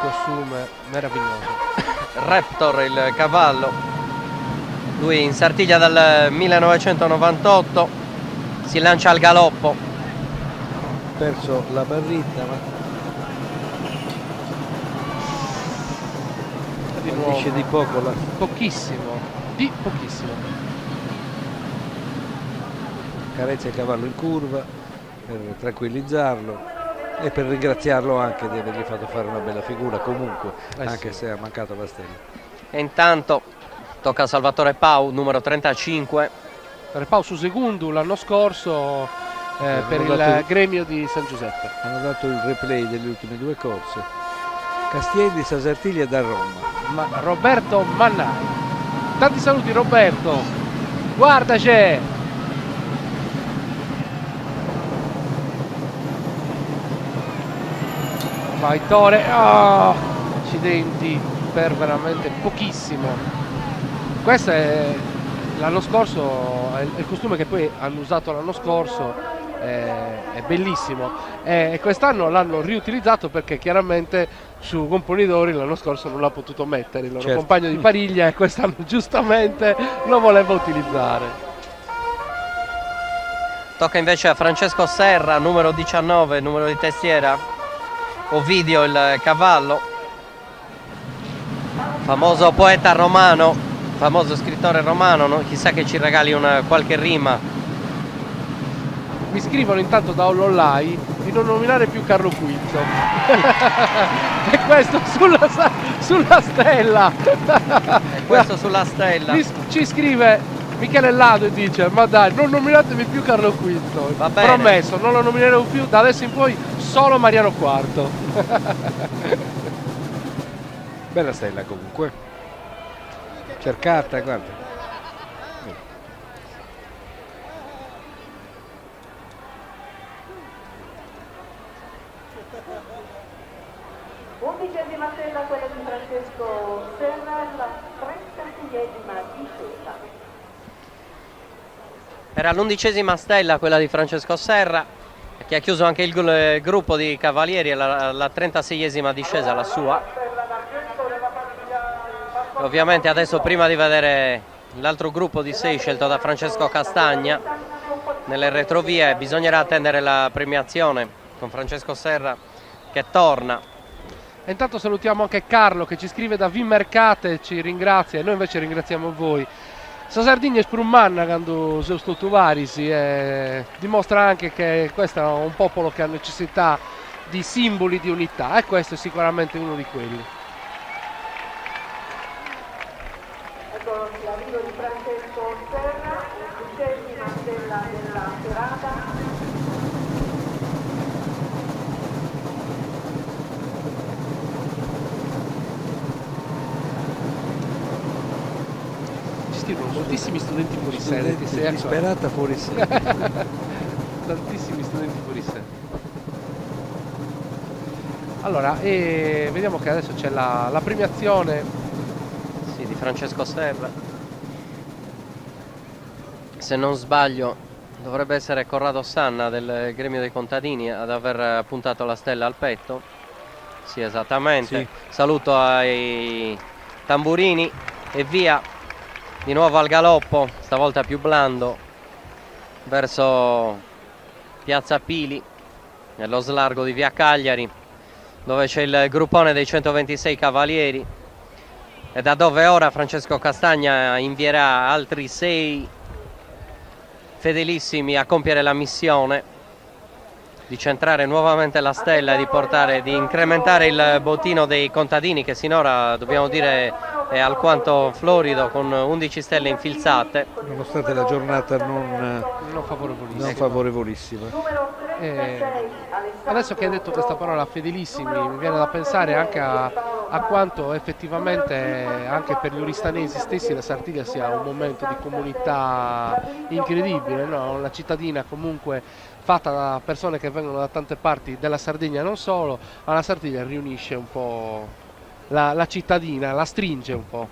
Costume meraviglioso. Raptor il cavallo, lui in Sartiglia dal 1998, si lancia al galoppo. Ha perso la barritta, ma dice di poco pochissimo. Carezza il cavallo in curva per tranquillizzarlo e per ringraziarlo anche di avergli fatto fare una bella figura comunque, anche se ha mancato la stella. E intanto tocca a Salvatore Pau, numero 35. Per Pau su Segundu l'anno scorso per il gremio di San Giuseppe. Hanno dato il replay delle ultime due corse. Castielli, Sartiglia da Roma. Roberto Mannai. Tanti saluti Roberto. Guardaci. Vai Tore. Accidenti per veramente pochissimo. Questo è l'anno scorso, è il costume che poi hanno usato l'anno scorso. È bellissimo e quest'anno l'hanno riutilizzato perché chiaramente su Componidori l'anno scorso non l'ha potuto mettere il loro compagno di pariglia e quest'anno giustamente lo voleva utilizzare. Tocca invece a Francesco Serra, numero 19, numero di testiera. Ovidio il cavallo, famoso poeta romano, famoso scrittore romano, no? Chissà che ci regali qualche rima. Mi scrivono intanto da Ollollai di non nominare più Carlo V. E questo sulla stella. E questo sulla stella. Ci scrive Michele Lado e dice: ma dai, non nominatemi più Carlo V. Va bene. Promesso, non lo nominerò più, da adesso in poi solo Mariano IV. Bella stella comunque. Cercata, guarda. 11ª stella quella di Francesco Serra, la 36esima discesa. Era l'11ª stella quella di Francesco Serra, che ha chiuso anche il gruppo di cavalieri, la 36esima discesa la sua. Ovviamente adesso, prima di vedere l'altro gruppo di 6 scelto da Francesco Castagna nelle retrovie, bisognerà attendere la premiazione con Francesco Serra che torna. E intanto salutiamo anche Carlo che ci scrive da Vimercate, ci ringrazia e noi invece ringraziamo voi. Sa Sardegna per un manna quando sono stato varisi e dimostra anche che questo è un popolo che ha necessità di simboli di unità e questo è sicuramente uno di quelli. Ecco l'arrivo di Francesco Serra, 11ª stella della serata. Moltissimi studenti fuori sede, ti sei disperata fuori sede. Tantissimi studenti fuori sede. Allora, e vediamo che adesso c'è la premiazione di Francesco Serra. Se non sbaglio dovrebbe essere Corrado Sanna del Gremio dei Contadini ad aver puntato la stella al petto. Sì, esattamente. Sì. Saluto ai tamburini e via. Di nuovo al galoppo, stavolta più blando, verso Piazza Pili, nello slargo di via Cagliari, dove c'è il gruppone dei 126 cavalieri e da dove ora Francesco Castagna invierà altri 6 fedelissimi a compiere la missione di centrare nuovamente la stella e di incrementare il bottino dei contadini, che sinora, dobbiamo dire, è alquanto florido, con 11 stelle infilzate. Nonostante la giornata non favorevolissima. Adesso che hai detto questa parola fedelissimi, mi viene da pensare anche a quanto effettivamente anche per gli oristanesi stessi la Sardegna sia un momento di comunità incredibile, no? Una cittadina comunque fatta da persone che vengono da tante parti della Sardegna, non solo, ma la Sardegna riunisce un po' la cittadina, la stringe un po'.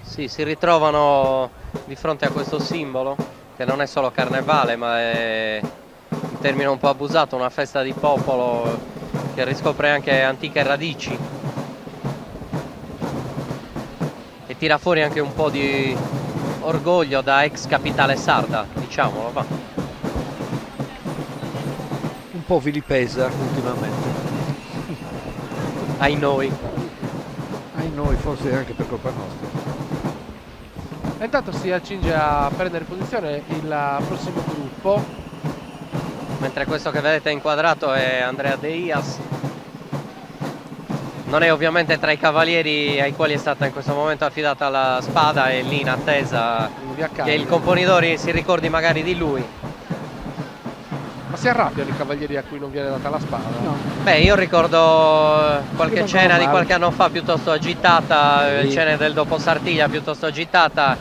Sì, si ritrovano di fronte a questo simbolo che non è solo carnevale, ma è, in termine un po' abusato, una festa di popolo che riscopre anche antiche radici e tira fuori anche un po' di orgoglio da ex capitale sarda, diciamolo, va. Un po' vilipesa ultimamente. Ai noi, forse anche per colpa nostra. E intanto si accinge a prendere posizione il prossimo gruppo. mentre questo che vedete inquadrato è Andrea De Ias. Non è ovviamente tra i cavalieri ai quali è stata in questo momento affidata la spada, è lì in attesa che il componitore si ricordi magari di lui. Ma si arrabbiano i cavalieri a cui non viene data la spada? No. Beh, io ricordo qualche scena di qualche anno fa piuttosto agitata, sì. Scene del dopo Sartiglia piuttosto agitata,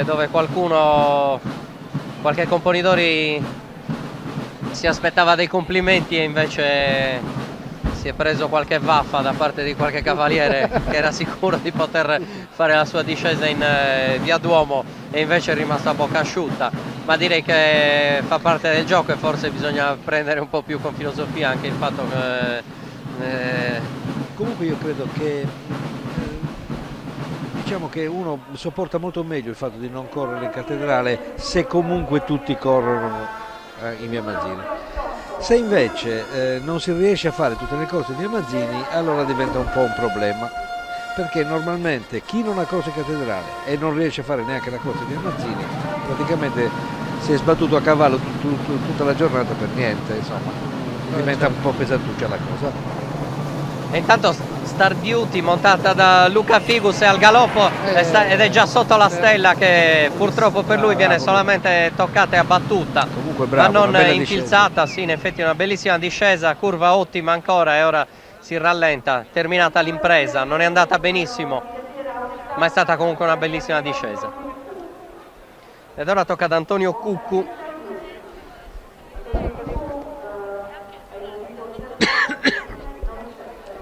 dove qualche componitore si aspettava dei complimenti e invece si è preso qualche vaffa da parte di qualche cavaliere che era sicuro di poter fare la sua discesa in via Duomo e invece è rimasto a bocca asciutta. Ma direi che fa parte del gioco e forse bisogna prendere un po' più con filosofia anche il fatto che... Comunque io credo che diciamo che uno sopporta molto meglio il fatto di non correre in cattedrale se comunque tutti corrono in via Mazzini. Se invece non si riesce a fare tutte le cose di Mazzini, allora diventa un po' un problema, perché normalmente chi non ha corso in cattedrale e non riesce a fare neanche la corsa di Mazzini praticamente si è sbattuto a cavallo tutta la giornata per niente, insomma diventa un po' pesantuccia la cosa. E intanto Star Beauty montata da Luca Figus è al galoppo ed è già sotto la stella che purtroppo per lui viene solamente toccata e abbattuta. Comunque bravo, ma non discesa. infilzata, sì, in effetti una bellissima discesa, curva ottima ancora e ora si rallenta, terminata l'impresa, non è andata benissimo, ma è stata comunque una bellissima discesa. Ed ora tocca ad Antonio Cuccu.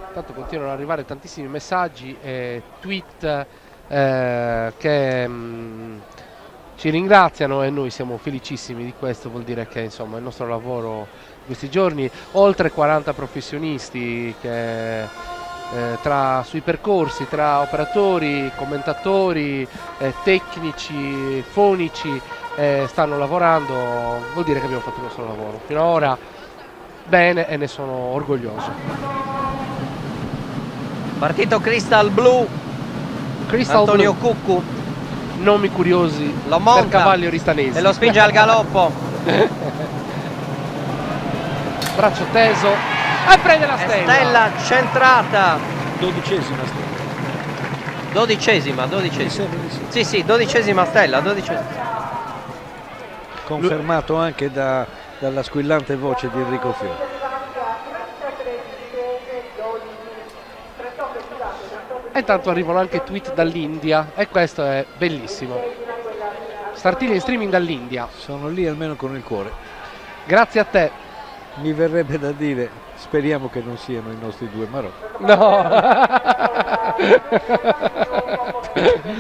Intanto continuano ad arrivare tantissimi messaggi e tweet che ci ringraziano e noi siamo felicissimi di questo, vuol dire che insomma il nostro lavoro in questi giorni, oltre 40 professionisti che sui percorsi, tra operatori, commentatori, tecnici, fonici stanno lavorando, vuol dire che abbiamo fatto il nostro lavoro. Fino ad ora bene e ne sono orgoglioso. Partito Crystal Blue, Antonio Cuccu, nomi curiosi lo monta per cavalli oristanesi e lo spinge al galoppo. Braccio teso e prende la stella. Stella centrata. 12ª stella. 12ª. Sì, 12ª stella, 12ª. Confermato anche dalla squillante voce di Enrico Fiori. E intanto arrivano anche tweet dall'India e questo è bellissimo. Startiglia in streaming dall'India. Sono lì almeno con il cuore. Grazie a te. Mi verrebbe da dire, speriamo che non siano i nostri due Marò.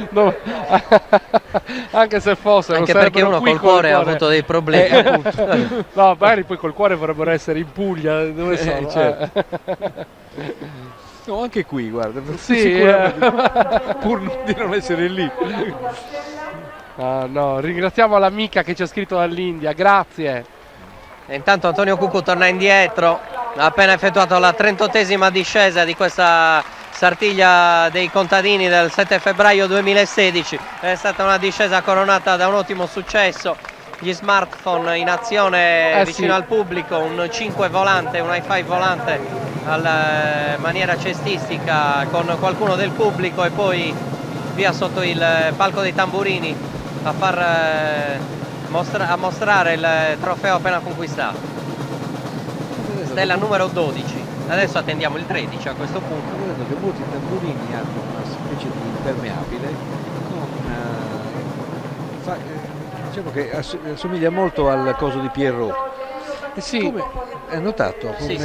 No. Anche se fossero, anche perché uno col cuore ha avuto dei problemi. No, magari poi col cuore vorrebbero essere in Puglia, dove sono? Certo. No, anche qui, guarda, sì, pur di non essere lì. No, ringraziamo l'amica che ci ha scritto dall'India, grazie. E intanto Antonio Cuccu torna indietro, ha appena effettuato la 38ª discesa di questa Sartiglia dei contadini del 7 febbraio 2016. È stata una discesa coronata da un ottimo successo, gli smartphone in azione vicino al pubblico, un 5 volante, un hi-fi volante alla maniera cestistica con qualcuno del pubblico e poi via sotto il palco dei tamburini a mostrare il trofeo appena conquistato. Stella numero 12. Adesso attendiamo il 13 a questo punto. Vedo che molti tamburini hanno una specie di impermeabile diciamo che assomiglia molto al coso di Pierrot. Sì. Come hai notato? Sì,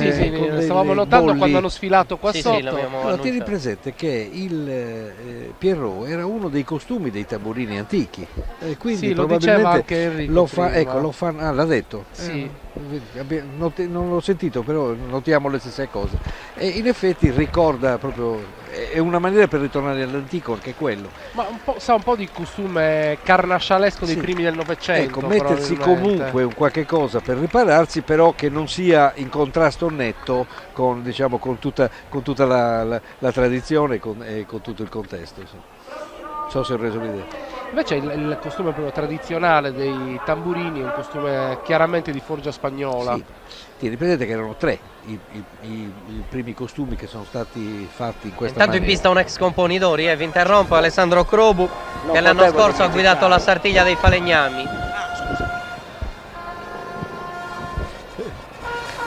stavamo notando bolli. quando hanno sfilato qua sotto. Allora, tieni presente che il Pierrot era uno dei costumi dei tamburini antichi, quindi lo probabilmente diceva anche Enrico lo fa, prima. ecco, lo fa, l'ha detto. Sì. Non l'ho sentito, però notiamo le stesse cose. E in effetti ricorda proprio, è una maniera per ritornare all'antico anche quello. Ma sa un po' di costume carnascialesco dei primi del Novecento. Ecco, mettersi comunque un qualche cosa per ripararsi, però che non sia in contrasto netto con, diciamo, con tutta la tradizione e con tutto il contesto. Non so se ho reso l'idea. Invece il costume proprio tradizionale dei tamburini è un costume chiaramente di forgia spagnola. Sì. Tieni presente che erano 3 i primi costumi che sono stati fatti in questa Intanto maniera. in pista un ex componitore, vi interrompo, Alessandro Crobu, che l'anno scorso ha guidato la Sartiglia dei Falegnami.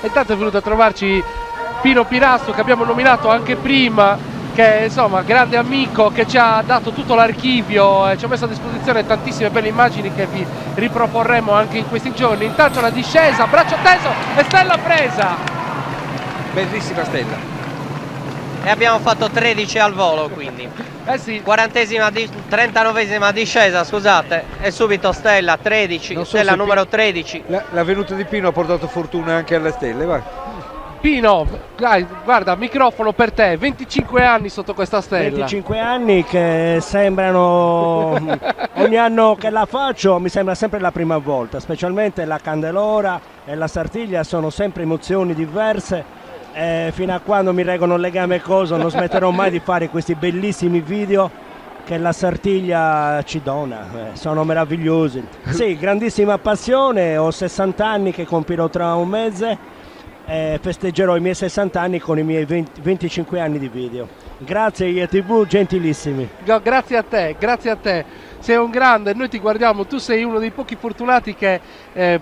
E intanto è venuto a trovarci Pino Pirasto, che abbiamo nominato anche prima, che insomma grande amico, che ci ha dato tutto l'archivio e ci ha messo a disposizione tantissime belle immagini che vi riproporremo anche in questi giorni. Intanto la discesa, braccio teso e stella presa. Bellissima stella. E abbiamo fatto 13 al volo, quindi. Sì. 39esima discesa, scusate, e subito stella 13, stella numero 13. La venuta di Pino ha portato fortuna anche alle stelle, vai. Pino, dai, guarda, microfono per te, 25 anni sotto questa stella. 25 anni che sembrano, ogni anno che la faccio mi sembra sempre la prima volta, specialmente la Candelora e la Sartiglia sono sempre emozioni diverse e fino a quando mi reggono le gambe coso non smetterò mai di fare questi bellissimi video che la Sartiglia ci dona, sono meravigliosi. Sì, grandissima passione, ho 60 anni che compirò tra un mese. Festeggerò i miei 60 anni con i miei 25 anni di video. Grazie IETV, gentilissimi. Grazie a te, sei un grande, noi ti guardiamo, tu sei uno dei pochi fortunati che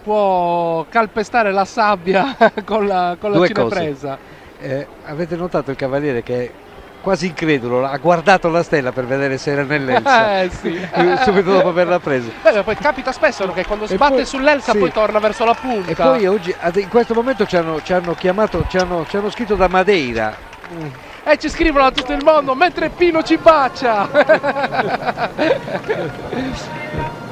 può calpestare la sabbia con la cinepresa. Avete notato il cavaliere che quasi incredulo, ha guardato la stella per vedere se era nell'Elsa subito dopo averla presa. Poi capita spesso che quando sbatte sull'Elsa poi torna verso la punta. E poi oggi in questo momento ci hanno chiamato, ci hanno scritto da Madeira. E ci scrivono da tutto il mondo mentre Pino ci bacia.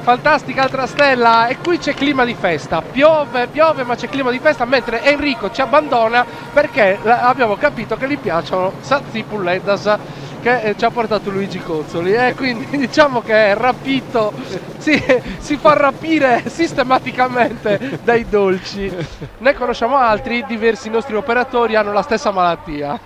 Fantastica altra stella, e qui c'è clima di festa, piove ma c'è clima di festa, mentre Enrico ci abbandona perché abbiamo capito che gli piacciono Sazi Pulledas, che ci ha portato Luigi Cozzoli, e quindi diciamo che è rapito, si fa rapire sistematicamente dai dolci. Ne conosciamo altri, diversi nostri operatori hanno la stessa malattia.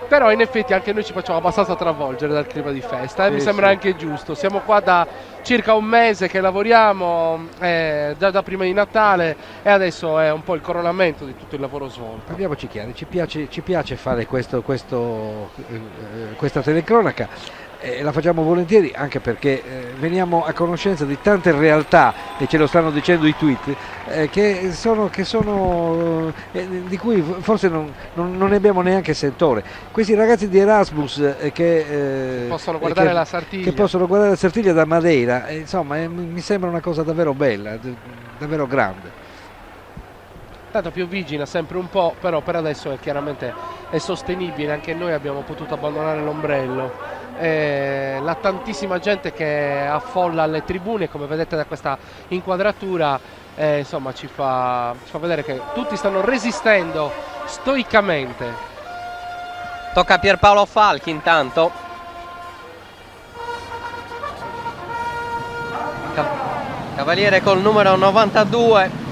Però in effetti anche noi ci facciamo abbastanza travolgere dal clima di festa, e mi sembra anche giusto. Siamo qua da circa un mese che lavoriamo, già da prima di Natale, e adesso è un po' il coronamento di tutto il lavoro svolto. Parliamoci chiaro, ci piace fare questa telecronaca. La facciamo volentieri anche perché veniamo a conoscenza di tante realtà, e ce lo stanno dicendo i tweet, di cui forse non ne abbiamo neanche sentore. Questi ragazzi di Erasmus che possono guardare la Sartiglia, che possono guardare la Sartiglia da Madeira, insomma mi sembra una cosa davvero bella, davvero grande. Tanto pioviggina sempre un po', però per adesso chiaramente è sostenibile. Anche noi abbiamo potuto abbandonare l'ombrello. La tantissima gente che affolla le tribune, come vedete da questa inquadratura, insomma ci fa vedere che tutti stanno resistendo stoicamente. Tocca a Pierpaolo Falchi intanto. Cavaliere col numero 92.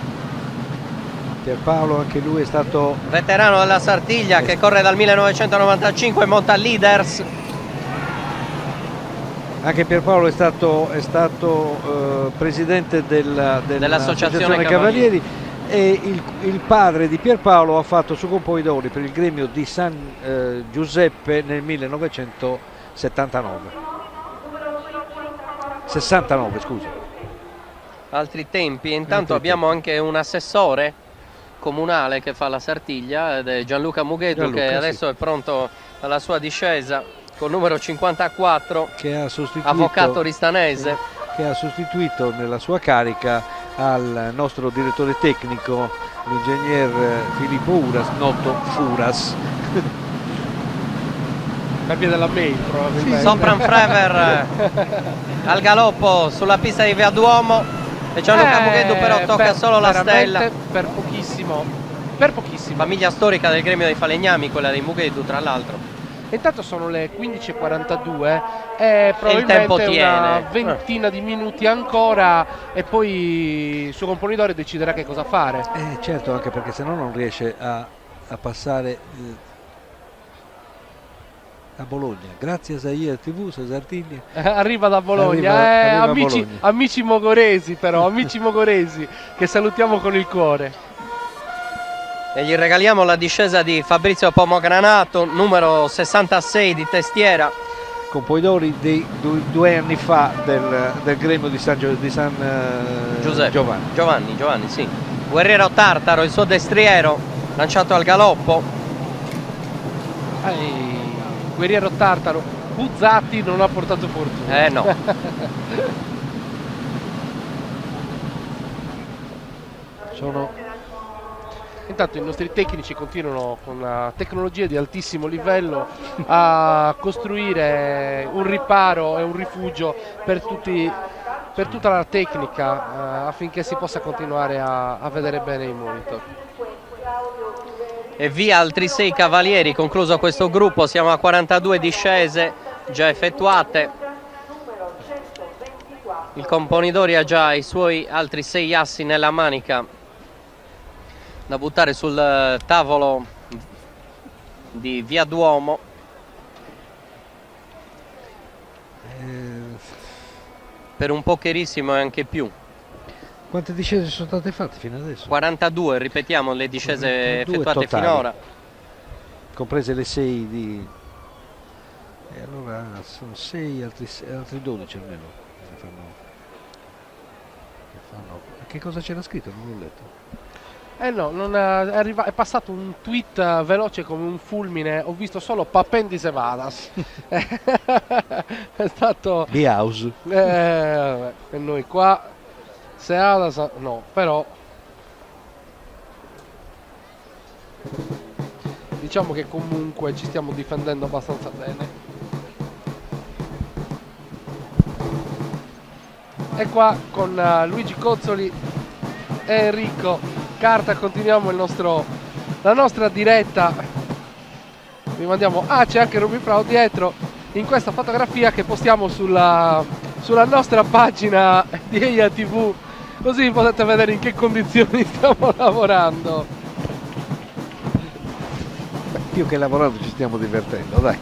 Pierpaolo, anche lui è stato veterano della Sartiglia, che corre dal 1995, monta Leaders. Anche Pierpaolo è stato presidente dell'Associazione Cavalieri, e il padre di Pierpaolo ha fatto su componitore per il gremio di San Giuseppe nel 1969. 69, scusa. Altri tempi, e intanto abbiamo anche un assessore comunale che fa la Sartiglia, ed è Gianluca Mughedu, che adesso è pronto alla sua discesa col numero 54, che ha sostituito, avvocato ristanese, che ha sostituito nella sua carica al nostro direttore tecnico, l'ingegner Filippo Uras, noto Furas. Cambia della mail probabilmente. Sopran Frever al galoppo sulla pista di Via Duomo, e Gianluca Mughedu però tocca solo la stella. Per pochissimo. Famiglia storica del gremio dei falegnami, quella dei Mughedu tra l'altro. Intanto sono le 15:42 e probabilmente il tempo tiene. Una ventina di minuti ancora, e poi il suo componitore deciderà che cosa fare. Certo, anche perché se no non riesce a passare a Bologna. Grazie a Zaia TV, Sartiglia. Arriva da Bologna, arriva amici, Bologna. amici mogoresi, però, amici mogoresi, che salutiamo con il cuore. E gli regaliamo la discesa di Fabrizio Pomogranato, numero 66 di testiera. Componitore di 2 anni fa del gremio di San Giuseppe. Giovanni, sì. Guerriero Tartaro, il suo destriero, lanciato al galoppo. Guerriero Tartaro, Buzzati non ha portato fortuna. No. Intanto i nostri tecnici continuano con una tecnologia di altissimo livello a costruire un riparo e un rifugio per tutta la tecnica, affinché si possa continuare a vedere bene i monitor. E via altri 6 cavalieri, concluso questo gruppo. Siamo a 42 discese già effettuate. Il componitore ha già i suoi altri 6 assi nella manica da buttare sul tavolo di Via Duomo. Per un pocherissimo e anche più. Quante discese sono state fatte fino adesso? 42, ripetiamo, le discese effettuate totali, finora. Comprese le 6 di... E allora sono 6, altri 12 almeno. Che cosa c'era scritto? Non l'ho letto. È passato un tweet veloce come un fulmine. Ho visto solo Papendi Sevadas. È stato Biaus. E noi qua Seadas no, però diciamo che comunque ci stiamo difendendo abbastanza bene. E qua con Luigi Cozzoli e Enrico Carta continuiamo la nostra diretta vi mandiamo. C'è anche Ruby Frau dietro in questa fotografia che postiamo sulla nostra pagina di EIA TV, così potete vedere in che condizioni stiamo lavorando. Più che lavorando ci stiamo divertendo, dai.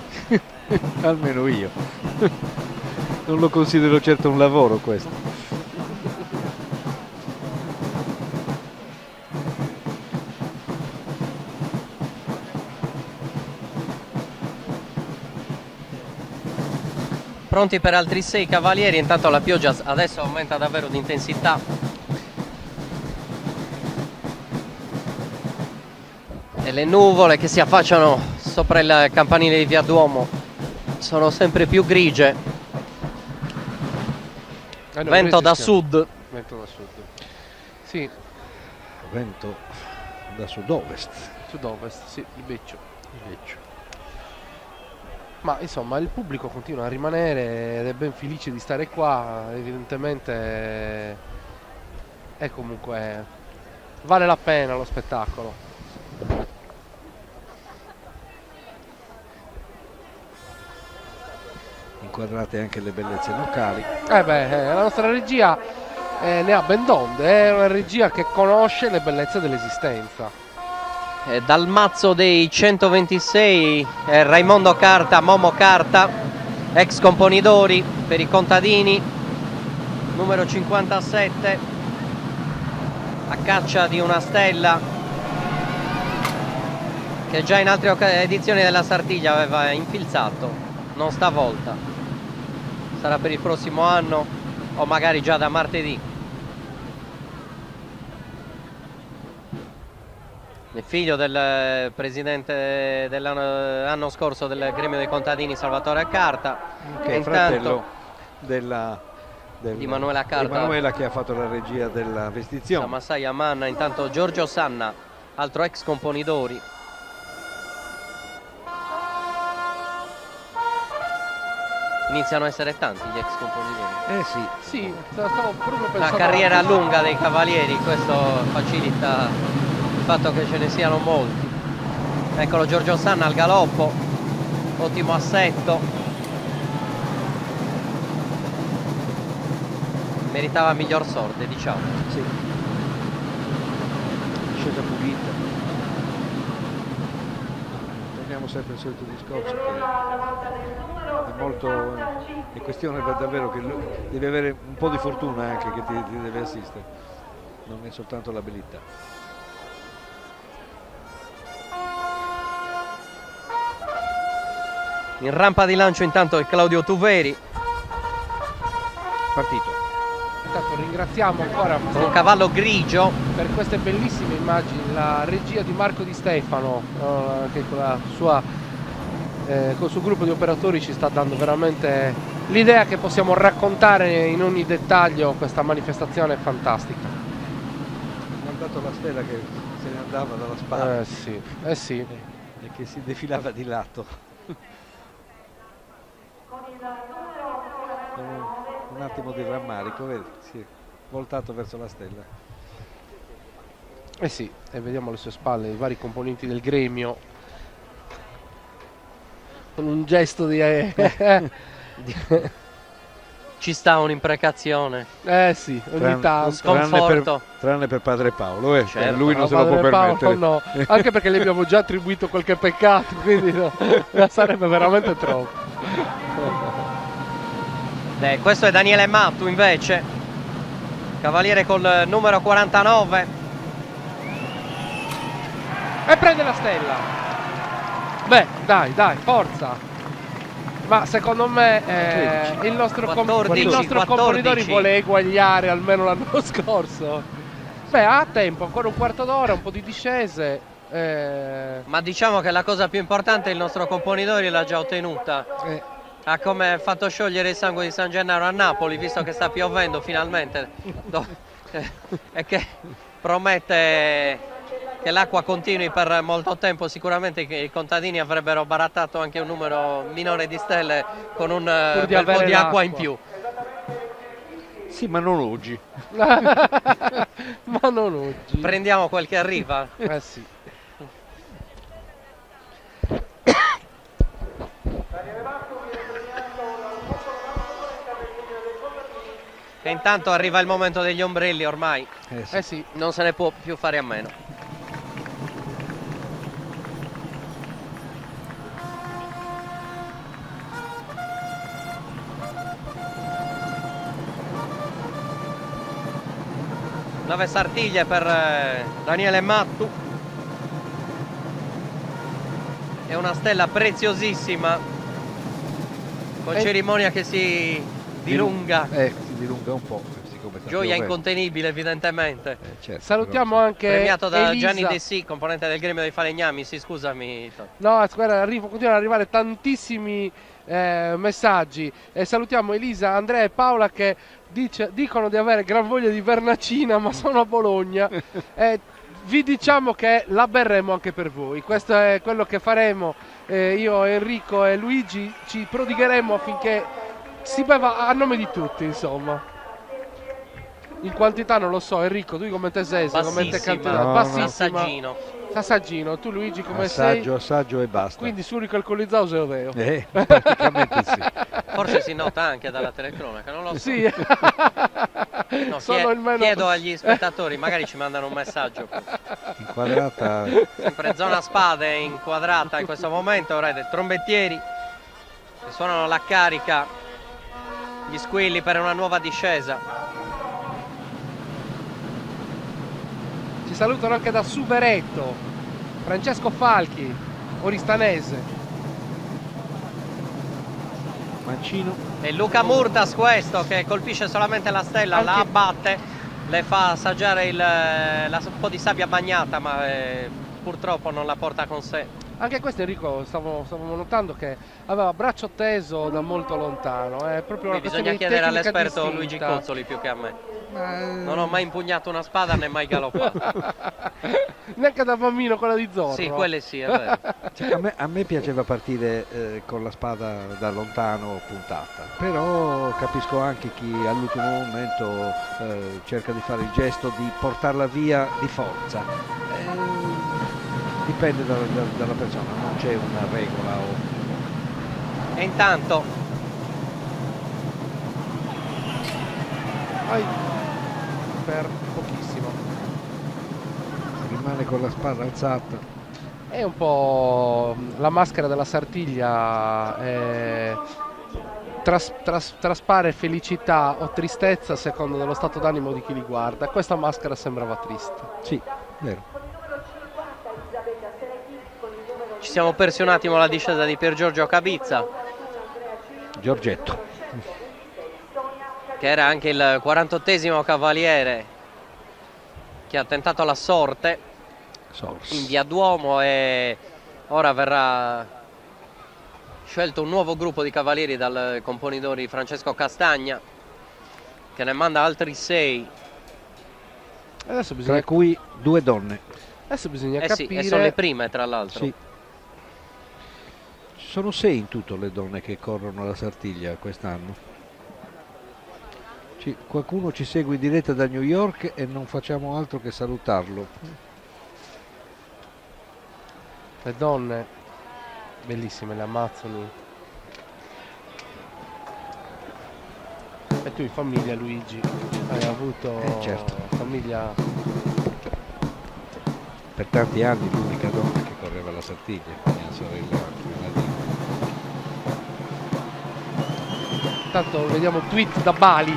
Almeno io. Non lo considero certo un lavoro questo. Pronti per altri 6 cavalieri, intanto la pioggia adesso aumenta davvero di intensità. E le nuvole che si affacciano sopra il campanile di Via Duomo sono sempre più grigie. Vento da sud. Vento da sud. Sì. Vento da sud-ovest. Sud-ovest, sì, il beccio. Ma insomma il pubblico continua a rimanere ed è ben felice di stare qua, evidentemente è comunque vale la pena lo spettacolo. Inquadrate anche le bellezze locali. La nostra regia ne ha ben donde, è una regia che conosce le bellezze dell'esistenza. Dal mazzo dei 126 Raimondo Carta, Momo Carta, ex componidori per i contadini, numero 57, a caccia di una stella che già in altre edizioni della Sartiglia aveva infilzato, non stavolta, sarà per il prossimo anno o magari già da martedì. Il figlio del presidente dell'anno scorso del gremio dei contadini, Salvatore Carta, che è fratello di Manuela Carta, Emanuela, che ha fatto la regia della vestizione. Masai Amanna, intanto Giorgio Sanna, altro ex componidori. Iniziano a essere tanti gli ex componidori. Sì, stavo proprio pensando. La carriera lunga dei cavalieri, questo facilita il fatto che ce ne siano molti. Eccolo Giorgio Sanna al galoppo, ottimo assetto, meritava miglior sorte, diciamo. Sì. Discesa pulita. Torniamo sempre al solito discorso, che è molto, è questione davvero che devi avere un po' di fortuna anche che ti deve assistere, non è soltanto l'abilità. In rampa di lancio intanto il Claudio Tuveri, partito. Intanto ringraziamo ancora con un cavallo grigio per queste bellissime immagini la regia di Marco Di Stefano, che con col suo gruppo di operatori ci sta dando veramente l'idea che possiamo raccontare in ogni dettaglio questa manifestazione fantastica. Mi hanno dato la stella che se ne andava dalla spalla. Sì. E che si defilava di lato. Un attimo di rammarico, vedi? Si è voltato verso la stella. Sì, e vediamo alle sue spalle i vari componenti del gremio con un gesto di ci sta un'imprecazione. Sì, ogni tanto. Sconforto. Tranne per padre Paolo, certo. Lui non se lo può permettere. No, anche perché gli abbiamo già attribuito qualche peccato, quindi sarebbe veramente troppo. Questo è Daniele Mattu invece, cavaliere col numero 49. E prende la stella. Dai, forza. Ma secondo me il nostro componitore vuole eguagliare almeno l'anno scorso. Ha tempo, ancora un quarto d'ora, un po' di discese. Ma diciamo che la cosa più importante il nostro componitore l'ha già ottenuta. Ha come fatto sciogliere il sangue di San Gennaro a Napoli, visto che sta piovendo finalmente e che promette che l'acqua continui per molto tempo. Sicuramente i contadini avrebbero barattato anche un numero minore di stelle con un bel po' di acqua in più. Sì, ma non oggi. Ma non oggi. Prendiamo quel che arriva. Sì. che intanto arriva il momento degli ombrelli ormai. Sì. Non se ne può più fare a meno. Nove Sartiglie per Daniele Mattu. È una stella preziosissima, con cerimonia che si dilunga. Si dilunga un po'. Gioia incontenibile evidentemente. Certo, salutiamo anche premiato da Elisa. Gianni De Sì, componente del gremio dei falegnami. Sì, scusami. No, guarda, continuano ad arrivare tantissimi messaggi. Salutiamo Elisa, Andrea e Paola che dicono di avere gran voglia di Vernacina, ma sono a Bologna. Vi diciamo che la berremo anche per voi. Questo è quello che faremo. Io, Enrico e Luigi ci prodigheremo affinché si beva a nome di tutti, insomma. In quantità non lo so, Enrico, tu come te sei? Come te candidato? Bassissima. Assaggino, tu Luigi come sei? Assaggio e basta. Quindi suricalcolizzato se lo veo. Praticamente sì. Forse si nota anche dalla telecronaca, non lo so. Sì. No, Sono chiedo agli spettatori, magari ci mandano un messaggio. Inquadrata. Sempre zona spade inquadrata in questo momento, ora dei trombettieri che suonano la carica, gli squilli per una nuova discesa. Ci salutano anche da Suveretto, Francesco Falchi, oristanese. Mancino. E Luca Murtas questo che colpisce solamente la stella, la abbatte, le fa assaggiare un po' di sabbia bagnata, ma purtroppo non la porta con sé. Anche questo Enrico stavo notando che aveva braccio teso da molto lontano. È proprio una bisogna questione di chiedere tecnica all'esperto distinta. Luigi Cozzoli più che a me. Non ho mai impugnato una spada né mai galoppato. Neanche da bambino quella di Zorro. Sì, quelle sì, è vero. Cioè, a me piaceva partire con la spada da lontano puntata, però capisco anche chi all'ultimo momento cerca di fare il gesto di portarla via di forza. Dipende dalla persona, non c'è una regola. E intanto per pochissimo rimane con la spada alzata. È un po' la maschera della Sartiglia, traspare felicità o tristezza a seconda dello stato d'animo di chi li guarda. Questa maschera sembrava triste. Sì, vero. ci siamo persi un attimo la discesa di Pier Giorgio Cabizza, Giorgetto, che era anche il 48esimo cavaliere che ha tentato la sorte in Via Duomo, e ora verrà scelto un nuovo gruppo di cavalieri dal componitore Francesco Castagna, che ne manda altri 6. Adesso bisogna... tra cui 2 donne. Adesso bisogna capire... Sì, e sono le prime tra l'altro. Sì. Ci sono 6 in tutto le donne che corrono alla Sartiglia quest'anno. Qualcuno ci segue in diretta da New York e non facciamo altro che salutarlo. Le donne bellissime, le Amazzoni. E tu in famiglia, Luigi, hai avuto certo. famiglia... Per tanti anni l'unica donna che correva alla Sartiglia, mia sorella Nadine. Intanto vediamo tweet da Bali,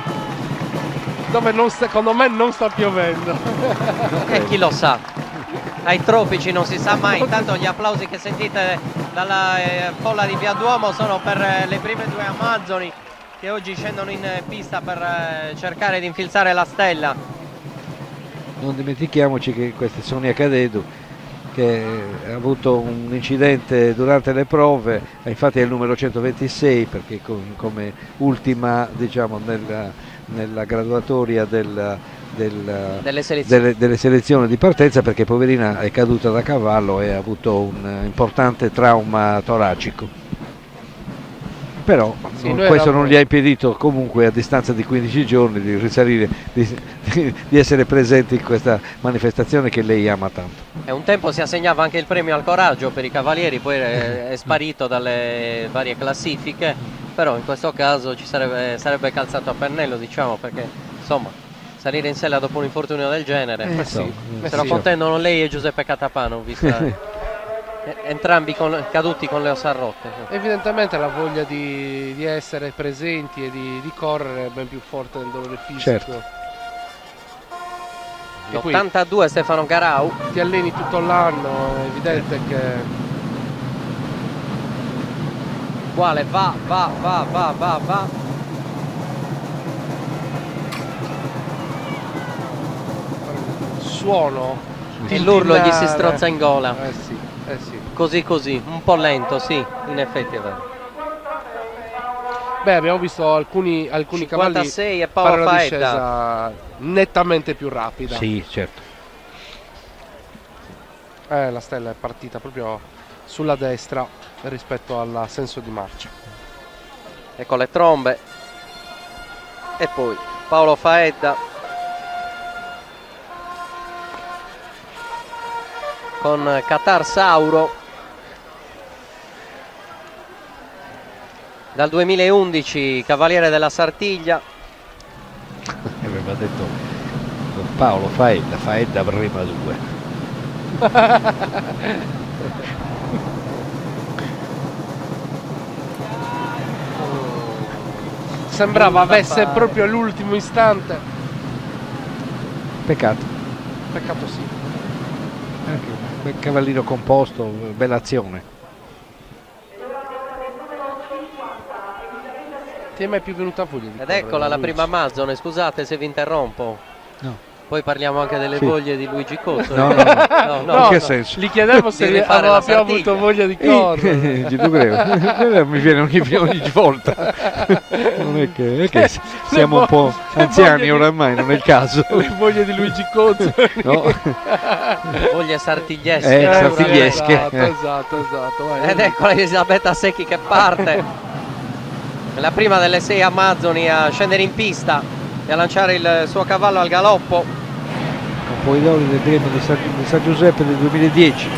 dove non secondo me non sta piovendo. E chi lo sa, ai tropici non si sa mai. Intanto gli applausi che sentite dalla folla di Via Duomo sono per le prime 2 Amazzoni che oggi scendono in pista per cercare di infilzare la stella. Non dimentichiamoci che questa è Sonia Cadedu, che ha avuto un incidente durante le prove, infatti è il numero 126 perché come ultima, diciamo, nella graduatoria delle selezioni di partenza, perché poverina è caduta da cavallo e ha avuto un importante trauma toracico. Però questo non gli ha impedito comunque a distanza di 15 giorni di risalire, di essere presenti in questa manifestazione che lei ama tanto. E un tempo si assegnava anche il premio al coraggio per i cavalieri, poi è sparito dalle varie classifiche, però in questo caso ci sarebbe calzato a pennello, diciamo, perché insomma salire in sella dopo un infortunio del genere se lo contendono lei e Giuseppe Catapano, visto entrambi caduti con le ossa rotte. Evidentemente la voglia di essere presenti e di correre è ben più forte del dolore fisico. Certo. L'82 Stefano Garau. Ti alleni tutto l'anno, è evidente che quale va. Suono e l'urlo gli si strozza in gola. Sì. Così, un po' lento, sì, in effetti è vero. Beh, abbiamo visto alcuni 56 cavalli e Paolo fare una Faedda. discesa nettamente più rapida. Sì, certo. La stella è partita proprio sulla destra rispetto al senso di marcia. Ecco le trombe. E poi Paolo Faedda con Qatar Sauro. Dal 2011 cavaliere della Sartiglia. Aveva detto Paolo Faedda prima 2. Sembrava avesse proprio l'ultimo istante. Peccato Sì. Anche un bel cavallino composto, bella azione. Ti è mai più venuta voglia di Ed eccola la prima Amazzone, scusate se vi interrompo. No. Poi parliamo anche delle Sì. voglie di Luigi Cozzo. No. In che senso? Gli chiedevo se aveva più avuto voglia di correre. Ci credo. Mi viene ogni volta. Non è che siamo un po' anziani oramai, non è il caso. Le voglie di Luigi Cozzo. No. Voglie sartigliesche. Sartigliesche. Esatto. Vai. Ed eccola Elisabetta Secchi che parte. La prima delle 6 Amazzoni a scendere in pista e a lanciare il suo cavallo al galoppo. Campoidori del Gremio di San Giuseppe del 2010.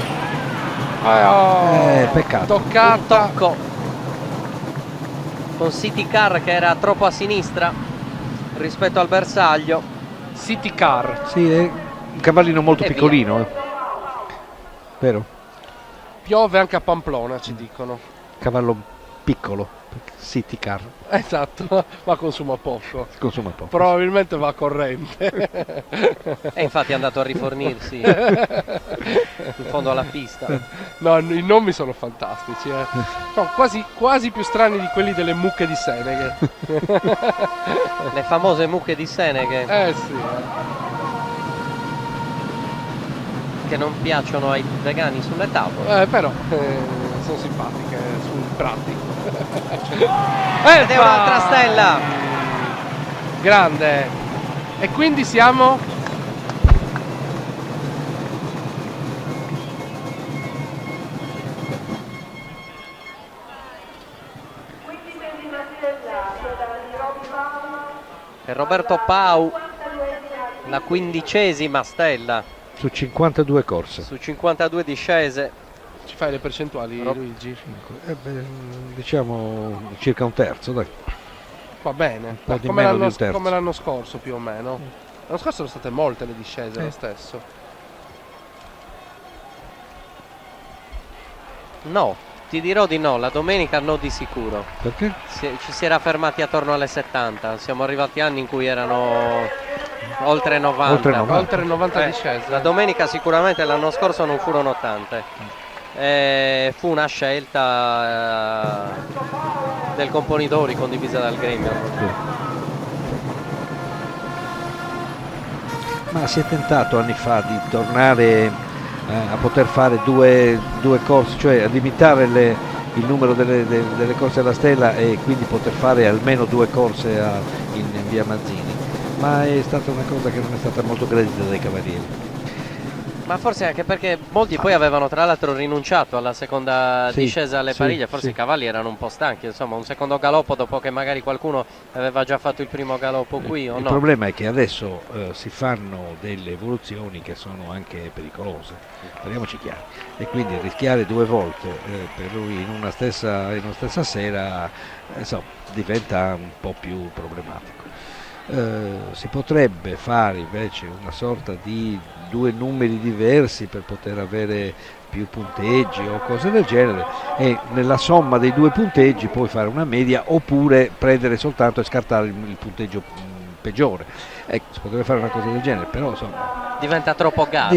Peccato. Toccata. Un tocco con City Car che era troppo a sinistra rispetto al bersaglio. City Car. Sì, è un cavallino molto piccolino. Vero? Piove anche a Pamplona, ci dicono. Cavallo piccolo. City Car. Esatto, ma consuma poco. Probabilmente va a corrente. E infatti è andato a rifornirsi in fondo alla pista. No, i nomi sono fantastici. No, quasi più strani di quelli delle mucche di Seneghe. Le famose mucche di Seneghe. Sì. Che non piacciono ai vegani sulle tavole. Però sono simpatiche sui prati. Ed è un'altra stella. Grande. E quindi siamo e Roberto Pau, la 15ª stella su 52 corse. Su 52 discese. Ci fai le percentuali, Luigi? Diciamo circa un terzo, dai. Va bene, come l'anno scorso più o meno. L'anno scorso sono state molte le discese lo stesso. No, ti dirò di no, la domenica no di sicuro. Perché? Ci si era fermati attorno alle 70, siamo arrivati anni in cui erano oltre 90. Oltre 90 discese. La domenica sicuramente, l'anno scorso non furono tante. Fu una scelta del Componidori condivisa dal Gremio. Sì. Ma si è tentato anni fa di tornare a poter fare due corse, cioè a limitare il numero delle corse alla stella e quindi poter fare almeno 2 corse in via Mazzini, ma è stata una cosa che non è stata molto gradita dai cavalieri. Ma forse anche perché molti poi avevano tra l'altro rinunciato alla seconda Sì, discesa alle sì, pariglie, forse sì. i cavalli erano un po' stanchi, insomma un secondo galoppo dopo che magari qualcuno aveva già fatto il primo galoppo qui o Il no? problema è che adesso si fanno delle evoluzioni che sono anche pericolose, parliamoci chiaro, e quindi rischiare 2 volte per lui in una stessa sera insomma, diventa un po' più problematico. Si potrebbe fare invece una sorta di 2 numeri diversi per poter avere più punteggi o cose del genere, e nella somma dei 2 punteggi poi fare una media, oppure prendere soltanto e scartare il punteggio peggiore. Ecco, si potrebbe fare una cosa del genere, però insomma Diventa troppo gara.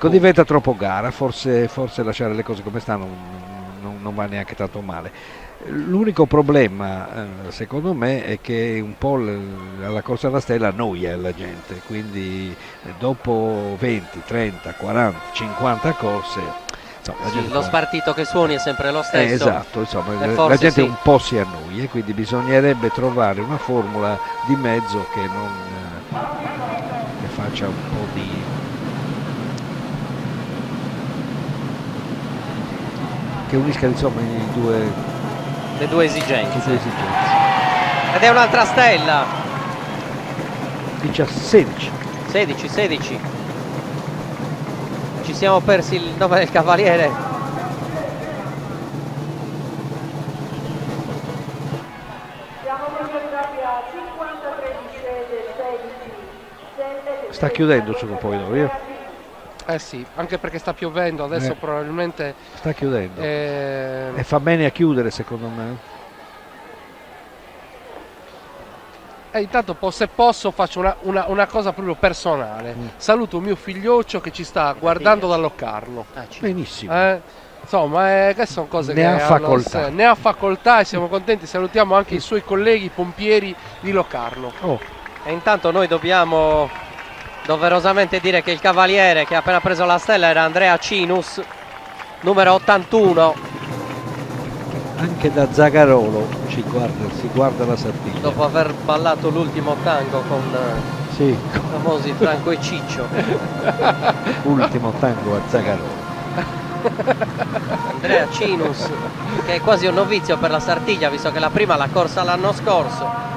diventa troppo gara, forse lasciare le cose come stanno non va neanche tanto male. L'unico problema secondo me è che un po' alla corsa alla stella annoia la gente, quindi dopo 20, 30, 40, 50 corse insomma, la gente Lo spartito che suoni è sempre lo stesso. esatto, insomma, E la forse gente sì. un po' si annoia, quindi bisognerebbe trovare una formula di mezzo che non che faccia un po' che unisca insomma Le due esigenze. le due esigenze. Ed è un'altra stella. 16. 16. Ci siamo persi il nome del cavaliere. Siamo progettati a 53 discese, 16 stelle. Sta chiudendo su un po' Eh sì, anche perché sta piovendo, adesso probabilmente... sta chiudendo e fa bene a chiudere secondo me. intanto se posso faccio una cosa proprio personale. Saluto mio figlioccio che ci sta guardando da Locarno. Benissimo. Insomma, queste sono cose Ne che ha facoltà. ne ha facoltà e siamo contenti. Salutiamo anche i suoi colleghi pompieri di Locarno. E intanto noi dobbiamo doverosamente dire che il cavaliere che ha appena preso la stella era Andrea Cinus, numero 81. Anche da Zagarolo si guarda la Sardegna. Dopo aver ballato l'ultimo tango con Sì. i famosi Franco e Ciccio. Ultimo tango a Zagarolo. Andrea Cinus, che è quasi un novizio per la Sartiglia, visto che la prima l'ha corsa l'anno scorso.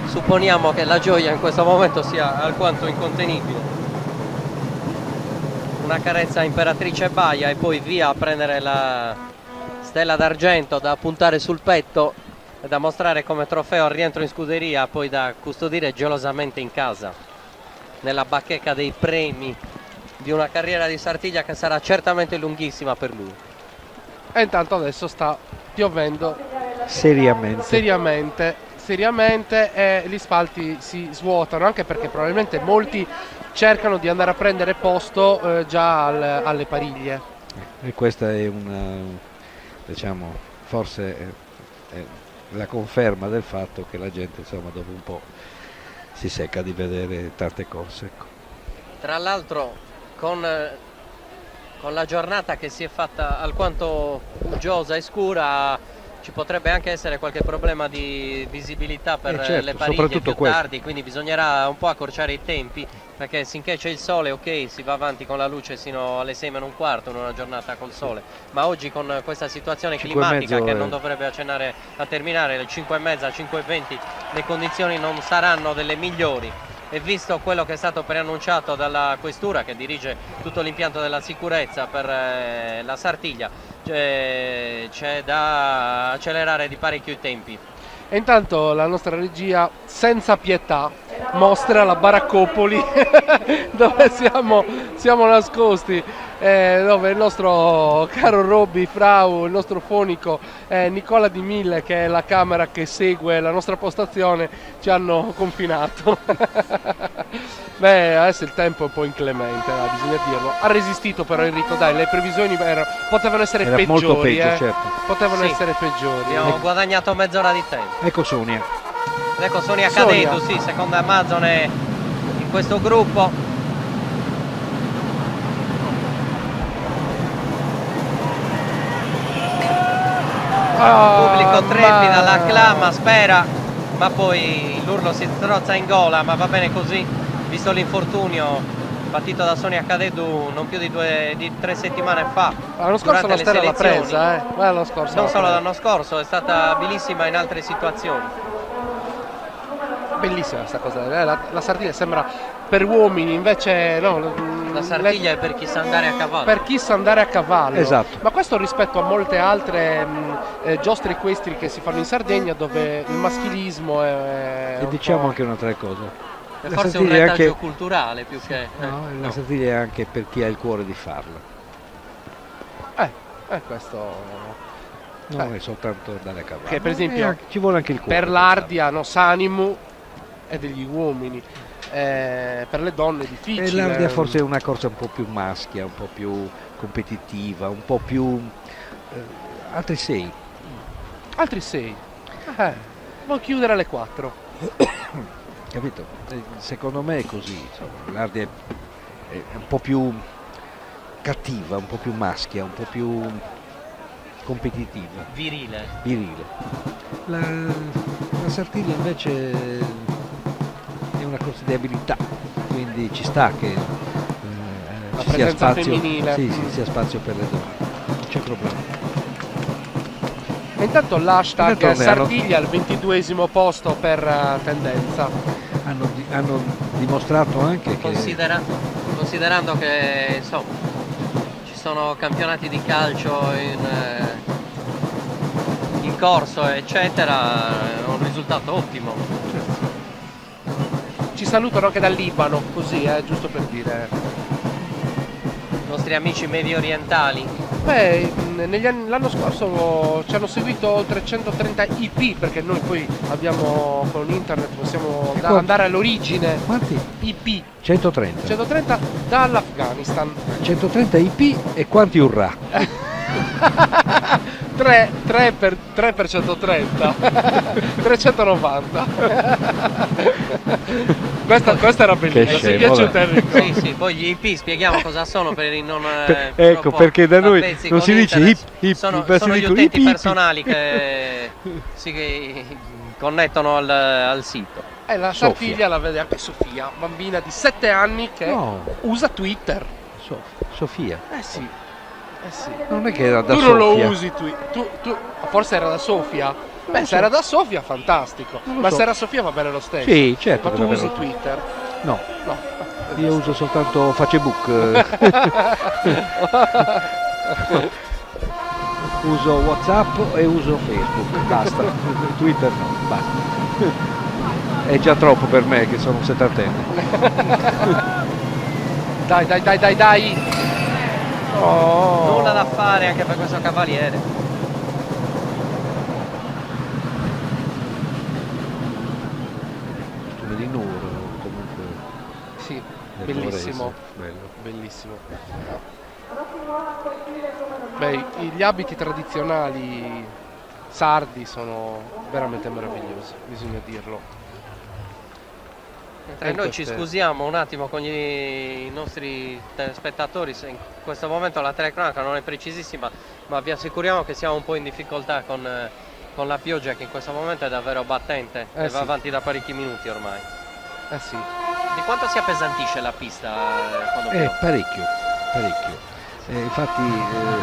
Supponiamo che la gioia in questo momento sia alquanto incontenibile. Una carezza a Imperatrice Baia e poi via a prendere la stella d'argento da puntare sul petto e da mostrare come trofeo al rientro in scuderia, poi da custodire gelosamente in casa, nella bacheca dei premi di una carriera di Sartiglia che sarà certamente lunghissima per lui. E intanto adesso sta piovendo seriamente e gli spalti si svuotano, anche perché probabilmente molti cercano di andare a prendere posto già alle pariglie. E questa è una, diciamo, forse è la conferma del fatto che la gente insomma dopo un po' si secca di vedere tante corse, ecco. Tra l'altro con la giornata che si è fatta alquanto uggiosa e scura ci potrebbe anche essere qualche problema di visibilità per certo, le pariglie soprattutto più tardi, quindi bisognerà un po' accorciare i tempi, perché finché c'è il sole ok, si va avanti con la luce sino alle 6:15 in una giornata col sole, ma oggi con questa situazione climatica che non dovrebbe accennare a terminare, le 5:30, 5:20 le condizioni non saranno delle migliori. E visto quello che è stato preannunciato dalla questura che dirige tutto l'impianto della sicurezza per la Sartiglia, c'è da accelerare di parecchio i tempi. E intanto la nostra regia senza pietà mostra la baraccopoli dove siamo nascosti, dove il nostro caro Robby Frau, il nostro fonico Nicola Di Mille, che è la camera che segue la nostra postazione, ci hanno confinato. Beh, adesso il tempo è un po' inclemente, bisogna dirlo. Ha resistito però Enrico, dai, le previsioni potevano essere Era peggiori, molto peggio, certo. Potevano Sì. essere peggiori. Abbiamo guadagnato mezz'ora di tempo. Ecco Sonia. Ecco Sonia Cadetu, sì, seconda Amazzone in questo gruppo. Il pubblico trepida, l'acclama, spera, ma poi l'urlo si strozza in gola, ma va bene così, visto l'infortunio battuto da Sonia Cadeddu non più di 3 settimane fa. L'anno scorso la Stella l'ha presa, l'anno scorso non solo l'anno scorso, è stata abilissima in altre situazioni. Bellissima questa cosa, la Sardegna sembra per uomini, invece no. La Sardegna è per chi sa andare a cavallo. Per chi sa andare a cavallo. Esatto. Ma questo rispetto a molte altre giostre equestri che si fanno in Sardegna, dove il maschilismo è E diciamo anche un'altra cosa. Forse un retaggio culturale più che... La Sardegna è anche per chi ha il cuore di farlo. Questo... Non è soltanto andare a cavallo. Che per esempio ci vuole anche il cuore. Per l'Ardia, Sanimu è degli uomini. Per le donne è difficile. E l'Ardia forse è una corsa un po' più maschia, un po' più competitiva, un po' più... altri 6. Altri 6. Vuoi chiudere alle 4. Capito? Secondo me è così, insomma. L'Ardia è un po' più cattiva, un po' più maschia, un po' più competitiva. Virile. La Sardegna invece è una corsa di abilità, quindi ci sta che ci sia spazio, femminile. Sì, sia spazio per le donne, non c'è problema. E intanto l'hashtag Sardiglia al 22esimo posto per tendenza. Hanno dimostrato anche considerando che insomma ci sono campionati di calcio in corso eccetera, è un risultato ottimo. Ci salutano anche dal Libano, così giusto per dire. I nostri amici medio orientali. L'anno scorso ci hanno seguito oltre 130 IP, perché noi poi abbiamo con internet possiamo andare all'origine. Quanti? IP 130 dall'Afghanistan. 130 IP e quanti urrà? 3 per 130 390. Questa era bellissima, si piaciuta Enrico. Sì, poi gli IP spieghiamo cosa sono per i non ecco perché da noi non si dice IP, sono gli utenti personali che si connettono al sito. E la Sardegna la vede anche Sofia, bambina di 7 anni che usa Twitter. Sofia? Sì. Non è che era da tu Sofia. Non lo usi tu forse era da Sofia? Se era da Sofia fantastico, ma se era Sofia va bene lo stesso. Sì, certo. Ma tu usi Twitter? No. Io uso soltanto Facebook. Uso WhatsApp e uso Facebook, basta. Twitter no, basta. È già troppo per me che sono un settantenne. Dai. Nulla da fare anche per questo cavaliere. Come di Nuro comunque. Sì, bellissimo. Bellissimo. Gli abiti tradizionali sardi sono veramente meravigliosi, bisogna dirlo. Noi ci scusiamo un attimo con i nostri telespettatori se in questo momento la telecronaca non è precisissima, ma vi assicuriamo che siamo un po' in difficoltà con la pioggia che in questo momento è davvero battente e va avanti da parecchi minuti ormai. Sì. Di quanto si appesantisce la pista quando piove? Parecchio. Infatti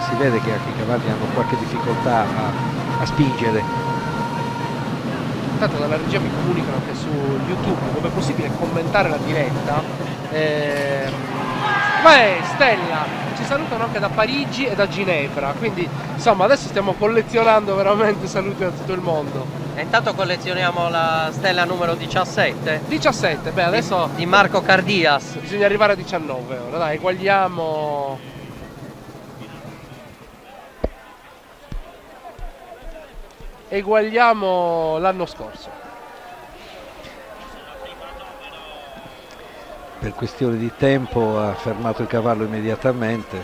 si vede che anche i cavalli hanno qualche difficoltà a spingere. Tanto dalla regia mi comunicano che su YouTube, dove è possibile commentare la diretta, Stella, ci salutano anche da Parigi e da Ginevra, quindi insomma adesso stiamo collezionando veramente saluti da tutto il mondo. E intanto collezioniamo la stella numero 17. 17, adesso di Marco Cardias. Bisogna arrivare a 19 ora, dai, eguagliamo. Eguagliamo l'anno scorso. Per questione di tempo ha fermato il cavallo immediatamente,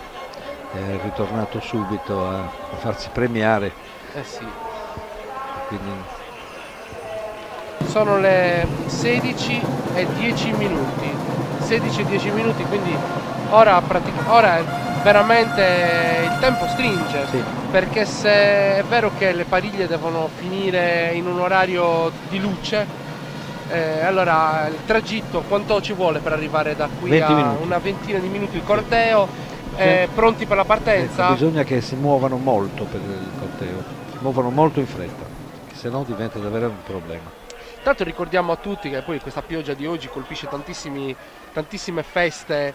è ritornato subito a farsi premiare. Sì. Quindi... Sono le 16 e 10 minuti. 16 e 10 minuti, quindi ora veramente il tempo stringe, sì. Perché se è vero che le pariglie devono finire in un orario di luce, Allora, il tragitto, quanto ci vuole per arrivare da qui 20 a minuti. una ventina di minuti il corteo? Pronti per la partenza? Ecco, bisogna che si muovano molto per il corteo, si muovano molto in fretta, se no diventa davvero un problema. Tanto ricordiamo a tutti che poi questa pioggia di oggi colpisce tantissime feste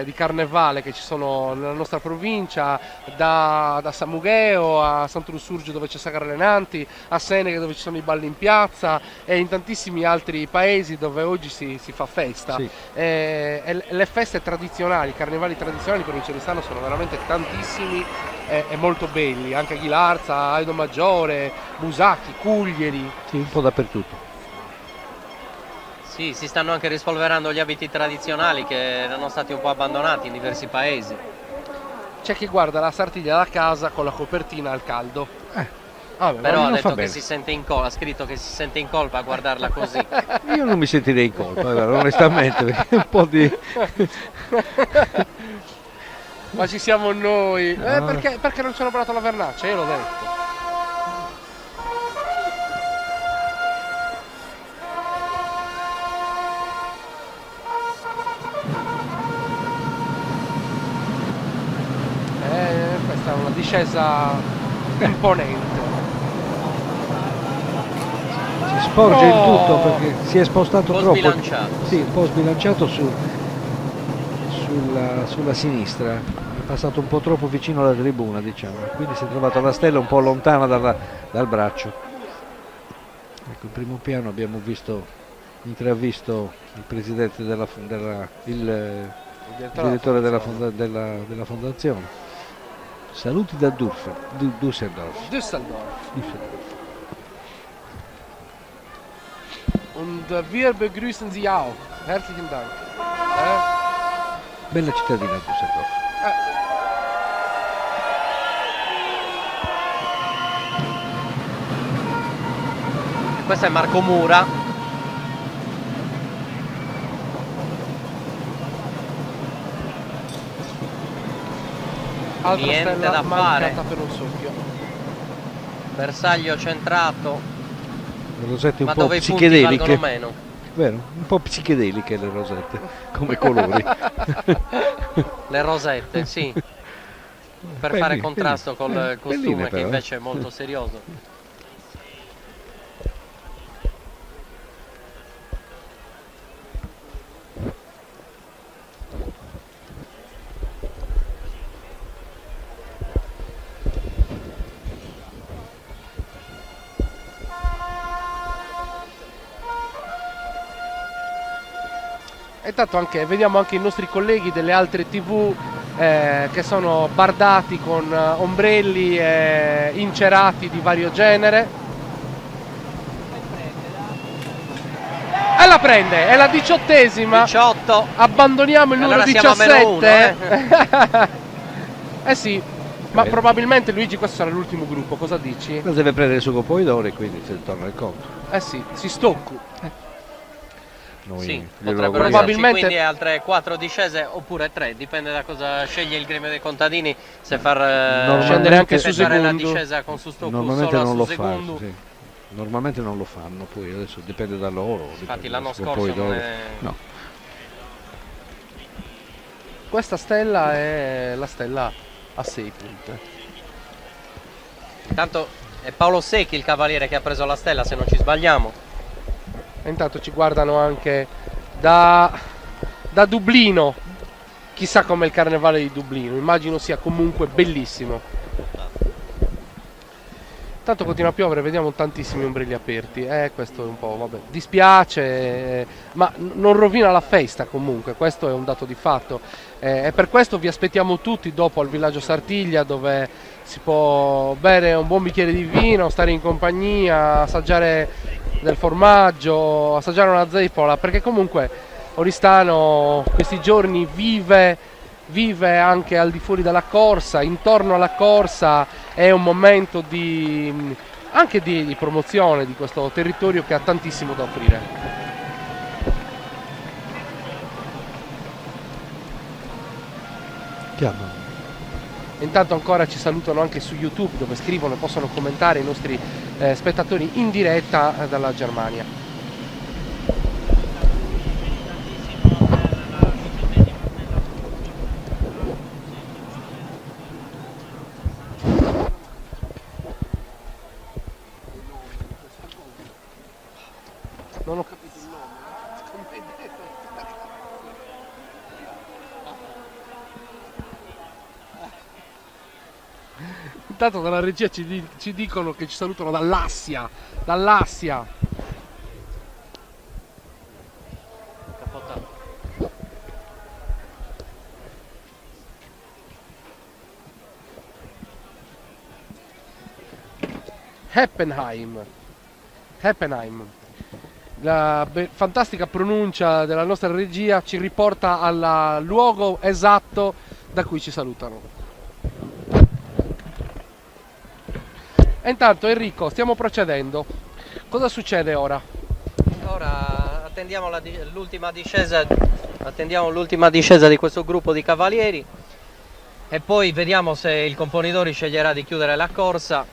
di carnevale che ci sono nella nostra provincia, da San Mugheo a Sant'Ursurgio dove c'è Sagra Lenanti, a Senega dove ci sono i balli in piazza e in tantissimi altri paesi dove oggi si fa festa. Sì. E le feste tradizionali, i carnevali tradizionali per un ceristano sono veramente tantissimi e molto belli, anche Ghilarza, Aido Maggiore, Busacchi, Cuglieri. Sì, un po' dappertutto. Sì, si stanno anche rispolverando gli abiti tradizionali che erano stati un po' abbandonati in diversi paesi. C'è chi guarda la Sartiglia da casa con la copertina al caldo. Vabbè, Però ha non fa detto che bene. si sente in colpa, ha scritto che si sente in colpa a guardarla così. Io non mi sentirei in colpa, guarda, onestamente, perché un po' di... Ma ci siamo noi. No. Perché non ci hanno parlato la vernaccia? Io l'ho detto. Questa è una discesa imponente. Si sporge il tutto perché si è spostato Un po' troppo. sbilanciato. Sì, un po' sbilanciato sulla sinistra, è passato un po' troppo vicino alla tribuna, diciamo, quindi si è trovato la stella un po' lontana dal braccio. Ecco, in primo piano abbiamo intravisto il presidente il direttore della fondazione. Saluti da Düsseldorf. Und wir begrüßen Sie auch. Herzlichen Dank. Bella cittadina Düsseldorf. Questo è Marco Mura. Altra Niente stella da mancata fare. per un soffio. Bersaglio centrato. Le rosette un Ma po' dove i punti psichedeliche. valgono meno. Vero? Un po' psichedeliche le rosette, come colori. Le rosette, sì. Per Belli, fare contrasto belli. col costume Belline che però, invece è molto serioso. E intanto vediamo anche i nostri colleghi delle altre TV che sono bardati con ombrelli incerati di vario genere. E la prende, è la 18ª. 18. Abbandoniamo il numero Allora siamo a 17. -1, Eh sì, ma probabilmente Luigi questo sarà l'ultimo gruppo, cosa dici? Ma deve prendere il suo copoidore, quindi se torna il conto. Eh sì, si stoccu. Noi Sì, glielo potrebbero auguriamo. Probabilmente- quindi altre 4 discese oppure 3, dipende da cosa sceglie il gremio dei contadini, se far Scendere anche su effettuare la Segundo. discesa con Sustoccu Normalmente solo non su lo Segundo. fanno, sì. Normalmente non lo fanno, poi adesso dipende da loro. Infatti l'anno dipende scorso dal non copoidore. è... No. Questa stella è la stella a 6 punte. Intanto è Paolo Secchi il cavaliere che ha preso la stella, se non ci sbagliamo. E intanto ci guardano anche da Dublino. Chissà com'è il carnevale di Dublino, immagino sia comunque bellissimo. Tanto continua a piovere, vediamo tantissimi ombrelli aperti. Questo è un po', vabbè, dispiace, ma non rovina la festa comunque, questo è un dato di fatto. E per questo vi aspettiamo tutti dopo al villaggio Sartiglia, dove si può bere un buon bicchiere di vino, stare in compagnia, assaggiare del formaggio, assaggiare una zeppola, perché comunque Oristano questi giorni vive anche al di fuori della corsa, intorno alla corsa, è un momento anche di promozione di questo territorio che ha tantissimo da offrire. Chiamano. Intanto ancora ci salutano anche su YouTube, dove scrivono e possono commentare i nostri spettatori in diretta dalla Germania. capito il nome, come hai detto. Intanto dalla regia ci dicono che ci salutano dall'Assia. Heppenheim. La fantastica pronuncia della nostra regia ci riporta al luogo esatto da cui ci salutano. E intanto Enrico, stiamo procedendo. Cosa succede ora? Ora attendiamo l'ultima discesa di questo gruppo di cavalieri e poi vediamo se il componitore sceglierà di chiudere la corsa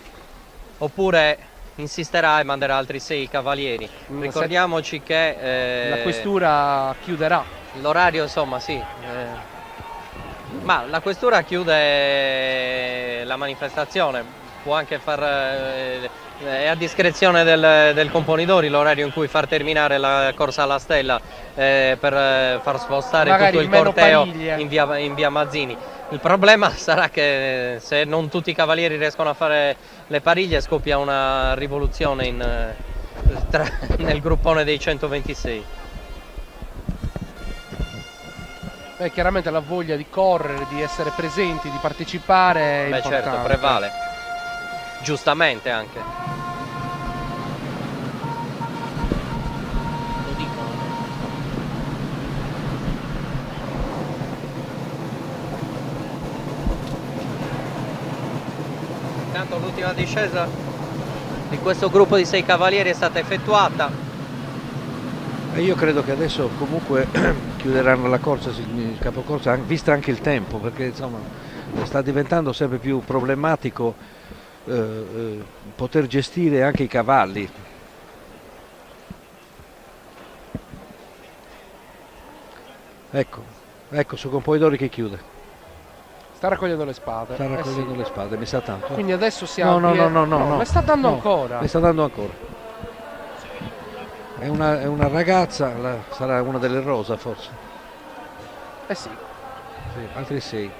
oppure insisterà e manderà altri 6 cavalieri. Ricordiamoci che la questura chiuderà. L'orario, insomma, sì. Ma la questura chiude la manifestazione, può anche far è a discrezione del componitore l'orario in cui far terminare la corsa alla stella per far spostare magari tutto il corteo pariglie in via Mazzini. Il problema sarà che se non tutti i cavalieri riescono a fare le pariglie scoppia una rivoluzione nel gruppone dei 126. Chiaramente la voglia di correre, di essere presenti, di partecipare è importante. Certo, prevale. Giustamente anche. Lo dicono. Intanto l'ultima discesa di questo gruppo di 6 cavalieri è stata effettuata. E io credo che adesso comunque chiuderanno la corsa, il capocorsa, vista anche il tempo, perché insomma sta diventando sempre più problematico poter gestire anche i cavalli. Ecco su Componidori che chiude. Sta raccogliendo le spade. Sta raccogliendo sì. le spade, mi sa tanto. Quindi adesso siamo. No, mi sta dando ancora. Mi sta dando ancora. È una ragazza, sarà una delle rosa forse. Sì. Altri 6.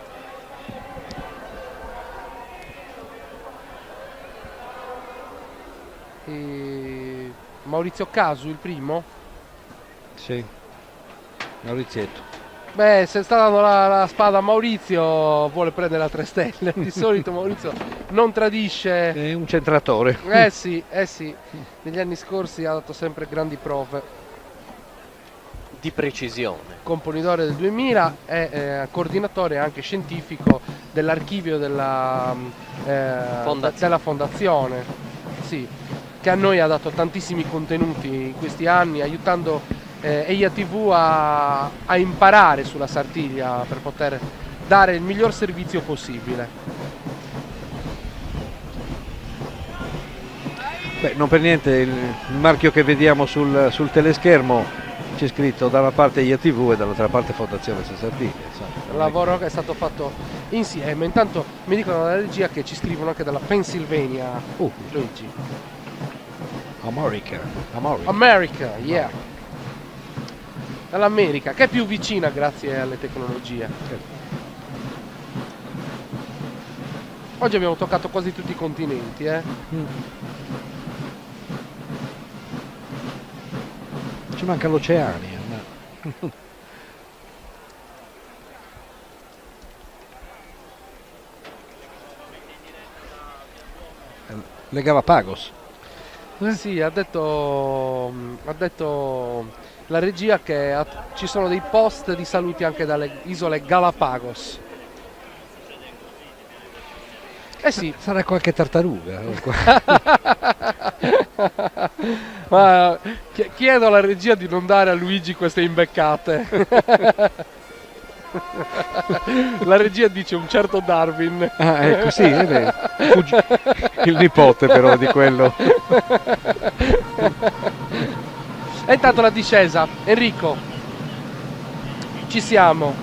Maurizio Casu il primo? Sì, Maurizietto. Beh, se sta dando la spada a Maurizio vuole prendere la 3 stelle. Di solito Maurizio non tradisce. È un centratore. Sì. Negli anni scorsi ha dato sempre grandi prove Di precisione. Componitore del 2000 è coordinatore anche scientifico dell'archivio della fondazione. Sì, che a noi ha dato tantissimi contenuti in questi anni, aiutando EIA TV a imparare sulla Sartiglia per poter dare il miglior servizio possibile. Beh, non per niente il marchio che vediamo sul teleschermo c'è scritto da una parte EIA TV e dall'altra parte Fondazione Sartiglia. Il lavoro che è stato fatto insieme. Intanto mi dicono dalla regia che ci scrivono anche dalla Pennsylvania. Luigi. America, yeah. Dall'America, che è più vicina grazie alle tecnologie. Oggi abbiamo toccato quasi tutti i continenti, Ci manca l'Oceania. Le Galapagos. Sì, ha detto la regia che ci sono dei post di saluti anche dalle isole Galapagos. Sì. Sarà qualche tartaruga. Ma chiedo alla regia di non dare a Luigi queste imbeccate. La regia dice un certo Darwin. Ecco, sì, è vero. Il nipote però di quello. E intanto la discesa. Enrico, ci siamo.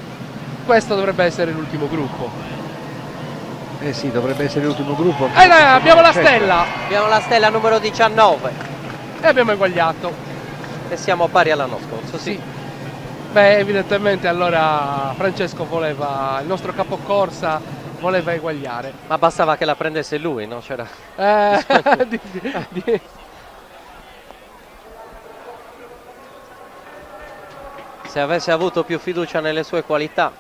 Questo dovrebbe essere l'ultimo gruppo. Sì, dovrebbe essere l'ultimo gruppo. Abbiamo la stella. Abbiamo la stella numero 19. E abbiamo eguagliato. e siamo pari all'anno scorso. Sì. Beh, evidentemente allora Francesco voleva, il nostro capocorsa voleva eguagliare. Ma bastava che la prendesse lui, no? C'era... Se avesse avuto più fiducia nelle sue qualità.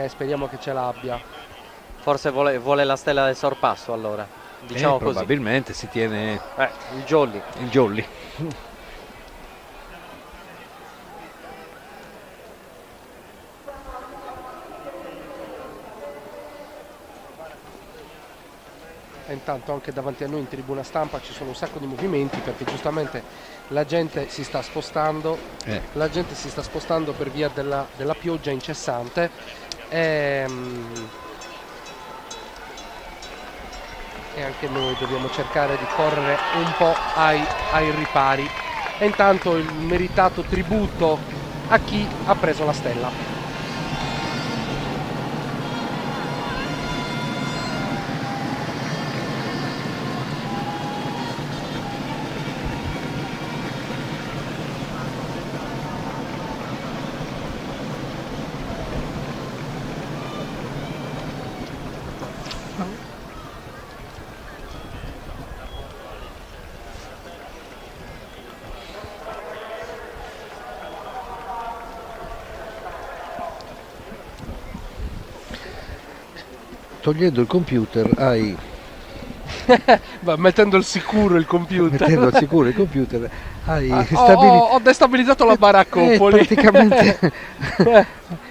Speriamo che ce l'abbia. Forse vuole la stella del sorpasso allora. Diciamo così. Probabilmente si tiene il jolly. Il jolly. E intanto anche davanti a noi in tribuna stampa ci sono un sacco di movimenti, perché giustamente la gente si sta spostando, per via della pioggia incessante e anche noi dobbiamo cercare di correre un po' ai ripari. E intanto il meritato tributo a chi ha preso la stella. Togliendo il computer hai... mettendo al sicuro il computer. Hai ho destabilizzato la baraccopoli. Praticamente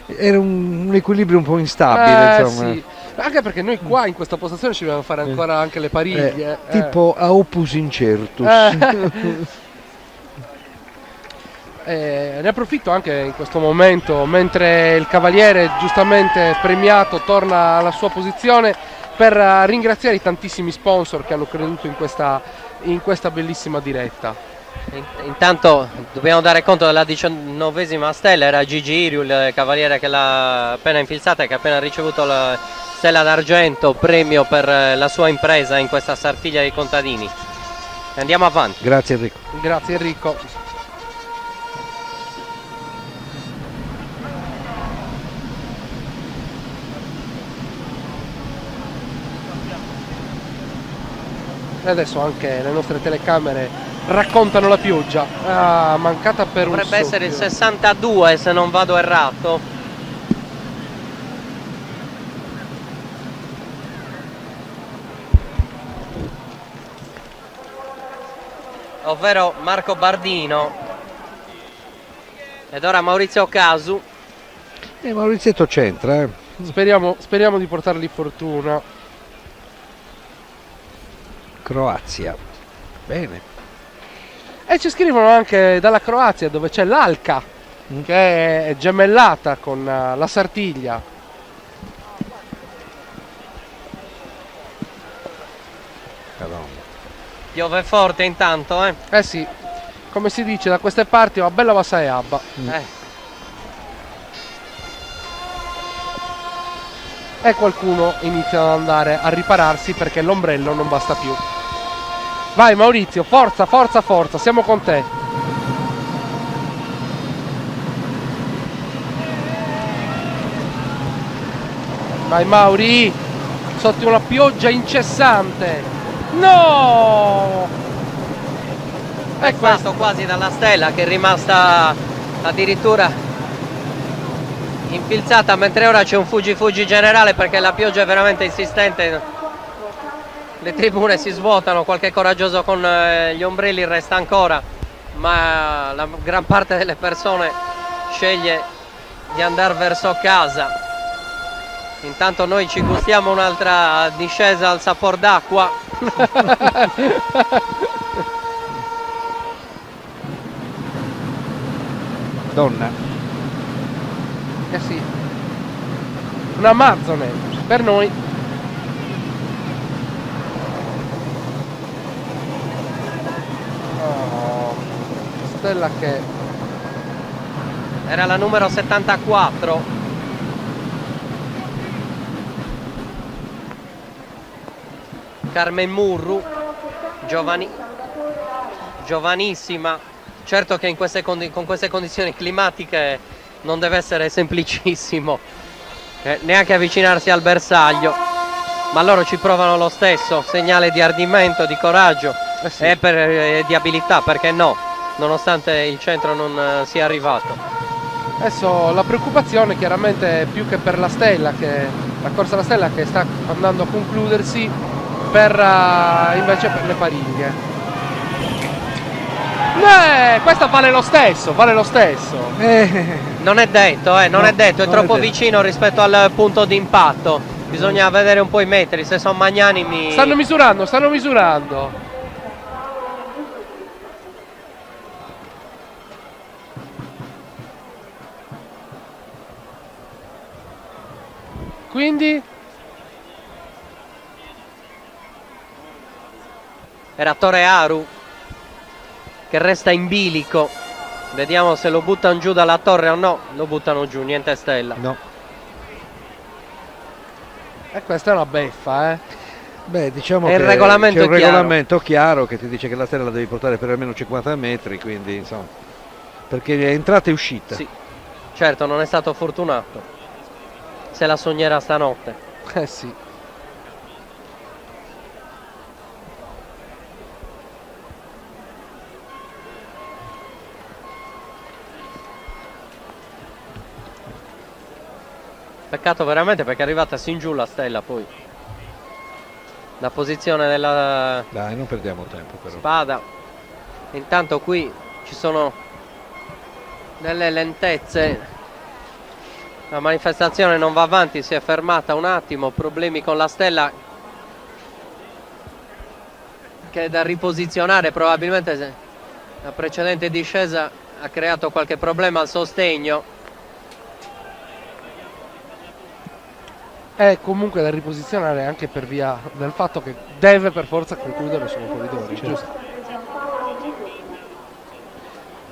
era un equilibrio un po' instabile, insomma. Sì. Anche perché noi qua in questa postazione ci dobbiamo fare ancora anche le pariglie. Tipo a opus incertus. Ne approfitto anche in questo momento, mentre il cavaliere giustamente premiato torna alla sua posizione, per ringraziare i tantissimi sponsor che hanno creduto in questa bellissima diretta. Intanto dobbiamo dare conto della 19ª stella, era Gigi Iriu, il cavaliere che l'ha appena infilzata e che ha appena ricevuto la stella d'argento, premio per la sua impresa in questa Sartiglia dei contadini. Andiamo avanti. Grazie Enrico. Grazie Enrico. E adesso anche le nostre telecamere raccontano la pioggia, mancata per dovrebbe un essere il soffio. 62 se non vado errato. Ovvero Marco Bardino. Ed ora Maurizio Casu. Maurizietto c'entra. Speriamo di portargli fortuna. Croazia. Bene. E ci scrivono anche dalla Croazia, dove c'è l'Alca, che è gemellata con la Sartiglia. Piove forte intanto, Eh sì, come si dice da queste parti, va bella vassa e abba. E qualcuno inizia ad andare a ripararsi perché l'ombrello non basta più. Vai Maurizio, forza, forza, forza, siamo con te. Vai Mauri, sotto una pioggia incessante. No! È questo quasi dalla stella, che è rimasta addirittura infilzata, mentre ora c'è un fuggi generale perché la pioggia è veramente insistente. Le tribune si svuotano, qualche coraggioso con gli ombrelli resta ancora, ma la gran parte delle persone sceglie di andare verso casa. Intanto noi ci gustiamo un'altra discesa al sapor d'acqua. Donna. Eh sì, un'Amazzone per noi. Stella che era la numero 74. Carmen Murru, giovani giovanissima. Certo che con queste condizioni climatiche non deve essere semplicissimo neanche avvicinarsi al bersaglio, ma loro ci provano lo stesso, segnale di ardimento, di coraggio e di abilità, perché no, nonostante il centro non sia arrivato. Adesso la preoccupazione chiaramente più che per la stella, la corsa alla stella che sta andando a concludersi, invece per le paringhe. Questa vale lo stesso. Non è detto, è troppo vicino rispetto al punto di impatto. Bisogna vedere un po' i metri, se sono magnanimi. Stanno misurando. Quindi era Torearu che resta in bilico. Vediamo se lo buttano giù dalla torre o no. Lo buttano giù, niente stella. No. E questa è una beffa, Beh, diciamo che c'è un regolamento chiaro che ti dice che la stella la devi portare per almeno 50 metri, quindi insomma, perché è entrata e uscita. Sì, certo, non è stato fortunato. Se la sognerà stanotte. Sì. Peccato veramente, perché è arrivata sin giù la stella poi. La posizione della Dai, non perdiamo tempo però. spada. Intanto qui ci sono delle lentezze. La manifestazione non va avanti, si è fermata un attimo. Problemi con la stella che è da riposizionare. Probabilmente la precedente discesa ha creato qualche problema al sostegno. È comunque da riposizionare anche per via del fatto che deve per forza concludere sul corridoio, giusto?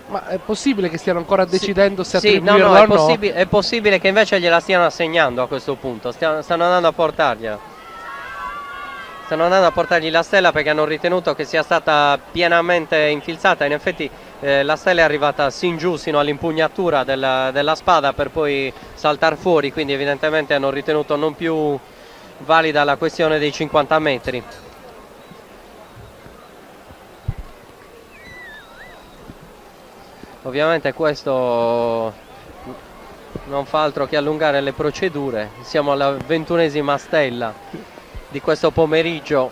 Ma è possibile che stiano ancora decidendo se attribuirla o no? È possibile che invece gliela stiano assegnando a questo punto. Stanno andando a portargliela. Stanno andando a portargli la stella perché hanno ritenuto che sia stata pienamente infilzata. In effetti la stella è arrivata sin giù, sino all'impugnatura della spada, per poi saltare fuori, quindi evidentemente hanno ritenuto non più valida la questione dei 50 metri. Ovviamente questo non fa altro che allungare le procedure. Siamo alla 21esima stella di questo pomeriggio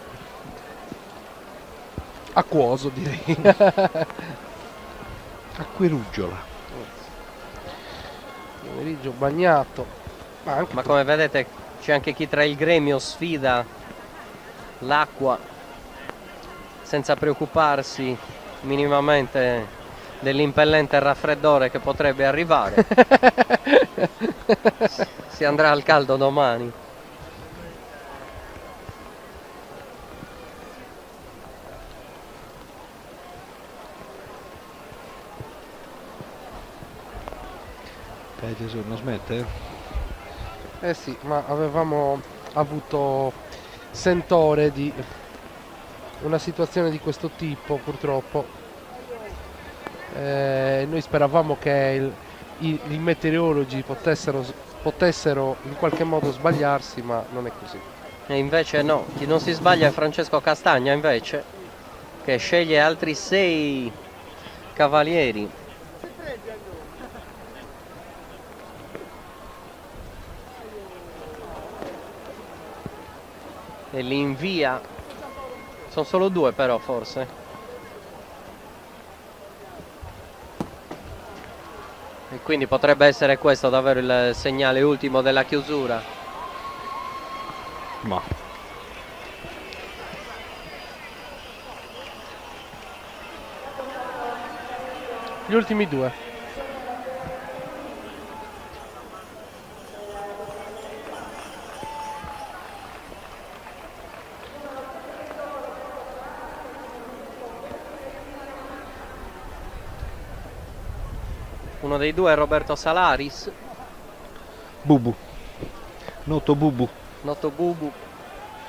acquoso, direi. Acqueruggiola. Pomeriggio bagnato. Ma come vedete c'è anche chi tra il gremio sfida l'acqua senza preoccuparsi minimamente dell'impellente raffreddore che potrebbe arrivare. Si andrà al caldo domani. Gesù, non smette? Eh sì, ma avevamo avuto sentore di una situazione di questo tipo, purtroppo. Noi speravamo che i meteorologi potessero in qualche modo sbagliarsi, ma non è così. E invece no, chi non si sbaglia è Francesco Castagna, invece, che sceglie altri 6 cavalieri. E li invia. Sono solo 2 però, forse. E quindi potrebbe essere questo davvero il segnale ultimo della chiusura. Ma gli ultimi 2. Uno dei 2 è Roberto Salaris. Bubu. Noto Bubu. Noto Bubu.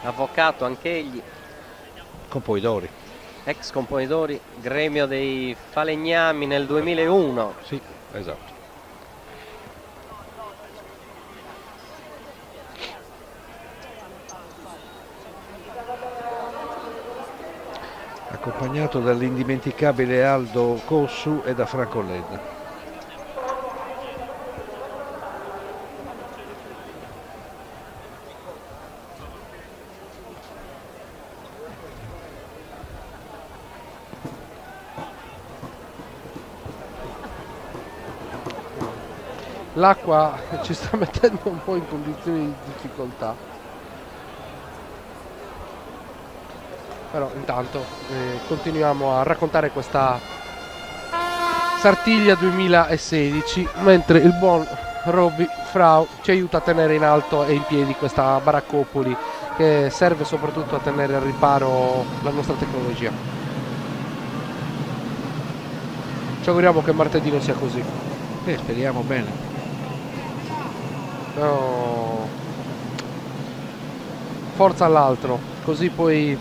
Avvocato anch'egli. Con poi d'ori. ex Componitori, gremio dei falegnami nel 2001. Sì, esatto. Accompagnato dall'indimenticabile Aldo Cossu e da Franco Ledda. L'acqua ci sta mettendo un po' in condizioni di difficoltà, però intanto continuiamo a raccontare questa Sartiglia 2016, mentre il buon Robby Frau ci aiuta a tenere in alto e in piedi questa baraccopoli che serve soprattutto a tenere al riparo la nostra tecnologia. Ci auguriamo che martedì non sia così. Speriamo bene. No. Forza all'altro, così poi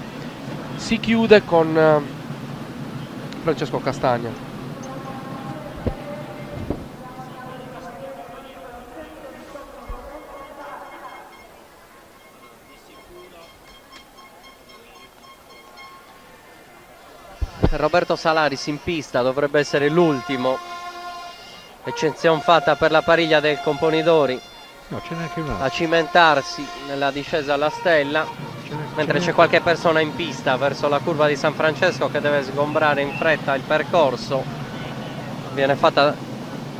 si chiude con Francesco Castagna. Roberto Salaris in pista, dovrebbe essere l'ultimo. Eccezione fatta per la pariglia del Componidori. No, c'è neanche un altro. A cimentarsi nella discesa alla stella, mentre c'è qualche persona in pista verso la curva di San Francesco che deve sgombrare in fretta il percorso. Viene fatta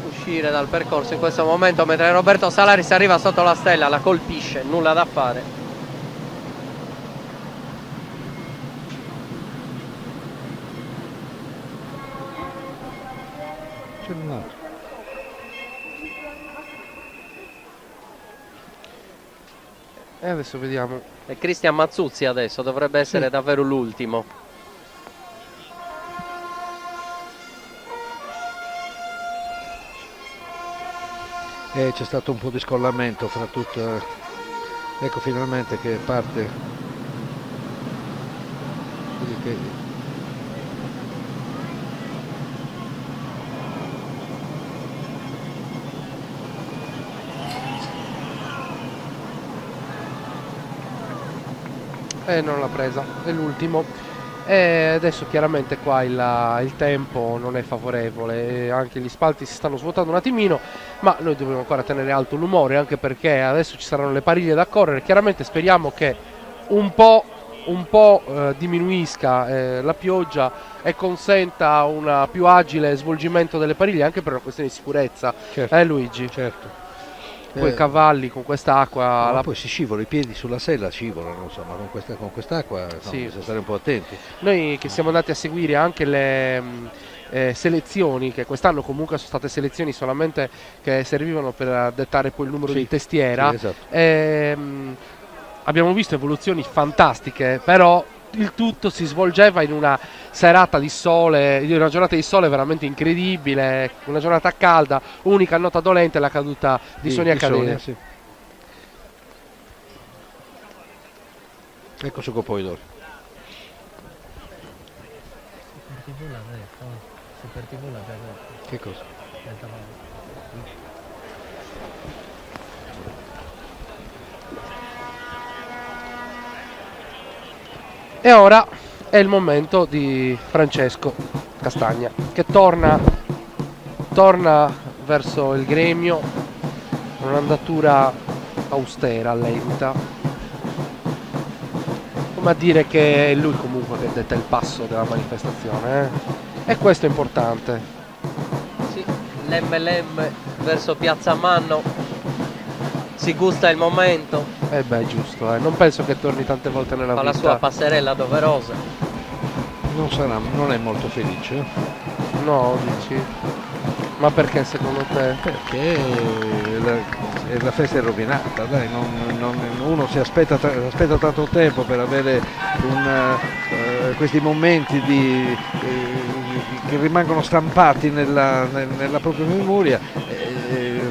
uscire dal percorso in questo momento, mentre Roberto Salaris arriva sotto la stella, la colpisce, nulla da fare. C'è un altro. E adesso vediamo. E Cristian Mazzuzzi adesso dovrebbe essere davvero l'ultimo. C'è stato un po' di scollamento fra tutto. Ecco finalmente che parte. Non l'ha presa, è l'ultimo. E adesso chiaramente qua il tempo non è favorevole, anche gli spalti si stanno svuotando un attimino, ma noi dobbiamo ancora tenere alto l'umore, anche perché adesso ci saranno le pariglie da correre. Chiaramente speriamo che un po' diminuisca la pioggia e consenta un più agile svolgimento delle pariglie, anche per una questione di sicurezza. Certo. Luigi? Certo. Poi i cavalli con quest'acqua. No, poi si scivola, i piedi sulla sella scivolano, insomma, con quest'acqua bisogna stare un po' attenti. Noi che siamo andati a seguire anche le selezioni, che quest'anno comunque sono state selezioni solamente che servivano per dettare poi il numero di testiera, esatto. Abbiamo visto evoluzioni fantastiche, però il tutto si svolgeva in una serata di sole, in una giornata di sole veramente incredibile, una giornata calda, unica nota dolente la caduta di Sonia Cadene. Sì. Ecco su Componitori. Super TV l'ha già detto. Che cosa? E ora è il momento di Francesco Castagna che torna verso il gremio con un'andatura austera, lenta, come a dire che è lui comunque che detta il passo della manifestazione, e questo è importante. Sì, l'MLM verso Piazza Manno, si gusta il momento. Giusto, non penso che torni tante volte nella Fa vita. la sua passerella doverosa. Non è molto felice. No, dici? Ma perché secondo te? Perché la festa è rovinata, dai, uno si aspetta tanto tempo per avere questi momenti che rimangono stampati nella propria memoria.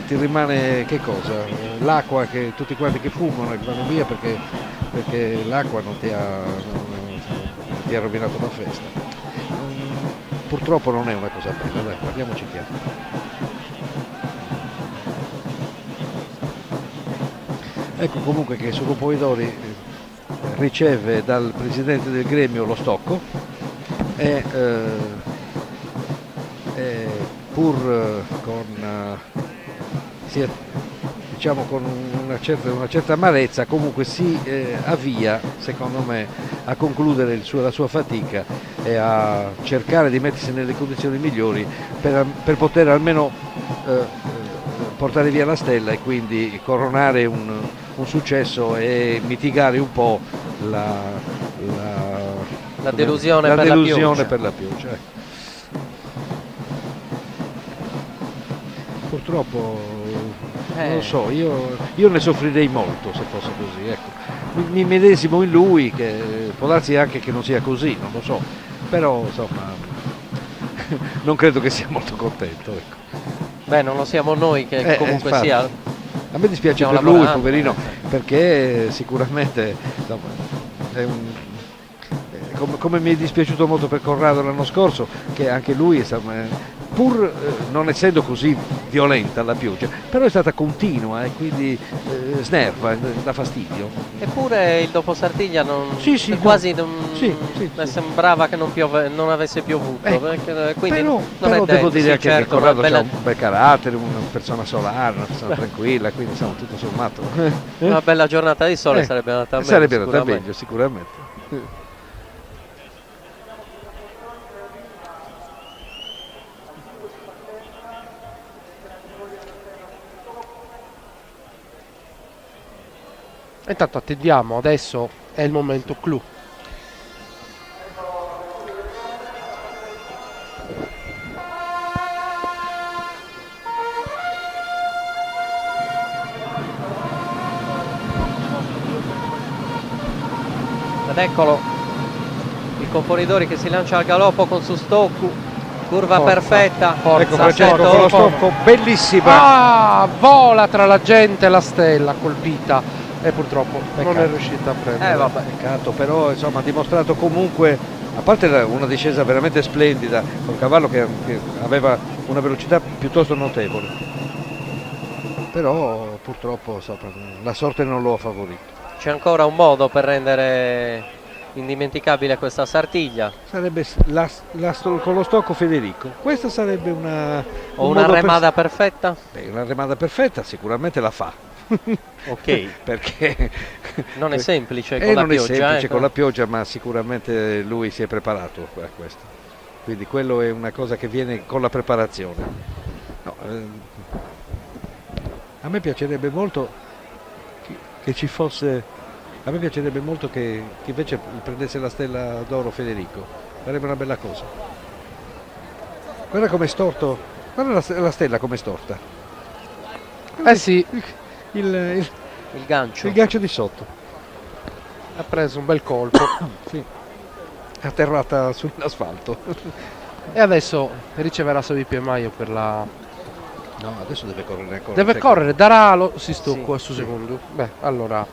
Ti rimane che cosa? L'acqua, che tutti quanti che fumano e vanno via perché l'acqua non ti ha rovinato la festa. purtroppo non è una cosa bella, dai, parliamoci chiaro. Ecco comunque che Sugo Polidori riceve dal presidente del gremio lo stocco e pur con diciamo con una certa amarezza, comunque si avvia, secondo me, a concludere la sua fatica e a cercare di mettersi nelle condizioni migliori per poter almeno portare via la stella e quindi coronare un successo e mitigare un po' la delusione la per delusione la per la pioggia. Purtroppo non lo so, io ne soffrirei molto se fosse così, ecco. Mi medesimo in lui, che può darsi anche che non sia così, non lo so, però insomma non credo che sia molto contento, ecco. Beh, non lo siamo noi che comunque infatti, sia. a me dispiace stiamo per lui, lavorando, poverino, perché sicuramente insomma, è come mi è dispiaciuto molto per Corrado l'anno scorso, che anche lui insomma, pur non essendo così violenta la pioggia, però è stata continua e quindi snerva, dà fastidio. Eppure il dopo Sartiglia sembrava che non avesse piovuto, quindi però devo dire anche che Corrado ha un bel carattere, una persona solare, una persona tranquilla, quindi insomma tutto sommato una bella giornata di sole sarebbe andata meglio. Sarebbe andata meglio sicuramente. Intanto attendiamo, adesso è il momento clou. Ed eccolo, il Componidori che si lancia al galoppo con Sustoccu, curva perfetta. Ecco Francesco con lo stocco, bellissima. Ah, vola tra la gente la stella colpita. E purtroppo non è riuscita a prendere. Peccato, però insomma ha dimostrato comunque, a parte una discesa veramente splendida, con un cavallo che aveva una velocità piuttosto notevole, però purtroppo la sorte non lo ha favorito. C'è ancora un modo per rendere indimenticabile questa Sartiglia. Sarebbe con lo stocco Federico, questa sarebbe una remata perfetta? Beh, una remata perfetta sicuramente la fa. Ok, perché non è semplice con la non pioggia. È semplice con la pioggia, ma sicuramente lui si è preparato a questo. Quindi quello è una cosa che viene con la preparazione. No, a me piacerebbe molto che ci fosse. A me piacerebbe molto che invece prendesse la stella d'oro Federico. Sarebbe una bella cosa. Guarda com'è storto. Guarda la stella com'è storta. Sì. Il gancio. Il gancio di sotto. Ha preso un bel colpo. Sì. È atterrata sull'asfalto. E adesso riceverà Savipiemaio per la... No, adesso deve correre ancora. Deve correre, darà lo Sistocco su secondo. Beh, allora...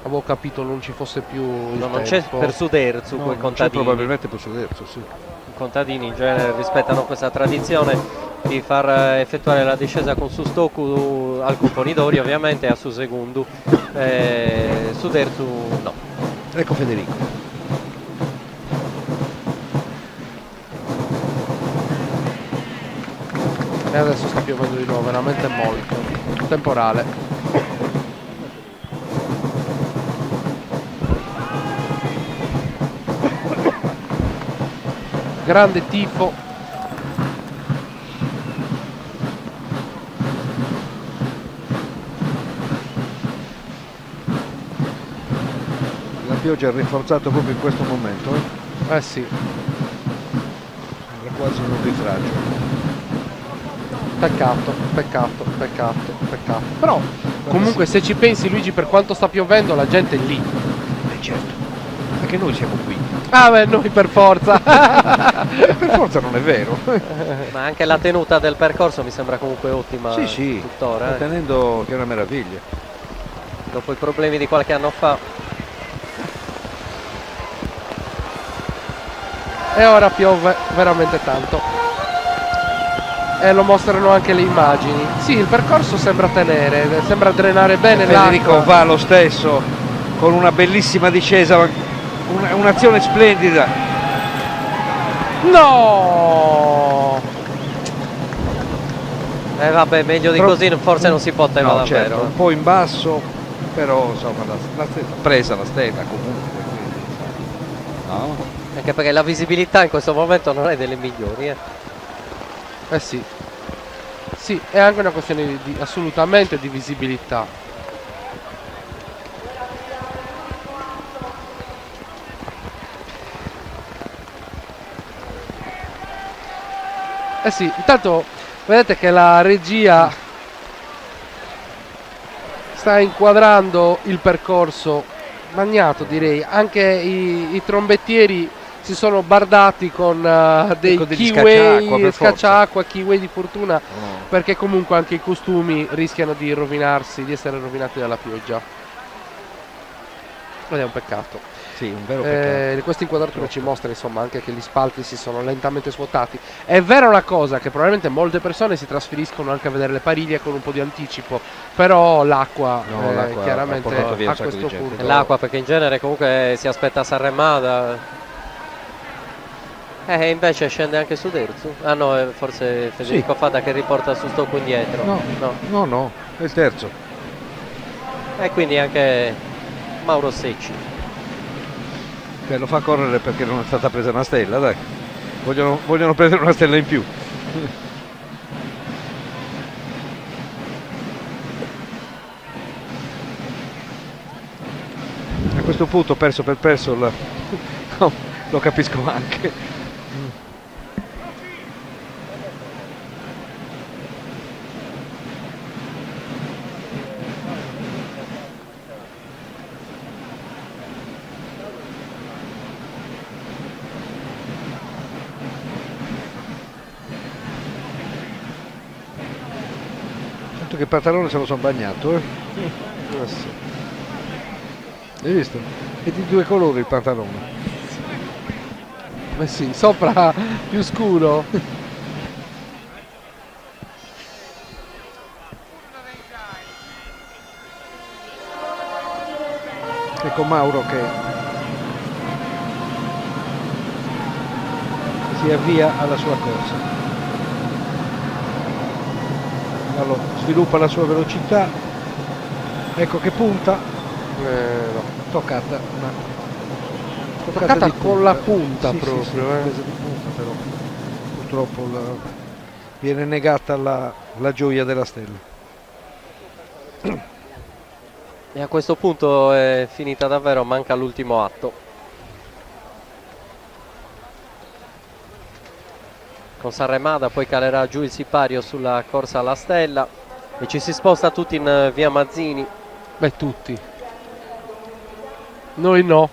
Avevo capito non ci fosse più il non c'è per Suderzu quei contadini. Probabilmente per Suderzu, sì. I contadini in genere rispettano questa tradizione di far effettuare la discesa con Sustoccu al Componidori ovviamente e a Susegundu. Suderzu no. Ecco Federico. E adesso sta piovendo di nuovo, veramente molto. Temporale. Grande tifo. La pioggia ha rinforzato proprio in questo momento. Sì. Era quasi un nubifragio. Peccato. Però comunque se ci pensi Luigi, per quanto sta piovendo la gente è lì. Certo. Anche noi siamo qui. Ah beh, noi per forza. Per forza non è vero. Ma anche la tenuta del percorso mi sembra comunque ottima. Sì, tuttora. Tenendo che è una meraviglia. Dopo i problemi di qualche anno fa. e ora piove veramente tanto. E lo mostrano anche le immagini. Sì, il percorso sembra tenere, sembra drenare bene Federico l'acqua. va lo stesso con una bellissima discesa, un'azione splendida. No! Vabbè, meglio di così forse non si poteva No, davvero. certo, un po' in basso, però insomma la presa la stella comunque. Quindi, no? Anche perché la visibilità in questo momento non è delle migliori. Eh sì. Sì, è anche una questione assolutamente di visibilità. Eh sì, intanto vedete che la regia sta inquadrando il percorso magnato, direi. Anche i trombettieri si sono bardati con dei keyway, scacciacqua, keyway di fortuna, perché comunque anche i costumi rischiano di rovinarsi, di essere rovinati dalla pioggia. Ed è un peccato. Sì, un vero peccato. Questa inquadratura ci mostra insomma anche che gli spalti si sono lentamente svuotati. È vera una cosa, che probabilmente molte persone si trasferiscono anche a vedere le pariglie con un po' di anticipo, però l'acqua chiaramente a questo punto. L'acqua, perché in genere comunque si aspetta Sarremada. Invece scende anche su Derzu. Ah no, forse Federico Fada che riporta su Stocco indietro. No, è il terzo. E quindi anche Mauro Secci. Lo fa correre perché non è stata presa una stella, dai. Vogliono prendere una stella in più. A questo punto perso per perso lo capisco anche. Che il pantalone se lo sono bagnato, sì. Hai visto? È di due colori il pantalone. Eh sì, sopra più scuro. Ecco Mauro che si avvia alla sua corsa. Allora, sviluppa la sua velocità, ecco che punta, no. toccata Toccata di con punta. la punta Sì, proprio. sì, presa di punta, però purtroppo viene negata la gioia della stella. E a questo punto è finita davvero, manca l'ultimo atto. Con Sarremada poi calerà giù il sipario sulla corsa alla stella e ci si sposta tutti in via Mazzini. Beh, tutti. Noi no.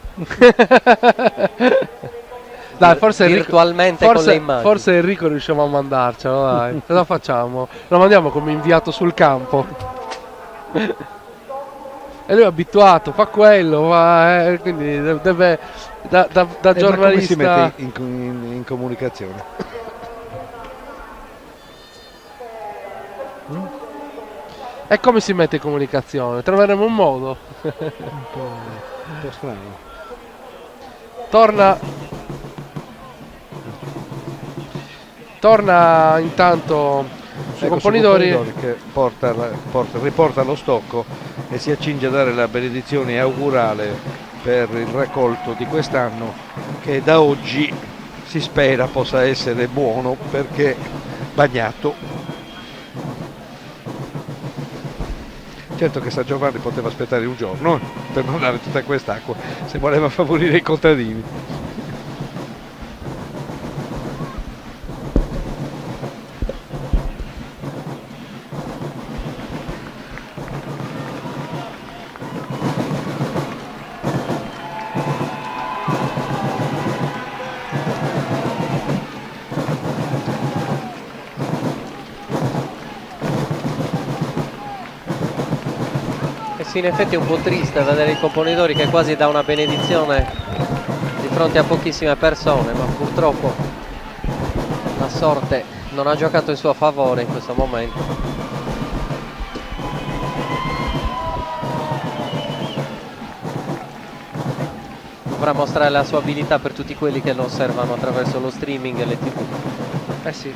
Dai, forse virtualmente con le immagini. Forse Enrico riusciamo a mandarcelo, dai. Cosa facciamo? Lo mandiamo come inviato sul campo. E lui è abituato, fa quello, quindi deve da giornalista. Come si mette in comunicazione? E come si mette in comunicazione? Troveremo un modo. Un po' strano. Torna intanto su Componidori che riporta lo stocco e si accinge a dare la benedizione augurale per il raccolto di quest'anno, che da oggi si spera possa essere buono perché bagnato. Certo che San Giovanni poteva aspettare un giorno per non dare tutta quest'acqua se voleva favorire i contadini. Sì, in effetti è un po' triste vedere il Componidori che quasi dà una benedizione di fronte a pochissime persone, ma purtroppo la sorte non ha giocato in suo favore in questo momento. Dovrà mostrare la sua abilità per tutti quelli che lo osservano attraverso lo streaming e le TV. Eh sì.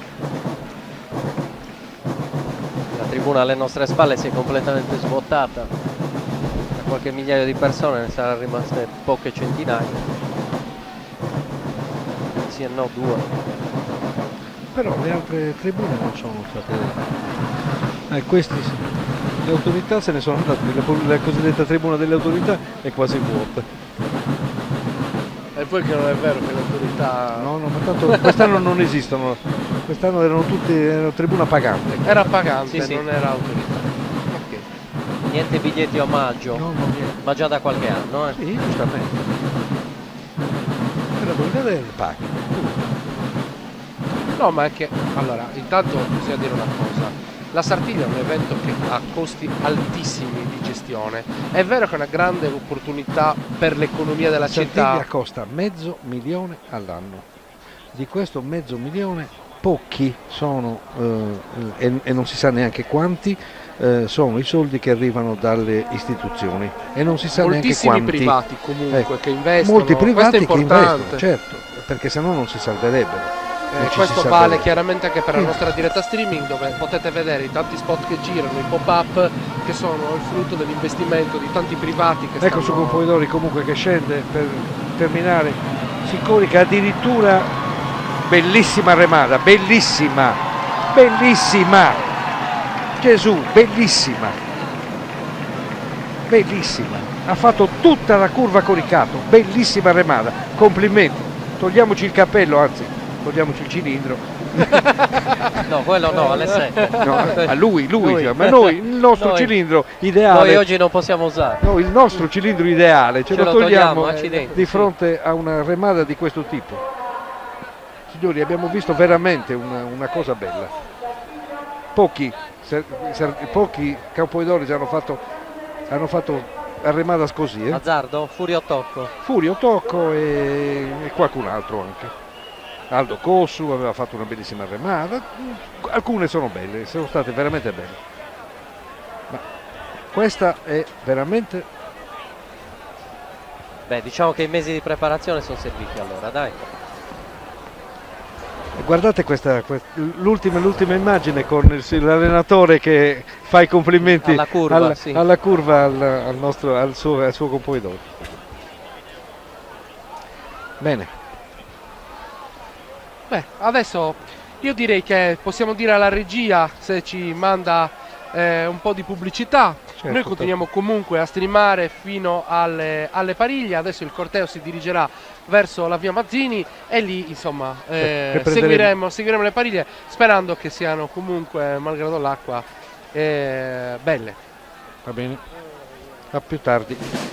La tribuna alle nostre spalle si è completamente svuotata. Da qualche migliaio di persone ne saranno rimaste poche centinaia. Sì e no, 2. Però le altre tribune non sono state... questi sì. Le autorità se ne sono andate, la cosiddetta tribuna delle autorità è quasi vuota. E poi che non è vero che le autorità... No, ma tanto quest'anno non esistono, quest'anno erano tribuna pagante. Era pagante, Sì. non era autorità. Ok. Niente biglietti omaggio, No, niente. ma già da qualche anno. Sì, giustamente. E l'autorità del paghi. No, ma è che... Allora, intanto bisogna dire una cosa. La Sartiglia è un evento che ha costi altissimi di gestione. È vero che è una grande opportunità per l'economia della città. La Sartiglia costa $500,000 all'anno. Di questo $500,000 pochi sono, e non si sa neanche quanti, sono i soldi che arrivano dalle istituzioni. E non si sa neanche quanti. Moltissimi privati comunque che investono. Molti privati Questo è che importante. investono, certo, perché sennò non si salverebbero. Questo vale chiaramente anche per la nostra diretta streaming, dove potete vedere i tanti spot che girano, i pop-up che sono il frutto dell'investimento di tanti privati che Ecco su Campoidori comunque che scende per terminare, si corica addirittura, bellissima remata, bellissima, Gesù, bellissima, ha fatto tutta la curva coricato, bellissima remata, complimenti, togliamoci il cappello, anzi togliamoci il cilindro. No, quello no, alle 7. No, a lui. Ma noi il nostro cilindro ideale. Noi oggi non possiamo usare. No, il nostro cilindro ideale ce lo togliamo accidenti, di fronte a una remata di questo tipo. Signori, abbiamo visto veramente una cosa bella. Pochi Campoidori hanno fatto arremadas così. Azzardo, Furio Tocco e qualcun altro anche. Aldo Cossu aveva fatto una bellissima remata, alcune sono belle, sono state veramente belle, ma questa è veramente... Beh, diciamo che i mesi di preparazione sono serviti allora, dai. Guardate l'ultima immagine con l'allenatore che fa i complimenti alla curva, alla curva al suo Campoidori. Bene. Beh, adesso io direi che possiamo dire alla regia se ci manda un po' di pubblicità. Certo, noi continuiamo comunque a streamare fino alle Pariglie. Adesso il corteo si dirigerà verso la via Mazzini e lì insomma seguiremo le Pariglie, sperando che siano comunque, malgrado l'acqua, belle. Va bene, a più tardi.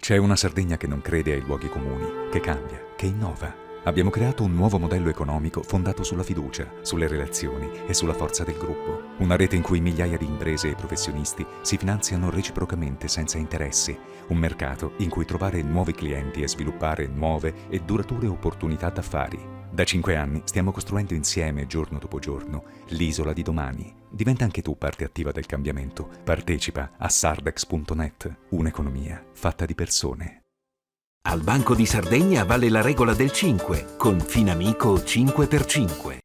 C'è una Sardegna che non crede ai luoghi comuni, che cambia, che innova. Abbiamo creato un nuovo modello economico fondato sulla fiducia, sulle relazioni e sulla forza del gruppo. Una rete in cui migliaia di imprese e professionisti si finanziano reciprocamente senza interessi. Un mercato in cui trovare nuovi clienti e sviluppare nuove e durature opportunità d'affari. Da 5 anni stiamo costruendo insieme, giorno dopo giorno, l'isola di domani. Diventa anche tu parte attiva del cambiamento. Partecipa a sardex.net, un'economia fatta di persone. Al Banco di Sardegna vale la regola del 5, con Finamico 5x5.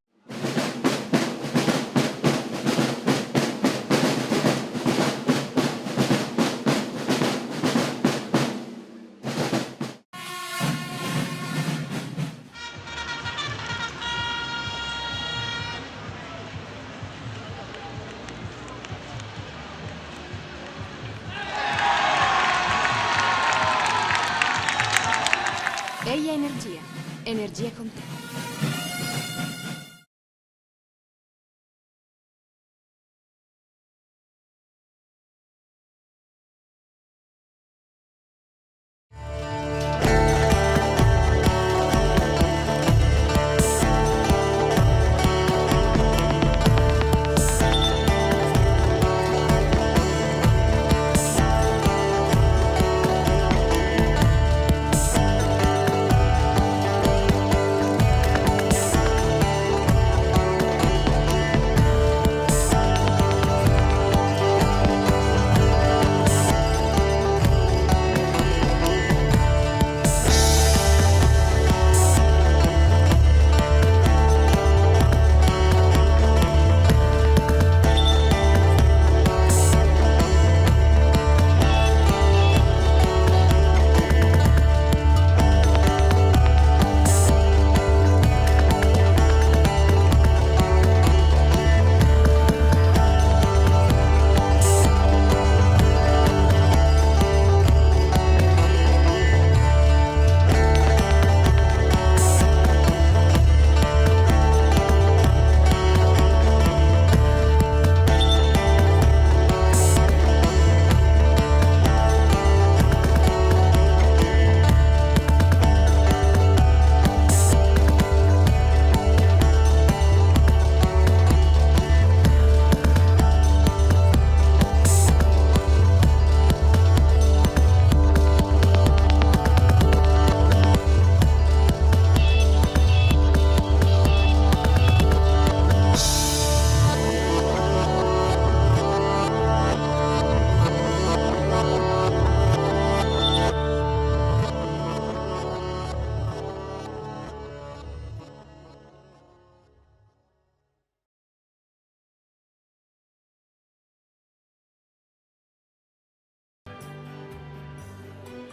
Eia Energia. Energia con te.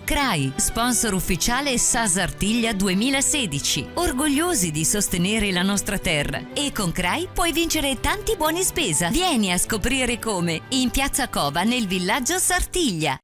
CRAI, sponsor ufficiale SAS Artiglia 2016. Orgogliosi di sostenere la nostra terra. E con CRAI puoi vincere tanti buoni spesa. Vieni a scoprire come in Piazza Cova nel villaggio Sartiglia.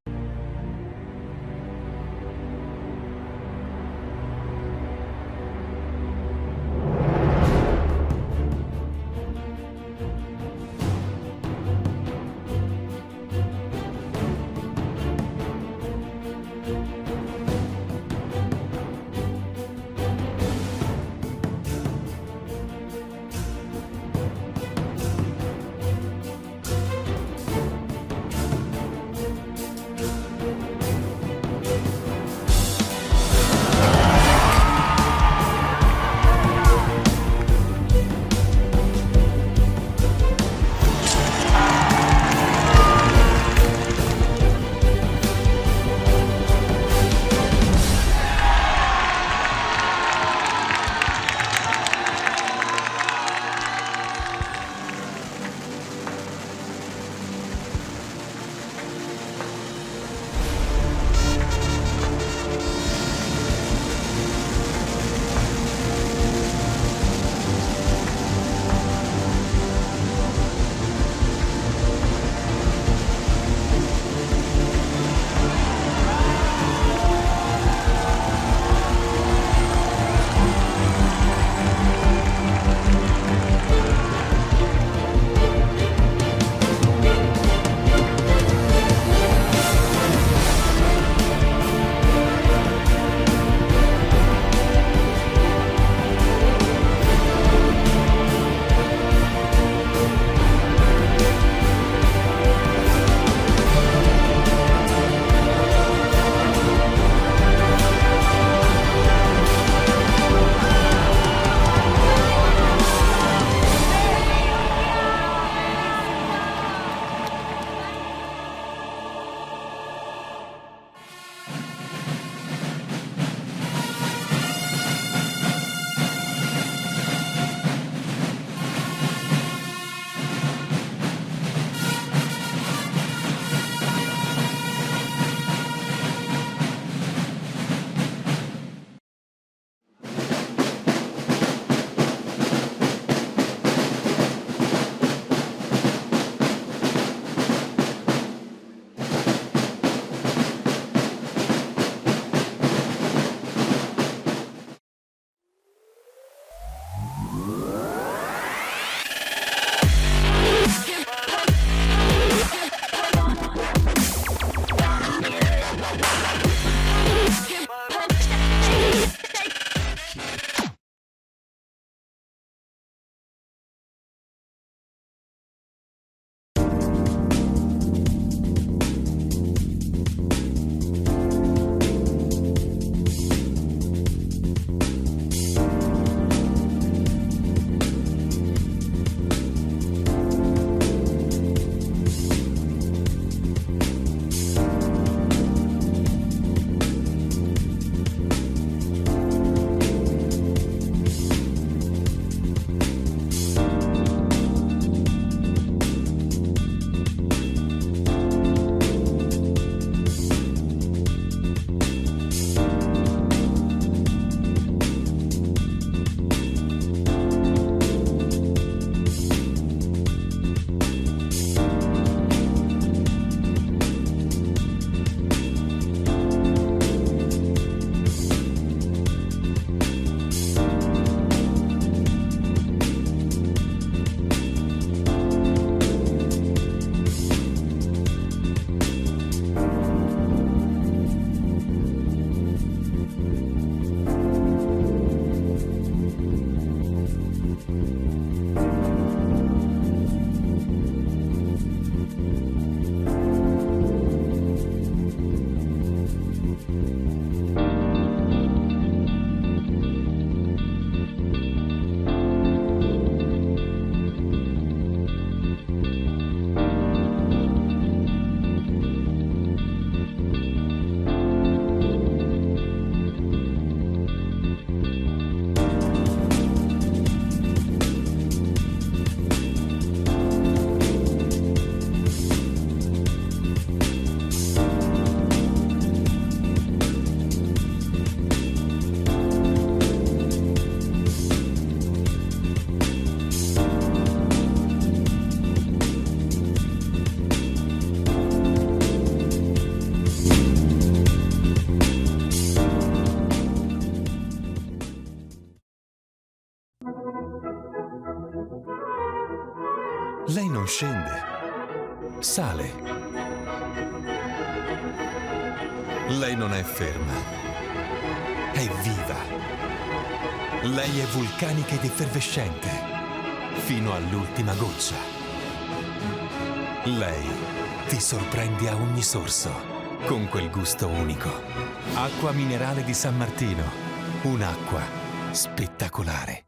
Lei non scende, sale. Lei non è ferma, è viva. Lei è vulcanica ed effervescente, fino all'ultima goccia. Lei ti sorprende a ogni sorso, con quel gusto unico. Acqua minerale di San Martino, un'acqua spettacolare.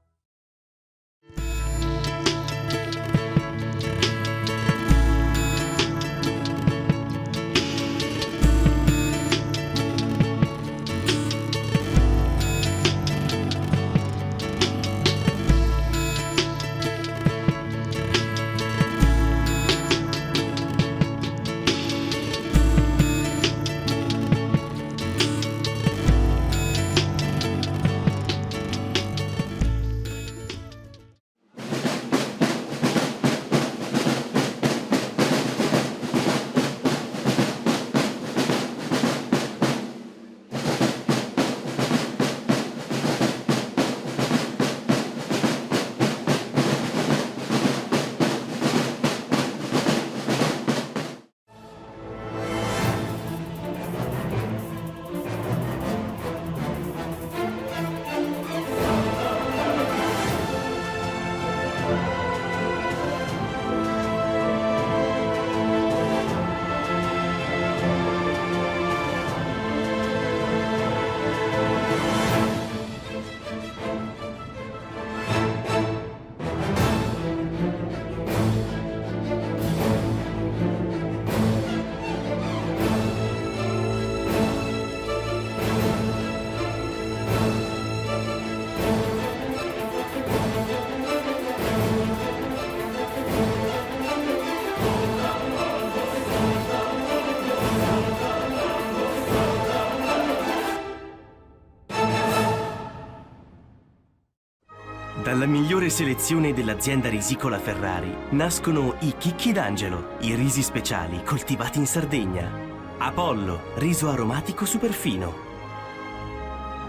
Dalla migliore selezione dell'azienda risicola Ferrari nascono i Chicchi d'Angelo, i risi speciali coltivati in Sardegna. Apollo, riso aromatico superfino.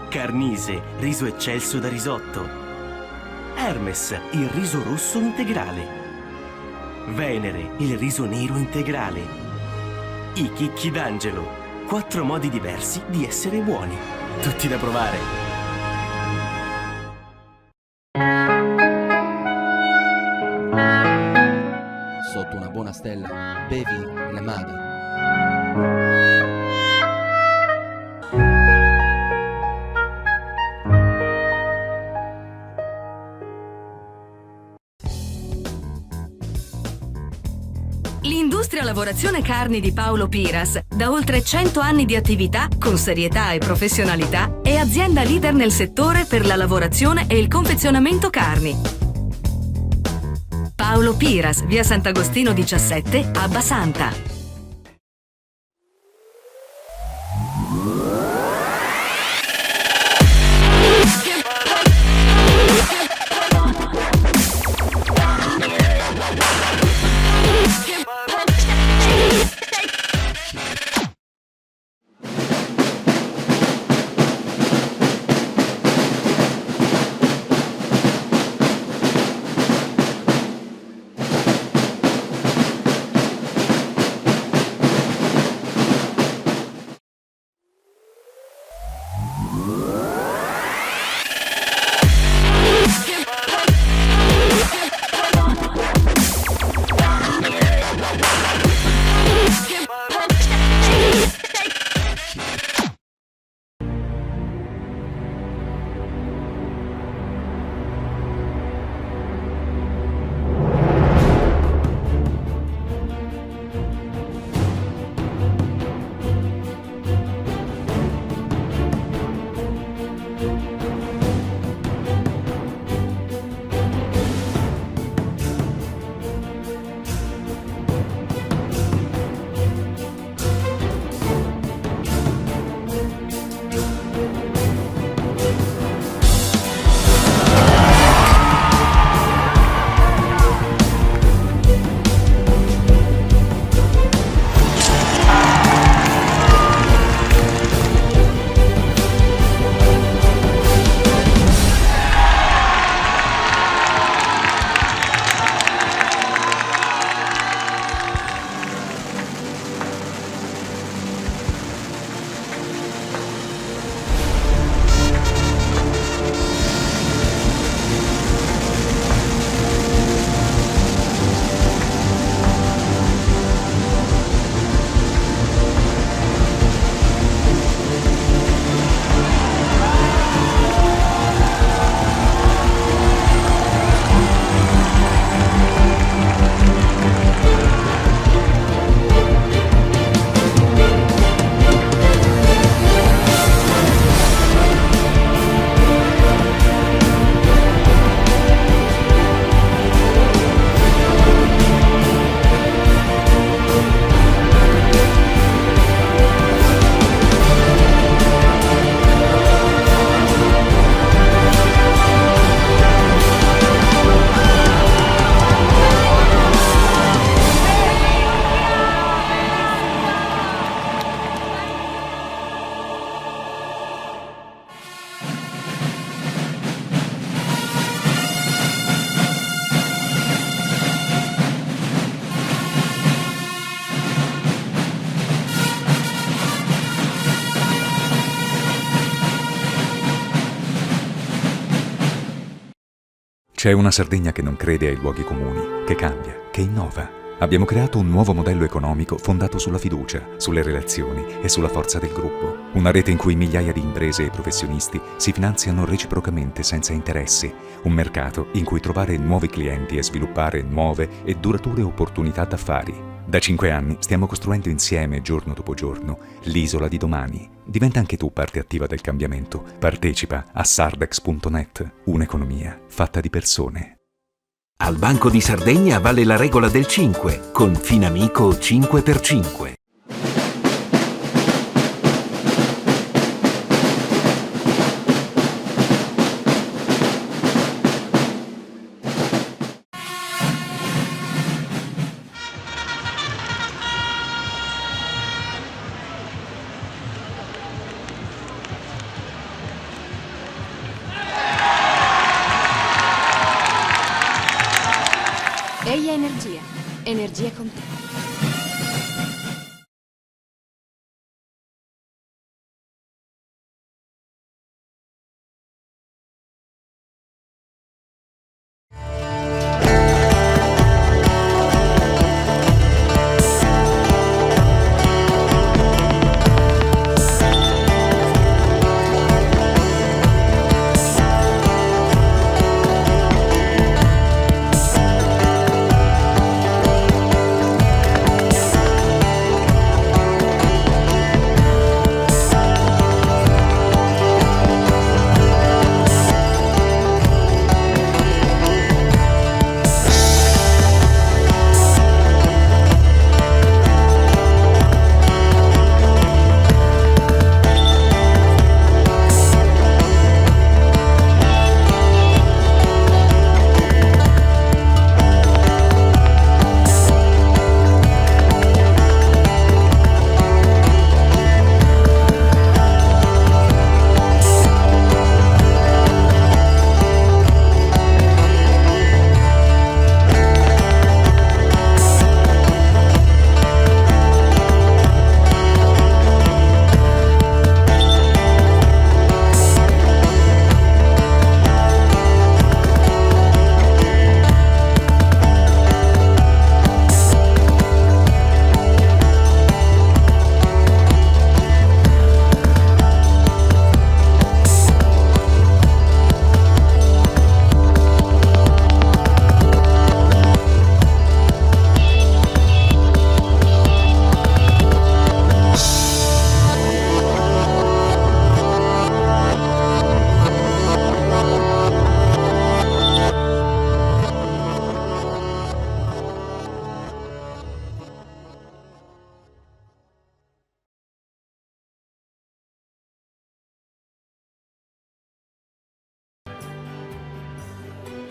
Carnise, riso eccelso da risotto. Hermes, il riso rosso integrale. Venere, il riso nero integrale. I Chicchi d'Angelo, 4 modi diversi di essere buoni. Tutti da provare. Sotto una buona stella, bevi Lemada. L'industria lavorazione carni di Paolo Piras, da oltre 100 anni di attività con serietà e professionalità, è azienda leader nel settore per la lavorazione e il confezionamento carni. Paolo Piras, via Sant'Agostino 17, a Basanta. C'è una Sardegna che non crede ai luoghi comuni, che cambia, che innova. Abbiamo creato un nuovo modello economico fondato sulla fiducia, sulle relazioni e sulla forza del gruppo. Una rete in cui migliaia di imprese e professionisti si finanziano reciprocamente senza interessi. Un mercato in cui trovare nuovi clienti e sviluppare nuove e durature opportunità d'affari. Da 5 anni stiamo costruendo insieme, giorno dopo giorno, l'isola di domani. Diventa anche tu parte attiva del cambiamento. Partecipa a sardex.net, un'economia fatta di persone. Al Banco di Sardegna vale la regola del 5, con Finamico 5x5. Eia Energia. Energia con te.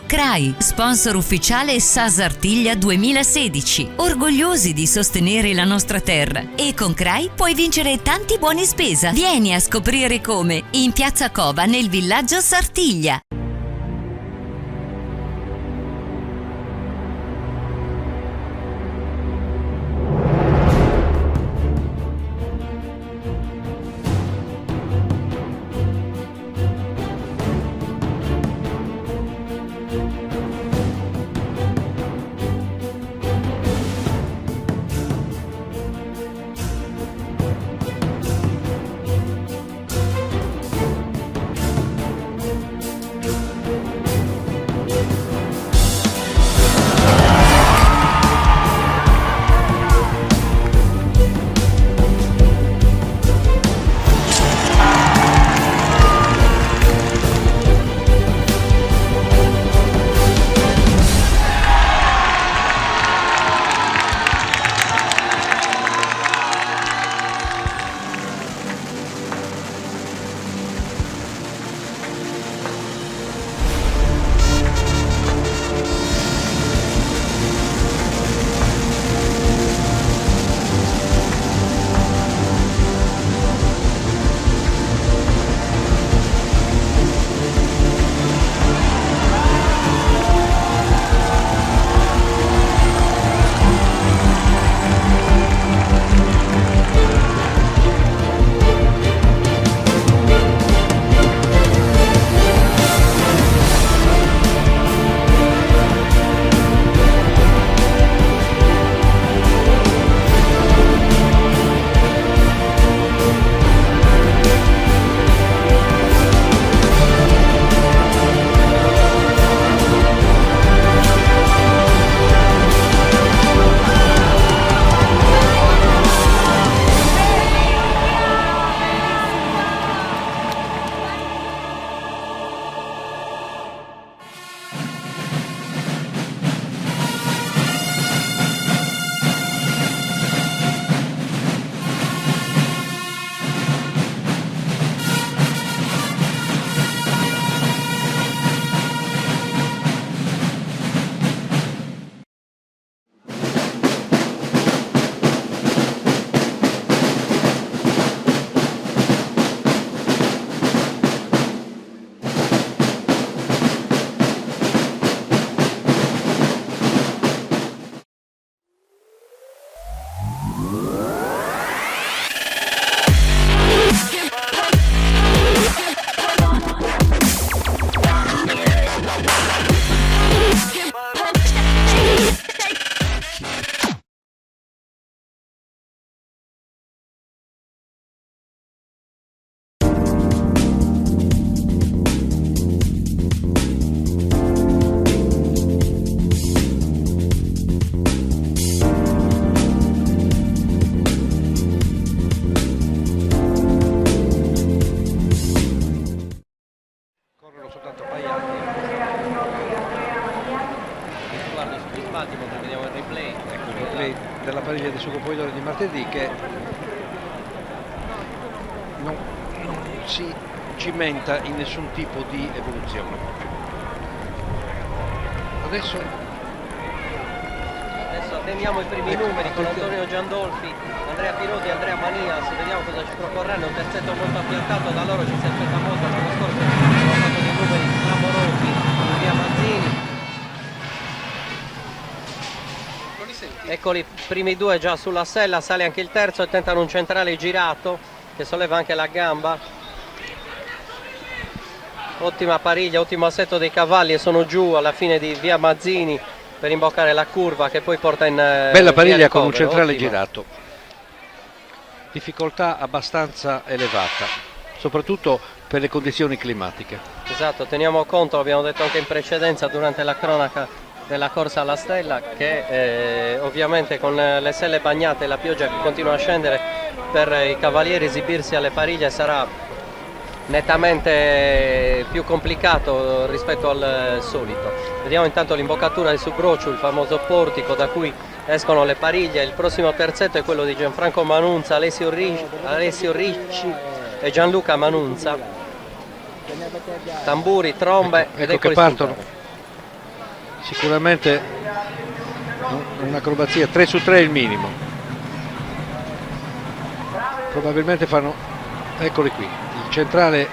CRAI, sponsor ufficiale SAS Artiglia 2016. Orgogliosi di sostenere la nostra terra. E con CRAI puoi vincere tanti buoni spesa. Vieni a scoprire come in Piazza Cova nel villaggio Sartiglia. del suo componitore di martedì, che non si cimenta in nessun tipo di evoluzione. Adesso attendiamo i primi numeri con Antonio Giandolfi, Andrea Piroti e Andrea Manias, vediamo cosa ci proporranno. Un terzetto molto appiattato, da loro ci si aspetta molto. L'anno scorso hanno fatto dei numeri clamorosi in via Mazzini. Eccoli i primi due già sulla sella, sale anche il terzo e tentano un centrale girato che solleva anche la gamba. Ottima pariglia, ottimo assetto dei cavalli e sono giù alla fine di via Mazzini per imboccare la curva che poi porta in bella pariglia con un centrale ottima. girato. Difficoltà abbastanza elevata, soprattutto per le condizioni climatiche. Esatto, teniamo conto, l'abbiamo detto anche in precedenza durante la cronaca della corsa alla stella, che ovviamente con le selle bagnate e la pioggia che continua a scendere, per i cavalieri esibirsi alle pariglie sarà nettamente più complicato rispetto al solito. Vediamo intanto l'imboccatura di Subrocio, il famoso portico da cui escono le pariglie. Il prossimo terzetto è quello di Gianfranco Manunza, Alessio Ricci e Gianluca Manunza. Tamburi, trombe ed ecco che partono. Sicuramente un'acrobazia 3 su 3 è il minimo. Probabilmente fanno, eccoli qui, il centrale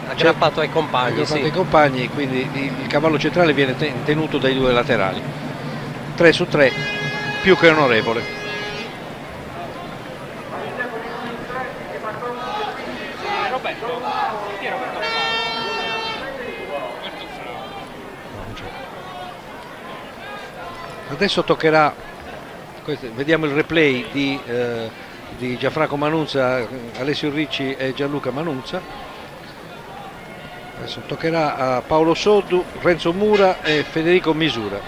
aggrappato ai compagni, aggrappato ai compagni, quindi il cavallo centrale viene tenuto dai due laterali. 3 su 3 più che onorevole. Adesso toccherà, vediamo il replay di Gianfranco Manunza, Alessio Ricci e Gianluca Manunza. Adesso toccherà a Paolo Soddu, Renzo Mura e Federico Misura.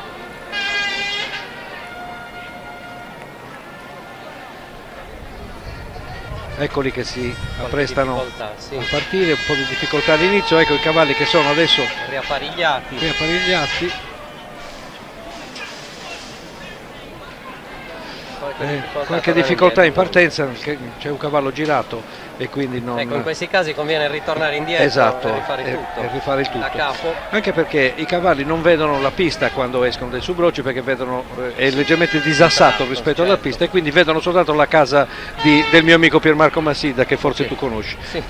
Eccoli che si apprestano a partire, un po' di difficoltà all'inizio. Ecco i cavalli che sono adesso riapparecchiati. Qualche difficoltà in partenza, c'è un cavallo girato e quindi non... Ecco, in questi casi conviene ritornare indietro, esatto, e rifare tutto da capo. Anche perché i cavalli non vedono la pista quando escono dai Subroci, perché vedono è leggermente disassato rispetto alla pista, e quindi vedono soltanto la casa del mio amico Piermarco Massida, che forse tu conosci. Sì.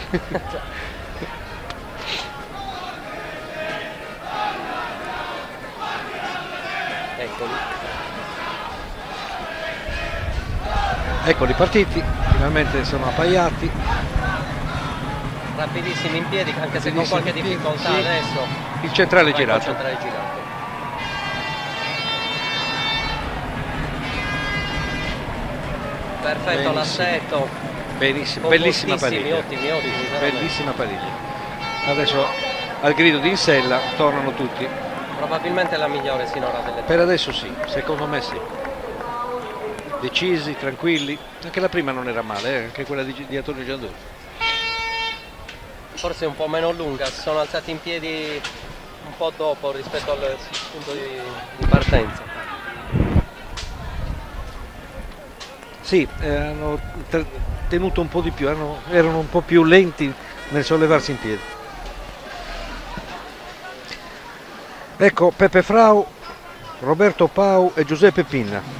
Eccoli partiti, finalmente sono appaiati. Rapidissimi in piedi, anche se con qualche difficoltà, sì. Adesso il centrale girato. Perfetto l'assetto. Benissimo, bellissima pariglia. Ottimi, bellissima pariglia. Adesso al grido di Insella tornano tutti. Probabilmente la migliore sinora delle tre. Per adesso sì, secondo me sì. Decisi, tranquilli. Anche la prima non era male, anche quella di Antonio Giandolfi. Forse un po' meno lunga, si sono alzati in piedi un po' dopo rispetto al punto di partenza. Sì, hanno tenuto un po' di più, erano un po' più lenti nel sollevarsi in piedi. Ecco Peppe Frau, Roberto Pau e Giuseppe Pinna.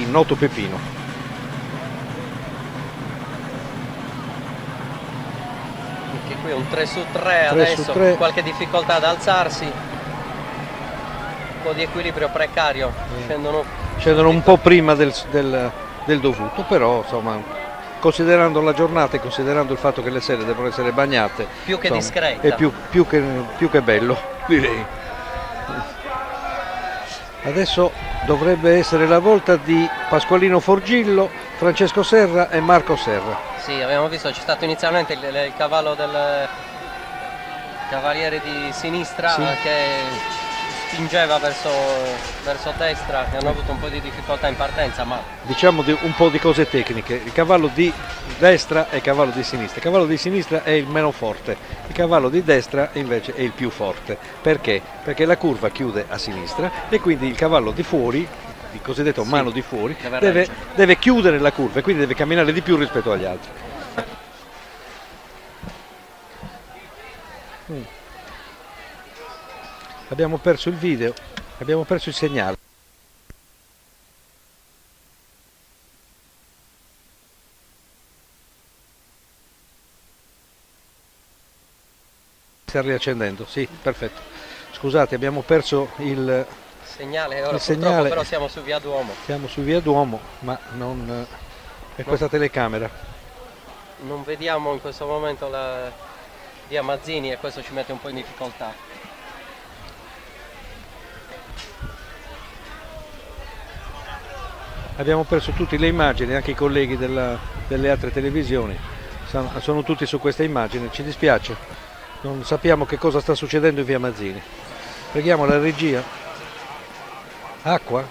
Noto Pepino. Anche qui un 3 su 3 adesso, con qualche difficoltà ad alzarsi, un po' di equilibrio precario, scendono un po' prima del dovuto, però insomma, considerando la giornata e considerando il fatto che le selle devono essere bagnate, più che insomma, discreta, è più che bello, direi. Adesso dovrebbe essere la volta di Pasqualino Forgillo, Francesco Serra e Marco Serra. Sì, abbiamo visto, c'è stato inizialmente il cavallo del cavaliere di sinistra, sì, che spingeva verso destra e hanno avuto un po' di difficoltà in partenza, ma Diciamo un po' di cose tecniche. Il cavallo di destra e il cavallo di sinistra. Il cavallo di sinistra è il meno forte, il cavallo di destra invece è il più forte. Perché? Perché la curva chiude a sinistra e quindi il cavallo di fuori, il cosiddetto mano di fuori, deve chiudere la curva e quindi deve camminare di più rispetto agli altri. Abbiamo perso il video, abbiamo perso il segnale. Sta riaccendendo, sì, perfetto. Scusate, abbiamo perso il segnale ora, il segnale. però siamo su via Duomo. Siamo su via Duomo, ma non è questa telecamera. Non vediamo in questo momento la via Mazzini e questo ci mette un po' in difficoltà. Abbiamo perso tutte le immagini, anche i colleghi delle altre televisioni sono tutti su questa immagine, ci dispiace, non sappiamo che cosa sta succedendo in via Mazzini. Preghiamo la regia. Acqua?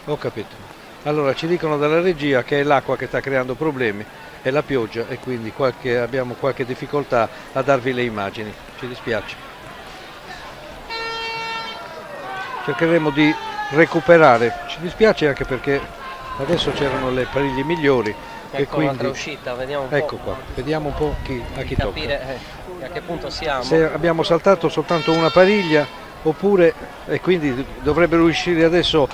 Ho capito. Allora ci dicono dalla regia che è l'acqua che sta creando problemi, è la pioggia e quindi abbiamo qualche difficoltà a darvi le immagini, ci dispiace. Cercheremo di recuperare, ci dispiace anche perché adesso c'erano le pariglie migliori e Ecco quindi un'altra uscita, vediamo un po'. ecco qua, vediamo un po' a chi tocca. Capire a che punto siamo. Se abbiamo saltato soltanto una pariglia oppure, e quindi dovrebbero uscire adesso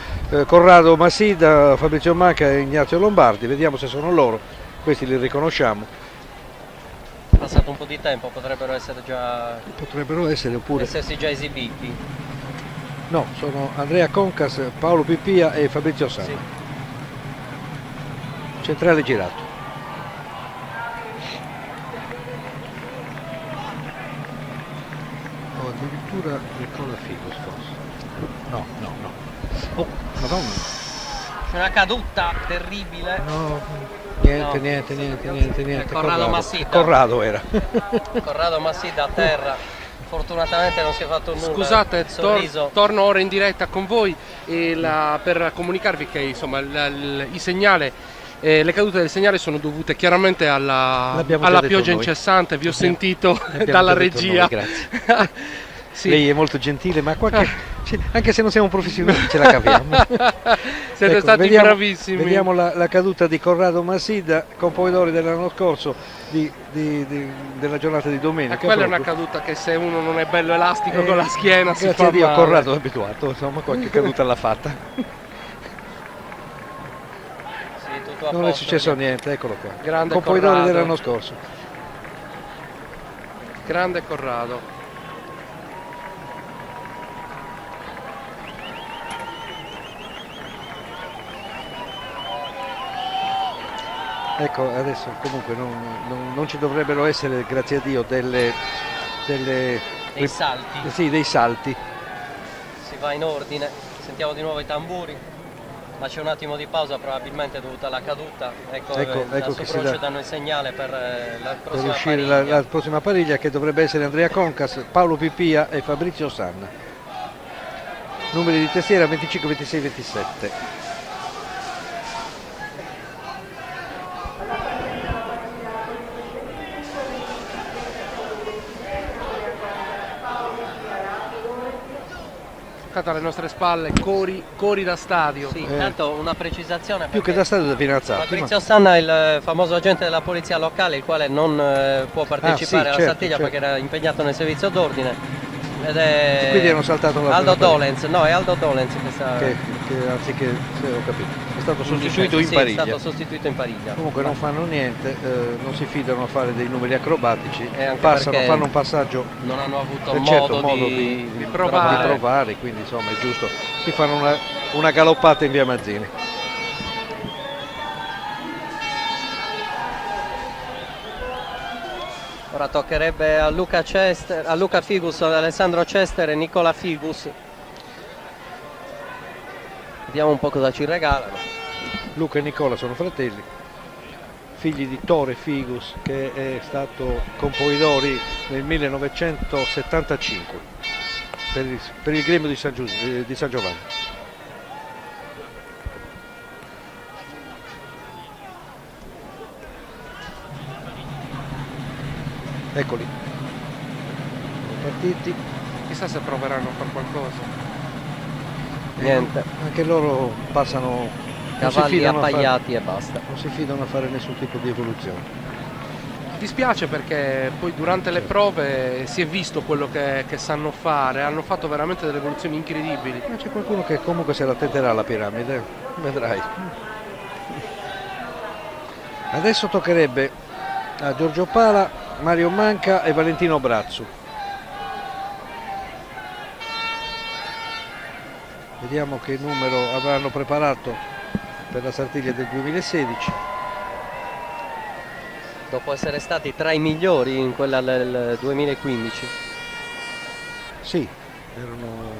Corrado Massida, Fabrizio Manca e Ignazio Lombardi, vediamo se sono loro, questi li riconosciamo. È passato un po' di tempo, potrebbero essere già oppure essersi già esibiti. no, sono Andrea Concas, Paolo Pippia e Fabrizio Sanna. Sì. Centrale girato. O addirittura Nicola Figos forse. No. Oh, madonna. C'è una caduta terribile. No, niente. Corrado Massida. Corrado era. Corrado Massida a terra. Fortunatamente non si è fatto nulla. Scusate, sorriso. torno ora in diretta con voi per comunicarvi che insomma il segnale, le cadute del segnale sono dovute chiaramente alla pioggia incessante. Vi ho sentito dalla regia. Grazie. Sì. Lei è molto gentile, ma anche se non siamo professionisti ce la caviamo. Siete stati bravissimi. Vediamo la caduta di Corrado Massida, componitore dell'anno scorso della giornata di domenica. Quella è una caduta che se uno non è bello elastico con la schiena si fa grazie a Dio, male. Corrado è abituato, insomma qualche caduta l'ha fatta. Sì, tutto a Non posto, è successo vediamo. niente, eccolo qua. Grande componitore Corrado. dell'anno scorso. Grande Corrado. Ecco, adesso comunque non ci dovrebbero essere, grazie a Dio, Dei salti. Sì, dei salti. Si va in ordine, sentiamo di nuovo i tamburi, ma c'è un attimo di pausa probabilmente dovuta alla caduta. Ecco che si Croce danno il segnale per la per prossima uscire pariglia. la prossima pariglia, che dovrebbe essere Andrea Concas, Paolo Pippia e Fabrizio Sanna. Numeri di testiera 25, 26, 27. Alle nostre spalle, cori da stadio. Sì, intanto una precisazione. Più che da stadio da Pinazzato. Fabrizio Sanna è il famoso agente della polizia locale, il quale non può partecipare alla Sartiglia perché era impegnato nel servizio d'ordine. Ed è quindi hanno saltato la Aldo Dolens, no, è Aldo Dolens che anziché, ho capito, è stato sostituito in pariglia. È stato sostituito in pariglia. Comunque non fanno niente, non si fidano a fare dei numeri acrobatici, E anche fanno un passaggio, non hanno avuto certo, modo di provare. quindi insomma è giusto, si fanno una galoppata in via Mazzini. Ora toccherebbe a Luca Figus, ad Alessandro Cester e Nicola Figus. Vediamo un po' cosa ci regalano. Luca e Nicola sono fratelli, figli di Tore Figus, che è stato componitore nel 1975. per il gremio di San Giovanni. Eccoli, partiti. Chissà se proveranno a fare qualcosa. Niente. Anche loro passano Cavalli appaiati e basta. Non si fidano a fare nessun tipo di evoluzione. Dispiace perché poi durante le prove si è visto quello che sanno fare, hanno fatto veramente delle evoluzioni incredibili. Ma c'è qualcuno che comunque se la tenterà la piramide, vedrai. Adesso toccherebbe a Giorgio Pala, Mario Manca e Valentino Brazzu. Vediamo che numero avranno preparato per la Sartiglia del 2016. Dopo essere stati tra i migliori in quella del 2015. Sì, erano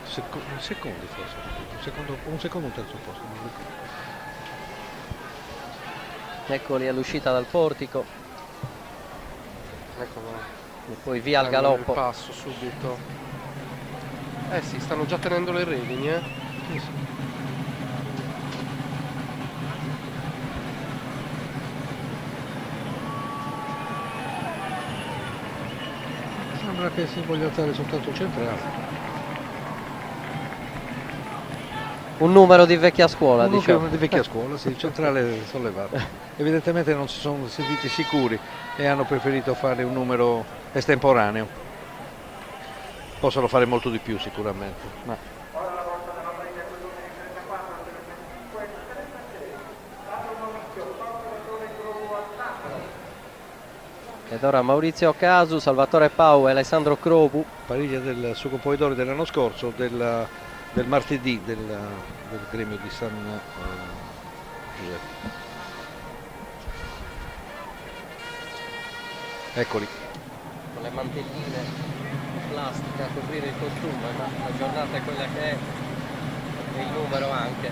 secondi forse, un secondo, un terzo posto. Eccoli all'uscita dal portico. Eccolo. E poi via al galoppo. Il passo subito. Eh sì, stanno già tenendo le redini, eh? Sì. Sembra che si voglia alzare soltanto il centrale. Un numero di vecchia scuola, diciamo. Di vecchia scuola, sì, il centrale sollevato. Evidentemente non si sono sentiti sicuri e hanno preferito fare un numero estemporaneo. Possono fare molto di più sicuramente. Ma... Ed ora Maurizio Casu, Salvatore Pau e Alessandro Crobu. Pariglia del suo componitore dell'anno scorso, del martedì del gremio di San Giuseppe. Eccoli. Con le mantelline plastica a coprire il costume, ma la giornata è quella che è e il numero anche.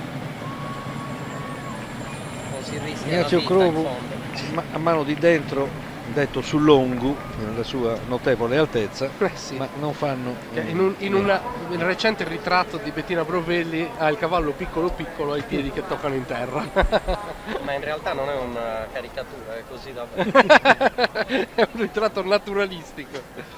Non si rischia Ignazio la vita Crobu in fondo. a mano di dentro, detto sull'ongu, nella sua notevole altezza, sì. ma non fanno... Il recente ritratto di Bettina Brovelli ha il cavallo piccolo piccolo ai piedi che toccano in terra. Ma in realtà non è una caricatura, è così davvero. È un ritratto naturalistico.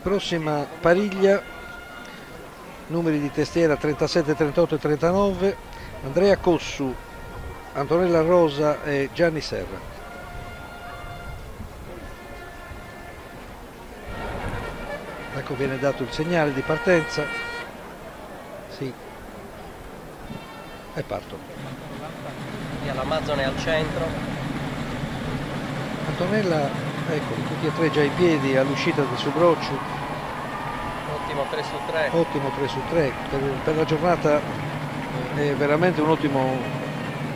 Prossima pariglia, numeri di testiera 37, 38 e 39, Andrea Cossu, Antonella Rosa e Gianni Serra. Ecco, viene dato il segnale di partenza. Sì. E partono. Via l'Amazzone al centro. Antonella, eccoli, tutti e tre già in piedi all'uscita del suo broccio. Ottimo 3 su 3. Ottimo 3 su 3. Per la giornata è veramente un ottimo,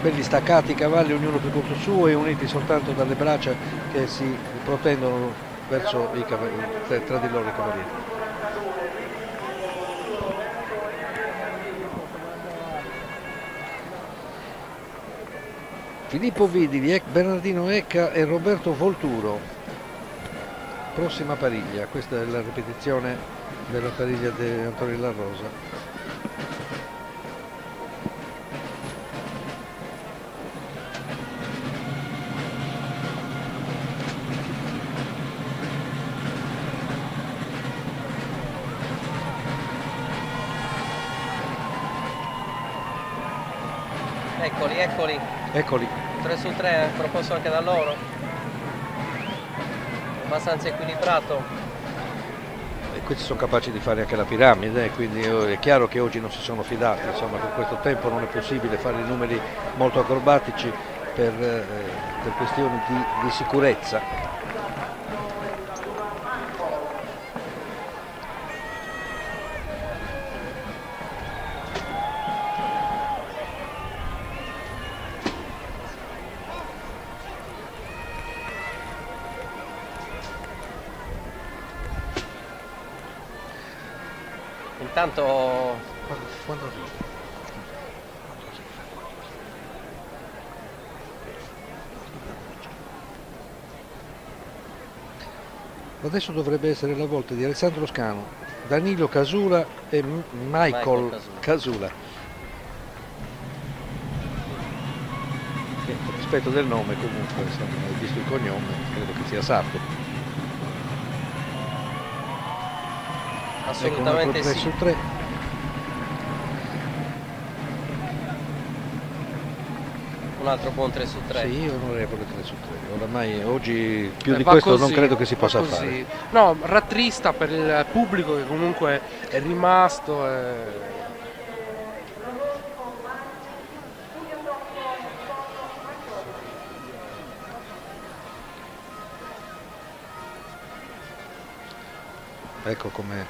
belli staccati i cavalli, ognuno per conto suo e uniti soltanto dalle braccia che si protendono verso i cavalli, tra di loro i cavalieri. Filippo Vidili, Bernardino Ecca e Roberto Volturo. Prossima pariglia, questa è la ripetizione della pariglia di Antonella Rosa. Eccoli. 3 su 3, proposto anche da loro. Abbastanza equilibrato. E questi sono capaci di fare anche la piramide, quindi è chiaro che oggi non si sono fidati, insomma, con questo tempo non è possibile fare i numeri molto acrobatici per questioni di sicurezza. Intanto Adesso dovrebbe essere la volta di Alessandro Scano, Danilo Casula e Michael Casula. Che, rispetto del nome comunque, visto il cognome, credo che sia sardo. Assolutamente ecco, 3 sì. su 3. Un altro buon 3 su 3. Sì, onorevole 3 su 3. Oramai oggi più di Va questo così, non credo che si va possa così. fare. No, rattrista per il pubblico che comunque è rimasto. Ecco com'è.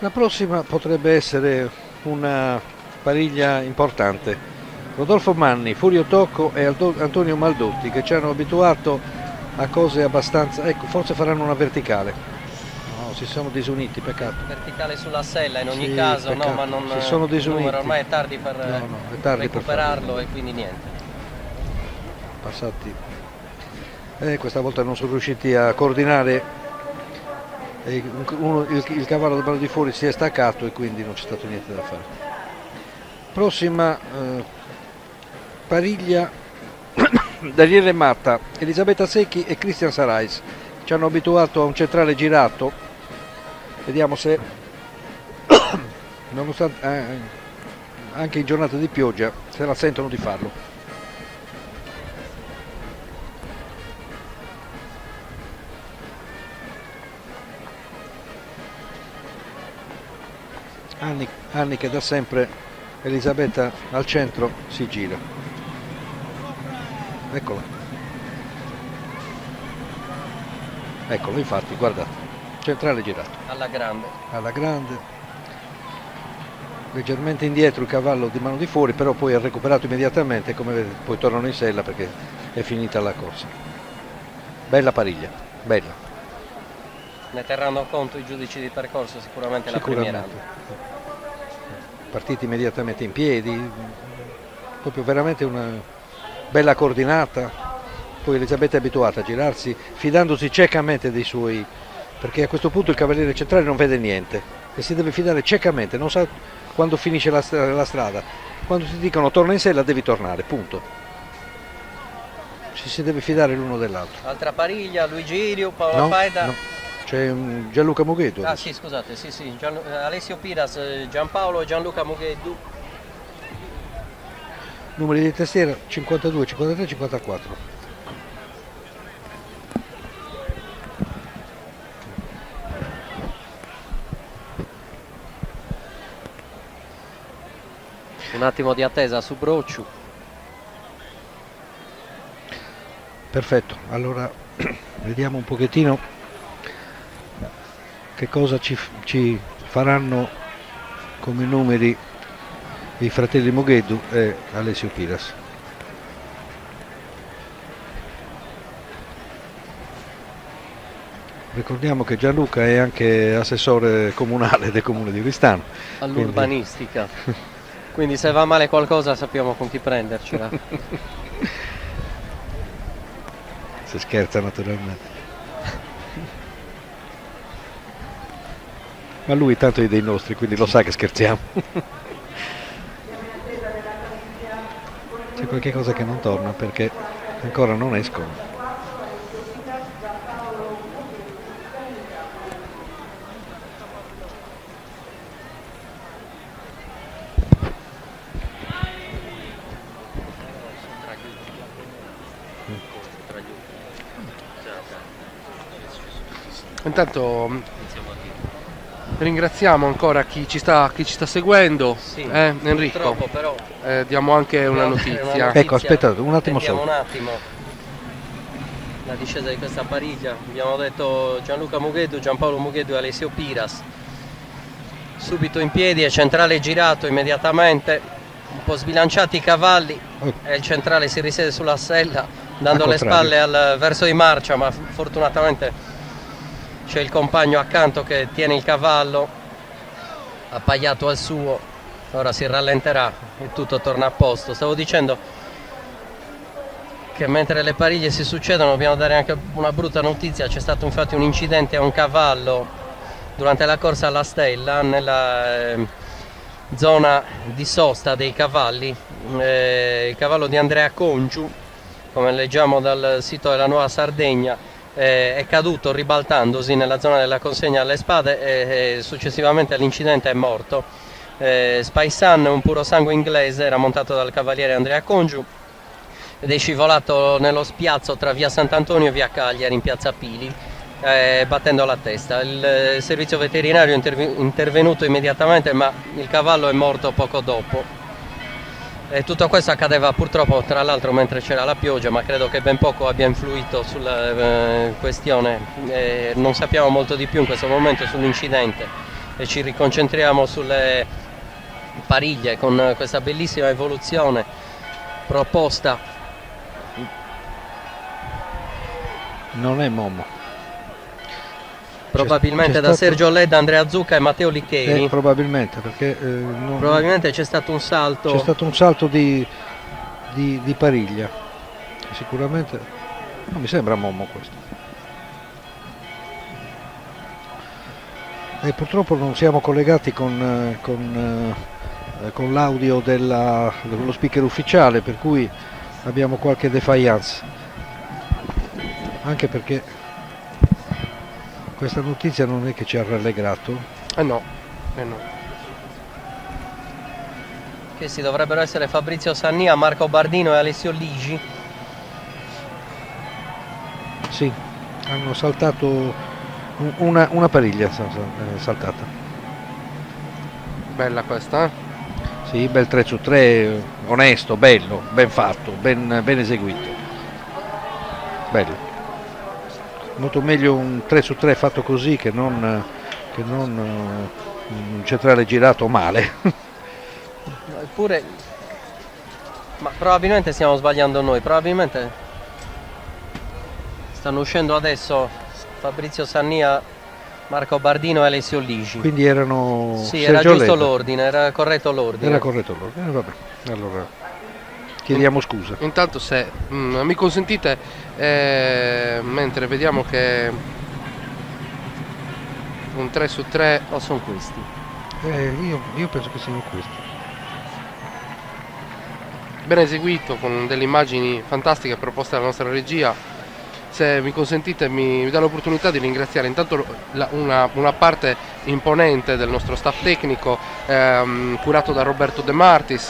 La prossima potrebbe essere una pariglia importante. Rodolfo Manni, Furio Tocco e Antonio Maldotti, che ci hanno abituato a cose abbastanza... Ecco, forse faranno una verticale. No, si sono disuniti, peccato. Verticale sulla sella in ogni Sì, caso, peccato. no, ma non Si sono disuniti. numero, ormai è tardi per è tardi per recuperarlo farlo. e quindi niente. Passati. Questa volta non sono riusciti a coordinare. Il cavallo del ballo di fuori si è staccato e quindi non c'è stato niente da fare. Prossima pariglia Daniele Matta, Elisabetta Secchi e Christian Sarais. Ci hanno abituato a un centrale girato. Vediamo se nonostante anche in giornata di pioggia se la sentono di farlo. Anni che da sempre Elisabetta al centro si gira. Eccola. Eccolo, infatti, guardate. Centrale girato. Alla grande. Alla grande. Leggermente indietro il cavallo di mano di fuori, però poi ha recuperato immediatamente, come vedete, poi tornano in sella perché è finita la corsa. Bella pariglia, bella. Ne terranno conto i giudici di percorso, sicuramente la premieranno. Partiti immediatamente in piedi, proprio veramente una bella coordinata. Poi Elisabetta è abituata a girarsi fidandosi ciecamente dei suoi, perché a questo punto il cavaliere centrale non vede niente e si deve fidare ciecamente, non sa quando finisce la strada. Quando ti dicono torna in sella devi tornare, punto. Ci si deve fidare l'uno dell'altro. Altra pariglia, Luigi Iriu, Paolo Faida. No. C'è Gianluca Mugheddu. Ah sì, scusate, sì, Alessio Piras, Giampaolo e Gianluca Mugheddu. Numeri di testiera 52, 53, 54. Un attimo di attesa su Brocciu. Perfetto, allora vediamo un pochettino che cosa ci faranno come numeri i fratelli Mugheddu e Alessio Piras. Ricordiamo che Gianluca è anche assessore comunale del comune di Oristano. All'urbanistica. Quindi se va male qualcosa sappiamo con chi prendercela. Si scherza naturalmente. Ma lui tanto è dei nostri, quindi lo sa che scherziamo. C'è qualche cosa che non torna perché ancora non escono. Intanto ringraziamo ancora chi ci sta seguendo, sì, Enrico. Però diamo anche una notizia. Ecco, aspettate un attimo solo. Un attimo la discesa di questa pariglia. Abbiamo detto Gianluca Mugheddu, Giampaolo Mugheddu e Alessio Piras. Subito in piedi e centrale girato immediatamente. Un po' sbilanciati i cavalli e il centrale si risiede sulla sella dando le spalle verso di marcia, ma fortunatamente c'è il compagno accanto che tiene il cavallo appaiato al suo. Ora si rallenterà e tutto torna a posto. Stavo dicendo che mentre le pariglie si succedono dobbiamo dare anche una brutta notizia. C'è stato infatti un incidente a un cavallo durante la corsa alla stella nella zona di sosta dei cavalli. Il cavallo di Andrea Congiu, come leggiamo dal sito della Nuova Sardegna, è caduto ribaltandosi nella zona della consegna alle spade e successivamente all'incidente è morto. Spy Sun, un puro sangue inglese, era montato dal cavaliere Andrea Congiu ed è scivolato nello spiazzo tra via Sant'Antonio e via Cagliari in piazza Pili, battendo la testa. Il servizio veterinario è intervenuto immediatamente, ma il cavallo è morto poco dopo. E tutto questo accadeva purtroppo tra l'altro mentre c'era la pioggia, ma credo che ben poco abbia influito sulla questione. Non sappiamo molto di più in questo momento sull'incidente e ci riconcentriamo sulle pariglie con questa bellissima evoluzione proposta. Non è Momo. Probabilmente da Sergio Ledda, Andrea Zucca e Matteo Liccheri. Probabilmente, perché probabilmente c'è stato un salto. C'è stato un salto di pariglia. Sicuramente non mi sembra Momo questo. E purtroppo non siamo collegati con l'audio dello speaker ufficiale, per cui abbiamo qualche defiance. Anche perché questa notizia non è che ci ha rallegrato. No. Che si dovrebbero essere Fabrizio Sannia, Marco Bardino e Alessio Ligi. Sì, hanno saltato una pariglia saltata. Bella questa, Sì, bel 3 su 3, onesto, bello, ben fatto, ben eseguito. Bello. Molto meglio un 3 su 3 fatto così che non un centrale girato male. Eppure, ma probabilmente stiamo sbagliando noi, probabilmente stanno uscendo adesso Fabrizio Sannia, Marco Bardino e Alessio Ligi. Quindi erano... Sì, Sergio era giusto Ledda. l'ordine, era corretto l'ordine. Era corretto l'ordine, vabbè, allora chiediamo scusa. Intanto se mi consentite, mentre vediamo che un 3 su 3 o sono questi? Io penso che siano questi. Ben eseguito, con delle immagini fantastiche proposte dalla nostra regia. Se mi consentite mi dà l'opportunità di ringraziare intanto una parte imponente del nostro staff tecnico, curato da Roberto De Martis,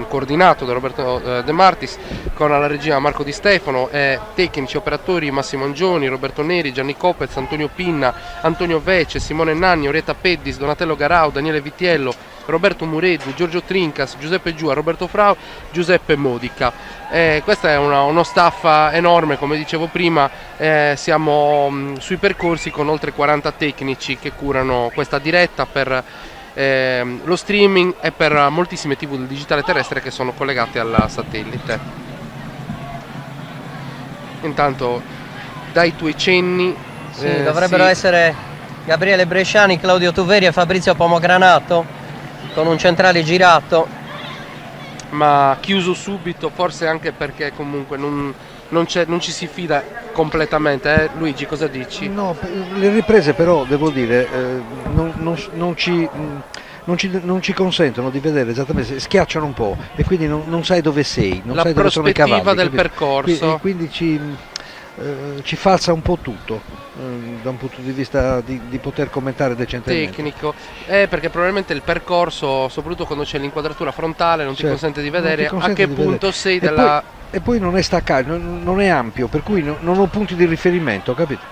coordinato da Roberto De Martis, con alla regia Marco Di Stefano, e tecnici operatori Massimo Angioni, Roberto Neri, Gianni Copez, Antonio Pinna, Antonio Vece, Simone Nanni, Orietta Peddis, Donatello Garau, Daniele Vitiello, Roberto Mureddu, Giorgio Trincas, Giuseppe Giua, Roberto Frau, Giuseppe Modica. Questo è uno staff enorme, come dicevo prima. Siamo sui percorsi con oltre 40 tecnici che curano questa diretta per lo streaming e per moltissime TV del digitale terrestre che sono collegate al satellite. Intanto dai tuoi cenni dovrebbero essere Gabriele Bresciani, Claudio Tuveri e Fabrizio Pomogranato con un centrale girato, ma chiuso subito, forse anche perché comunque non ci si fida completamente. Luigi, cosa dici? No, le riprese però devo dire non ci consentono di vedere esattamente, schiacciano un po' e quindi non sai dove sei, non sai dove sono i cavalli. La prospettiva del percorso. Quindi ci falsa un po' tutto da un punto di vista di poter commentare decentemente. Tecnico, perché probabilmente il percorso, soprattutto quando c'è l'inquadratura frontale, non ti consente di vedere a che punto sei della... E poi non è staccato, non è ampio, per cui non ho punti di riferimento, capito?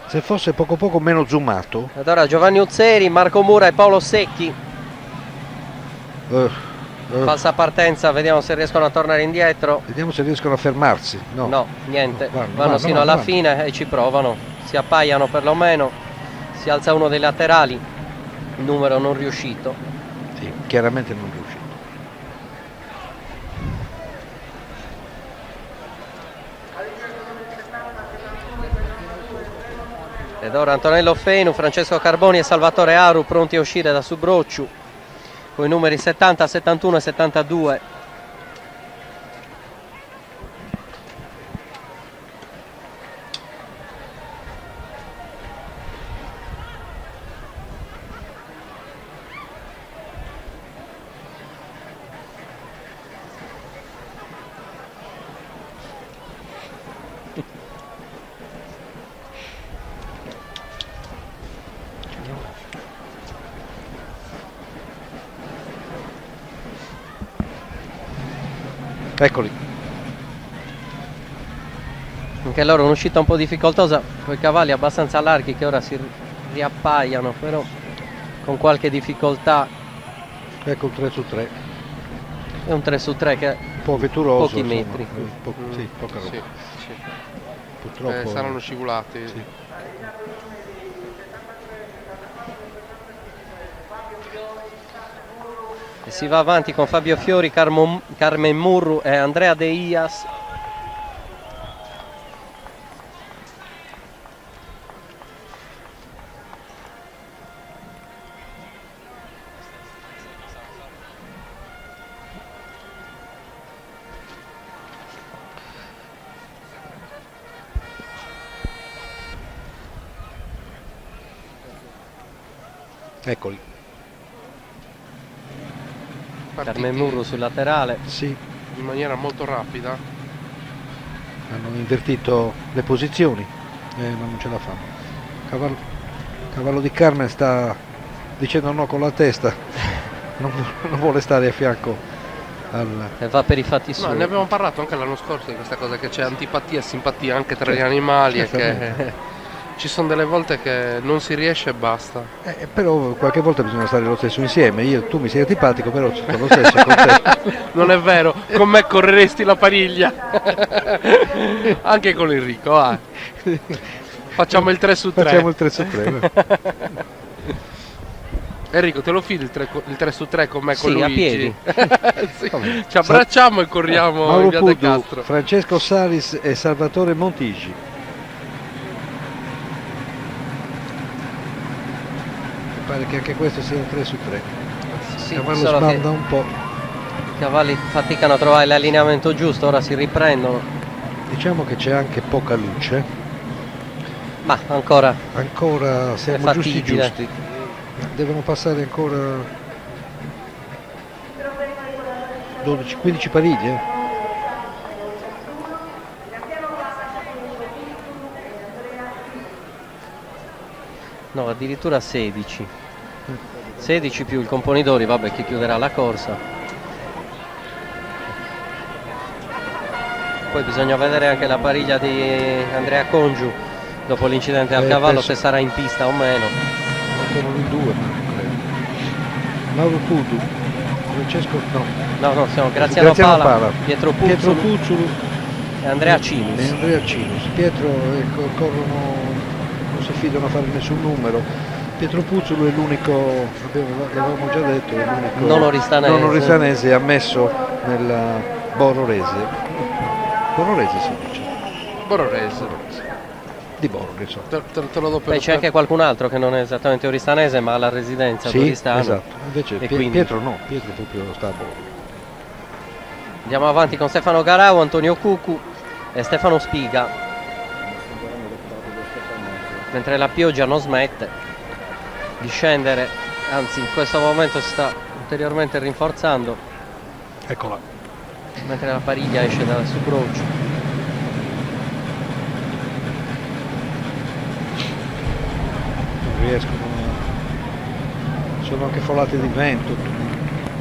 Se fosse poco meno zoomato. Ed ora Giovanni Uzzeri, Marco Mura e Paolo Secchi. Falsa partenza, vediamo se riescono a tornare indietro. Vediamo se riescono a fermarsi. No, niente, vanno sino alla fine e ci provano, si appaiano perlomeno, si alza uno dei laterali, il numero non riuscito. Sì, chiaramente non riuscito. Ed ora Antonello Fenu, Francesco Carboni e Salvatore Aru pronti a uscire da Subrocciu con i numeri 70, 71 e 72. Eccoli. Anche loro un'uscita un po' difficoltosa, con i cavalli abbastanza larghi che ora si riappaiano, però con qualche difficoltà. Ecco il 3 su 3. È un 3 su 3 che è un po' avventuroso, pochi insomma, metri. sì, poca roba. Sì. Purtroppo saranno scivolati. Sì. E si va avanti con Fabio Fiori, Carmen Murru e Andrea De Ias. Eccoli. Carmen Murru sul laterale. Sì. In maniera molto rapida. Hanno invertito le posizioni, ma non ce la fanno. Cavallo di Carmen sta dicendo no con la testa, non vuole stare a fianco e va per i fatti suoi. No, ne abbiamo parlato anche l'anno scorso di questa cosa, che c'è antipatia e simpatia anche tra gli animali e che ci sono delle volte che non si riesce e basta. Però qualche volta bisogna stare lo stesso insieme. Tu mi sei antipatico, però sono lo stesso con te. Non è vero, con me correresti la Pariglia. Anche con Enrico, va. Facciamo il 3 su 3. Facciamo il 3 su 3. Enrico, te lo fidi il 3 su 3 con me, con sì, Luigi? a piedi. Sì. Ci abbracciamo e corriamo Mauro in via del Pudu, Castro. Francesco Salis e Salvatore Montigi. Pare che anche questo sia un 3 su 3. Sì, il cavallo sbanda un po'. I cavalli faticano a trovare l'allineamento giusto, ora si riprendono. Diciamo che c'è anche poca luce. Ma ancora siamo giusti. Devono passare ancora 12-15 pariglie. No, addirittura 16. 16 più il Componidori, vabbè, che chiuderà la corsa. Poi bisogna vedere anche la pariglia di Andrea Congiu dopo l'incidente al cavallo, se sarà in pista o meno. Ancora in due, Mauro Pudu, Francesco no, siamo Graziano Pala, Pietro Puzzulu e Andrea Cinus. Pietro corrono, non si fidano a fare nessun numero. Pietro Puzzulu è l'unico, l'avevamo già detto, è l'unico non oristanese ammesso nella Bororese. Bororese si dice. Bororese. Di Borro, insomma. Te lo do per c'è anche qualcun altro che non è esattamente oristanese ma ha la residenza ad Oristano. Esatto. Invece Pietro no, Pietro proprio sta a Borro. Andiamo avanti con Stefano Garau, Antonio Cucu e Stefano Spiga, mentre la pioggia non smette di scendere, anzi in questo momento si sta ulteriormente rinforzando. Eccola. Mentre la pariglia esce dal subrocio. Riescono, sono anche folate di vento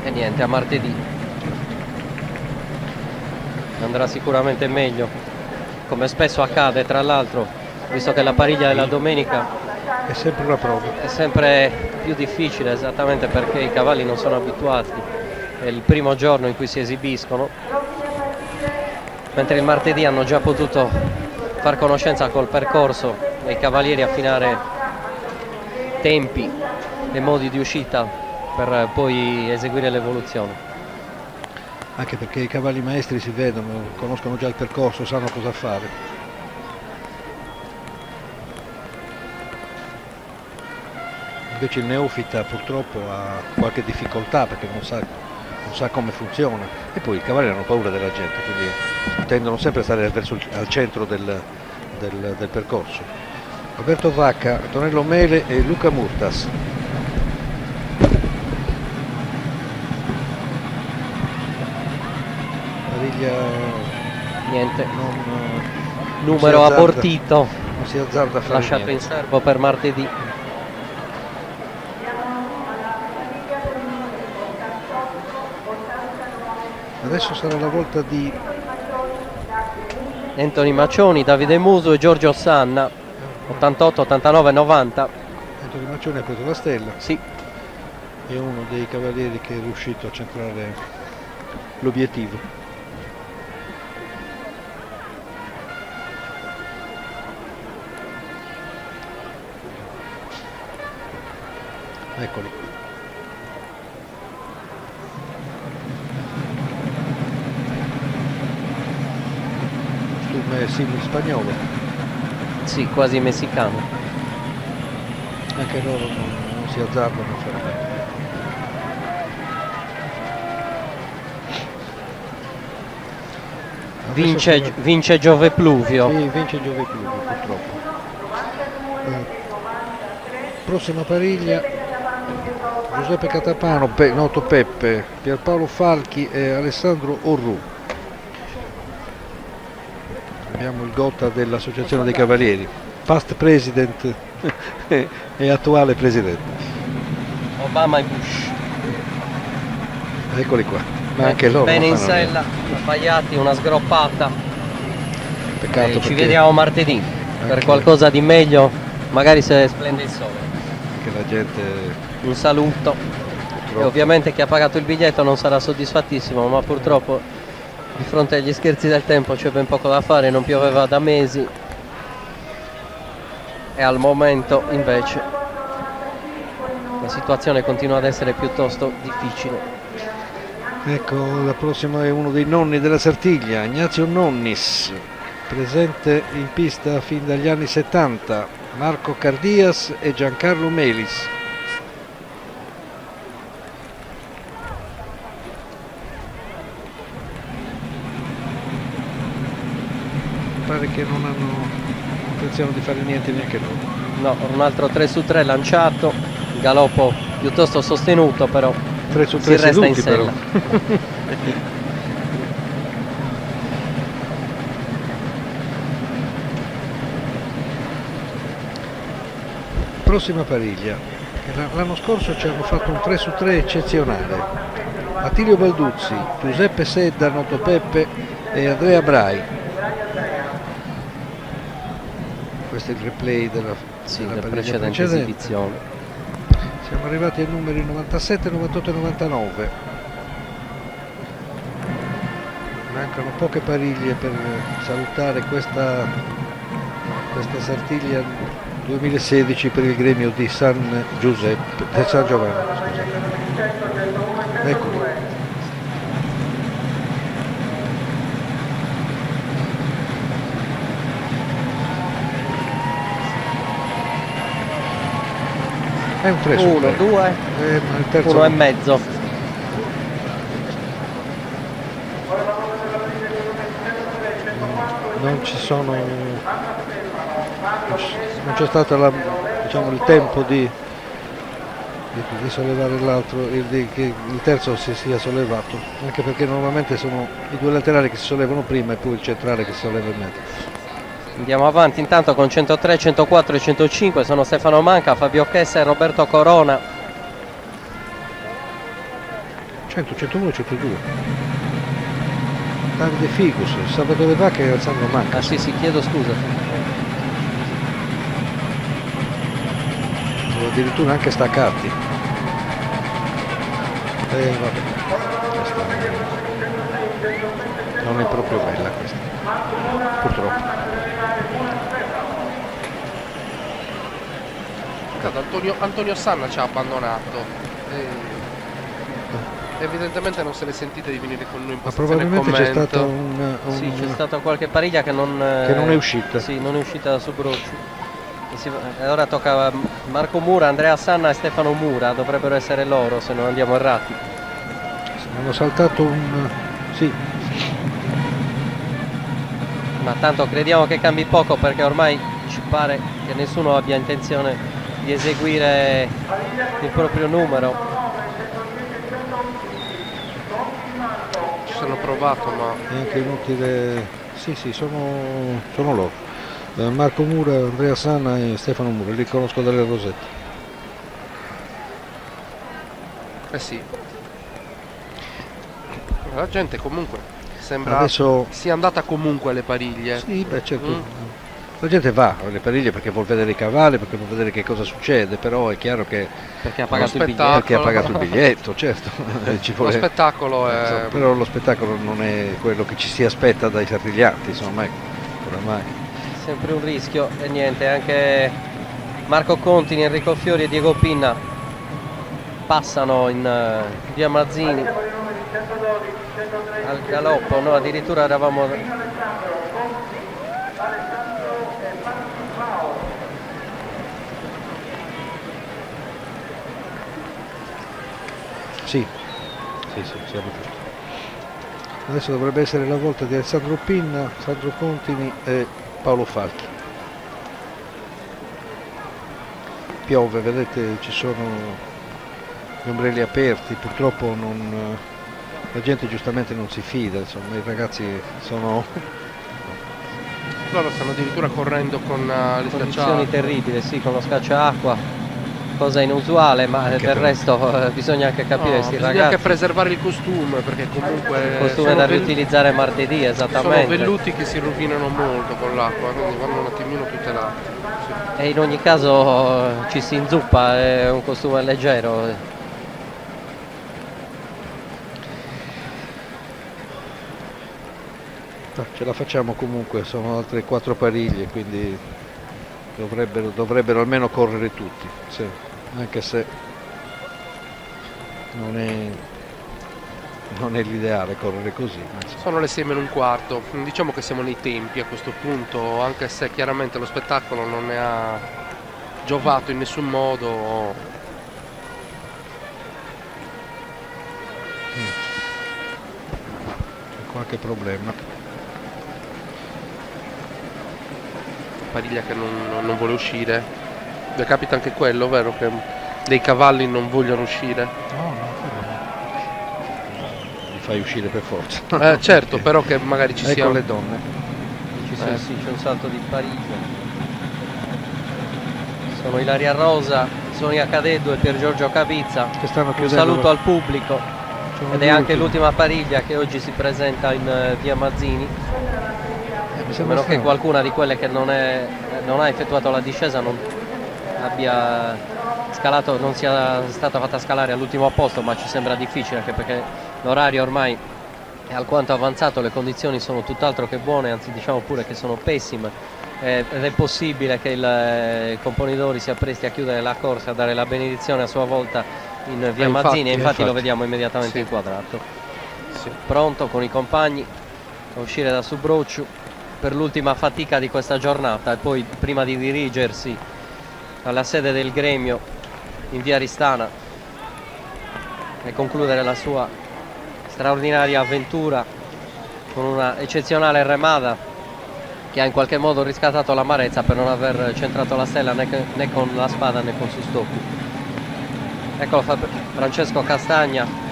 e niente, a martedì andrà sicuramente meglio, come spesso accade tra l'altro, visto che la pariglia della domenica è sempre una prova, è sempre più difficile, esattamente perché i cavalli non sono abituati, è il primo giorno in cui si esibiscono, mentre il martedì hanno già potuto far conoscenza col percorso e i cavalieri affinare tempi e modi di uscita per poi eseguire l'evoluzione. Anche perché i cavalli maestri si vedono, conoscono già il percorso, sanno cosa fare. Invece il neofita purtroppo ha qualche difficoltà perché non sa come funziona, e poi i cavalli hanno paura della gente, quindi tendono sempre a stare al centro del percorso. Roberto Vacca, Antonello Mele e Luca Murtas. Pariglia niente, numero abortito, non si azzarda a fare lasciato niente. in serbo per martedì. Adesso sarà la volta di Anthony Maccioni, Davide Muso e Giorgio Sanna, 88, 89, 90. Anthony Maccioni ha preso la stella. Sì. È uno dei cavalieri che è riuscito a centrare l'obiettivo. Eccoli. Stume simile spagnolo. Sì, quasi messicano. Anche loro non si azzardano a fare bene. Vince Giove Pluvio. Sì, vince Giove Pluvio, purtroppo. Prossima pariglia: Giuseppe Catapano, noto Peppe, Pierpaolo Falchi e Alessandro Orru. Abbiamo il Gotta dell'Associazione dei Cavalieri, past president e attuale presidente. Obama e Bush. Eccoli qua, ma anche loro bene in non fanno sella, sbagliati, una sgroppata. Peccato Ci perché vediamo martedì per qualcosa di meglio, magari se splende il sole. che la gente... Un saluto. E ovviamente chi ha pagato il biglietto non sarà soddisfattissimo, ma purtroppo di fronte agli scherzi del tempo c'è ben poco da fare, non pioveva da mesi e al momento invece la situazione continua ad essere piuttosto difficile. Ecco, la prossima è uno dei nonni della Sartiglia, Ignazio Nonnis, presente in pista fin dagli anni 70, Marco Cardias e Giancarlo Melis. Pare che non hanno intenzione di fare niente neanche loro. No, un altro 3 su 3 lanciato, galoppo piuttosto sostenuto, però 3 su 3 si resta in seduti, sella. Prossima pariglia. L'anno scorso ci hanno fatto un 3 su 3 eccezionale. Attilio Balduzzi, Giuseppe Sedda, Noto Peppe e Andrea Brai. Questo è il replay della precedente esibizione. Siamo arrivati ai numeri 97, 98 e 99. Mancano poche pariglie per salutare questa Sartiglia 2016 per il gremio di San Giovanni. Scusate. Ecco. È un 3 su 3. 1, 2, il terzo 1 e mezzo. Non ci sono, non c'è stato il tempo di sollevare l'altro, che il terzo si sia sollevato, anche perché normalmente sono i due laterali che si sollevano prima e poi il centrale che si solleva in mezzo. Andiamo avanti intanto con 103, 104 e 105, sono Stefano Manca, Fabio Chessa e Roberto Corona. 100, 101 e 102. Davide Figus, Salvatore Vacca e Alessandro Manca. Ah sì, chiedo scusa. Sono addirittura anche staccati. Vabbè. Questa non è proprio bella questa, purtroppo. Antonio Sanna ci ha abbandonato. Evidentemente non se ne sentite di venire con noi in Ma postazione probabilmente c'è commento. stata Sì, c'è stata qualche pariglia che non è uscita. Sì, non è uscita su Brocci. E ora tocca a Marco Mura, Andrea Sanna e Stefano Mura, dovrebbero essere loro se non andiamo errati. Hanno saltato un... sì. Ma tanto crediamo che cambi poco, perché ormai ci pare che nessuno abbia intenzione di eseguire il proprio numero. Ci sono provato, ma è anche inutile. Sì, sono loro. Marco Mura, Andrea Sanna e Stefano Mura, li conosco dalle rosette. sì. La gente comunque sembra Adesso- sia andata comunque alle pariglie. Sì, beh, certo. La gente va alle pariglie perché vuol vedere i cavalli, perché vuol vedere che cosa succede, però è chiaro che Perché ha pagato il spettacolo. perché ha pagato il biglietto, certo. Ci Lo spettacolo è... Però lo spettacolo non è quello che ci si aspetta dai sartigliati, insomma, ecco, oramai. Sempre un rischio e niente, anche Marco Contini, Enrico Fiori e Diego Pinna passano in via Mazzini al galoppo, no? Addirittura eravamo... Sì, siamo tutti. Adesso dovrebbe essere la volta di Alessandro Pinna, Sandro Contini e Paolo Falchi. Piove, vedete, ci sono gli ombrelli aperti, purtroppo la gente giustamente non si fida, insomma, i ragazzi sono... Loro stanno addirittura correndo con le Condizioni schiacciate. terribili, sì, con lo scacciaacqua, cosa inusuale, ma del resto bisogna anche capire questi Bisogna ragazzi. anche preservare il costume, perché comunque Il costume sono da riutilizzare martedì, sono esattamente. velluti che si rovinano molto con l'acqua, quindi vanno un attimino tutelati. E in ogni caso ci si inzuppa, è un costume leggero. Ce la facciamo comunque, sono altre 4 pariglie, quindi dovrebbero almeno correre tutti, sì, anche se non è l'ideale correre così. Ma insomma. Sono le 6:15, diciamo che siamo nei tempi a questo punto, anche se chiaramente lo spettacolo non ne ha giovato in nessun modo. C'è qualche problema. Pariglia che non vuole uscire. Vi capita anche quello, vero? Che dei cavalli non vogliono uscire? Li fai uscire per forza. Certo, però che magari ci ecco sia... le donne. Sì, c'è un salto di Parigi. Sono Ilaria Rosa, Sonia Cadeddu e Pier Giorgio Capizza. Che stanno Un chiudendo saluto al pubblico. Sono Ed gli è anche ultimi. l'ultima pariglia che oggi si presenta in via Mazzini. Mi A sembra meno che strano. qualcuna di quelle che non ha effettuato la discesa non abbia scalato, non sia stata fatta scalare all'ultimo posto, ma ci sembra difficile anche perché l'orario ormai è alquanto avanzato, le condizioni sono tutt'altro che buone, anzi diciamo pure che sono pessime, ed è possibile che il Componidori si appresti a chiudere la corsa, a dare la benedizione a sua volta in via Mazzini, e infatti lo vediamo immediatamente inquadrato. Pronto con i compagni a uscire da Subrocciu per l'ultima fatica di questa giornata e poi prima di dirigersi alla sede del gremio in via Aristana e concludere la sua straordinaria avventura con una eccezionale remada che ha in qualche modo riscattato l'amarezza per non aver centrato la stella né con la spada né con Sustocchi. Eccolo Francesco Castagna,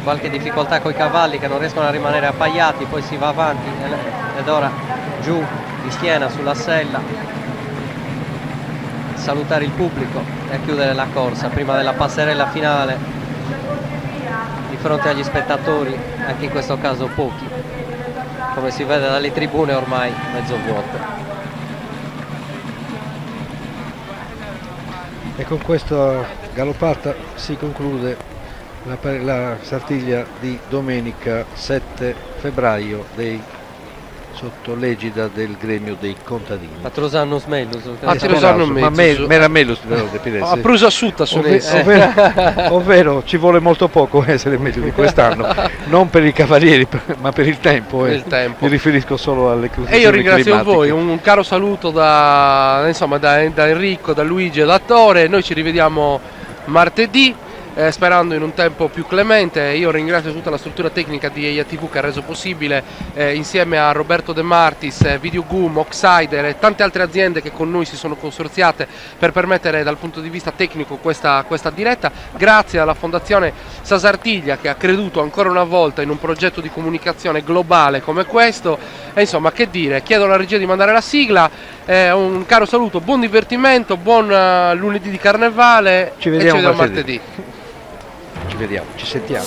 qualche difficoltà con i cavalli che non riescono a rimanere appaiati, poi si va avanti ed ora giù di schiena sulla sella, salutare il pubblico e chiudere la corsa prima della passerella finale di fronte agli spettatori, anche in questo caso pochi, come si vede dalle tribune ormai mezzo vuote. E con questa galoppata si conclude la Sartiglia di domenica 7 febbraio sotto l'egida del gremio dei contadini. Patrosannus Mellus. Ma mera Mellus de Pires. A prusa asciutta su ovvero ci vuole molto poco essere meglio di quest'anno, non per i cavalieri ma per il tempo. Mi riferisco solo alle condizioni E io ringrazio climatiche. voi, un caro saluto da Enrico, da Luigi e da Tore. Noi ci rivediamo martedì, sperando in un tempo più clemente. Io ringrazio tutta la struttura tecnica di EIA TV che ha reso possibile, insieme a Roberto De Martis, Videogum, Oxider e tante altre aziende che con noi si sono consorziate per permettere dal punto di vista tecnico questa diretta. Grazie alla Fondazione Sasartiglia che ha creduto ancora una volta in un progetto di comunicazione globale come questo. E insomma, che dire, chiedo alla regia di mandare la sigla. Un caro saluto, buon divertimento, buon lunedì di carnevale. Ci vediamo martedì. Ci vediamo, ci sentiamo.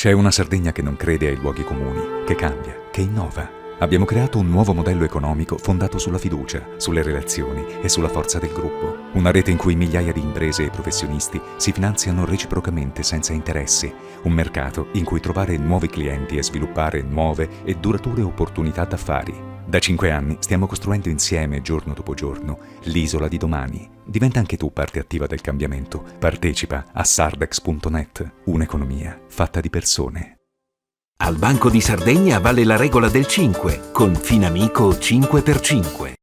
C'è una Sardegna che non crede ai luoghi comuni, che cambia, che innova. Abbiamo creato un nuovo modello economico fondato sulla fiducia, sulle relazioni e sulla forza del gruppo. Una rete in cui migliaia di imprese e professionisti si finanziano reciprocamente senza interessi. Un mercato in cui trovare nuovi clienti e sviluppare nuove e durature opportunità d'affari. Da 5 anni stiamo costruendo insieme, giorno dopo giorno, l'isola di domani. Diventa anche tu parte attiva del cambiamento. Partecipa a sardex.net, un'economia fatta di persone. Al Banco di Sardegna vale la regola del 5, con Finamico 5x5.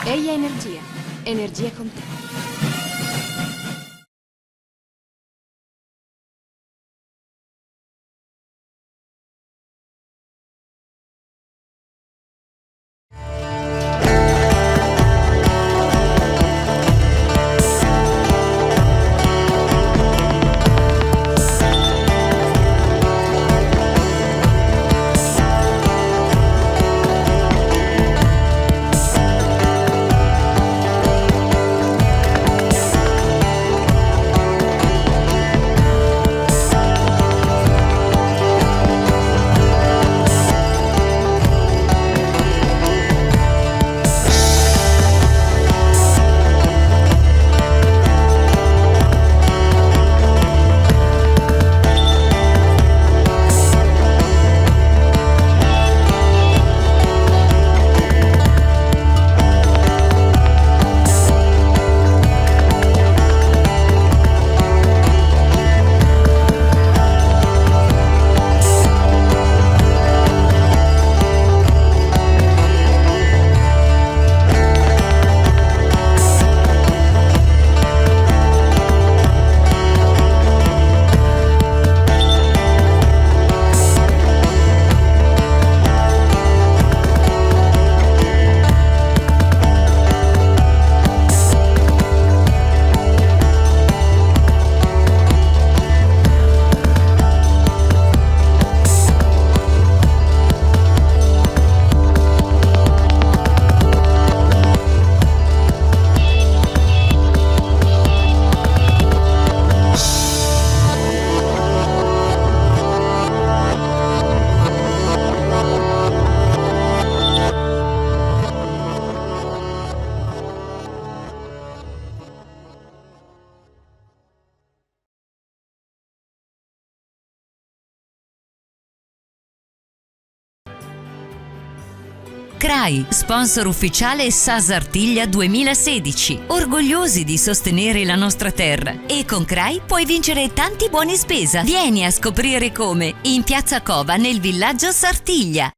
Eia Energia. Energia con te. CRAI, sponsor ufficiale SAS Artiglia 2016. Orgogliosi di sostenere la nostra terra. E con CRAI puoi vincere tanti buoni spesa. Vieni a scoprire come in Piazza Cova nel villaggio Sartiglia.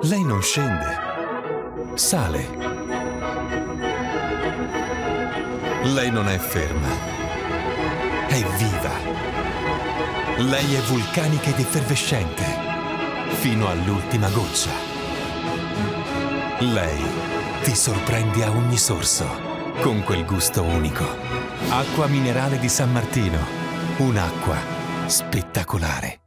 Lei non scende, sale. Lei non è ferma, è viva. Lei è vulcanica ed effervescente, fino all'ultima goccia. Lei ti sorprende a ogni sorso, con quel gusto unico. Acqua minerale di San Martino, un'acqua spettacolare.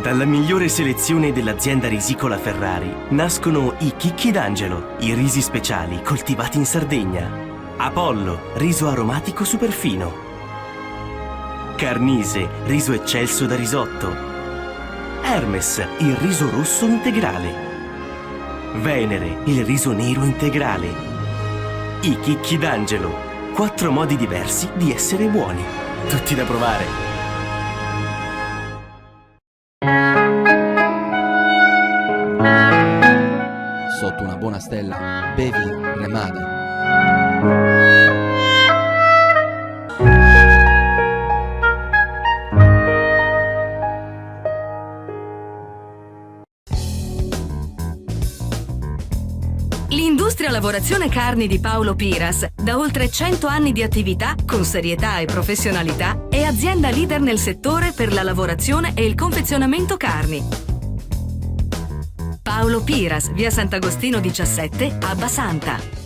Dalla migliore selezione dell'azienda risicola Ferrari nascono i chicchi d'angelo, i risi speciali coltivati in Sardegna. Apollo, riso aromatico superfino. Carnise, riso eccelso da risotto. Hermes, il riso rosso integrale. Venere, il riso nero integrale. I chicchi d'angelo, 4 modi diversi di essere buoni. Tutti da provare. Sotto una buona stella, bevi Remada. L'industria lavorazione carni di Paolo Piras, da oltre 100 anni di attività con serietà e professionalità, è azienda leader nel settore per la lavorazione e il confezionamento carni. Paolo Piras, via Sant'Agostino 17, a Basanta.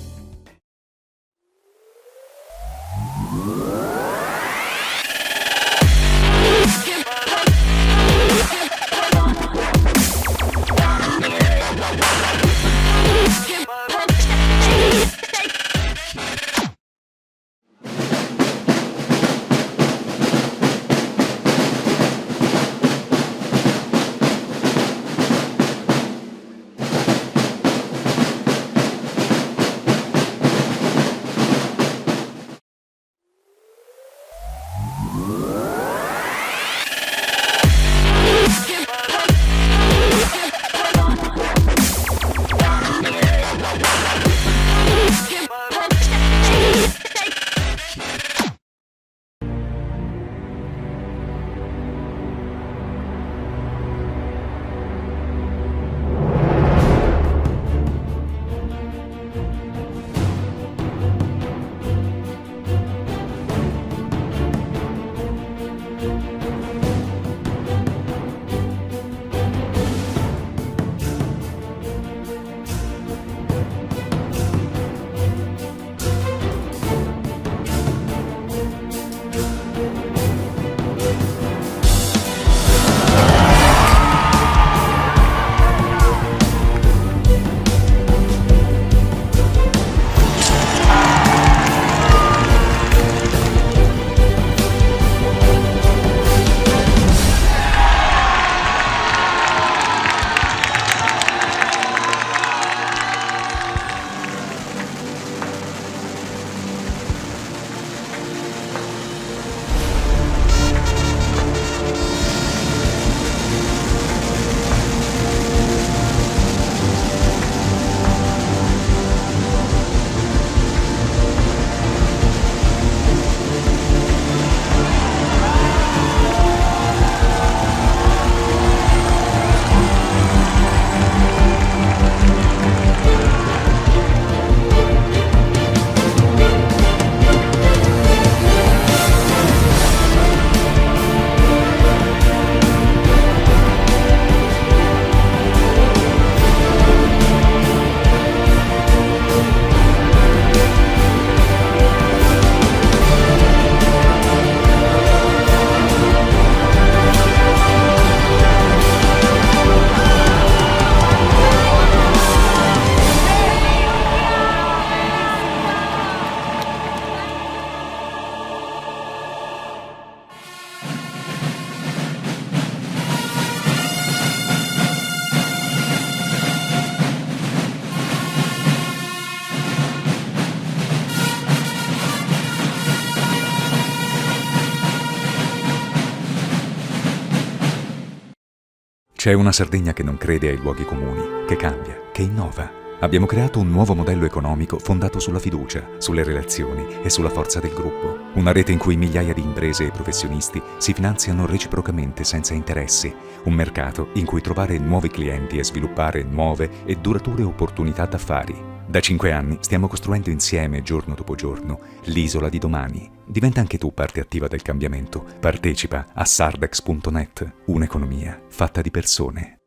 C'è una Sardegna che non crede ai luoghi comuni, che cambia, che innova. Abbiamo creato un nuovo modello economico fondato sulla fiducia, sulle relazioni e sulla forza del gruppo. Una rete in cui migliaia di imprese e professionisti si finanziano reciprocamente senza interessi. Un mercato in cui trovare nuovi clienti e sviluppare nuove e durature opportunità d'affari. Da 5 anni stiamo costruendo insieme, giorno dopo giorno, l'isola di domani. Diventa anche tu parte attiva del cambiamento. Partecipa a sardex.net, un'economia fatta di persone.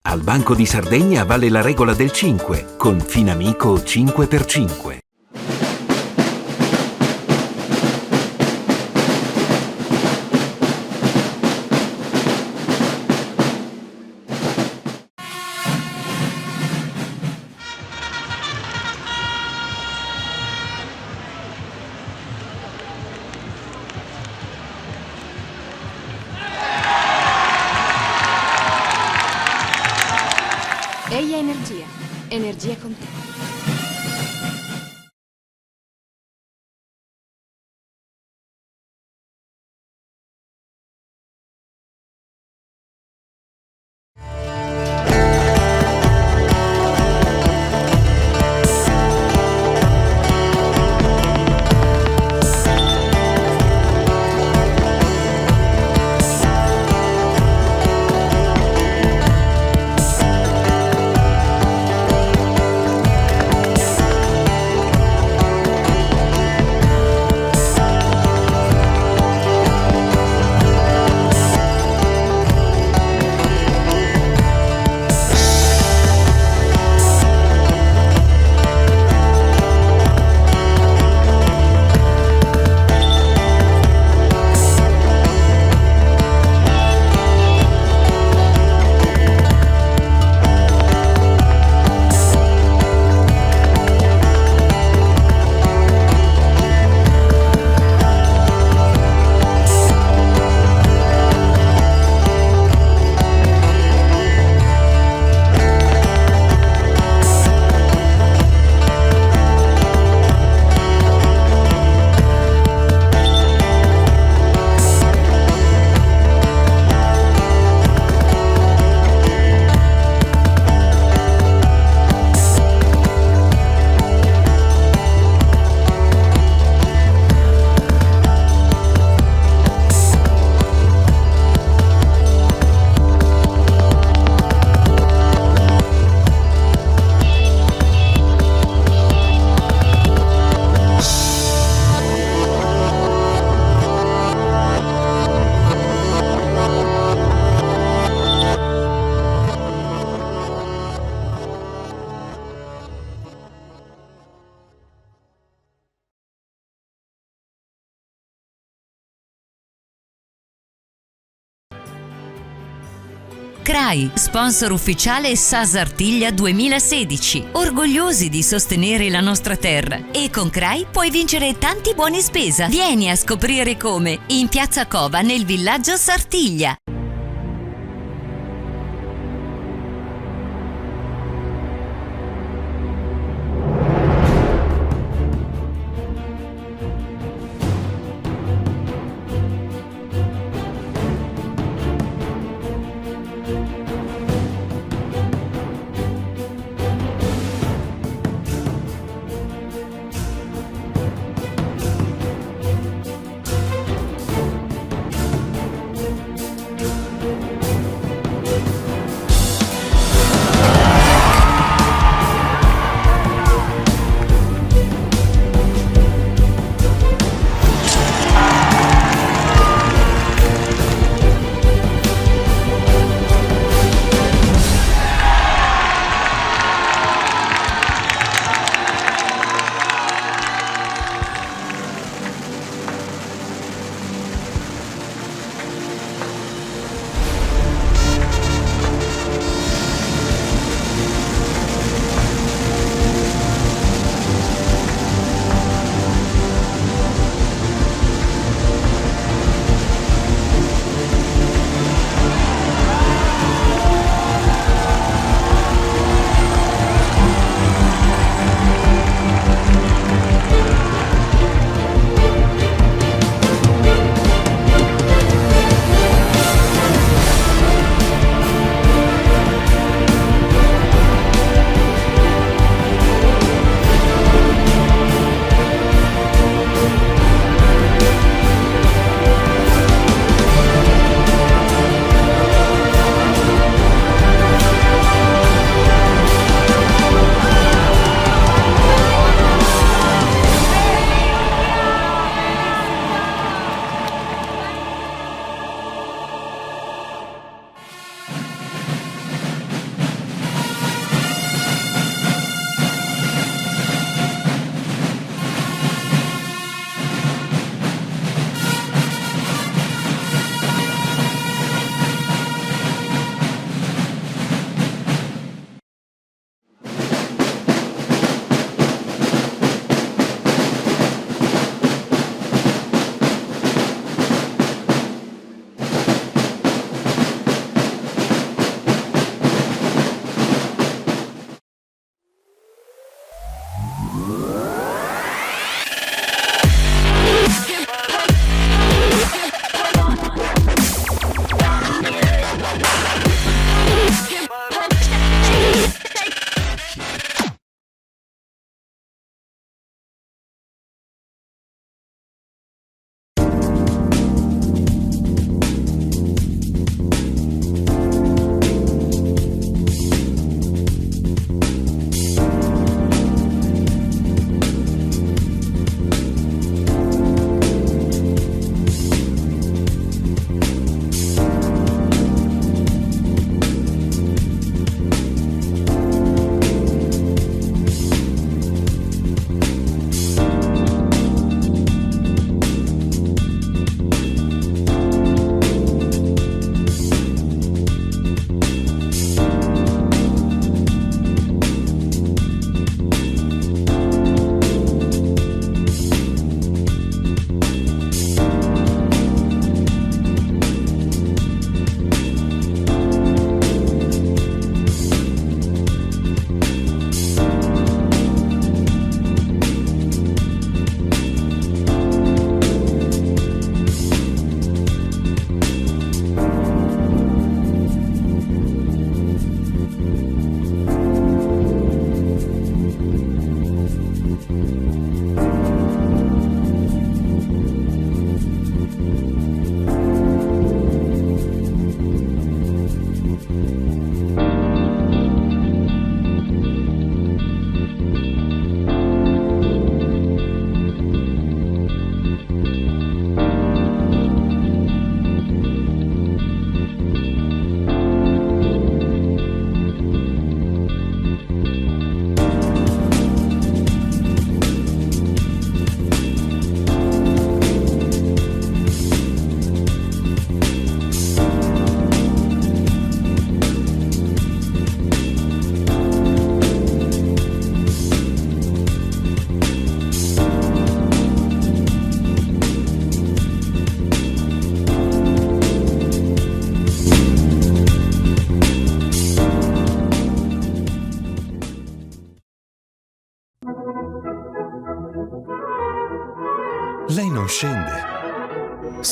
Al Banco di Sardegna vale la regola del 5, con Finamico 5x5. Eia Energia. Energia con te. CRAI, sponsor ufficiale SAS Artiglia 2016. Orgogliosi di sostenere la nostra terra. E con CRAI puoi vincere tanti buoni spesa. Vieni a scoprire come in Piazza Cova nel villaggio Sartiglia.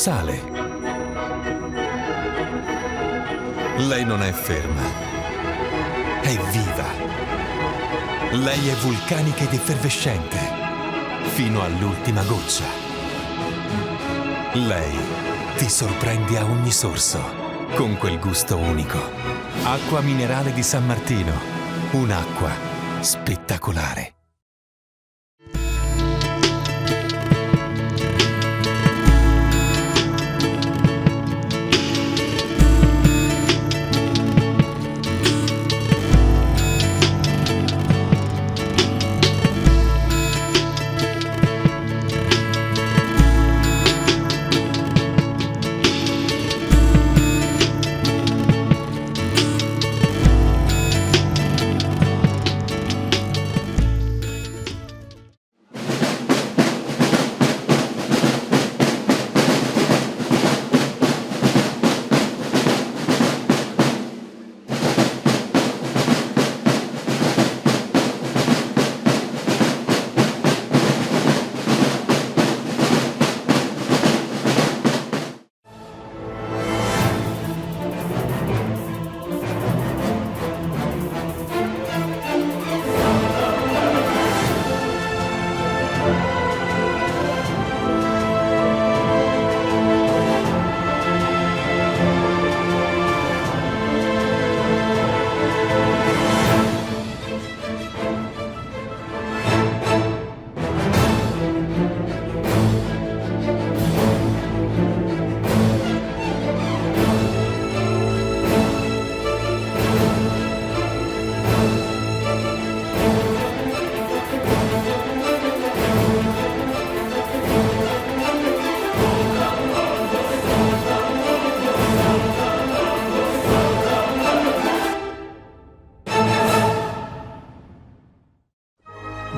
sale. Lei non è ferma, è viva. Lei è vulcanica ed effervescente, fino all'ultima goccia. Lei ti sorprende a ogni sorso, con quel gusto unico. Acqua minerale di San Martino, un'acqua spettacolare.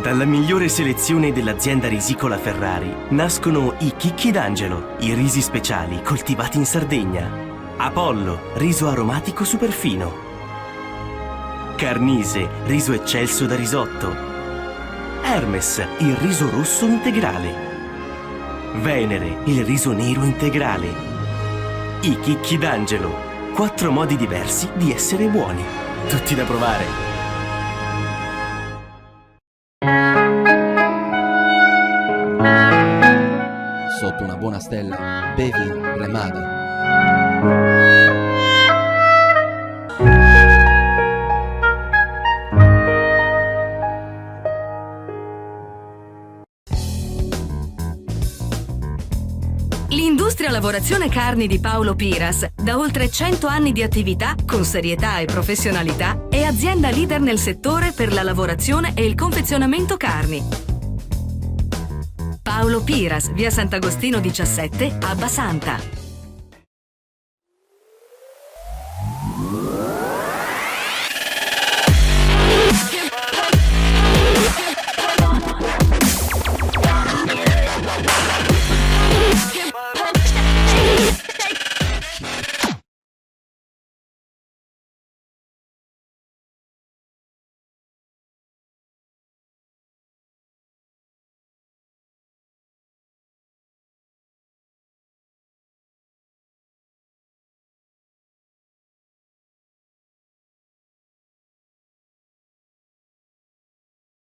Dalla migliore selezione dell'azienda risicola Ferrari nascono i chicchi d'angelo, i risi speciali coltivati in Sardegna. Apollo, riso aromatico superfino. Carnise, riso eccelso da risotto. Hermes, il riso rosso integrale. Venere, il riso nero integrale. I chicchi d'angelo, 4 modi diversi di essere buoni. Tutti da provare. Sotto una buona stella, bevi Remada. L'industria lavorazione carni di Paolo Piras, da oltre 100 anni di attività con serietà e professionalità, è azienda leader nel settore per la lavorazione e il confezionamento carni. Paolo Piras, via Sant'Agostino 17, a Basanta.